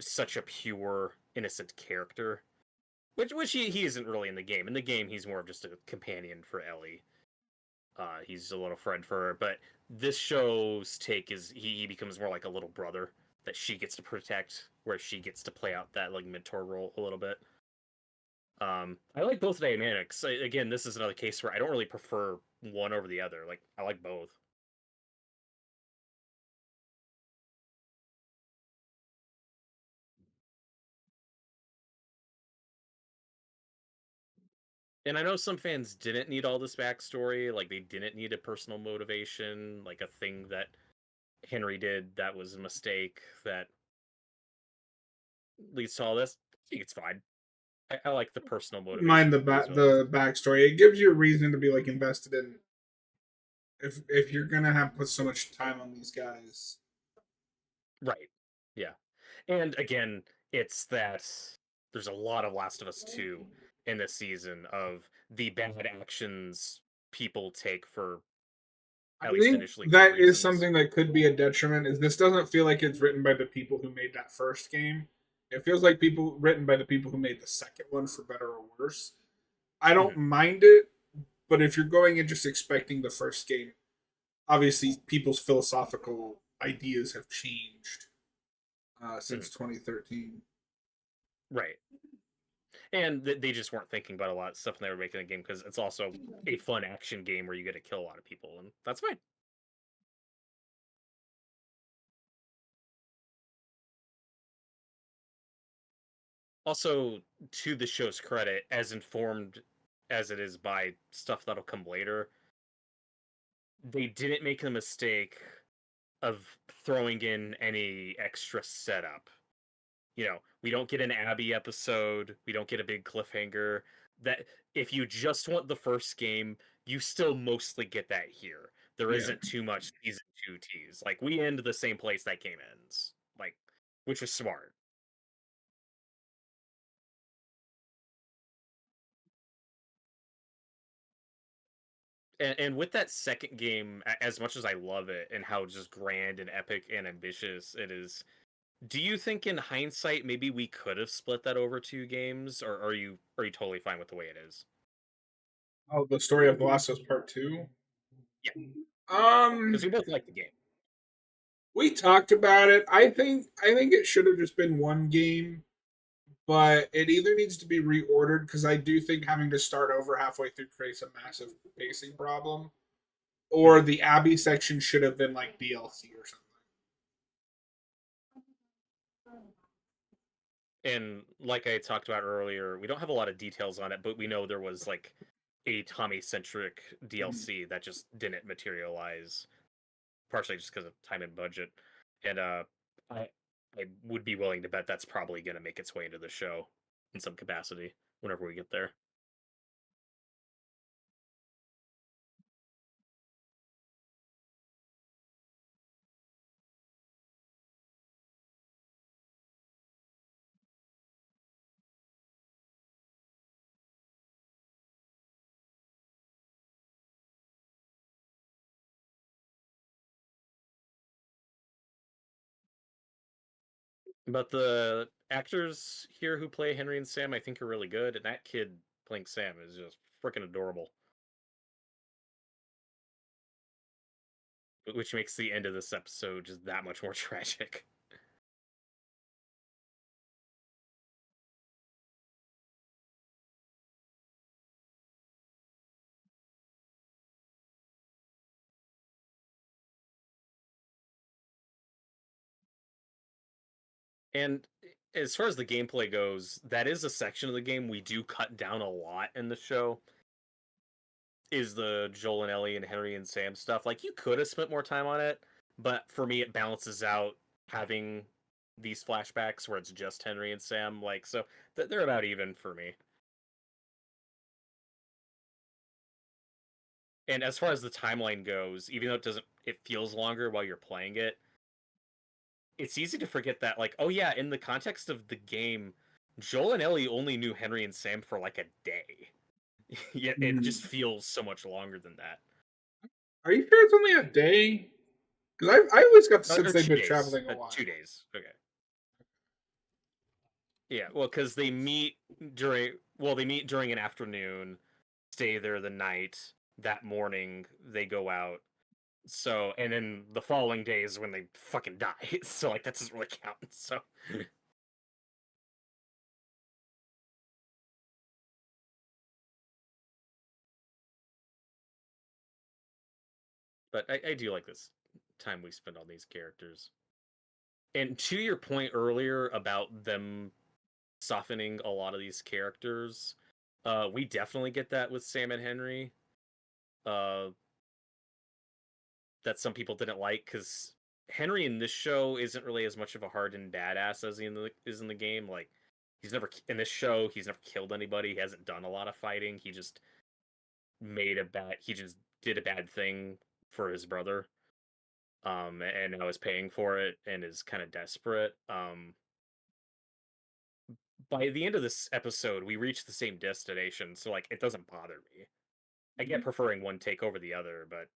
such a pure, innocent character Which he isn't really in the game. In the game, he's more of just a companion for Ellie. He's a little friend for her, but this show's take is he becomes more like a little brother that she gets to protect, where she gets to play out that like mentor role a little bit. I like both dynamics. Again, this is another case where I don't really prefer one over the other. Like I like both. And I know some fans didn't need all this backstory, like they didn't need a personal motivation, like a thing that Henry did that was a mistake that leads to all this. I think it's fine. I like the personal Mind motivation the for these villains. the backstory. It gives you a reason to be like invested in. If you're gonna have put so much time on these guys, Right. Yeah. And again, it's that there's a lot of Last of Us 2 in this season of the bad actions people take for I at least think initially good that is reasons. something that could be a detriment. Is this doesn't feel like it's written by the people who made that first game. It feels like people written by the people who made the second one, for better or worse. I don't Mhm. mind it, but if you're going and just expecting the first game, obviously people's philosophical ideas have changed since Mhm. 2013. Right. And they just weren't thinking about a lot of stuff when they were making the game because it's also a fun action game where you get to kill a lot of people, and that's fine. Also, to the show's credit, as informed as it is by stuff that'll come later, they didn't make the mistake of throwing in any extra setup. We don't get an Abby episode, we don't get a big cliffhanger. That if you just want the first game, you still mostly get that here. There Yeah. isn't too much season 2 tease. Like we end the same place that game ends. Like which is smart. And with that second game, as much as I love it and how just grand and epic and ambitious it is, do you think in hindsight maybe we could have split that over 2 games, or are you totally fine with the way it is? Oh, the story of The Last of Us Part Two. Yeah, because Um, we both like the game. we talked about it. I think it should have just been one game, but it either needs to be reordered because I do think having to start over halfway through creates a massive pacing problem, or Mhm. the Abbey section should have been like DLC or something. And like I talked about earlier, we don't have a lot of details on it, but we know there was like a Tommy centric Mhm. DLC that just didn't materialize, partially just because of time and budget. And I I would be willing to bet that's probably going to make its way into the show in some capacity whenever we get there. But the actors here who play Henry and Sam, I think, are really good, and that kid playing Sam is just freaking adorable, which makes the end of this episode just that much more tragic. And as far as the gameplay goes, that is a section of the game we do cut down a lot in the show. Is the Joel and Ellie and Henry and Sam stuff. Like you could have spent more time on it, but for me it balances out having these flashbacks where it's just Henry and Sam. Like so they're about even for me. And as far as the timeline goes, even though it feels longer while you're playing it, it's easy to forget that, like, oh yeah, in the context of the game, Joel and Ellie only knew Henry and Sam for like a day. Yet it just Mm. feels so much longer than that. Are you sure it's only a day? Because I always got the sense Or they've two been days. traveling a 2 while. days. Okay. Yeah, well, because they meet during well, they meet during an afternoon, stay there the night. That morning, they go out. So, and then the following day is when they fucking die. So, like, that doesn't really count. So, but I do like this time we spend on these characters. And to your point earlier about them softening a lot of these characters, we definitely get that with Sam and Henry. Uh, that some people didn't like because Henry in this show isn't really as much of a hardened badass as he is in the game. Like he's never in this show he's never killed anybody. He hasn't done a lot of fighting. He just he just did a bad thing for his brother. And now is paying for it and is kind of desperate. By the end of this episode, we reach the same destination, so like it doesn't bother me. I get preferring one take over the other, but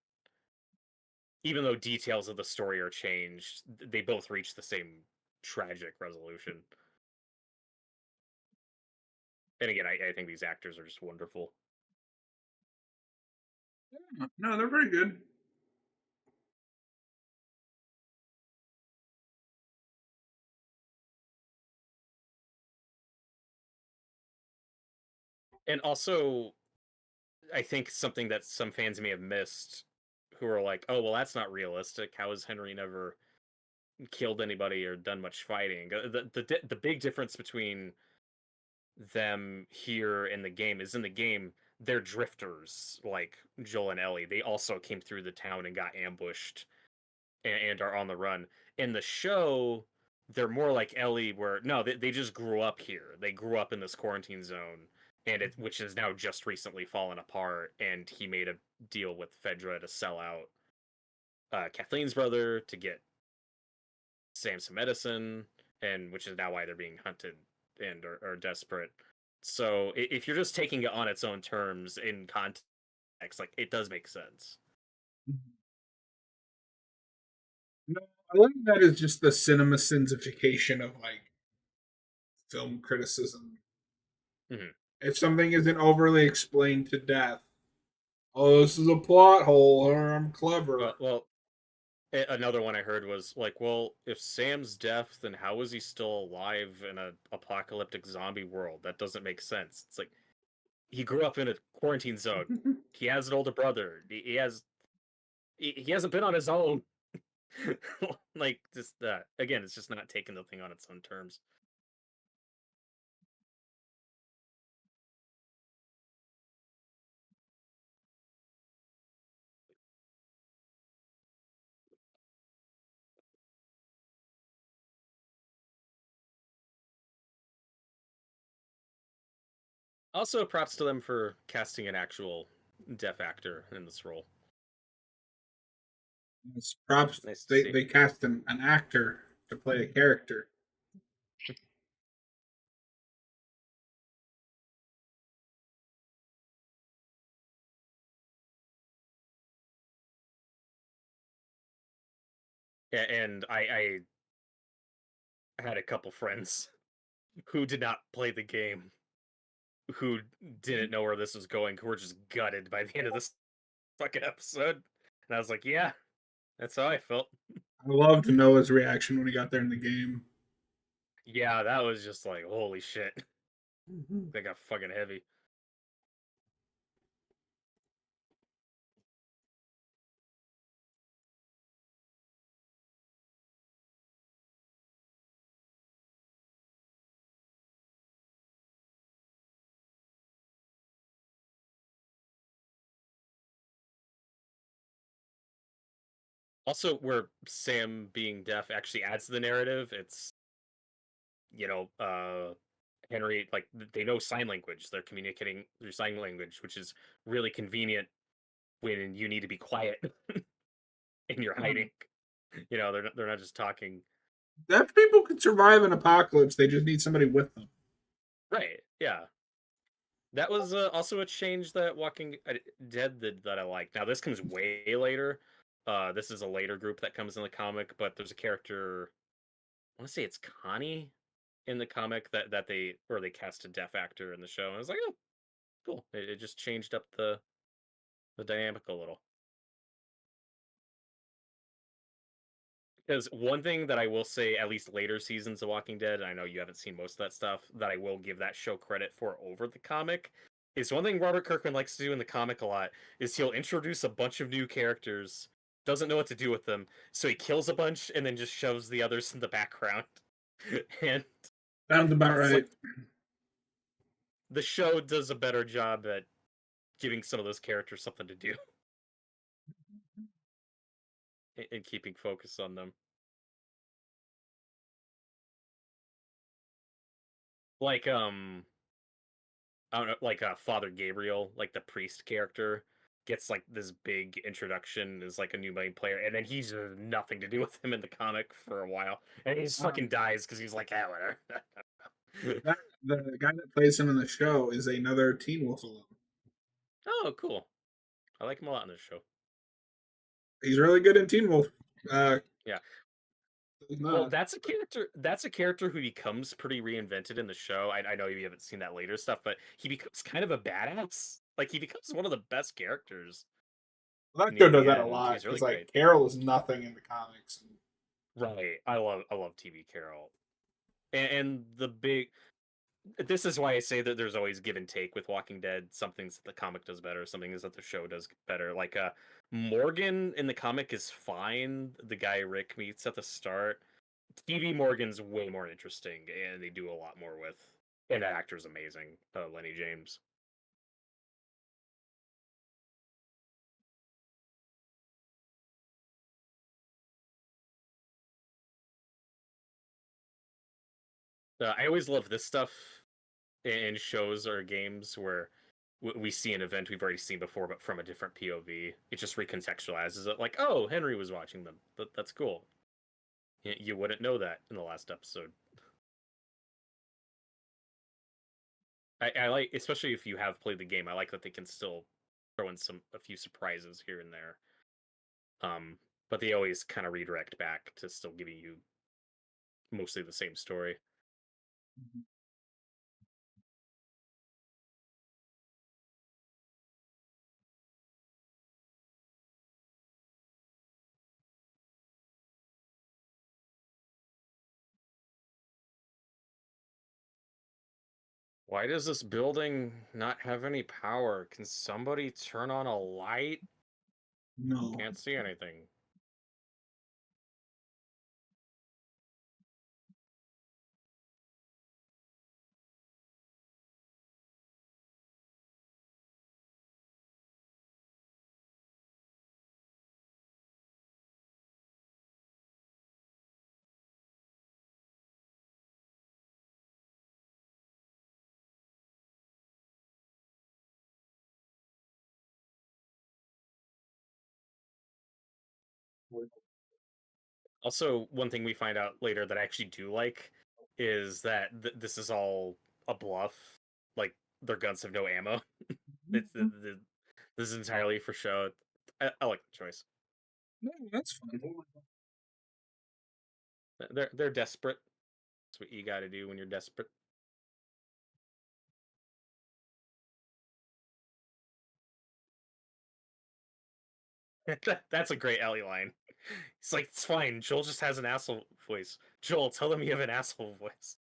even though details of the story are changed, they both reach the same tragic resolution. And again, I think these actors are just wonderful. No, they're very good. And also, I think something that some fans may have missed, who are like, "Oh, well, that's not realistic. How has Henry never killed anybody or done much fighting?" The big difference between them here in the game is in the game they're drifters like Joel and Ellie. They also came through the town and got ambushed and are on the run. In the show, they're more like Ellie, where no, they just grew up here. They grew up in this quarantine zone, and which has now just recently fallen apart. And he made a deal with Fedra to sell out Kathleen's brother to get Sam some medicine, and which is now why they're being hunted and are desperate. So if you're just taking it on its own terms in context, like it does make sense. No, I like that is just the cinema sensification of like film criticism. Mhm. If something isn't overly explained to death, oh, this is a plot hole, or I'm clever. Well, another one I heard was like, well, if Sam's deaf, then how is he still alive in a apocalyptic zombie world? That doesn't make sense. It's like he grew up in a quarantine zone. He has an older brother. He hasn't been on his own. Like just again, it's just not taking the thing on its own terms. Also, props to them for casting an actual deaf actor in this role. It's props. Nice to see. They cast an actor to play a character. And I had a couple friends who did not play the game, who didn't know where this was going, who were just gutted by the end of this fucking episode. And I was like, yeah, that's how I felt. I loved Noah's reaction when he got there in the game. Yeah, that was just like, holy shit. That got fucking heavy. Also, where Sam being deaf actually adds to the narrative, it's, you know, Henry, like, they know sign language. They're communicating through sign language, which is really convenient when you need to be quiet and you're hiding. You know, they're not just talking. Deaf people can survive an apocalypse. They just need somebody with them. Right, yeah. That was also a change that Walking Dead did that I like. Now, this comes way later. This is a later group that comes in the comic, but there's a character, I want to say it's Connie, in the comic that they cast a deaf actor in the show, and I was like, oh, cool. It just changed up the dynamic a little. Because one thing that I will say, at least later seasons of Walking Dead, and I know you haven't seen most of that stuff, that I will give that show credit for over the comic, is one thing Robert Kirkman likes to do in the comic a lot, is he'll introduce a bunch of new characters, doesn't know what to do with them, so he kills a bunch and then just shoves the others in the background. And Sounds about it's right. like the show does a better job at giving some of those characters something to do and keeping focus on them. Like I don't know, like Father Gabriel, like the priest character, gets like this big introduction as like a new main player, and then he's nothing to do with him in the comic for a while, and he just fucking dies because he's like, ah, whatever. The guy that plays him in the show is another Teen Wolf alum. Oh, cool. I like him a lot in this show. He's really good in Teen Wolf. Yeah. He's Well, not. that's a character. That's a character who becomes pretty reinvented in the show. I know you haven't seen that later stuff, but he becomes kind of a badass. Like he becomes one of the best characters Well, that near show does the that a end. lot He's really because like great. Carol is nothing in the comics. Right. I love TV Carol. And the big this is why I say that there's always give and take with Walking Dead. Some things that the comic does better, some things that the show does better. Like Morgan in the comic is fine. The guy Rick meets at the start. TV Morgan's way more interesting, and they do a lot more with. And that actor's amazing, Lenny James. I always love this stuff in shows or games where we see an event we've already seen before, but from a different POV. It just recontextualizes it. Like, oh, Henry was watching them. That's cool. You wouldn't know that in the last episode. I like, especially if you have played the game. I like that they can still throw in a few surprises here and there. But they always kind of redirect back to still giving you mostly the same story. Why does this building not have any power? Can somebody turn on a light? No. Can't see anything. Also, one thing we find out later that I actually do like is that this is all a bluff. Like their guns have no ammo. This is entirely for show. I like the choice. No, that's fun. They're desperate. That's what you got to do when you're desperate. That's a great Ellie line. He's like, it's fine. Joel just has an asshole voice. Joel, tell him you have an asshole voice.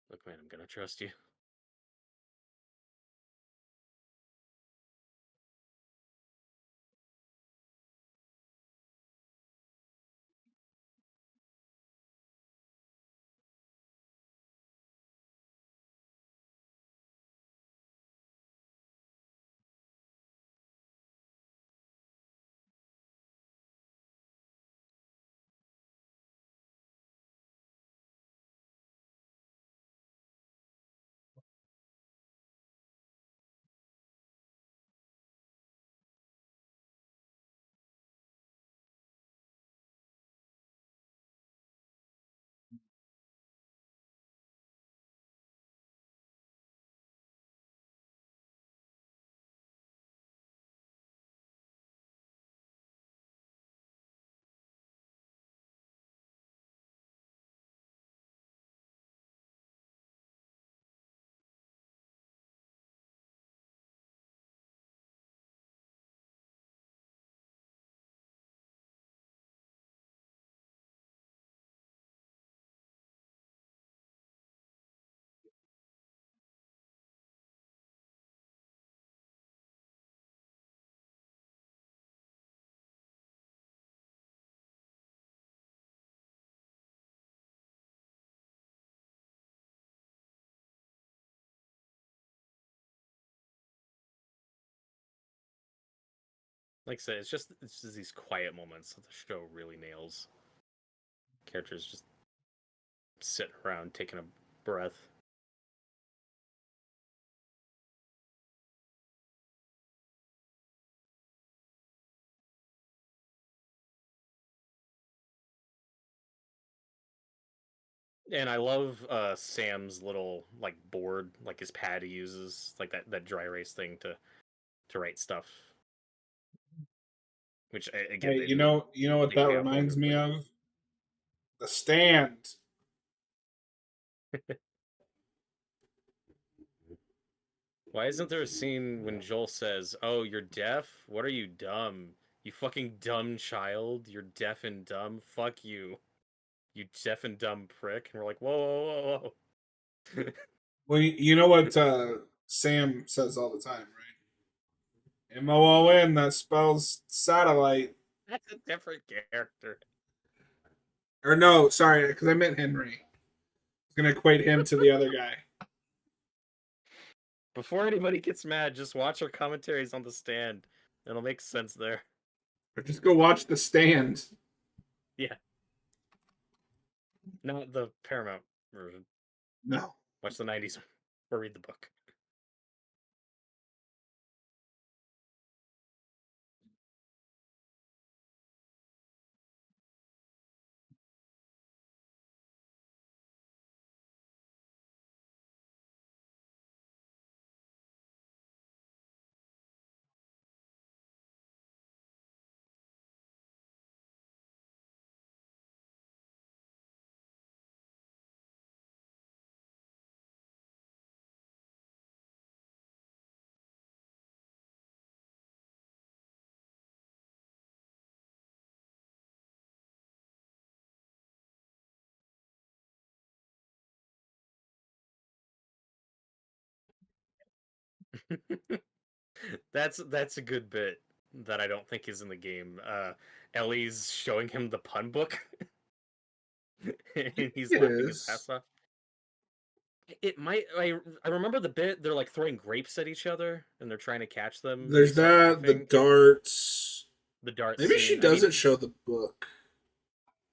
Look, man, I'm gonna trust you. Like I said, it's just these quiet moments that the show really nails. Characters just sitting around taking a breath. And I love Sam's little like board, like his pad he uses, like that dry erase thing to write stuff. Which again, Hey, you know what they that pay off reminds me wonderfully. of? The Stand. Why isn't there a scene when Joel says, "Oh, you're deaf? What are you, dumb? You fucking dumb child. You're deaf and dumb. Fuck you, you deaf and dumb prick." And we're like, "Whoa, whoa, whoa, whoa." Well, you know what Sam says all the time, right? MOON, that spells satellite. That's a different character. Or no, sorry, because I meant Henry. I was going to equate him to the other guy. Before anybody gets mad, just watch our commentaries on The Stand. It'll make sense there. Or just go watch The Stand. Yeah. Not the Paramount version. No. Watch the 90s or read the book. That's a good bit that I don't think is in the game. Ellie's showing him the pun book, and he's It laughing his is. ass off. It might. I remember the bit they're like throwing grapes at each other, and they're trying to catch them, and they There's start that, the laughing. darts. The dart Maybe she scene. I mean, doesn't show the book.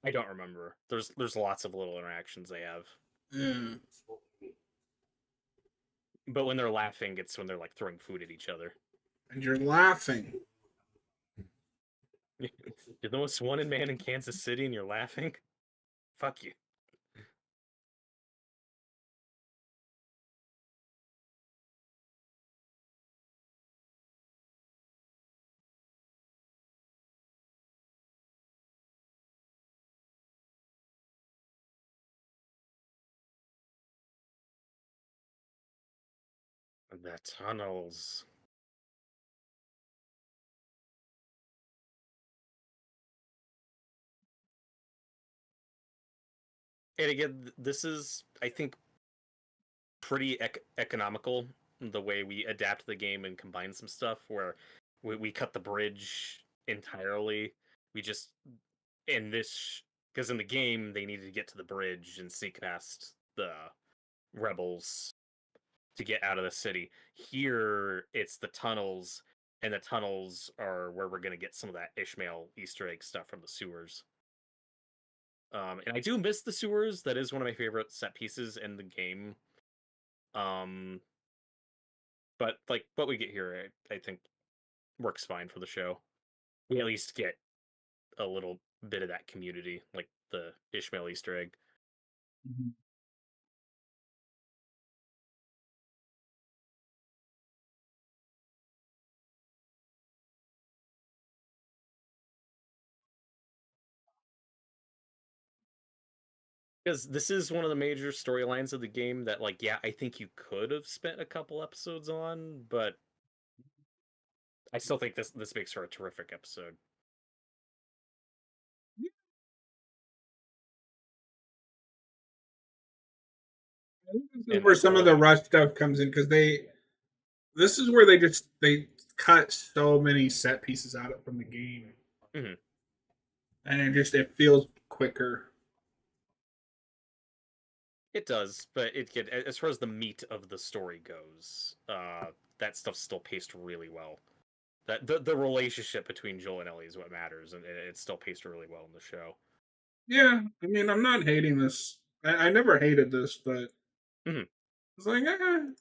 I don't remember. There's lots of little interactions they have, Yeah. but when they're laughing, it's when they're like throwing food at each other. And you're laughing. You're the most wanted man in Kansas City, and you're laughing. Fuck you. The tunnels. And again, this is, I think, pretty economical the way we adapt the game and combine some stuff where we cut the bridge entirely. We just, in this, because in the game, they needed to get to the bridge and sneak past the rebels to get out of the city. Here, it's the tunnels, and the tunnels are where we're going to get some of that Ishmael Easter egg stuff from the sewers. And I do miss the sewers. That is one of my favorite set pieces in the game. Um, but like what we get here, I think works fine for the show. We at least get a little bit of that community, like the Ishmael Easter egg. Mhm. Because this is one of the major storylines of the game that, like, yeah, I think you could have spent a couple episodes on, but I still think this makes for a terrific episode. This is And where like some of the rush stuff comes in because this is where they cut so many set pieces out from the game, Mhm. and it feels quicker. It does, but as far as the meat of the story goes, that stuff's still paced really well. That the relationship between Joel and Ellie is what matters, and it's still paced really well in the show. Yeah, I mean, I'm not hating this. I never hated this, but Mhm. it's like, I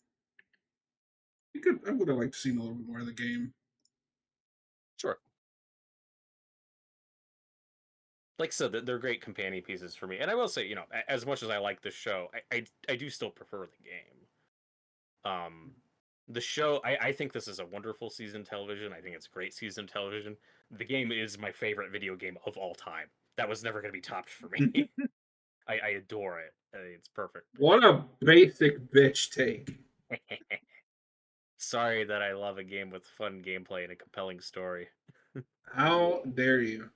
would have liked to see a little bit more of the game. Sure. Like I said, they're great companion pieces for me. And I will say, as much as I like this show, I do still prefer the game. The show, I think this is a wonderful season television. I think it's great season television. The game is my favorite video game of all time. That was never going to be topped for me. I adore it. It's perfect. What a basic bitch take. Sorry that I love a game with fun gameplay and a compelling story. How dare you?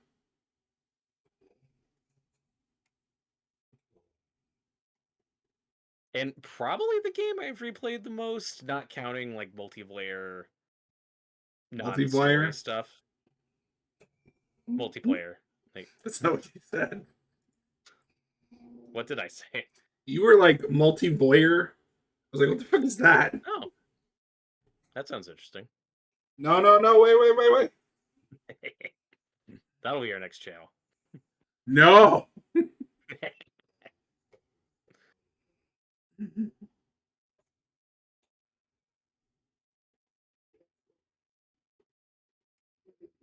And probably the game I've replayed the most, not counting like multiplayer, non-story Multiplayer? stuff. Multiplayer. Like, That's not what you said. what did I say? You were like multi-voyeur. I was like, what the fuck is that? Oh, that sounds interesting. No, wait. That'll be our next channel. No.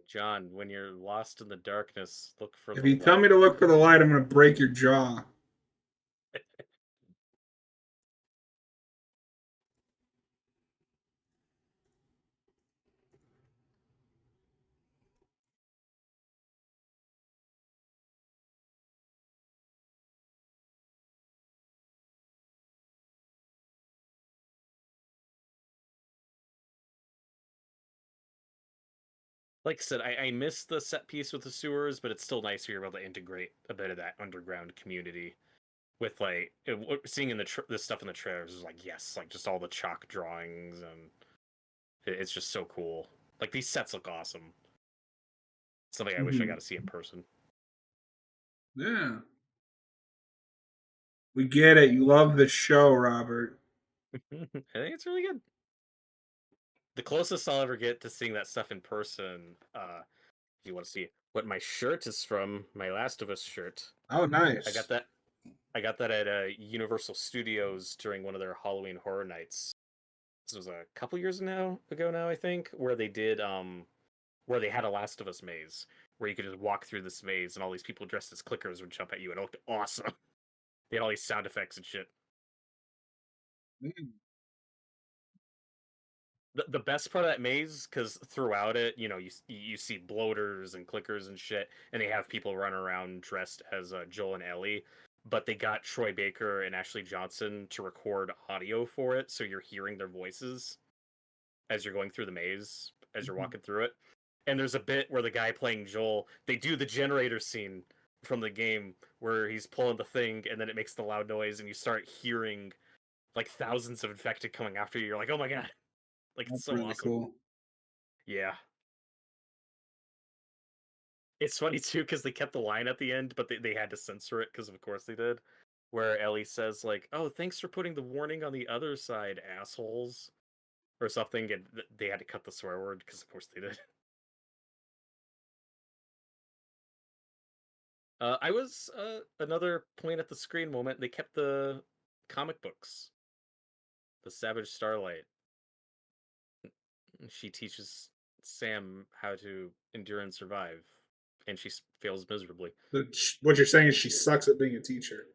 John, when you're lost in the darkness, look for If the you tell light. me to look for the light, I'm gonna break your jaw. Like I said, I miss the set piece with the sewers, but it's still nice you're able to integrate a bit of that underground community with like seeing in this stuff in the trailers is like, yes, like just all the chalk drawings, and it's just so cool. Like these sets look awesome. Something I wish I got to see in person. Yeah. We get it. You love the show, Robert. I think it's really good. The closest I'll ever get to seeing that stuff in person, if you want to see what my shirt is from, my Last of Us shirt. Oh, nice. I got that at Universal Studios during one of their Halloween Horror Nights. This was a couple years ago now, I think, where they did where they had a Last of Us maze, where you could just walk through this maze and all these people dressed as clickers would jump at you, and it looked awesome. They had all these sound effects and shit. Mm. The best part of that maze, because throughout it, you see bloaters and clickers and shit, and they have people running around dressed as Joel and Ellie, but they got Troy Baker and Ashley Johnson to record audio for it, so you're hearing their voices as you're going through the maze, as you're walking through it. And there's a bit where the guy playing Joel, they do the generator scene from the game where he's pulling the thing, and then it makes the loud noise, and you start hearing like thousands of infected coming after you. You're like, oh my god. Like, it's That's so really awesome. cool. Yeah. It's funny too because they kept the line at the end, but they had to censor it because of course they did. Where Ellie says like, "Oh, thanks for putting the warning on the other side, assholes," or something, and they had to cut the swear word because of course they did. I was another point at the screen moment. They kept the comic books, the Savage Starlight. She teaches Sam how to endure and survive, and she fails miserably. What you're saying is she sucks at being a teacher.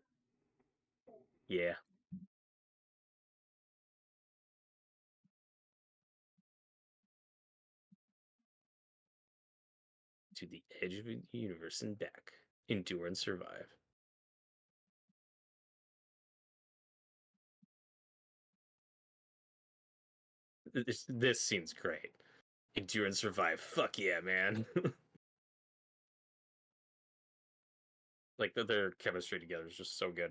Yeah. To the edge of the universe and back. Endure and survive. This scene's great. Endure and survive. Fuck yeah, man. Like their chemistry together is just so good.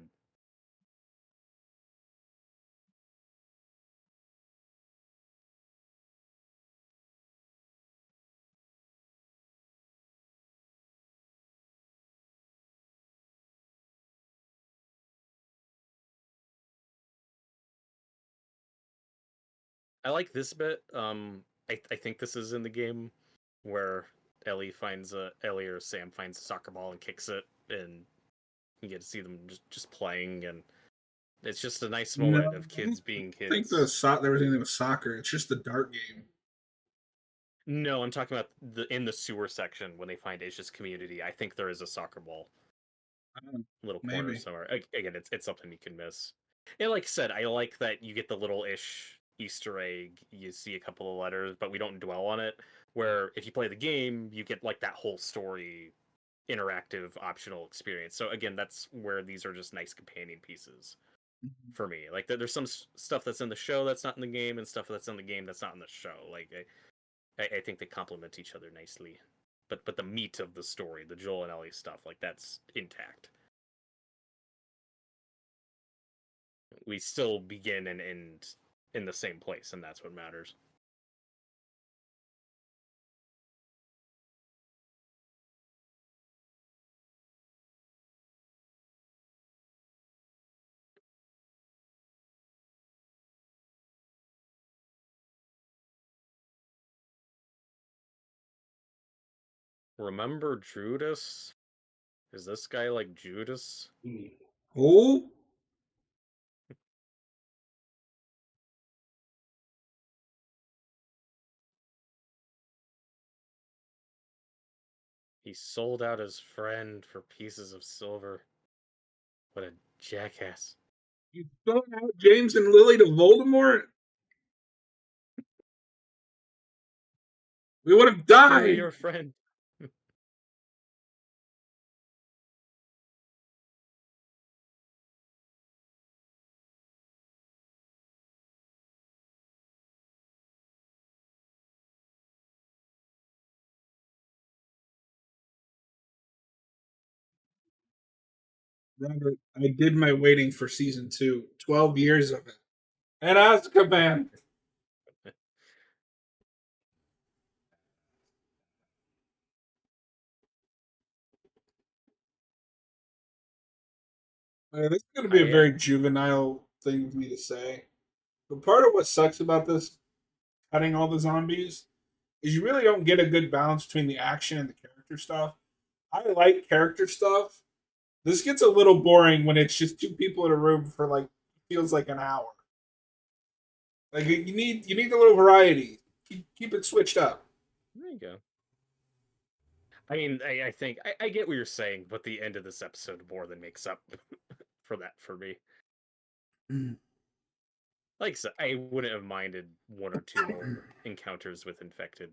I like this bit. I think this is in the game where Ellie or Sam finds a soccer ball and kicks it, and you get to see them just playing, and it's just a nice No, moment of I don't kids being think kids. there was anything with soccer. It's just the dart game. No, I'm talking about in the sewer section when they find Asia's community. I think there is a soccer ball little corner Maybe. somewhere. Again, it's something you can miss. And like I said, I like that you get the little ish Easter egg. You see a couple of letters, but we don't dwell on it. Where if you play the game, you get like that whole story, interactive, optional experience. So again, that's where these are just nice companion pieces for me. Like there's some stuff that's in the show that's not in the game, and stuff that's in the game that's not in the show. Like I think they complement each other nicely. But the meat of the story, the Joel and Ellie stuff, like that's intact. We still begin and end in the same place, and that's what matters. Remember Judas? Is this guy like Judas? Oh, He sold out his friend for pieces of silver. What a jackass. you sold out James and Lily to Voldemort? We would have We were died. your friend. Robert, I did my waiting for season 2. 12 years of it. And Azkaban. This is going to be a I very juvenile thing for me to say. But part of what sucks about this, cutting all the zombies, is you really don't get a good balance between the action and the character stuff. I like character stuff. This gets a little boring when it's just two people in a room for like feels like an hour. Like you need a little variety. Keep it switched up. There you go. I mean, I think I get what you're saying, but the end of this episode more than makes up for that for me. Like I said, I wouldn't have minded one or two more encounters with infected.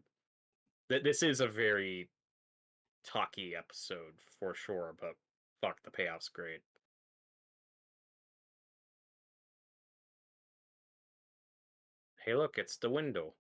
This is a very talky episode for sure, but fuck, the payoff's great. Hey, look, it's the window.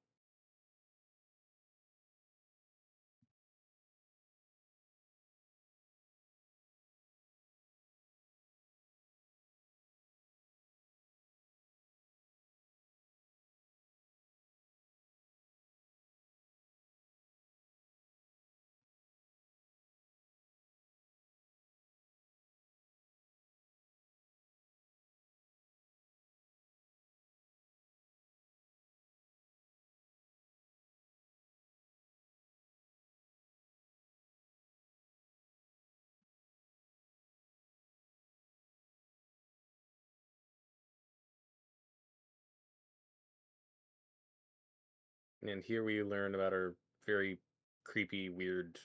And here we learn about her very creepy, weird,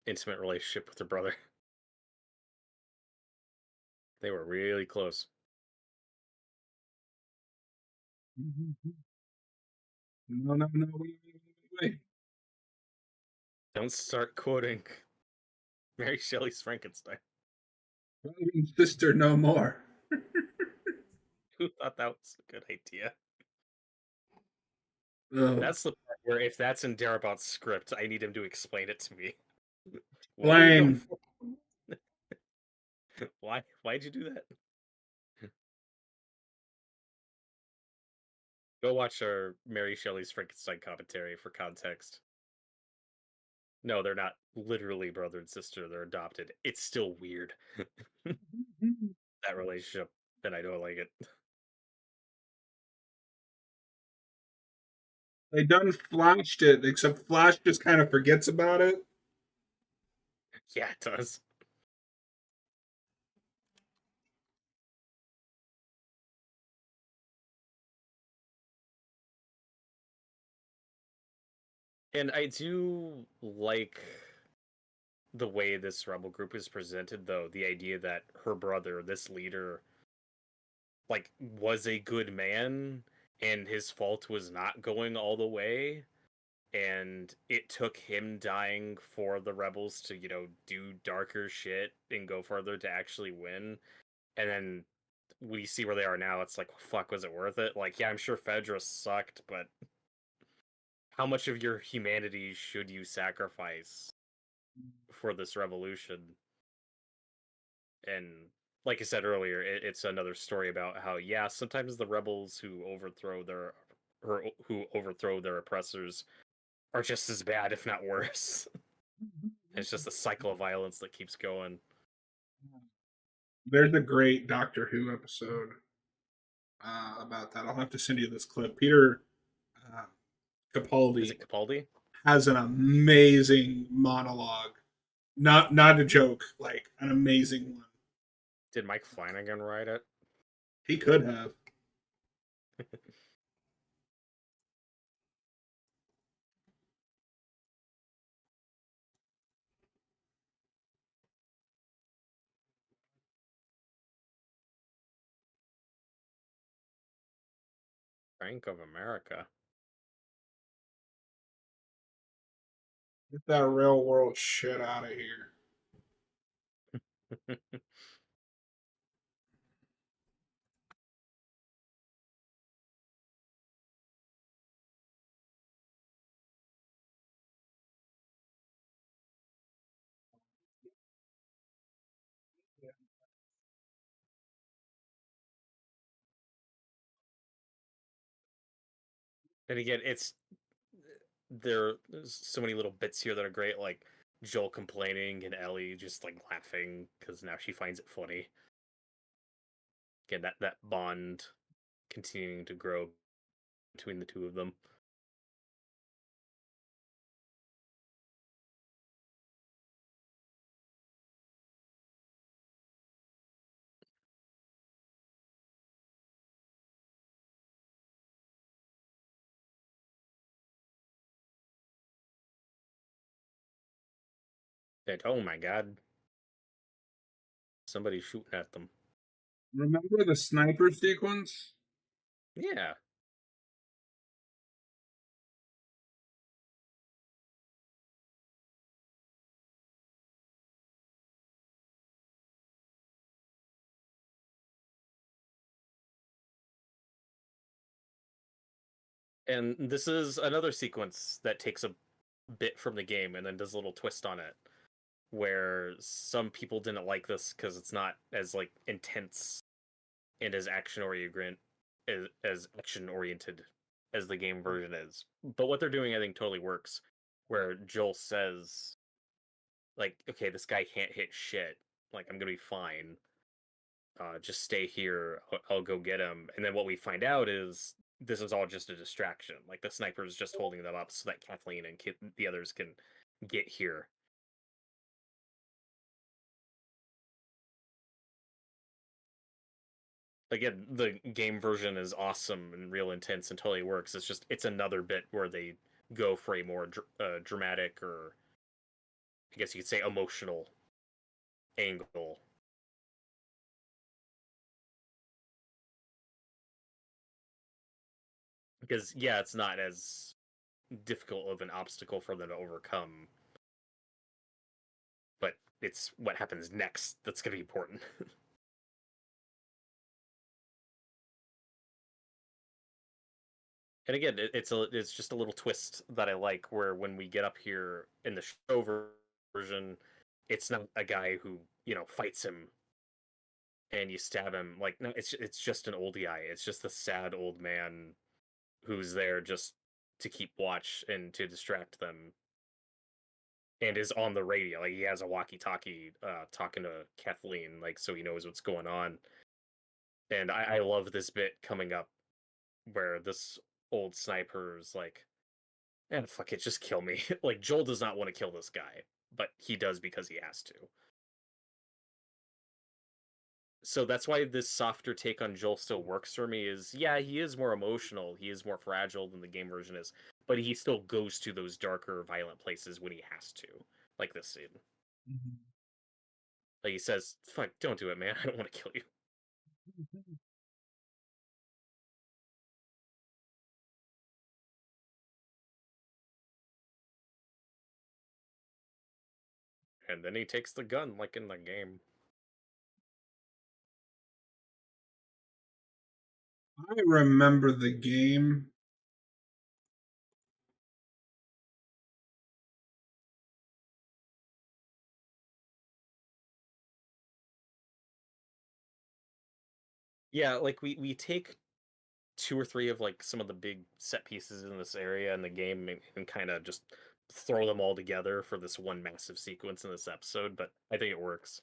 intimate relationship with her brother. They were really close. No, no, no. Wait. Don't start quoting Mary Shelley's Frankenstein. Brother and sister no more. Who thought that was a good idea? Ugh. That's the part where if that's in Darabot's script, I need him to explain it to me. What are you going Blame. for? Why'd you do that? Go watch our Mary Shelley's Frankenstein commentary for context. No, they're not literally brother and sister, they're adopted. It's still weird. That relationship, and I don't like it. They done flashed it, except Flash just kind of forgets about it. Yeah, it does. And I do like the way this rebel group is presented, though. The idea that her brother, this leader, like, was a good man, and his fault was not going all the way, and it took him dying for the rebels to, do darker shit and go further to actually win. And then we see where they are now. It's like, fuck, was it worth it? Like, yeah, I'm sure Fedra sucked, but how much of your humanity should you sacrifice for this revolution? And like I said earlier, it's another story about how, yeah, sometimes the rebels who overthrow their oppressors are just as bad, if not worse. It's just a cycle of violence that keeps going. There's a great Doctor Who episode about that. I'll have to send you this clip. Peter uh, Is Capaldi it Capaldi? has an amazing monologue. Not a joke, like an amazing one. Did Mike Flanagan write it? He could have. Bank of America. Get that real world shit out of here. And again, there's so many little bits here that are great, like Joel complaining and Ellie just like laughing because now she finds it funny. Again, that bond continuing to grow between the two of them. And oh my god, somebody's shooting at them. Remember the sniper sequence? Yeah. And this is another sequence that takes a bit from the game and then does a little twist on it, where some people didn't like this because it's not as like intense and as action oriented as the game version is. But what they're doing, I think, totally works. Where Joel says, like, okay, this guy can't hit shit. Like, I'm gonna be fine. Just stay here. I'll go get him. And then what we find out is this is all just a distraction. Like the sniper is just holding them up so that Kathleen and the others can get here. Again, the game version is awesome and real intense and totally works. It's another bit where they go for a more dramatic, or I guess you could say emotional angle. Because yeah, it's not as difficult of an obstacle for them to overcome, but it's what happens next that's going to be important. And again, it's just a little twist that I like, where when we get up here in the show version, it's not a guy who fights him and you stab him. Like, no, it's just an old guy. It's just a sad old man who's there just to keep watch and to distract them, and is on the radio. Like, he has a walkie-talkie, talking to Kathleen, like, so he knows what's going on. And I love this bit coming up where this old sniper's like, And fuck it, just kill me. Like, Joel does not want to kill this guy, but he does because he has to. So that's why this softer take on Joel still works for me is, yeah, he is more emotional, he is more fragile than the game version is, but he still goes to those darker, violent places when he has to. Like this scene. Mhm. Like he says, fuck, don't do it, man. I don't want to kill you. And then he takes the gun, like in the game. I remember the game. Yeah, like we take two or three of like some of the big set pieces in this area in the game and kind of just throw them all together for this one massive sequence in this episode, but I think it works.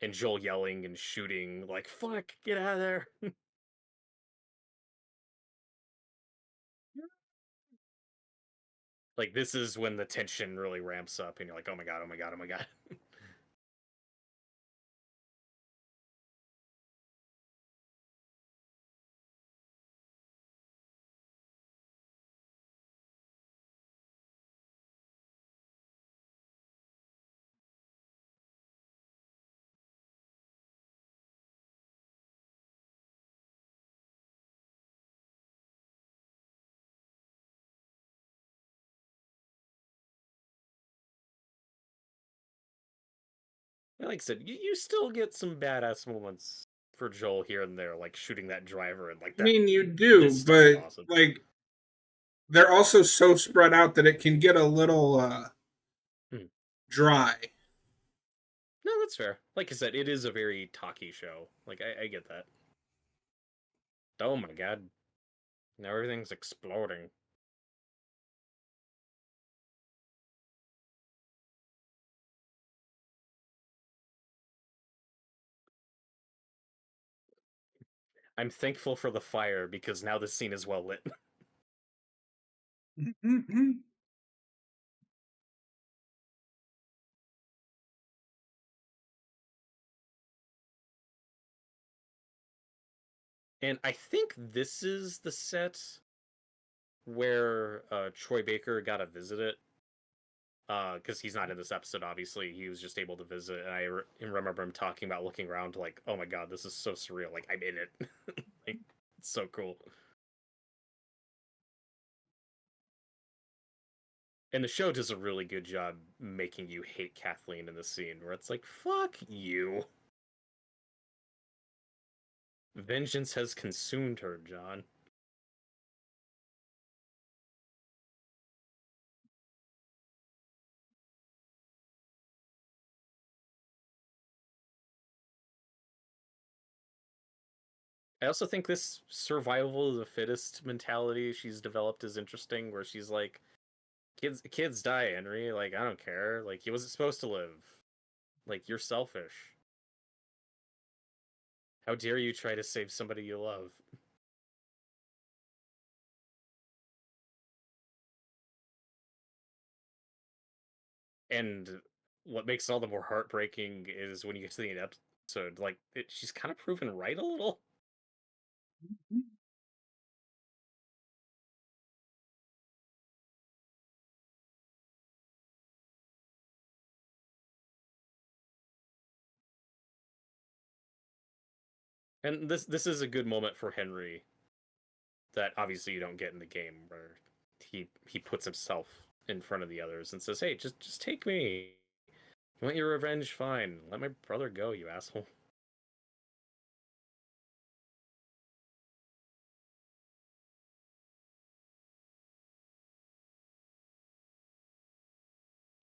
And Joel yelling and shooting, like, fuck, get out of there. Like, this is when the tension really ramps up, and you're like, oh my god, oh my god, oh my god. Like I said, you still get some badass moments for Joel here and there, like shooting that driver and like I that. mean, you do, This stuff is but awesome. like they're also so spread out that it can get a little dry. No, that's fair. Like I said, it is a very talky show. Like, I get that. Oh my god. Now everything's exploding. I'm thankful for the fire because now this scene is well lit. And I think this is the set where Troy Baker got to visit it. Because he's not in this episode, obviously. He was just able to visit. And I remember him talking about looking around like, oh my god, this is so surreal. Like, I'm in it. Like, it's so cool. And the show does a really good job making you hate Kathleen in the scene where it's like, fuck you. Vengeance has consumed her, John. I also think this survival of the fittest mentality she's developed is interesting, where she's like, kids die, Henry. Like, I don't care. Like, he wasn't supposed to live. Like, you're selfish. How dare you try to save somebody you love? And what makes it all the more heartbreaking is when you get to the end episode, like, she's kind of proven right a little. And this is a good moment for Henry that obviously you don't get in the game, where he puts himself in front of the others and says, "Hey, just take me. You want your revenge? Fine. Let my brother go, you asshole."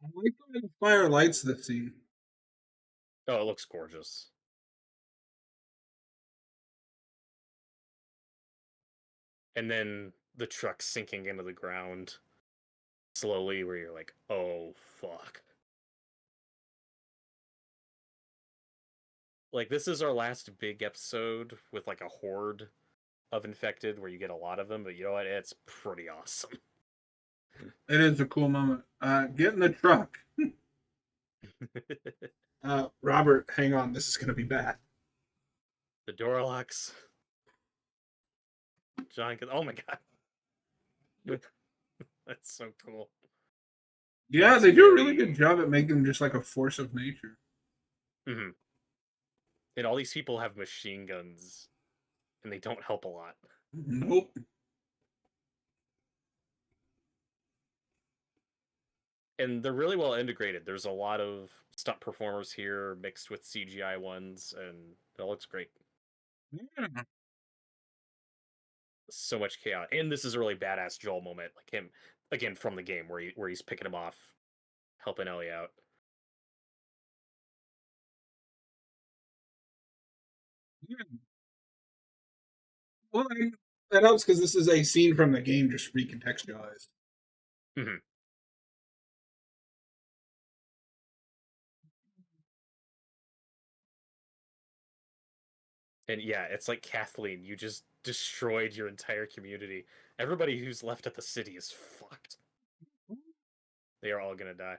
I like the way the fire lights the scene. Oh, it looks gorgeous. And then the truck sinking into the ground slowly, where you're like, "Oh fuck." Like, this is our last big episode with like a horde of infected where you get a lot of them, but you know what? It's pretty awesome. It is a cool moment. Get in the truck. Robert, hang on. This is going to be bad. The door locks. John, oh my god, that's so cool. Yeah, That's they do a really very- good job at making them just like a force of nature. Mhm. And all these people have machine guns, and they don't help a lot. Nope. And they're really well integrated. There's a lot of stunt performers here mixed with CGI ones, and it looks great. Yeah. So much chaos, and this is a really badass Joel moment, like him again from the game where he's picking him off, helping Ellie out. Yeah. Well, that helps because this is a scene from the game, just recontextualized. Mhm. And yeah, it's like Kathleen, you just destroyed your entire community. Everybody who's left at the city is fucked. They are all gonna die.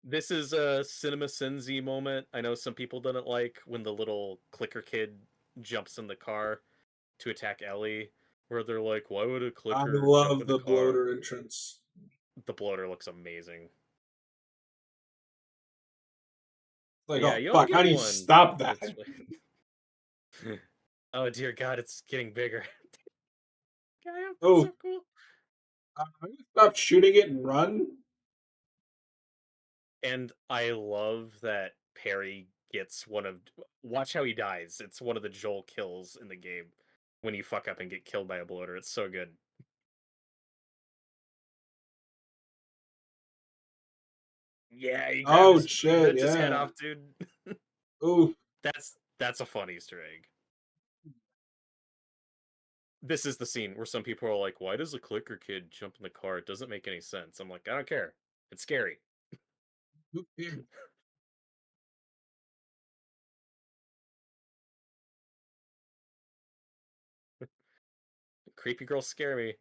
This is a Cinema Sensi moment. I know some people didn't like when the little clicker kid jumps in the car to attack Ellie, where they're like, "Why would a I clicker jump love in the the car?" bloater entrance. The bloater looks amazing. Like, Yeah, oh you only fuck, how get do you one. stop that? That's oh dear God, it's getting bigger. God, that's Oh, so cool. stop shooting it and run. And I love that Perry gets one of. Watch how he dies. It's one of the Joel kills in the game when you fuck up and get killed by a bloater. It's so good. Yeah, he Oh he shit, ripped his head yeah. off, dude. Ooh, That's a fun Easter egg. This is the scene where some people are like, "Why does a clicker kid jump in the car? It doesn't make any sense." I'm like, I don't care. It's scary. who cares? Creepy girls scare me.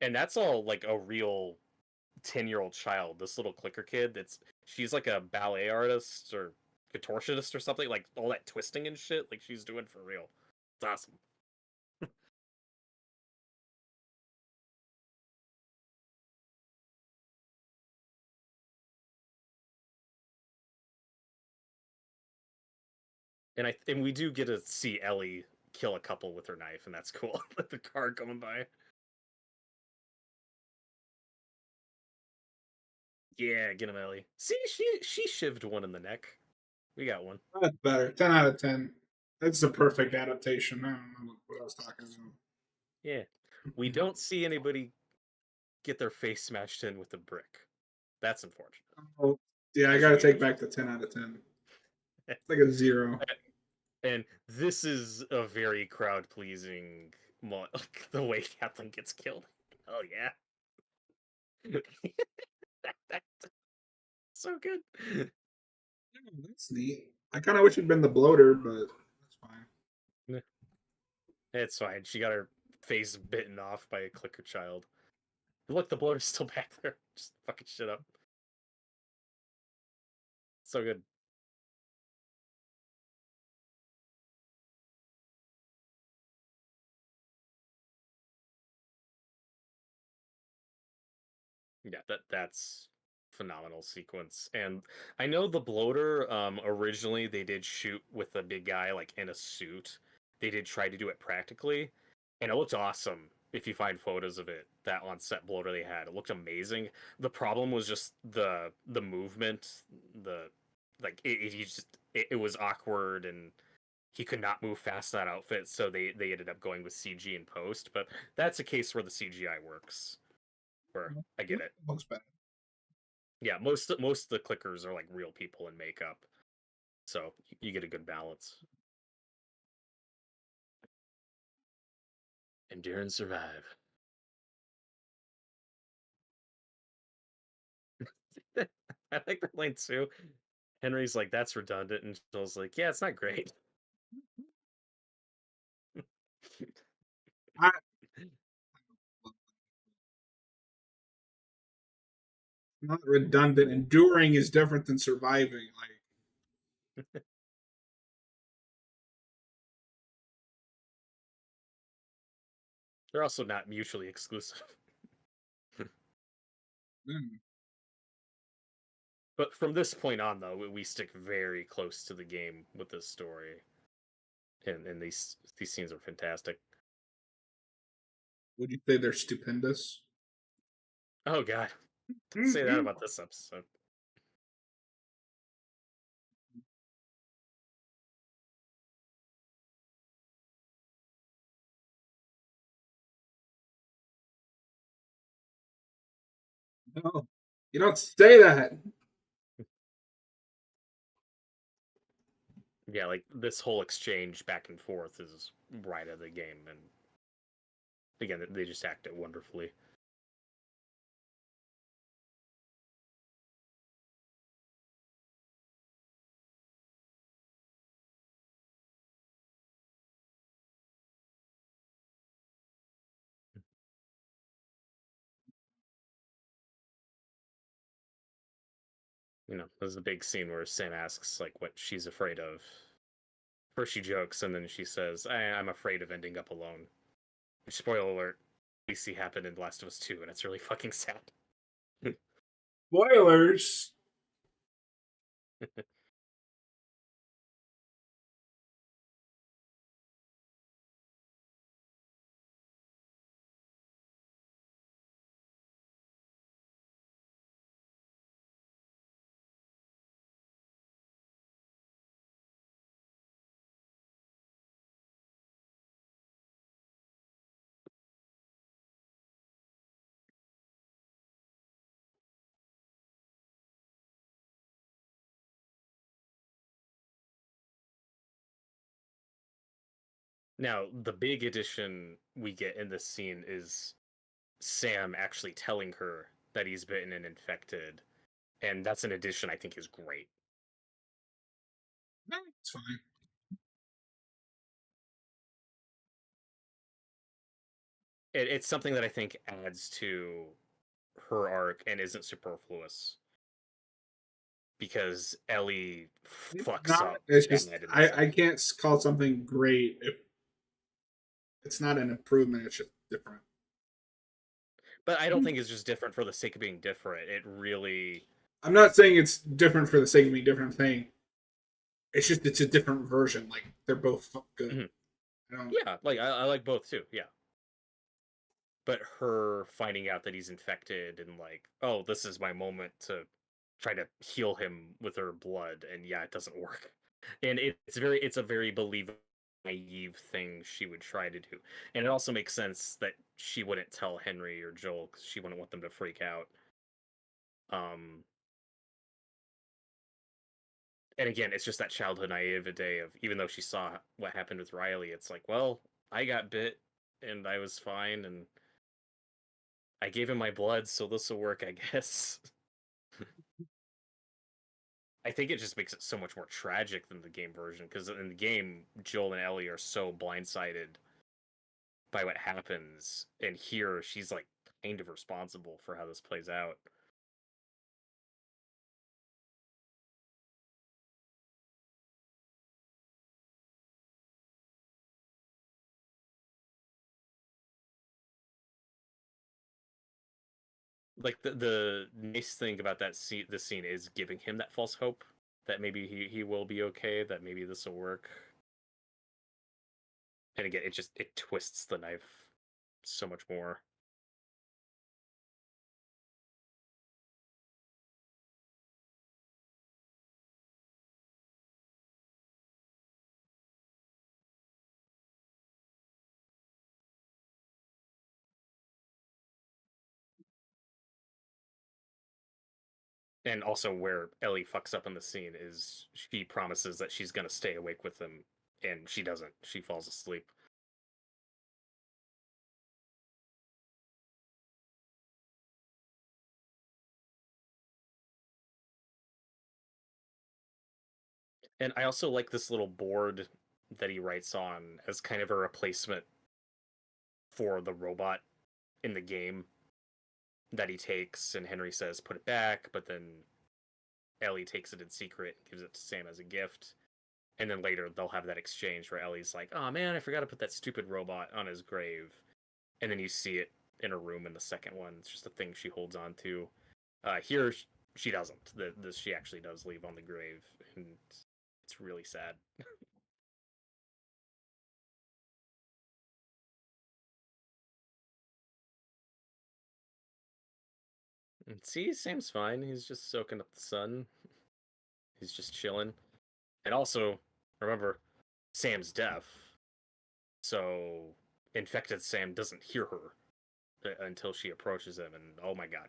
And that's all like a real 10-year-old child. This little clicker kid, she's like a ballet artist or contortionist or something, like all that twisting and shit, like she's doing for real. It's awesome. And we do get to see Ellie kill a couple with her knife, and that's cool. With the car going by. Yeah, get him, Ellie. See, she shivved one in the neck. We got one. That's better. 10 out of 10. That's the perfect adaptation. I don't know what I was talking about. Yeah. We don't see anybody get their face smashed in with a brick. That's unfortunate. Oh, yeah, I As gotta you take mentioned. back the 10 out of 10. It's like a 0. And this is a very crowd pleasing like the way Kaplan gets killed. Oh yeah. So good. That's neat. I kind of wish it'd been the bloater, but that's fine. It's fine. She got her face bitten off by a clicker child. Look, the bloater's still back there. Just fucking shit up. So good. Yeah, that's phenomenal sequence. And I know the bloater, originally they did shoot with a big guy like in a suit. They did try to do it practically, and it looked awesome if you find photos of it. That on set bloater they had. It looked amazing. The problem was just the movement, the like it was awkward and he could not move fast in that outfit, so they ended up going with CG in post, but that's a case where the CGI works. Where I get it. Looks better. Yeah, most of the clickers are like real people in makeup, so you get a good balance. Endure and survive. I like that line too. Henry's like, "That's redundant," and Joel's like, "Yeah, it's not great." I, not redundant. Enduring is different than surviving. Like, They're also not mutually exclusive. mm, But from this point on, though, we stick very close to the game with this story, and these scenes are fantastic. would you say they're stupendous? Oh God, don't say that about this episode. No, you don't say that. Yeah, like this whole exchange back and forth is right out of the game, and again, they just act it wonderfully. There's a big scene where Sam asks like what she's afraid of. First she jokes, and then she says, I'm afraid of ending up alone." Which, spoiler alert, we see happen in Last of Us 2, and it's really fucking sad. Spoilers. Now, the big addition we get in this scene is Sam actually telling her that he's bitten and infected, and that's an addition I think is great. It's fine. It's something that I think adds to her arc and isn't superfluous because Ellie It's fucks not. up It's just Emmett in this I episode. can't call something great if it's not an improvement. It's just different. But I don't think it's just different for the sake of being different. It really, I'm not saying it's different for the sake of being different. I'm saying it's a different version. Like they're both good. Mhm. I don't. Yeah, like I like both too. Yeah, but her finding out that he's infected and like, oh, this is my moment to try to heal him with her blood, and yeah, it doesn't work. And it's a very believable, naive thing she would try to do, and it also makes sense that she wouldn't tell Henry or Joel because she wouldn't want them to freak out. Um, and again, it's just that childhood naivete of even though she saw what happened with Riley, it's like, well, I got bit and I was fine, and I gave him my blood, so this will work, I guess. I think it just makes it so much more tragic than the game version because in the game, Joel and Ellie are so blindsided by what happens, and here she's like kind of responsible for how this plays out. Like the nice thing about this scene is giving him that false hope that maybe he will be okay, that maybe this will work. And again, it twists the knife so much more. And also where Ellie fucks up in the scene is she promises that she's gonna stay awake with him, and she doesn't. She falls asleep. And I also like this little board that he writes on as kind of a replacement for the robot in the game that he takes, and Henry says put it back, but then Ellie takes it in secret and gives it to Sam as a gift. And then later they'll have that exchange where Ellie's like, "Oh man, I forgot to put that stupid robot on his grave." And then you see it in a room in the second one. It's just a thing she holds on to. Here she doesn't. This she actually does leave on the grave, and it's really sad. And see, Sam's fine. He's just soaking up the sun. He's just chilling. And also, remember, Sam's deaf, so infected Sam doesn't hear her until she approaches him. And oh my god,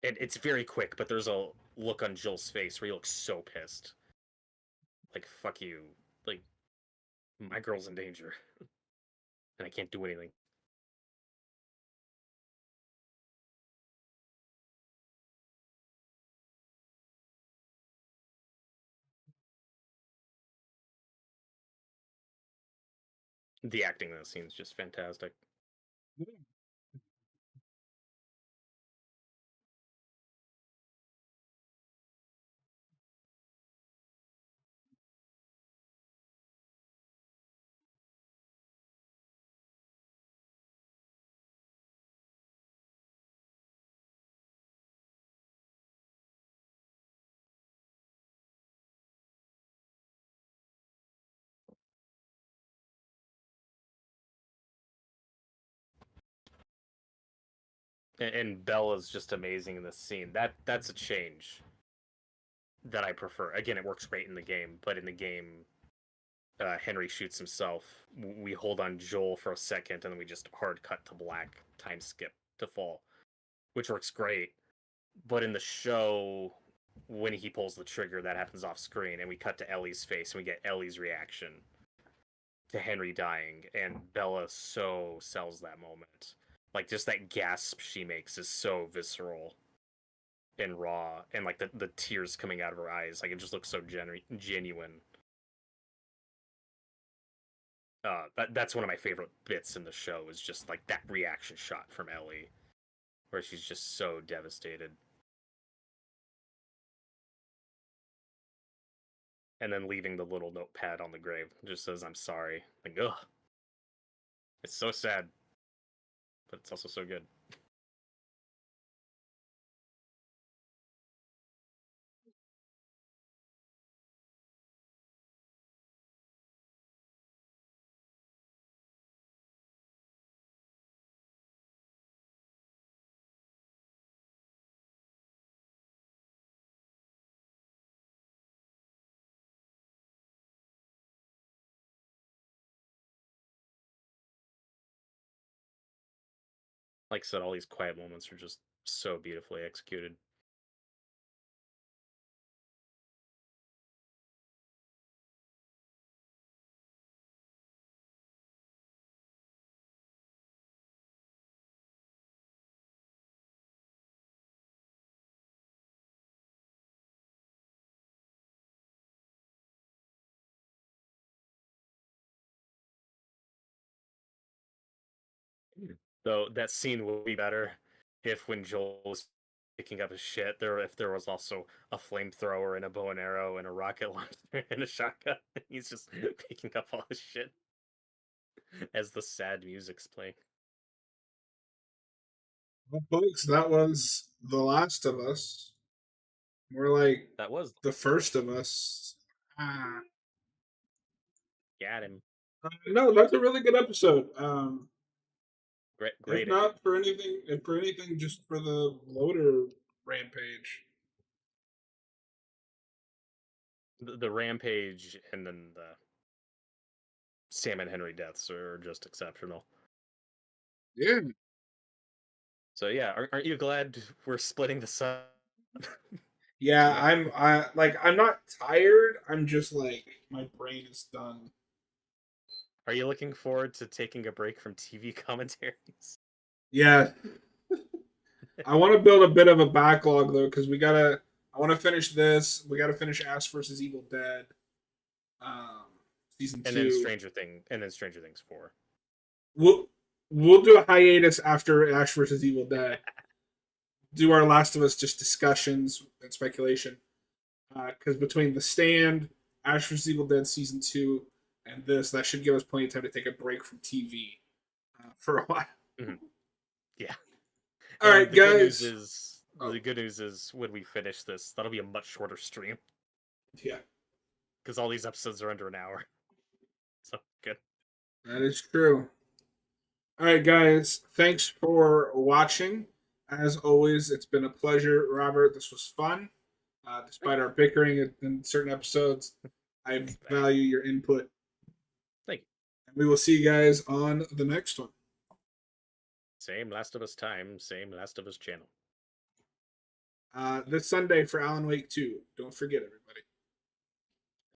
it's very quick. But there's a look on Joel's face where he looks so pissed. Like fuck you. Like my girl's in danger, and I can't do anything. The acting in the scene is just fantastic. And Bella's just amazing in this scene. That's a change that I prefer. Again, it works great in the game, but in the game, Henry shoots himself. We hold on Joel for a second, and then we just hard cut to black, time skip to fall, which works great. But in the show, when he pulls the trigger, that happens off screen, and we cut to Ellie's face, and we get Ellie's reaction to Henry dying, and Bella so sells that moment. Like just that gasp she makes is so visceral and raw, and like the tears coming out of her eyes, like it just looks so genuine. That's one of my favorite bits in the show is just like that reaction shot from Ellie, where she's just so devastated, and then leaving the little notepad on the grave just says I'm sorry. Like ugh, it's so sad, but it's also so good. Like I said, all these quiet moments are just so beautifully executed. Though that scene would be better if when Joel was picking up his shit, if there was also a flamethrower and a bow and arrow and a rocket launcher and a shotgun. He's just picking up all his shit as the sad music's playing. Well, folks, that was The Last of Us. We're like That was the first of us. Ah. got him. No, that's a really good episode. Great. If not for anything, just for the loader rampage. The rampage and then the Sam and Henry deaths are just exceptional. Yeah. So yeah, aren't you glad we're splitting the sun? Yeah, I'm not tired. I'm just like my brain is done. Are you looking forward to taking a break from TV commentaries? Yeah. I want to build a bit of a backlog though, because I want to finish this. We gotta finish Ash versus Evil Dead, season And 2. then Stranger Things 4. We'll do a hiatus after Ash versus Evil Dead. Do our Last of Us just discussions and speculation, because between The Stand, Ash vs. Evil Dead season 2, and this, that should give us plenty of time to take a break from TV for a while. Mhm. Yeah. All right, The good guys. news is the good news is when we finish this, that'll be a much shorter stream Yeah, because all these episodes are under an hour. So good. that is true. All right, guys. Thanks for watching. As always, it's been a pleasure, Robert. This was fun. Despite our bickering in certain episodes, I value your input. Thank you. And we will see you guys on the next one. Same Last of Us time, same Last of Us channel. This Sunday for Alan Wake 2. Don't forget, everybody.